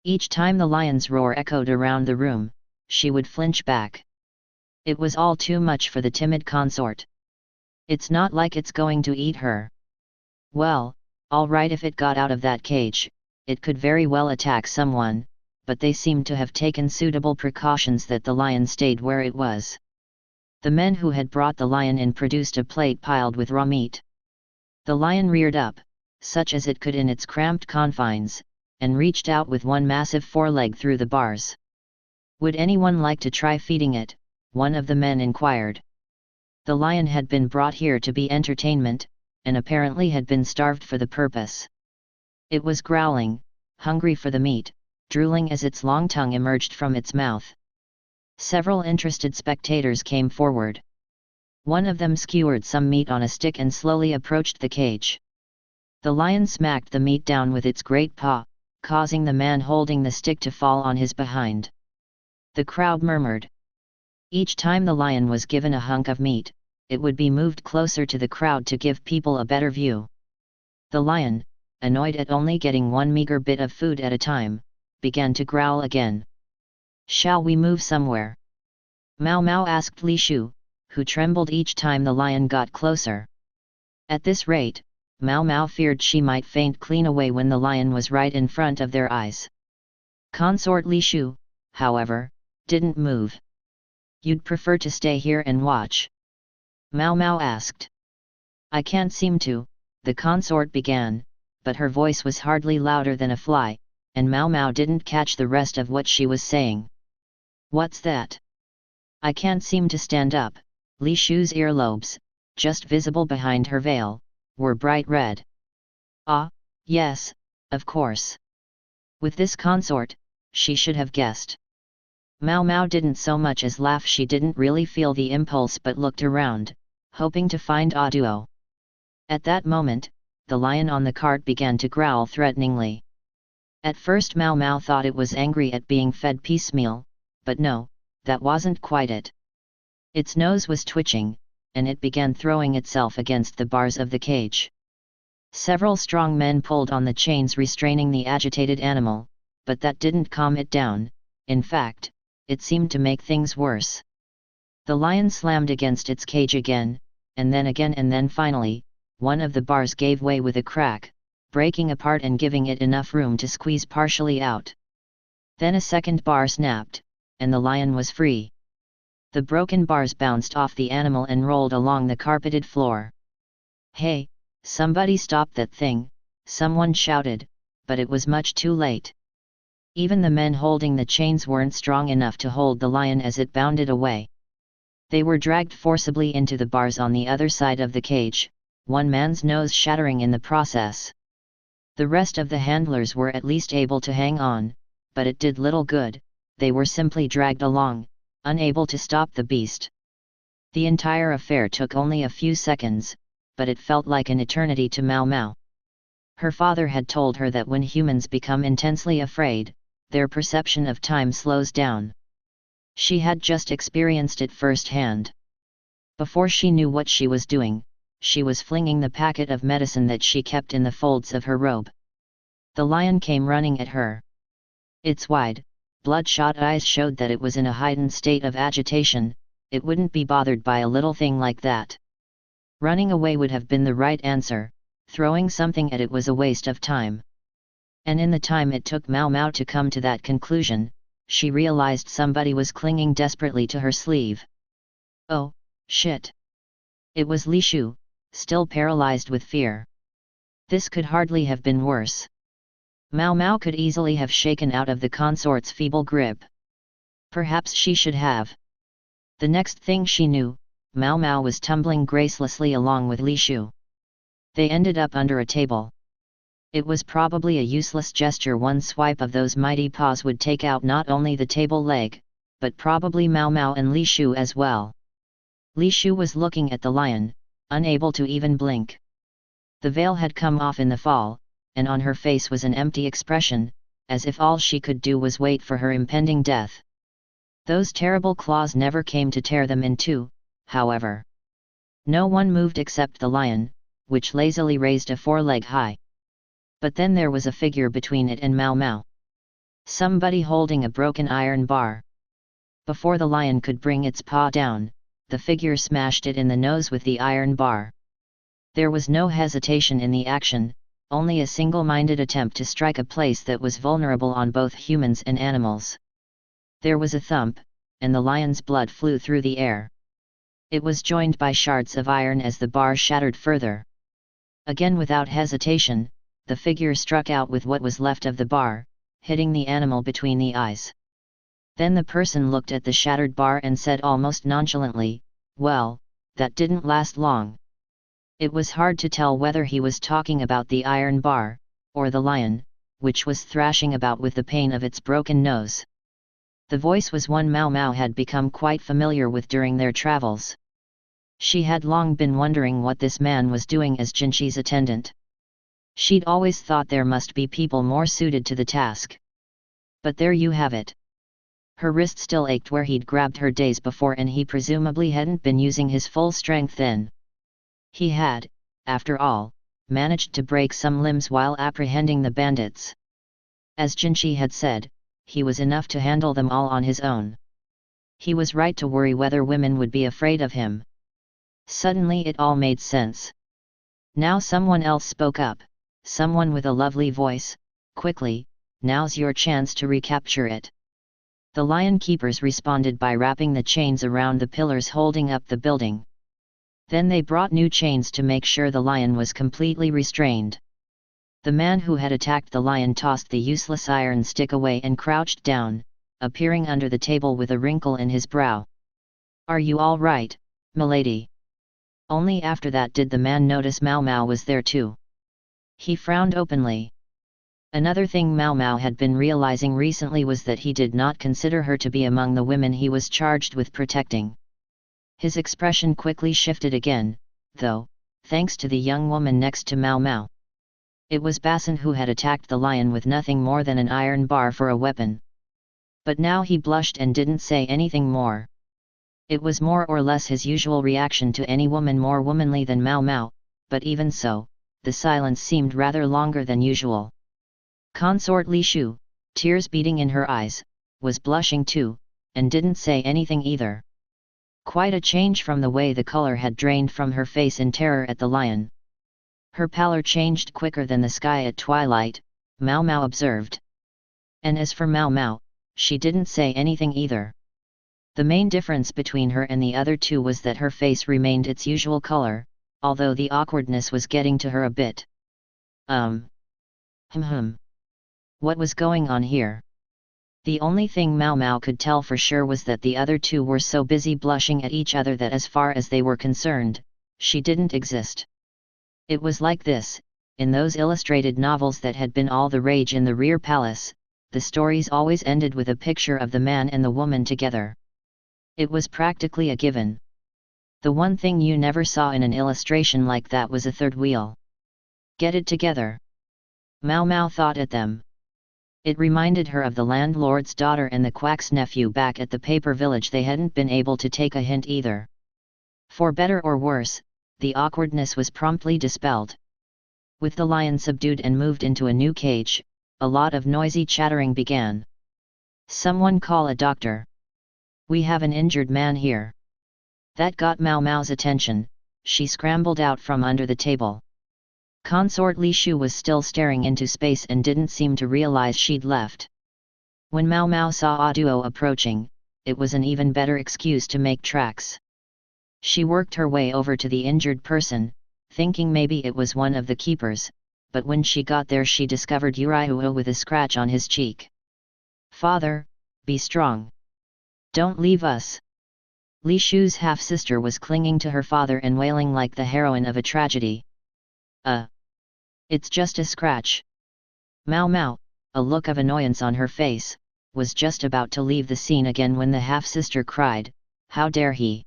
Each time the lion's roar echoed around the room, she would flinch back. It was all too much for the timid consort. It's not like it's going to eat her. Well, all right, if it got out of that cage, it could very well attack someone, but they seemed to have taken suitable precautions that the lion stayed where it was. The men who had brought the lion in produced a plate piled with raw meat. The lion reared up, such as it could in its cramped confines, and reached out with one massive foreleg through the bars. "Would anyone like to try feeding it?" one of the men inquired. The lion had been brought here to be entertainment, and apparently had been starved for the purpose. It was growling, hungry for the meat, drooling as its long tongue emerged from its mouth. Several interested spectators came forward. One of them skewered some meat on a stick and slowly approached the cage. The lion smacked the meat down with its great paw, causing the man holding the stick to fall on his behind. The crowd murmured. Each time the lion was given a hunk of meat, it would be moved closer to the crowd to give people a better view. The lion, annoyed at only getting one meager bit of food at a time, began to growl again. "Shall we move somewhere?" Mao Mao asked Li Shu, who trembled each time the lion got closer. At this rate, Mao Mao feared she might faint clean away when the lion was right in front of their eyes. Consort Li Shu, however, didn't move. "You'd prefer to stay here and watch?" Mao Mao asked. "I can't seem to," the consort began, but her voice was hardly louder than a fly, and Mao Mao didn't catch the rest of what she was saying. "What's that?" "I can't seem to stand up." Li Shu's earlobes, just visible behind her veil, were bright red. "Ah, yes, of course." With this consort, she should have guessed. Mao Mao didn't so much as laugh. She didn't really feel the impulse but looked around, hoping to find a duo. At that moment, the lion on the cart began to growl threateningly. At first Mao Mao thought it was angry at being fed piecemeal, but no, that wasn't quite it. Its nose was twitching, and it began throwing itself against the bars of the cage. Several strong men pulled on the chains restraining the agitated animal, but that didn't calm it down. In fact, it seemed to make things worse. The lion slammed against its cage again, and then finally, one of the bars gave way with a crack, breaking apart and giving it enough room to squeeze partially out. Then a second bar snapped, and the lion was free. The broken bars bounced off the animal and rolled along the carpeted floor. "Hey, somebody stop that thing," someone shouted, but it was much too late. Even the men holding the chains weren't strong enough to hold the lion as it bounded away. They were dragged forcibly into the bars on the other side of the cage, one man's nose shattering in the process. The rest of the handlers were at least able to hang on, but it did little good. They were simply dragged along, unable to stop the beast. The entire affair took only a few seconds, but it felt like an eternity to Mao Mao. Her father had told her that when humans become intensely afraid, their perception of time slows down. She had just experienced it firsthand. Before she knew what she was doing, she was flinging the packet of medicine that she kept in the folds of her robe. The lion came running at her. Its wide, bloodshot eyes showed that it was in a heightened state of agitation. It wouldn't be bothered by a little thing like that. Running away would have been the right answer, throwing something at it was a waste of time. And in the time it took Mao Mao to come to that conclusion, she realized somebody was clinging desperately to her sleeve. Oh, shit! It was Li Shu, still paralyzed with fear. This could hardly have been worse. Mao Mao could easily have shaken out of the consort's feeble grip. Perhaps she should have. The next thing she knew, Mao Mao was tumbling gracelessly along with Li Shu. They ended up under a table. It was probably a useless gesture. One swipe of those mighty paws would take out not only the table leg, but probably Mao Mao and Li Shu as well. Li Shu was looking at the lion, unable to even blink. The veil had come off in the fall, and on her face was an empty expression, as if all she could do was wait for her impending death. Those terrible claws never came to tear them in two, however. No one moved except the lion, which lazily raised a foreleg high. But then there was a figure between it and Mao Mao. Somebody holding a broken iron bar. Before the lion could bring its paw down, the figure smashed it in the nose with the iron bar. There was no hesitation in the action, only a single-minded attempt to strike a place that was vulnerable on both humans and animals. There was a thump, and the lion's blood flew through the air. It was joined by shards of iron as the bar shattered further. Again without hesitation, the figure struck out with what was left of the bar, hitting the animal between the eyes. Then the person looked at the shattered bar and said almost nonchalantly, "Well, that didn't last long." It was hard to tell whether he was talking about the iron bar, or the lion, which was thrashing about with the pain of its broken nose. The voice was one Mao Mao had become quite familiar with during their travels. She had long been wondering what this man was doing as Jinchi's attendant. She'd always thought there must be people more suited to the task. But there you have it. Her wrist still ached where he'd grabbed her days before, and he presumably hadn't been using his full strength then. He had, after all, managed to break some limbs while apprehending the bandits. As Jinchi had said, he was enough to handle them all on his own. He was right to worry whether women would be afraid of him. Suddenly it all made sense. Now someone else spoke up, someone with a lovely voice. "Quickly, now's your chance to recapture it." The lion keepers responded by wrapping the chains around the pillars holding up the building. Then they brought new chains to make sure the lion was completely restrained. The man who had attacked the lion tossed the useless iron stick away and crouched down, appearing under the table with a wrinkle in his brow. "Are you all right, milady?" Only after that did the man notice Mao Mao was there too. He frowned openly. Another thing Mao Mao had been realizing recently was that he did not consider her to be among the women he was charged with protecting. His expression quickly shifted again, though, thanks to the young woman next to Mao Mao. It was Basin who had attacked the lion with nothing more than an iron bar for a weapon. But now he blushed and didn't say anything more. It was more or less his usual reaction to any woman more womanly than Mao Mao, but even so, the silence seemed rather longer than usual. Consort Li Shu, tears beating in her eyes, was blushing too, and didn't say anything either. Quite a change from the way the color had drained from her face in terror at the lion. Her pallor changed quicker than the sky at twilight, Mao Mao observed. And as for Mao Mao, she didn't say anything either. The main difference between her and the other two was that her face remained its usual color, although the awkwardness was getting to her a bit. What was going on here? The only thing Mao Mao could tell for sure was that the other two were so busy blushing at each other that as far as they were concerned, she didn't exist. It was like this, in those illustrated novels that had been all the rage in the Rear Palace, the stories always ended with a picture of the man and the woman together. It was practically a given. The one thing you never saw in an illustration like that was a third wheel. Get it together. Mao Mao thought at them. It reminded her of the landlord's daughter and the quack's nephew back at the paper village. They hadn't been able to take a hint either. For better or worse, the awkwardness was promptly dispelled. With the lion subdued and moved into a new cage, a lot of noisy chattering began. "Someone call a doctor. We have an injured man here." That got Mao Mao's attention. She scrambled out from under the table. Consort Li Shu was still staring into space and didn't seem to realize she'd left. When Mao Mao saw Aduo approaching, it was an even better excuse to make tracks. She worked her way over to the injured person, thinking maybe it was one of the keepers, but when she got there she discovered Yurihuo with a scratch on his cheek. "Father, be strong. Don't leave us." Li Shu's half-sister was clinging to her father and wailing like the heroine of a tragedy. It's just a scratch." Mao Mao, a look of annoyance on her face, was just about to leave the scene again when the half-sister cried, "How dare he!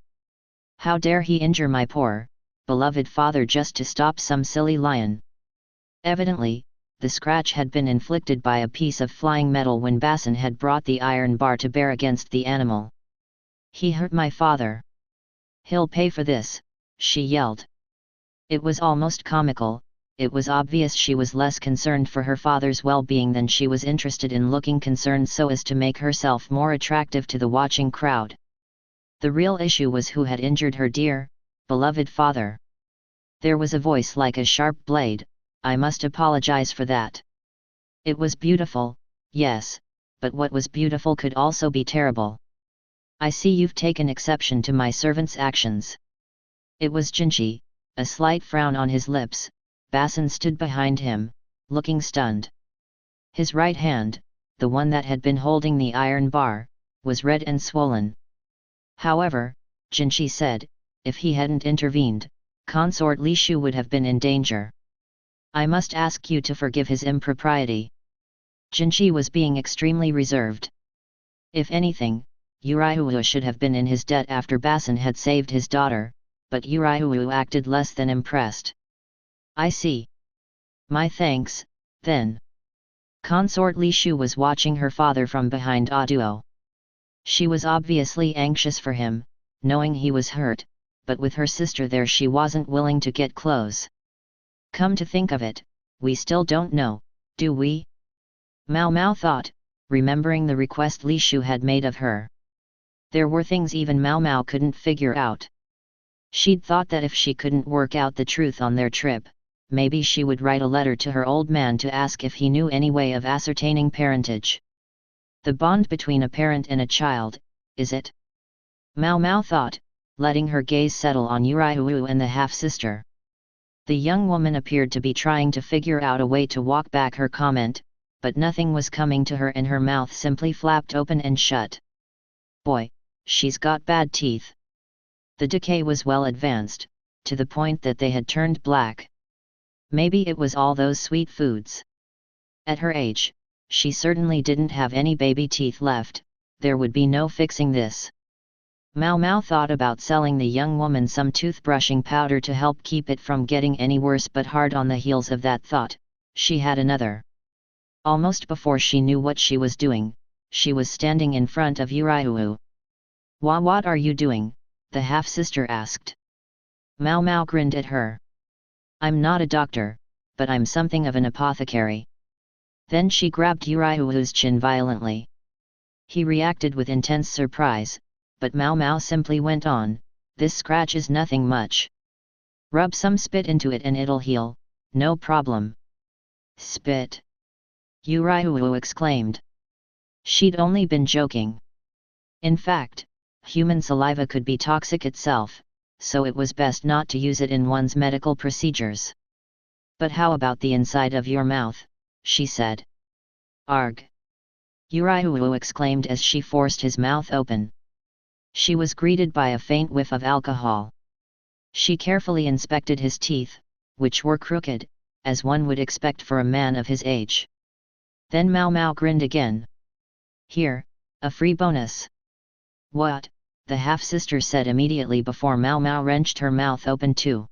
How dare he injure my poor, beloved father just to stop some silly lion?" Evidently, the scratch had been inflicted by a piece of flying metal when Basin had brought the iron bar to bear against the animal. "He hurt my father. He'll pay for this," she yelled. It was almost comical. It was obvious she was less concerned for her father's well-being than she was interested in looking concerned so as to make herself more attractive to the watching crowd. The real issue was who had injured her dear, beloved father. There was a voice like a sharp blade. "I must apologize for that. It was beautiful, yes, but what was beautiful could also be terrible. I see you've taken exception to my servant's actions." It was Jinchi, a slight frown on his lips. Basin stood behind him, looking stunned. His right hand, the one that had been holding the iron bar, was red and swollen. However, Jinchi said, if he hadn't intervened, Consort Li Shu would have been in danger. "I must ask you to forgive his impropriety." Jinchi was being extremely reserved. If anything, Yurihuo should have been in his debt after Basin had saved his daughter, but Yurihuo acted less than impressed. "I see. My thanks, then." Consort Li Shu was watching her father from behind Aduo. She was obviously anxious for him, knowing he was hurt, but with her sister there she wasn't willing to get close. "Come to think of it, we still don't know, do we?" Mao Mao thought, remembering the request Li Shu had made of her. There were things even Mao Mao couldn't figure out. She'd thought that if she couldn't work out the truth on their trip, maybe she would write a letter to her old man to ask if he knew any way of ascertaining parentage. The bond between a parent and a child, is it? Mao Mao thought, letting her gaze settle on Yurihuo and the half-sister. The young woman appeared to be trying to figure out a way to walk back her comment, but nothing was coming to her and her mouth simply flapped open and shut. "Boy, she's got bad teeth." The decay was well advanced, to the point that they had turned black. Maybe it was all those sweet foods. At her age, she certainly didn't have any baby teeth left. There would be no fixing this. Mao Mao thought about selling the young woman some toothbrushing powder to help keep it from getting any worse, but hard on the heels of that thought, she had another. Almost before she knew what she was doing, she was standing in front of Yurihuo. What are you doing?" the half-sister asked. Mao Mao grinned at her. "I'm not a doctor, but I'm something of an apothecary." Then she grabbed Yurihuo's chin violently. He reacted with intense surprise, but Mao Mao simply went on, "This scratch is nothing much. Rub some spit into it and it'll heal, no problem." "Spit?" Yurihuo exclaimed. She'd only been joking. In fact, human saliva could be toxic itself, so it was best not to use it in one's medical procedures. "But how about the inside of your mouth?" she said. "Arg!" Yurihuo exclaimed as she forced his mouth open. She was greeted by a faint whiff of alcohol. She carefully inspected his teeth, which were crooked, as one would expect for a man of his age. Then Mao Mao grinned again. "Here, a free bonus." "What?" the half-sister said immediately before Mao Mao wrenched her mouth open too.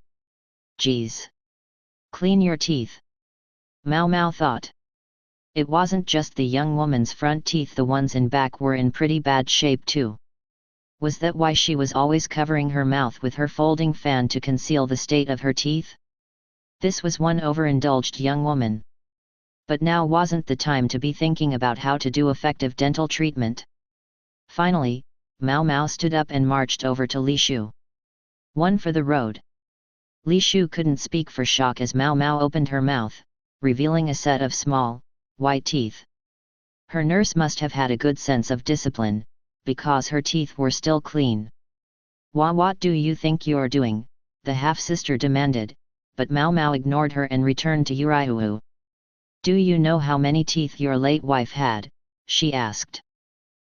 "Geez. Clean your teeth." Mao Mao thought. It wasn't just the young woman's front teeth, the ones in back were in pretty bad shape too. Was that why she was always covering her mouth with her folding fan to conceal the state of her teeth? This was one overindulged young woman. But now wasn't the time to be thinking about how to do effective dental treatment. Finally, Mao Mao stood up and marched over to Li Shu. One for the road. Li Shu couldn't speak for shock as Mao Mao opened her mouth, revealing a set of small, white teeth. Her nurse must have had a good sense of discipline, because her teeth were still clean. What do you think you're doing?" the half-sister demanded, but Mao Mao ignored her and returned to Yuraihu. "Do you know how many teeth your late wife had?" she asked.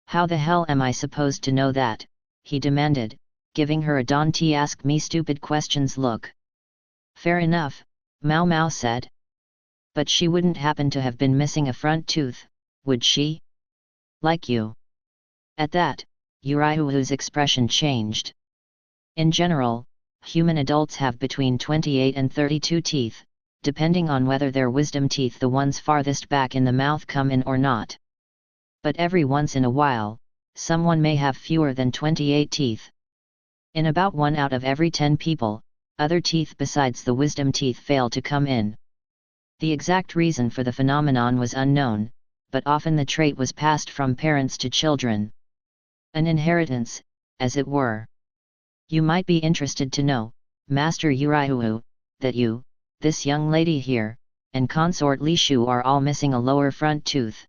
"How the hell am I supposed to know that?" he demanded, giving her a "don't ask me stupid questions" look. "Fair enough," Mao Mao said. "But she wouldn't happen to have been missing a front tooth, would she? Like you?" At that, Yuraihu's expression changed. In general, human adults have between 28 and 32 teeth, depending on whether their wisdom teeth, the ones farthest back in the mouth, come in or not. But every once in a while, someone may have fewer than 28 teeth. In about 1 out of every 10 people, other teeth besides the wisdom teeth fail to come in. The exact reason for the phenomenon was unknown, but often the trait was passed from parents to children. An inheritance, as it were. You might be interested to know, Master Yuraihu, that you, this young lady here, and consort Li Shu are all missing a lower front tooth.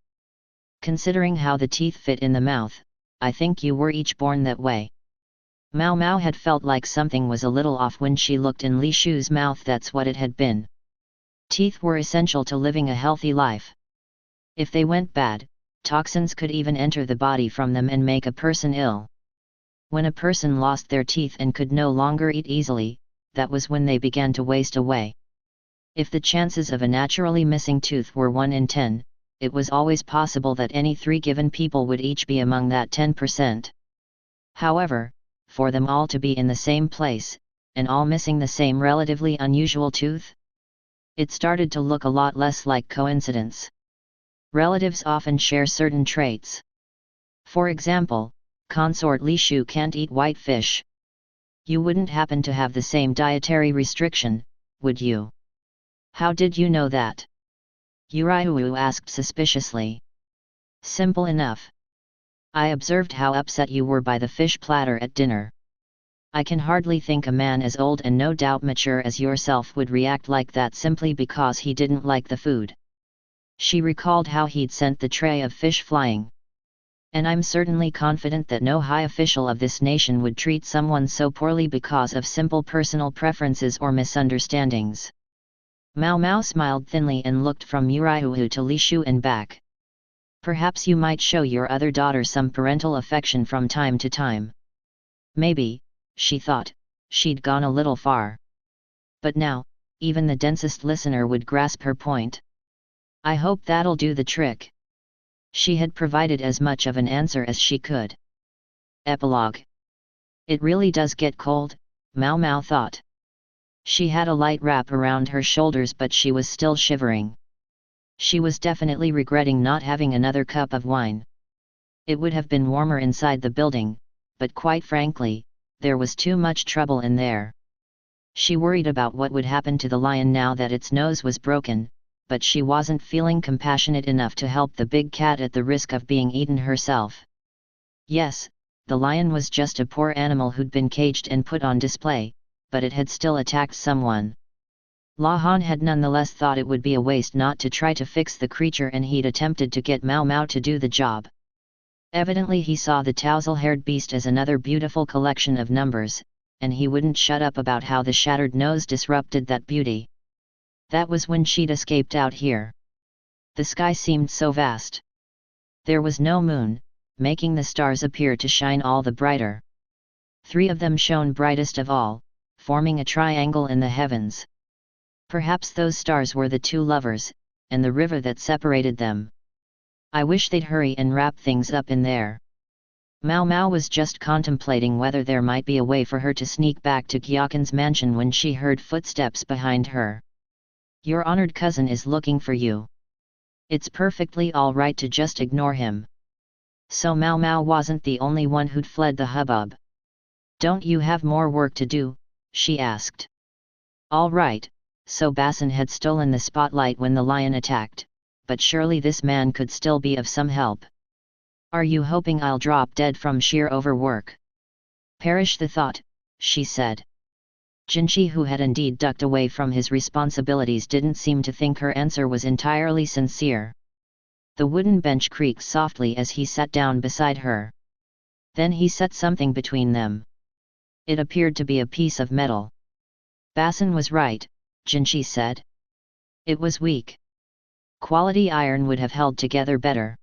Considering how the teeth fit in the mouth, I think you were each born that way. Mao Mao had felt like something was a little off when she looked in Li Shu's mouth. That's what it had been. Teeth were essential to living a healthy life. If they went bad, toxins could even enter the body from them and make a person ill. When a person lost their teeth and could no longer eat easily, that was when they began to waste away. If the chances of a naturally missing tooth were 1 in 10, it was always possible that any 3 given people would each be among that 10%. However, for them all to be in the same place, and all missing the same relatively unusual tooth, it started to look a lot less like coincidence. Relatives often share certain traits. For example, consort Li Shu can't eat white fish. You wouldn't happen to have the same dietary restriction, would you? How did you know that? Yuraihu asked suspiciously. Simple enough. I observed how upset you were by the fish platter at dinner. I can hardly think a man as old and no doubt mature as yourself would react like that simply because he didn't like the food. She recalled how he'd sent the tray of fish flying. And I'm certainly confident that no high official of this nation would treat someone so poorly because of simple personal preferences or misunderstandings. Mao Mao smiled thinly and looked from Yuraihu to Li Shu and back. Perhaps you might show your other daughter some parental affection from time to time. Maybe, she thought, she'd gone a little far. But now, even the densest listener would grasp her point. I hope that'll do the trick. She had provided as much of an answer as she could. Epilogue. It really does get cold, Mao Mao thought. She had a light wrap around her shoulders but she was still shivering. She was definitely regretting not having another cup of wine. It would have been warmer inside the building, but quite frankly, there was too much trouble in there. She worried about what would happen to the lion now that its nose was broken, but she wasn't feeling compassionate enough to help the big cat at the risk of being eaten herself. Yes, the lion was just a poor animal who'd been caged and put on display, but it had still attacked someone. La Han had nonetheless thought it would be a waste not to try to fix the creature and he'd attempted to get Mao Mao to do the job. Evidently he saw the tousle-haired beast as another beautiful collection of numbers, and he wouldn't shut up about how the shattered nose disrupted that beauty. That was when she'd escaped out here. The sky seemed so vast. There was no moon, making the stars appear to shine all the brighter. 3 of them shone brightest of all, forming a triangle in the heavens. Perhaps those stars were the 2 lovers, and the river that separated them. I wish they'd hurry and wrap things up in there. Mao Mao was just contemplating whether there might be a way for her to sneak back to Gyaken's mansion when she heard footsteps behind her. Your honored cousin is looking for you. It's perfectly all right to just ignore him. So Mao Mao wasn't the only one who'd fled the hubbub. "Don't you have more work to do?" she asked. All right, so Basin had stolen the spotlight when the lion attacked, but surely this man could still be of some help. "Are you hoping I'll drop dead from sheer overwork?" "Perish the thought," she said. Jinchi, who had indeed ducked away from his responsibilities, didn't seem to think her answer was entirely sincere. The wooden bench creaked softly as he sat down beside her. Then he set something between them. It appeared to be a piece of metal. "Basin was right," Jinchi said. "It was weak. Quality iron would have held together better.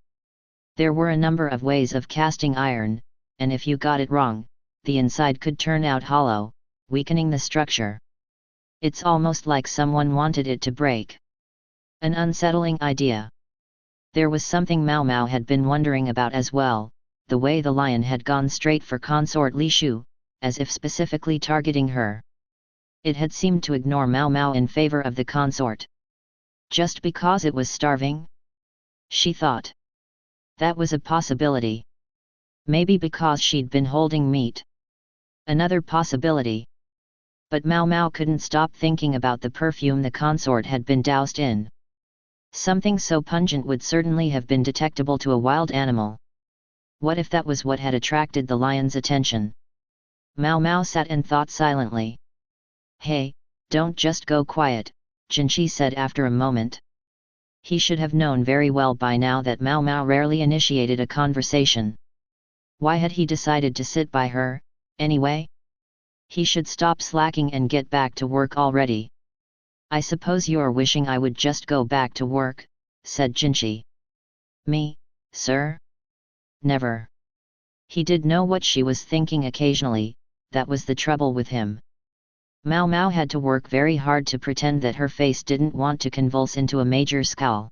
There were a number of ways of casting iron, and if you got it wrong, the inside could turn out hollow, weakening the structure. It's almost like someone wanted it to break." An unsettling idea. There was something Mao Mao had been wondering about as well, the way the lion had gone straight for consort Li Shu, as if specifically targeting her. It had seemed to ignore Mao Mao in favor of the consort. Just because it was starving? She thought. That was a possibility. Maybe because she'd been holding meat. Another possibility. But Mao Mao couldn't stop thinking about the perfume the consort had been doused in. Something so pungent would certainly have been detectable to a wild animal. What if that was what had attracted the lion's attention? Mao Mao sat and thought silently. "Hey, don't just go quiet," Jinchi said after a moment. He should have known very well by now that Mao Mao rarely initiated a conversation. Why had he decided to sit by her, anyway? He should stop slacking and get back to work already. "I suppose you're wishing I would just go back to work," said Jinchi. "Me, sir? Never." He did know what she was thinking occasionally, that was the trouble with him. Mao Mao had to work very hard to pretend that her face didn't want to convulse into a major scowl.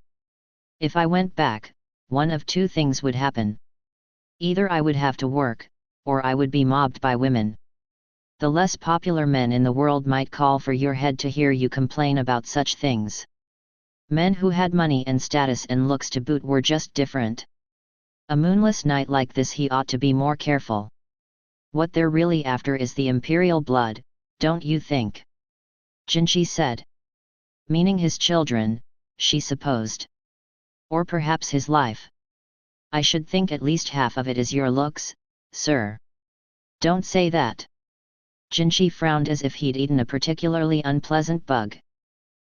"If I went back, one of two things would happen. Either I would have to work, or I would be mobbed by women. The less popular men in the world might call for your head to hear you complain about such things. Men who had money and status and looks to boot were just different. A moonless night like this he ought to be more careful. What they're really after is the imperial blood, don't you think?" Jinchi said. "Meaning his children," she supposed. "Or perhaps his life. I should think at least half of it is your looks, sir." "Don't say that." Jinchi frowned as if he'd eaten a particularly unpleasant bug.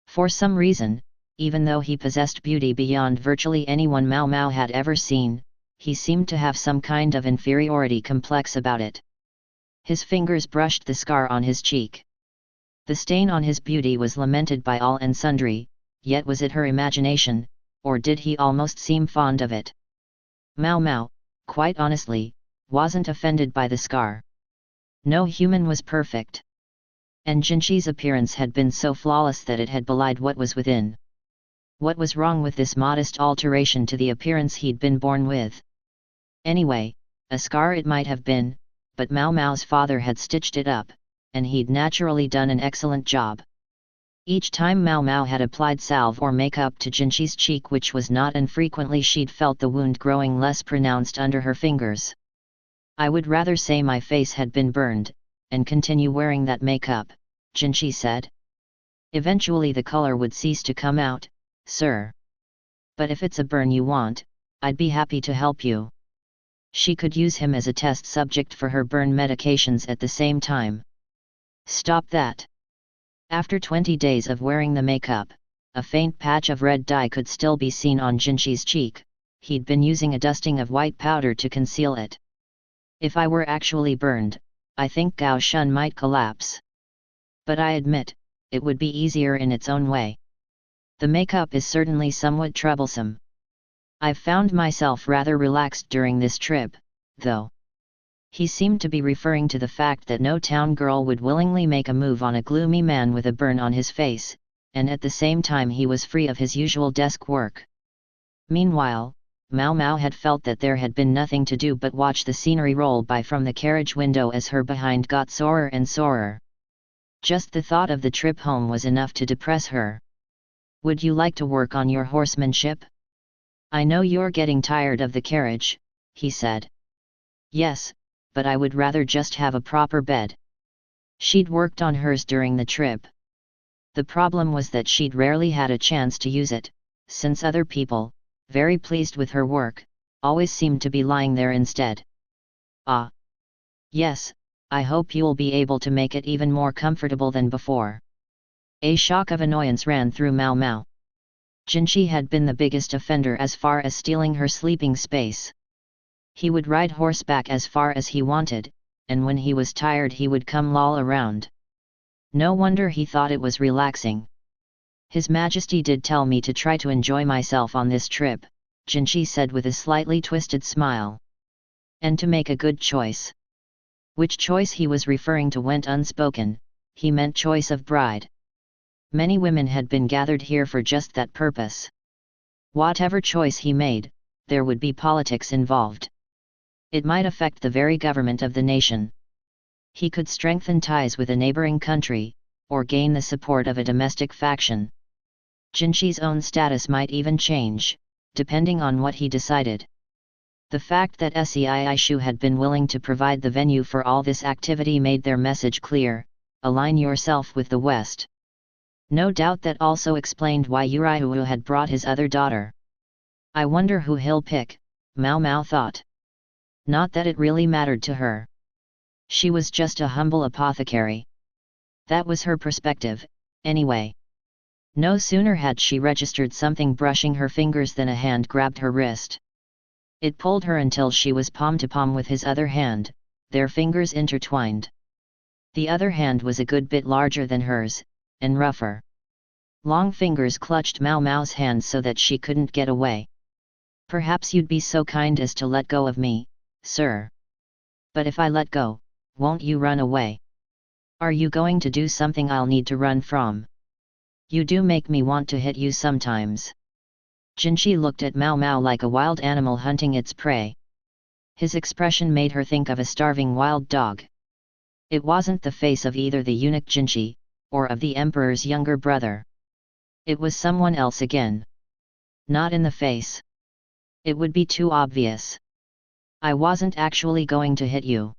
For some reason, even though he possessed beauty beyond virtually anyone Mao Mao had ever seen, he seemed to have some kind of inferiority complex about it. His fingers brushed the scar on his cheek. The stain on his beauty was lamented by all and sundry, yet was it her imagination, or did he almost seem fond of it? Mao Mao, quite honestly, wasn't offended by the scar. No human was perfect. And Jinchi's appearance had been so flawless that it had belied what was within. What was wrong with this modest alteration to the appearance he'd been born with? Anyway, a scar it might have been, but Mao Mao's father had stitched it up, and he'd naturally done an excellent job. Each time Mao Mao had applied salve or makeup to Jinchi's cheek, which was not infrequently, she'd felt the wound growing less pronounced under her fingers. "I would rather say my face had been burned, and continue wearing that makeup," Jinchi said. "Eventually the color would cease to come out, sir. But if it's a burn you want, I'd be happy to help you." She could use him as a test subject for her burn medications at the same time. "Stop that." After 20 days of wearing the makeup, a faint patch of red dye could still be seen on Jinchi's cheek. He'd been using a dusting of white powder to conceal it. "If I were actually burned, I think Gao Shun might collapse. But I admit, it would be easier in its own way. The makeup is certainly somewhat troublesome. I've found myself rather relaxed during this trip, though." He seemed to be referring to the fact that no town girl would willingly make a move on a gloomy man with a burn on his face, and at the same time he was free of his usual desk work. Meanwhile, Mao Mao had felt that there had been nothing to do but watch the scenery roll by from the carriage window as her behind got sorer and sorer. Just the thought of the trip home was enough to depress her. "Would you like to work on your horsemanship? I know you're getting tired of the carriage," he said. Yes, but I would rather just have a proper bed. She'd worked on hers during the trip. The problem was that she'd rarely had a chance to use it, since other people, very pleased with her work, always seemed to be lying there instead. Ah. Yes, I hope you'll be able to make it even more comfortable than before. A shock of annoyance ran through Mao Mao. Jinchi had been the biggest offender as far as stealing her sleeping space. He would ride horseback as far as he wanted, and when he was tired he would come loll around. No wonder he thought it was relaxing. His Majesty did tell me to try to enjoy myself on this trip, Jinchi said with a slightly twisted smile. And to make a good choice. Which choice he was referring to went unspoken, he meant choice of bride. Many women had been gathered here for just that purpose. Whatever choice he made, there would be politics involved. It might affect the very government of the nation. He could strengthen ties with a neighboring country, or gain the support of a domestic faction. Jinchi's own status might even change, depending on what he decided. The fact that Seishu had been willing to provide the venue for all this activity made their message clear: align yourself with the West. No doubt that also explained why Urihu had brought his other daughter. I wonder who he'll pick, Mao Mao thought. Not that it really mattered to her. She was just a humble apothecary. That was her perspective, anyway. No sooner had she registered something brushing her fingers than a hand grabbed her wrist. It pulled her until she was palm to palm with his other hand, their fingers intertwined. The other hand was a good bit larger than hers, and rougher. Long fingers clutched Mao Mao's hand so that she couldn't get away. Perhaps you'd be so kind as to let go of me, sir. But if I let go, won't you run away? Are you going to do something I'll need to run from? You do make me want to hit you sometimes. Jinchi looked at Mao Mao like a wild animal hunting its prey. His expression made her think of a starving wild dog. It wasn't the face of either the eunuch Jinchi, or of the emperor's younger brother. It was someone else again. Not in the face. It would be too obvious. I wasn't actually going to hit you.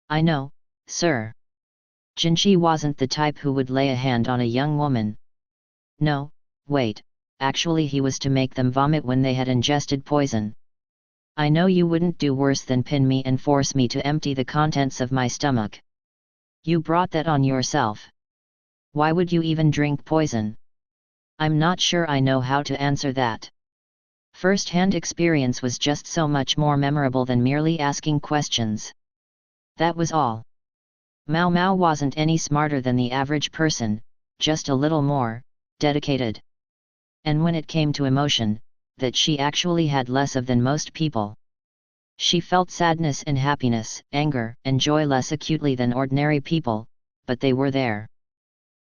I know, sir. Jinchi wasn't the type who would lay a hand on a young woman. No, wait, actually he was to make them vomit when they had ingested poison. I know you wouldn't do worse than pin me and force me to empty the contents of my stomach. You brought that on yourself. Why would you even drink poison? I'm not sure I know how to answer that. First-hand experience was just so much more memorable than merely asking questions. That was all. Mao Mao wasn't any smarter than the average person, just a little more dedicated. And when it came to emotion, that she actually had less of than most people. She felt sadness and happiness, anger and joy less acutely than ordinary people, but they were there.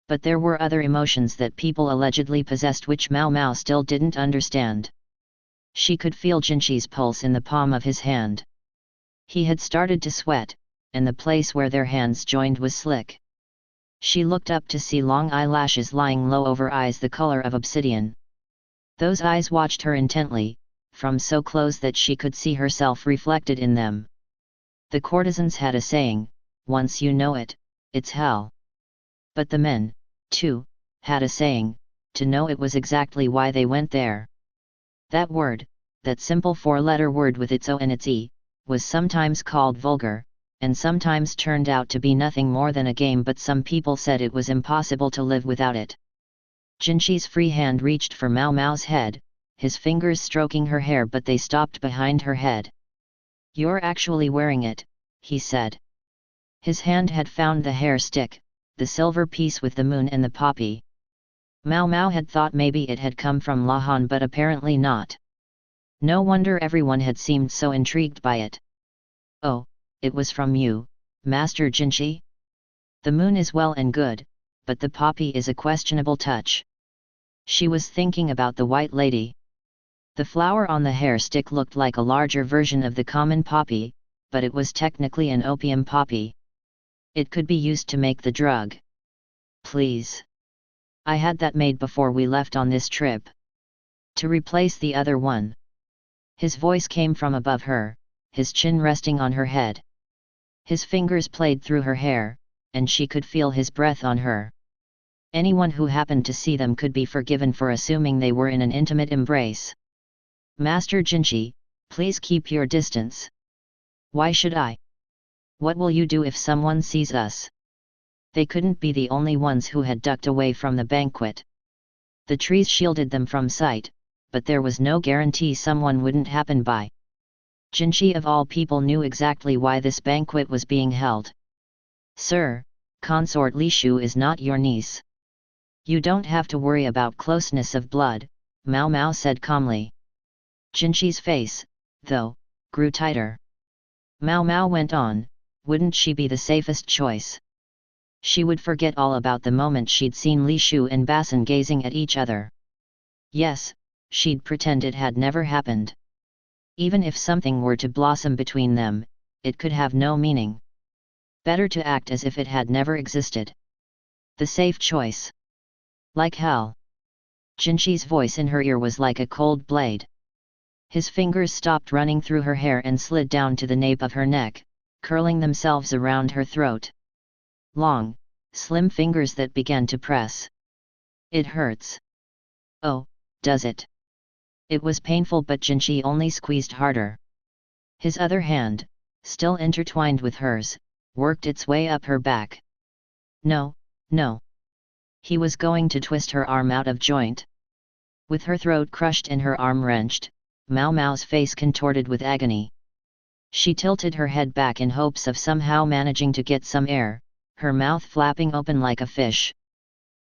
But there were other emotions that people allegedly possessed which Mao Mao still didn't understand. She could feel Jinchi's pulse in the palm of his hand. He had started to sweat, and the place where their hands joined was slick. She looked up to see long eyelashes lying low over eyes the color of obsidian. Those eyes watched her intently, from so close that she could see herself reflected in them. The courtesans had a saying, once you know it, it's hell. But the men, too, had a saying, to know it was exactly why they went there. That word, that simple four-letter word with its O and its E, was sometimes called vulgar, and sometimes turned out to be nothing more than a game, but some people said it was impossible to live without it. Jinchi's free hand reached for Mao Mao's head, his fingers stroking her hair, but they stopped behind her head. You're actually wearing it, he said. His hand had found the hair stick, the silver piece with the moon and the poppy. Mao Mao had thought maybe it had come from Lahan, but apparently not. No wonder everyone had seemed so intrigued by it. Oh, it was from you, Master Jinchi? The moon is well and good, but the poppy is a questionable touch. She was thinking about the white lady. The flower on the hair stick looked like a larger version of the common poppy, but it was technically an opium poppy. It could be used to make the drug. Please. I had that made before we left on this trip. To replace the other one. His voice came from above her, his chin resting on her head. His fingers played through her hair, and she could feel his breath on her. Anyone who happened to see them could be forgiven for assuming they were in an intimate embrace. "Master Jinchi, please keep your distance." "Why should I? What will you do if someone sees us?" They couldn't be the only ones who had ducked away from the banquet. The trees shielded them from sight, but there was no guarantee someone wouldn't happen by. Jinchi of all people knew exactly why this banquet was being held. "Sir, Consort Li Shu is not your niece. You don't have to worry about closeness of blood," Mao Mao said calmly. Jinchi's face, though, grew tighter. Mao Mao went on, "Wouldn't she be the safest choice? She would forget all about the moment she'd seen Li Shu and Basin gazing at each other. Yes, she'd pretend it had never happened. Even if something were to blossom between them, it could have no meaning. Better to act as if it had never existed. The safe choice. Like hell." Jinchi's voice in her ear was like a cold blade. His fingers stopped running through her hair and slid down to the nape of her neck, curling themselves around her throat. Long, slim fingers that began to press. "It hurts." "Oh, does it?" It was painful, but Jinchi only squeezed harder. His other hand, still intertwined with hers, worked its way up her back. "No, no." He was going to twist her arm out of joint. With her throat crushed and her arm wrenched, Mao Mao's face contorted with agony. She tilted her head back in hopes of somehow managing to get some air, her mouth flapping open like a fish.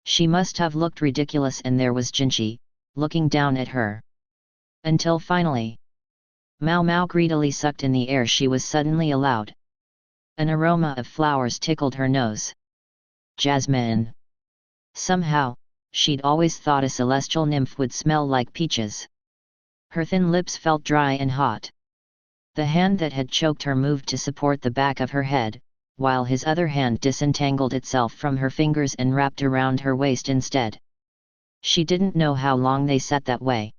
She must have looked ridiculous, and there was Jinchi, looking down at her. Until finally, Mao Mao greedily sucked in the air she was suddenly allowed. An aroma of flowers tickled her nose. Jasmine. Somehow, she'd always thought a celestial nymph would smell like peaches. Her thin lips felt dry and hot. The hand that had choked her moved to support the back of her head, while his other hand disentangled itself from her fingers and wrapped around her waist instead. She didn't know how long they sat that way.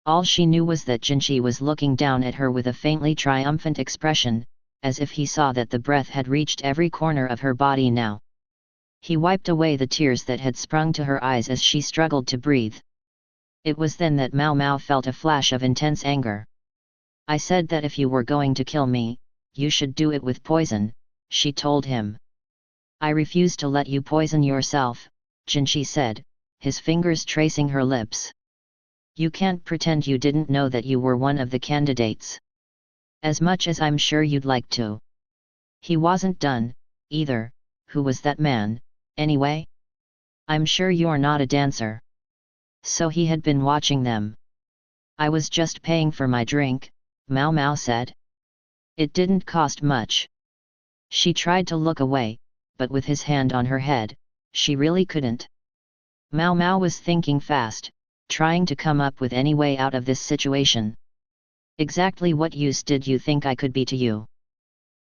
All she knew was that Jinchi was looking down at her with a faintly triumphant expression, as if he saw that the breath had reached every corner of her body now. He wiped away the tears that had sprung to her eyes as she struggled to breathe. It was then that Mao Mao felt a flash of intense anger. "I said that if you were going to kill me, you should do it with poison," she told him. "I refuse to let you poison yourself," Jinchi said, his fingers tracing her lips. "You can't pretend you didn't know that you were one of the candidates. As much as I'm sure you'd like to." He wasn't done, either. "Who was that man, anyway? I'm sure you're not a dancer." So he had been watching them. "I was just paying for my drink," Mao Mao said. "It didn't cost much." She tried to look away, but with his hand on her head, she really couldn't. Mao Mao was thinking fast, trying to come up with any way out of this situation. "Exactly what use did you think I could be to you?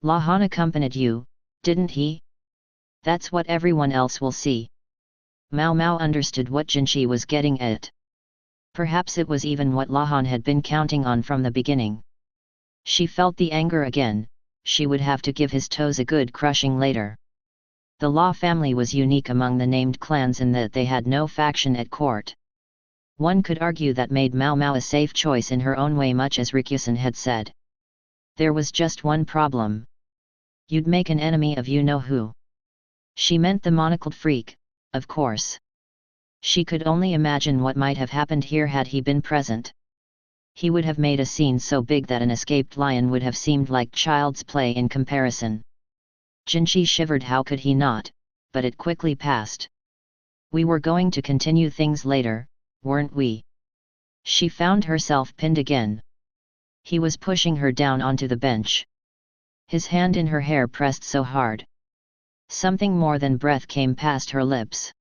Lahan accompanied you, didn't he? That's what everyone else will see." Mao Mao understood what Jinchi was getting at. Perhaps it was even what Lahan had been counting on from the beginning. She felt the anger again. She would have to give his toes a good crushing later. The Law family was unique among the named clans in that they had no faction at court. One could argue that made Mao Mao a safe choice in her own way, much as Rikusen had said. There was just one problem. You'd make an enemy of you-know-who. She meant the monocled freak, of course. She could only imagine what might have happened here had he been present. He would have made a scene so big that an escaped lion would have seemed like child's play in comparison. Jinchi shivered. How could he not? But it quickly passed. "We were going to continue things later, weren't we?" She found herself pinned again. He was pushing her down onto the bench. His hand in her hair pressed so hard. Something more than breath came past her lips.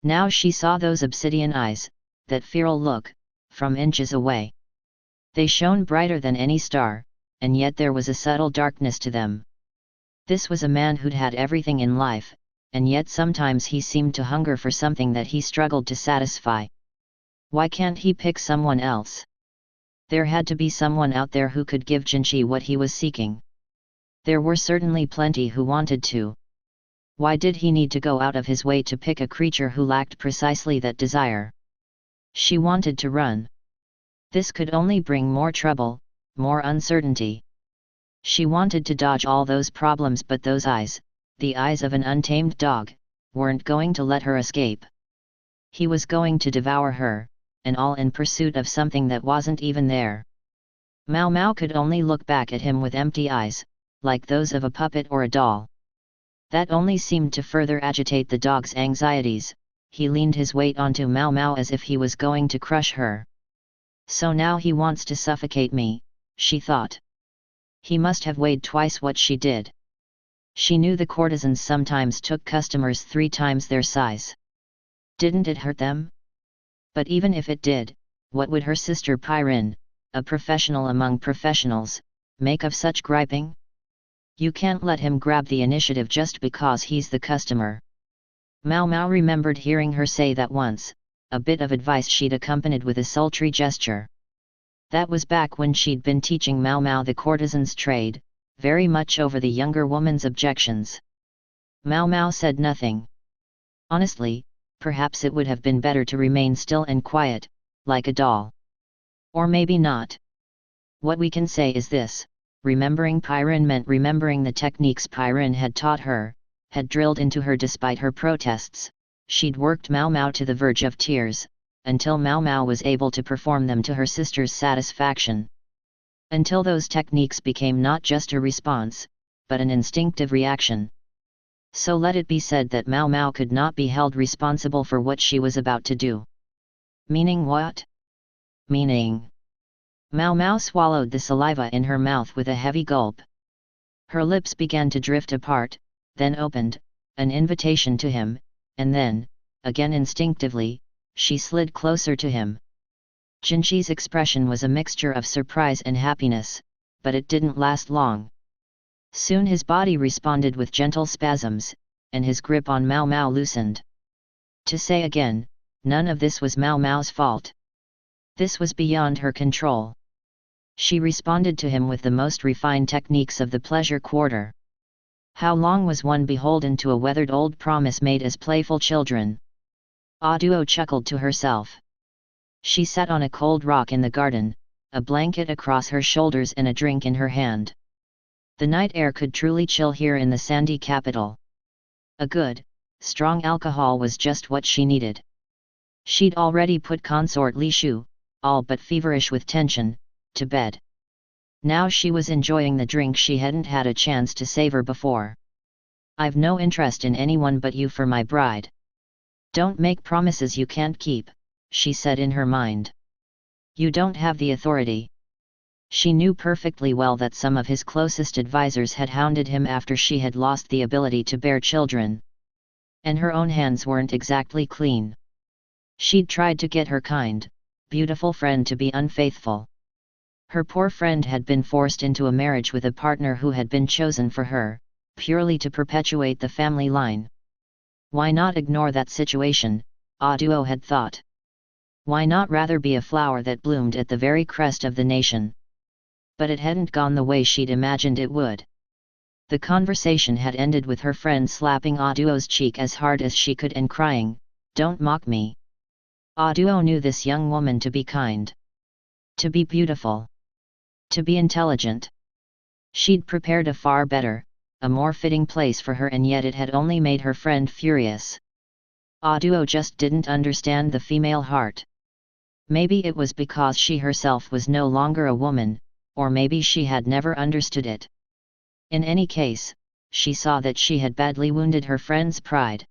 Now she saw those obsidian eyes, that feral look, from inches away. They shone brighter than any star, and yet there was a subtle darkness to them. This was a man who'd had everything in life, and yet sometimes he seemed to hunger for something that he struggled to satisfy. Why can't he pick someone else? There had to be someone out there who could give Jinchi what he was seeking. There were certainly plenty who wanted to. Why did he need to go out of his way to pick a creature who lacked precisely that desire? She wanted to run. This could only bring more trouble, more uncertainty. She wanted to dodge all those problems, but those eyes, the eyes of an untamed dog, weren't going to let her escape. He was going to devour her, and all in pursuit of something that wasn't even there. Mao Mao could only look back at him with empty eyes, like those of a puppet or a doll. That only seemed to further agitate the dog's anxieties. He leaned his weight onto Mao Mao as if he was going to crush her. So now he wants to suffocate me, she thought. He must have weighed twice what she did. She knew the courtesans sometimes took customers 3 times their size. Didn't it hurt them? But even if it did, what would her sister Pyrin, a professional among professionals, make of such griping? You can't let him grab the initiative just because he's the customer. Mao Mao remembered hearing her say that once, a bit of advice she'd accompanied with a sultry gesture. That was back when she'd been teaching Mao Mao the courtesan's trade, very much over the younger woman's objections. Mao Mao said nothing. Honestly, perhaps it would have been better to remain still and quiet, like a doll. Or maybe not. What we can say is this: remembering Pyrin meant remembering the techniques Pyrin had taught her, had drilled into her despite her protests. She'd worked Mao Mao to the verge of tears, until Mao Mao was able to perform them to her sister's satisfaction. Until those techniques became not just a response, but an instinctive reaction. So let it be said that Mao Mao could not be held responsible for what she was about to do. Meaning what? Meaning. Mao Mao swallowed the saliva in her mouth with a heavy gulp. Her lips began to drift apart, then opened, an invitation to him, and then, again instinctively, she slid closer to him. Jinchi's expression was a mixture of surprise and happiness, but it didn't last long. Soon his body responded with gentle spasms, and his grip on Mao Mao loosened. To say again, none of this was Mao Mao's fault. This was beyond her control. She responded to him with the most refined techniques of the pleasure quarter. How long was one beholden to a weathered old promise made as playful children? Aduo chuckled to herself. She sat on a cold rock in the garden, a blanket across her shoulders and a drink in her hand. The night air could truly chill here in the sandy capital. A good, strong alcohol was just what she needed. She'd already put consort Li Shu, all but feverish with tension, to bed. Now she was enjoying the drink she hadn't had a chance to savor before. I've no interest in anyone but you for my bride. Don't make promises you can't keep, she said in her mind. You don't have the authority. She knew perfectly well that some of his closest advisors had hounded him after she had lost the ability to bear children. And her own hands weren't exactly clean. She'd tried to get her kind, beautiful friend to be unfaithful. Her poor friend had been forced into a marriage with a partner who had been chosen for her, purely to perpetuate the family line. Why not ignore that situation, Aduo had thought. Why not rather be a flower that bloomed at the very crest of the nation? But it hadn't gone the way she'd imagined it would. The conversation had ended with her friend slapping Aduo's cheek as hard as she could and crying, "Don't mock me." Aduo knew this young woman to be kind. To be beautiful. To be intelligent. She'd prepared a far better, a more fitting place for her, and yet it had only made her friend furious. Aduo just didn't understand the female heart. Maybe it was because she herself was no longer a woman, or maybe she had never understood it. In any case, she saw that she had badly wounded her friend's pride.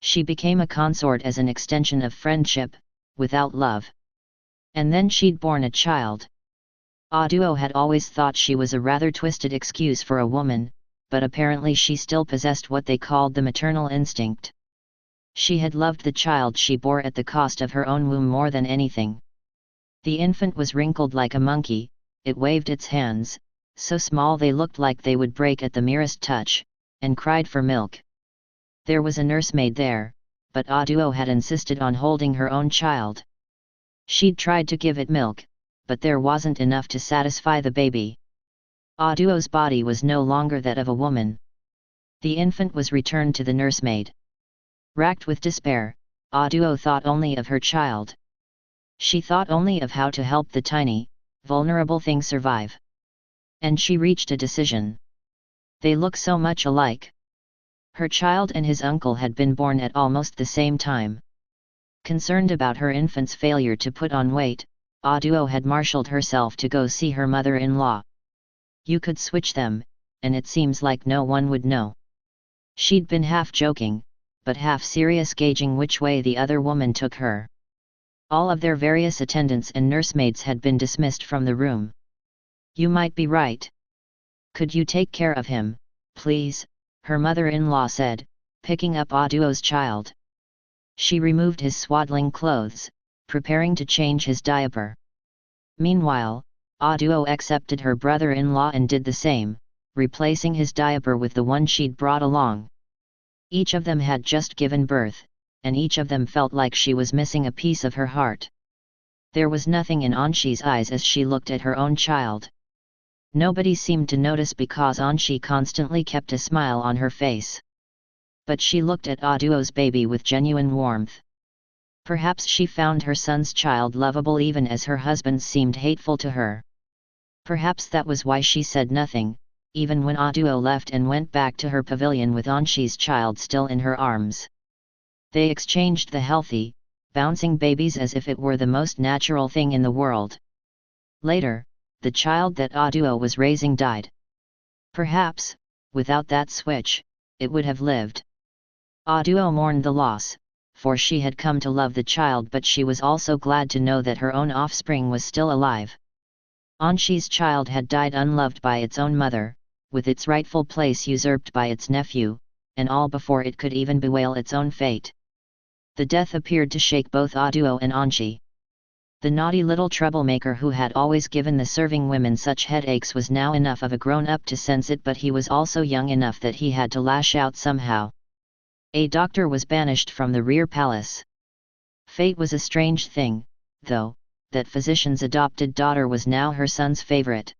She became a consort as an extension of friendship, without love. And then she'd borne a child. Aduo had always thought she was a rather twisted excuse for a woman, but apparently she still possessed what they called the maternal instinct. She had loved the child she bore at the cost of her own womb more than anything. The infant was wrinkled like a monkey, it waved its hands, so small they looked like they would break at the merest touch, and cried for milk. There was a nursemaid there, but Aduo had insisted on holding her own child. She'd tried to give it milk, but there wasn't enough to satisfy the baby. Aduo's body was no longer that of a woman. The infant was returned to the nursemaid. Racked with despair, Aduo thought only of her child. She thought only of how to help the tiny, vulnerable thing survive. And she reached a decision. They look so much alike. Her child and his uncle had been born at almost the same time. Concerned about her infant's failure to put on weight, Aduo had marshaled herself to go see her mother-in-law. You could switch them, and it seems like no one would know. She'd been half joking, but half serious, gauging which way the other woman took her. All of their various attendants and nursemaids had been dismissed from the room. You might be right. Could you take care of him, please? Her mother-in-law said, picking up Aduo's child. She removed his swaddling clothes, preparing to change his diaper. Meanwhile, Aduo accepted her brother-in-law and did the same, replacing his diaper with the one she'd brought along. Each of them had just given birth, and each of them felt like she was missing a piece of her heart. There was nothing in Anshi's eyes as she looked at her own child. Nobody seemed to notice because Anshi constantly kept a smile on her face. But she looked at Aduo's baby with genuine warmth. Perhaps she found her son's child lovable even as her husband's seemed hateful to her. Perhaps that was why she said nothing, even when Aduo left and went back to her pavilion with Anshi's child still in her arms. They exchanged the healthy, bouncing babies as if it were the most natural thing in the world. Later, the child that Aduo was raising died. Perhaps, without that switch, it would have lived. Aduo mourned the loss, for she had come to love the child, but she was also glad to know that her own offspring was still alive. Anshi's child had died unloved by its own mother, with its rightful place usurped by its nephew, and all before it could even bewail its own fate. The death appeared to shake both Aduo and Anshi. The naughty little troublemaker who had always given the serving women such headaches was now enough of a grown-up to sense it, but he was also young enough that he had to lash out somehow. A doctor was banished from the rear palace. Fate was a strange thing, though, that physician's adopted daughter was now her son's favorite.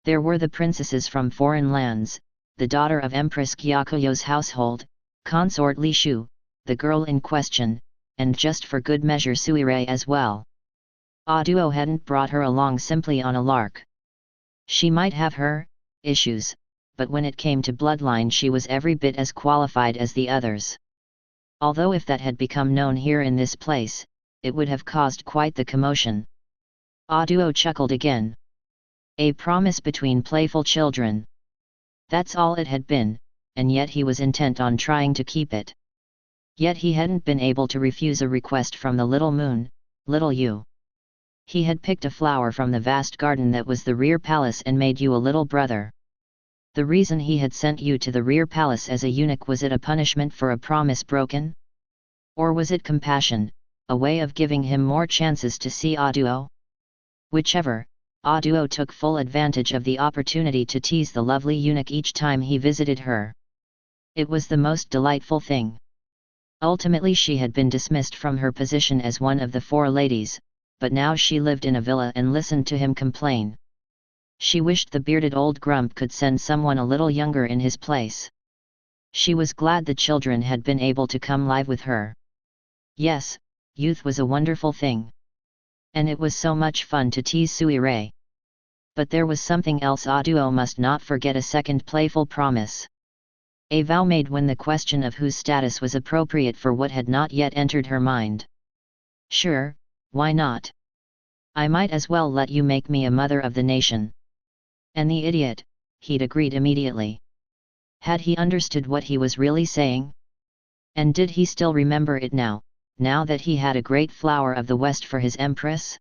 There were the princesses from foreign lands, the daughter of Empress Kyakuyo's household, consort Li Shu, the girl in question, and just for good measure Suirei as well. Aduo hadn't brought her along simply on a lark. She might have her issues, but when it came to bloodline she was every bit as qualified as the others. Although if that had become known here in this place, it would have caused quite the commotion. Aduo chuckled again. A promise between playful children. That's all it had been, and yet he was intent on trying to keep it. Yet he hadn't been able to refuse a request from the little moon, little you. He had picked a flower from the vast garden that was the rear palace and made you a little brother. The reason he had sent you to the rear palace as a eunuch, was it a punishment for a promise broken? Or was it compassion, a way of giving him more chances to see Aduo? Whichever, Aduo took full advantage of the opportunity to tease the lovely eunuch each time he visited her. It was the most delightful thing. Ultimately she had been dismissed from her position as one of the four ladies, but now she lived in a villa and listened to him complain. She wished the bearded old grump could send someone a little younger in his place. She was glad the children had been able to come live with her. Yes, youth was a wonderful thing. And it was so much fun to tease Suirei. But there was something else. Aduo must not forget a second playful promise. A vow made when the question of whose status was appropriate for what had not yet entered her mind. Sure, why not? I might as well let you make me a mother of the nation. And the idiot, he'd agreed immediately. Had he understood what he was really saying? And did he still remember it now that he had a great flower of the West for his empress?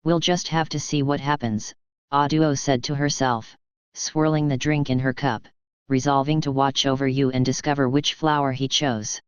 We'll just have to see what happens, Aduo said to herself, swirling the drink in her cup, resolving to watch over you and discover which flower he chose.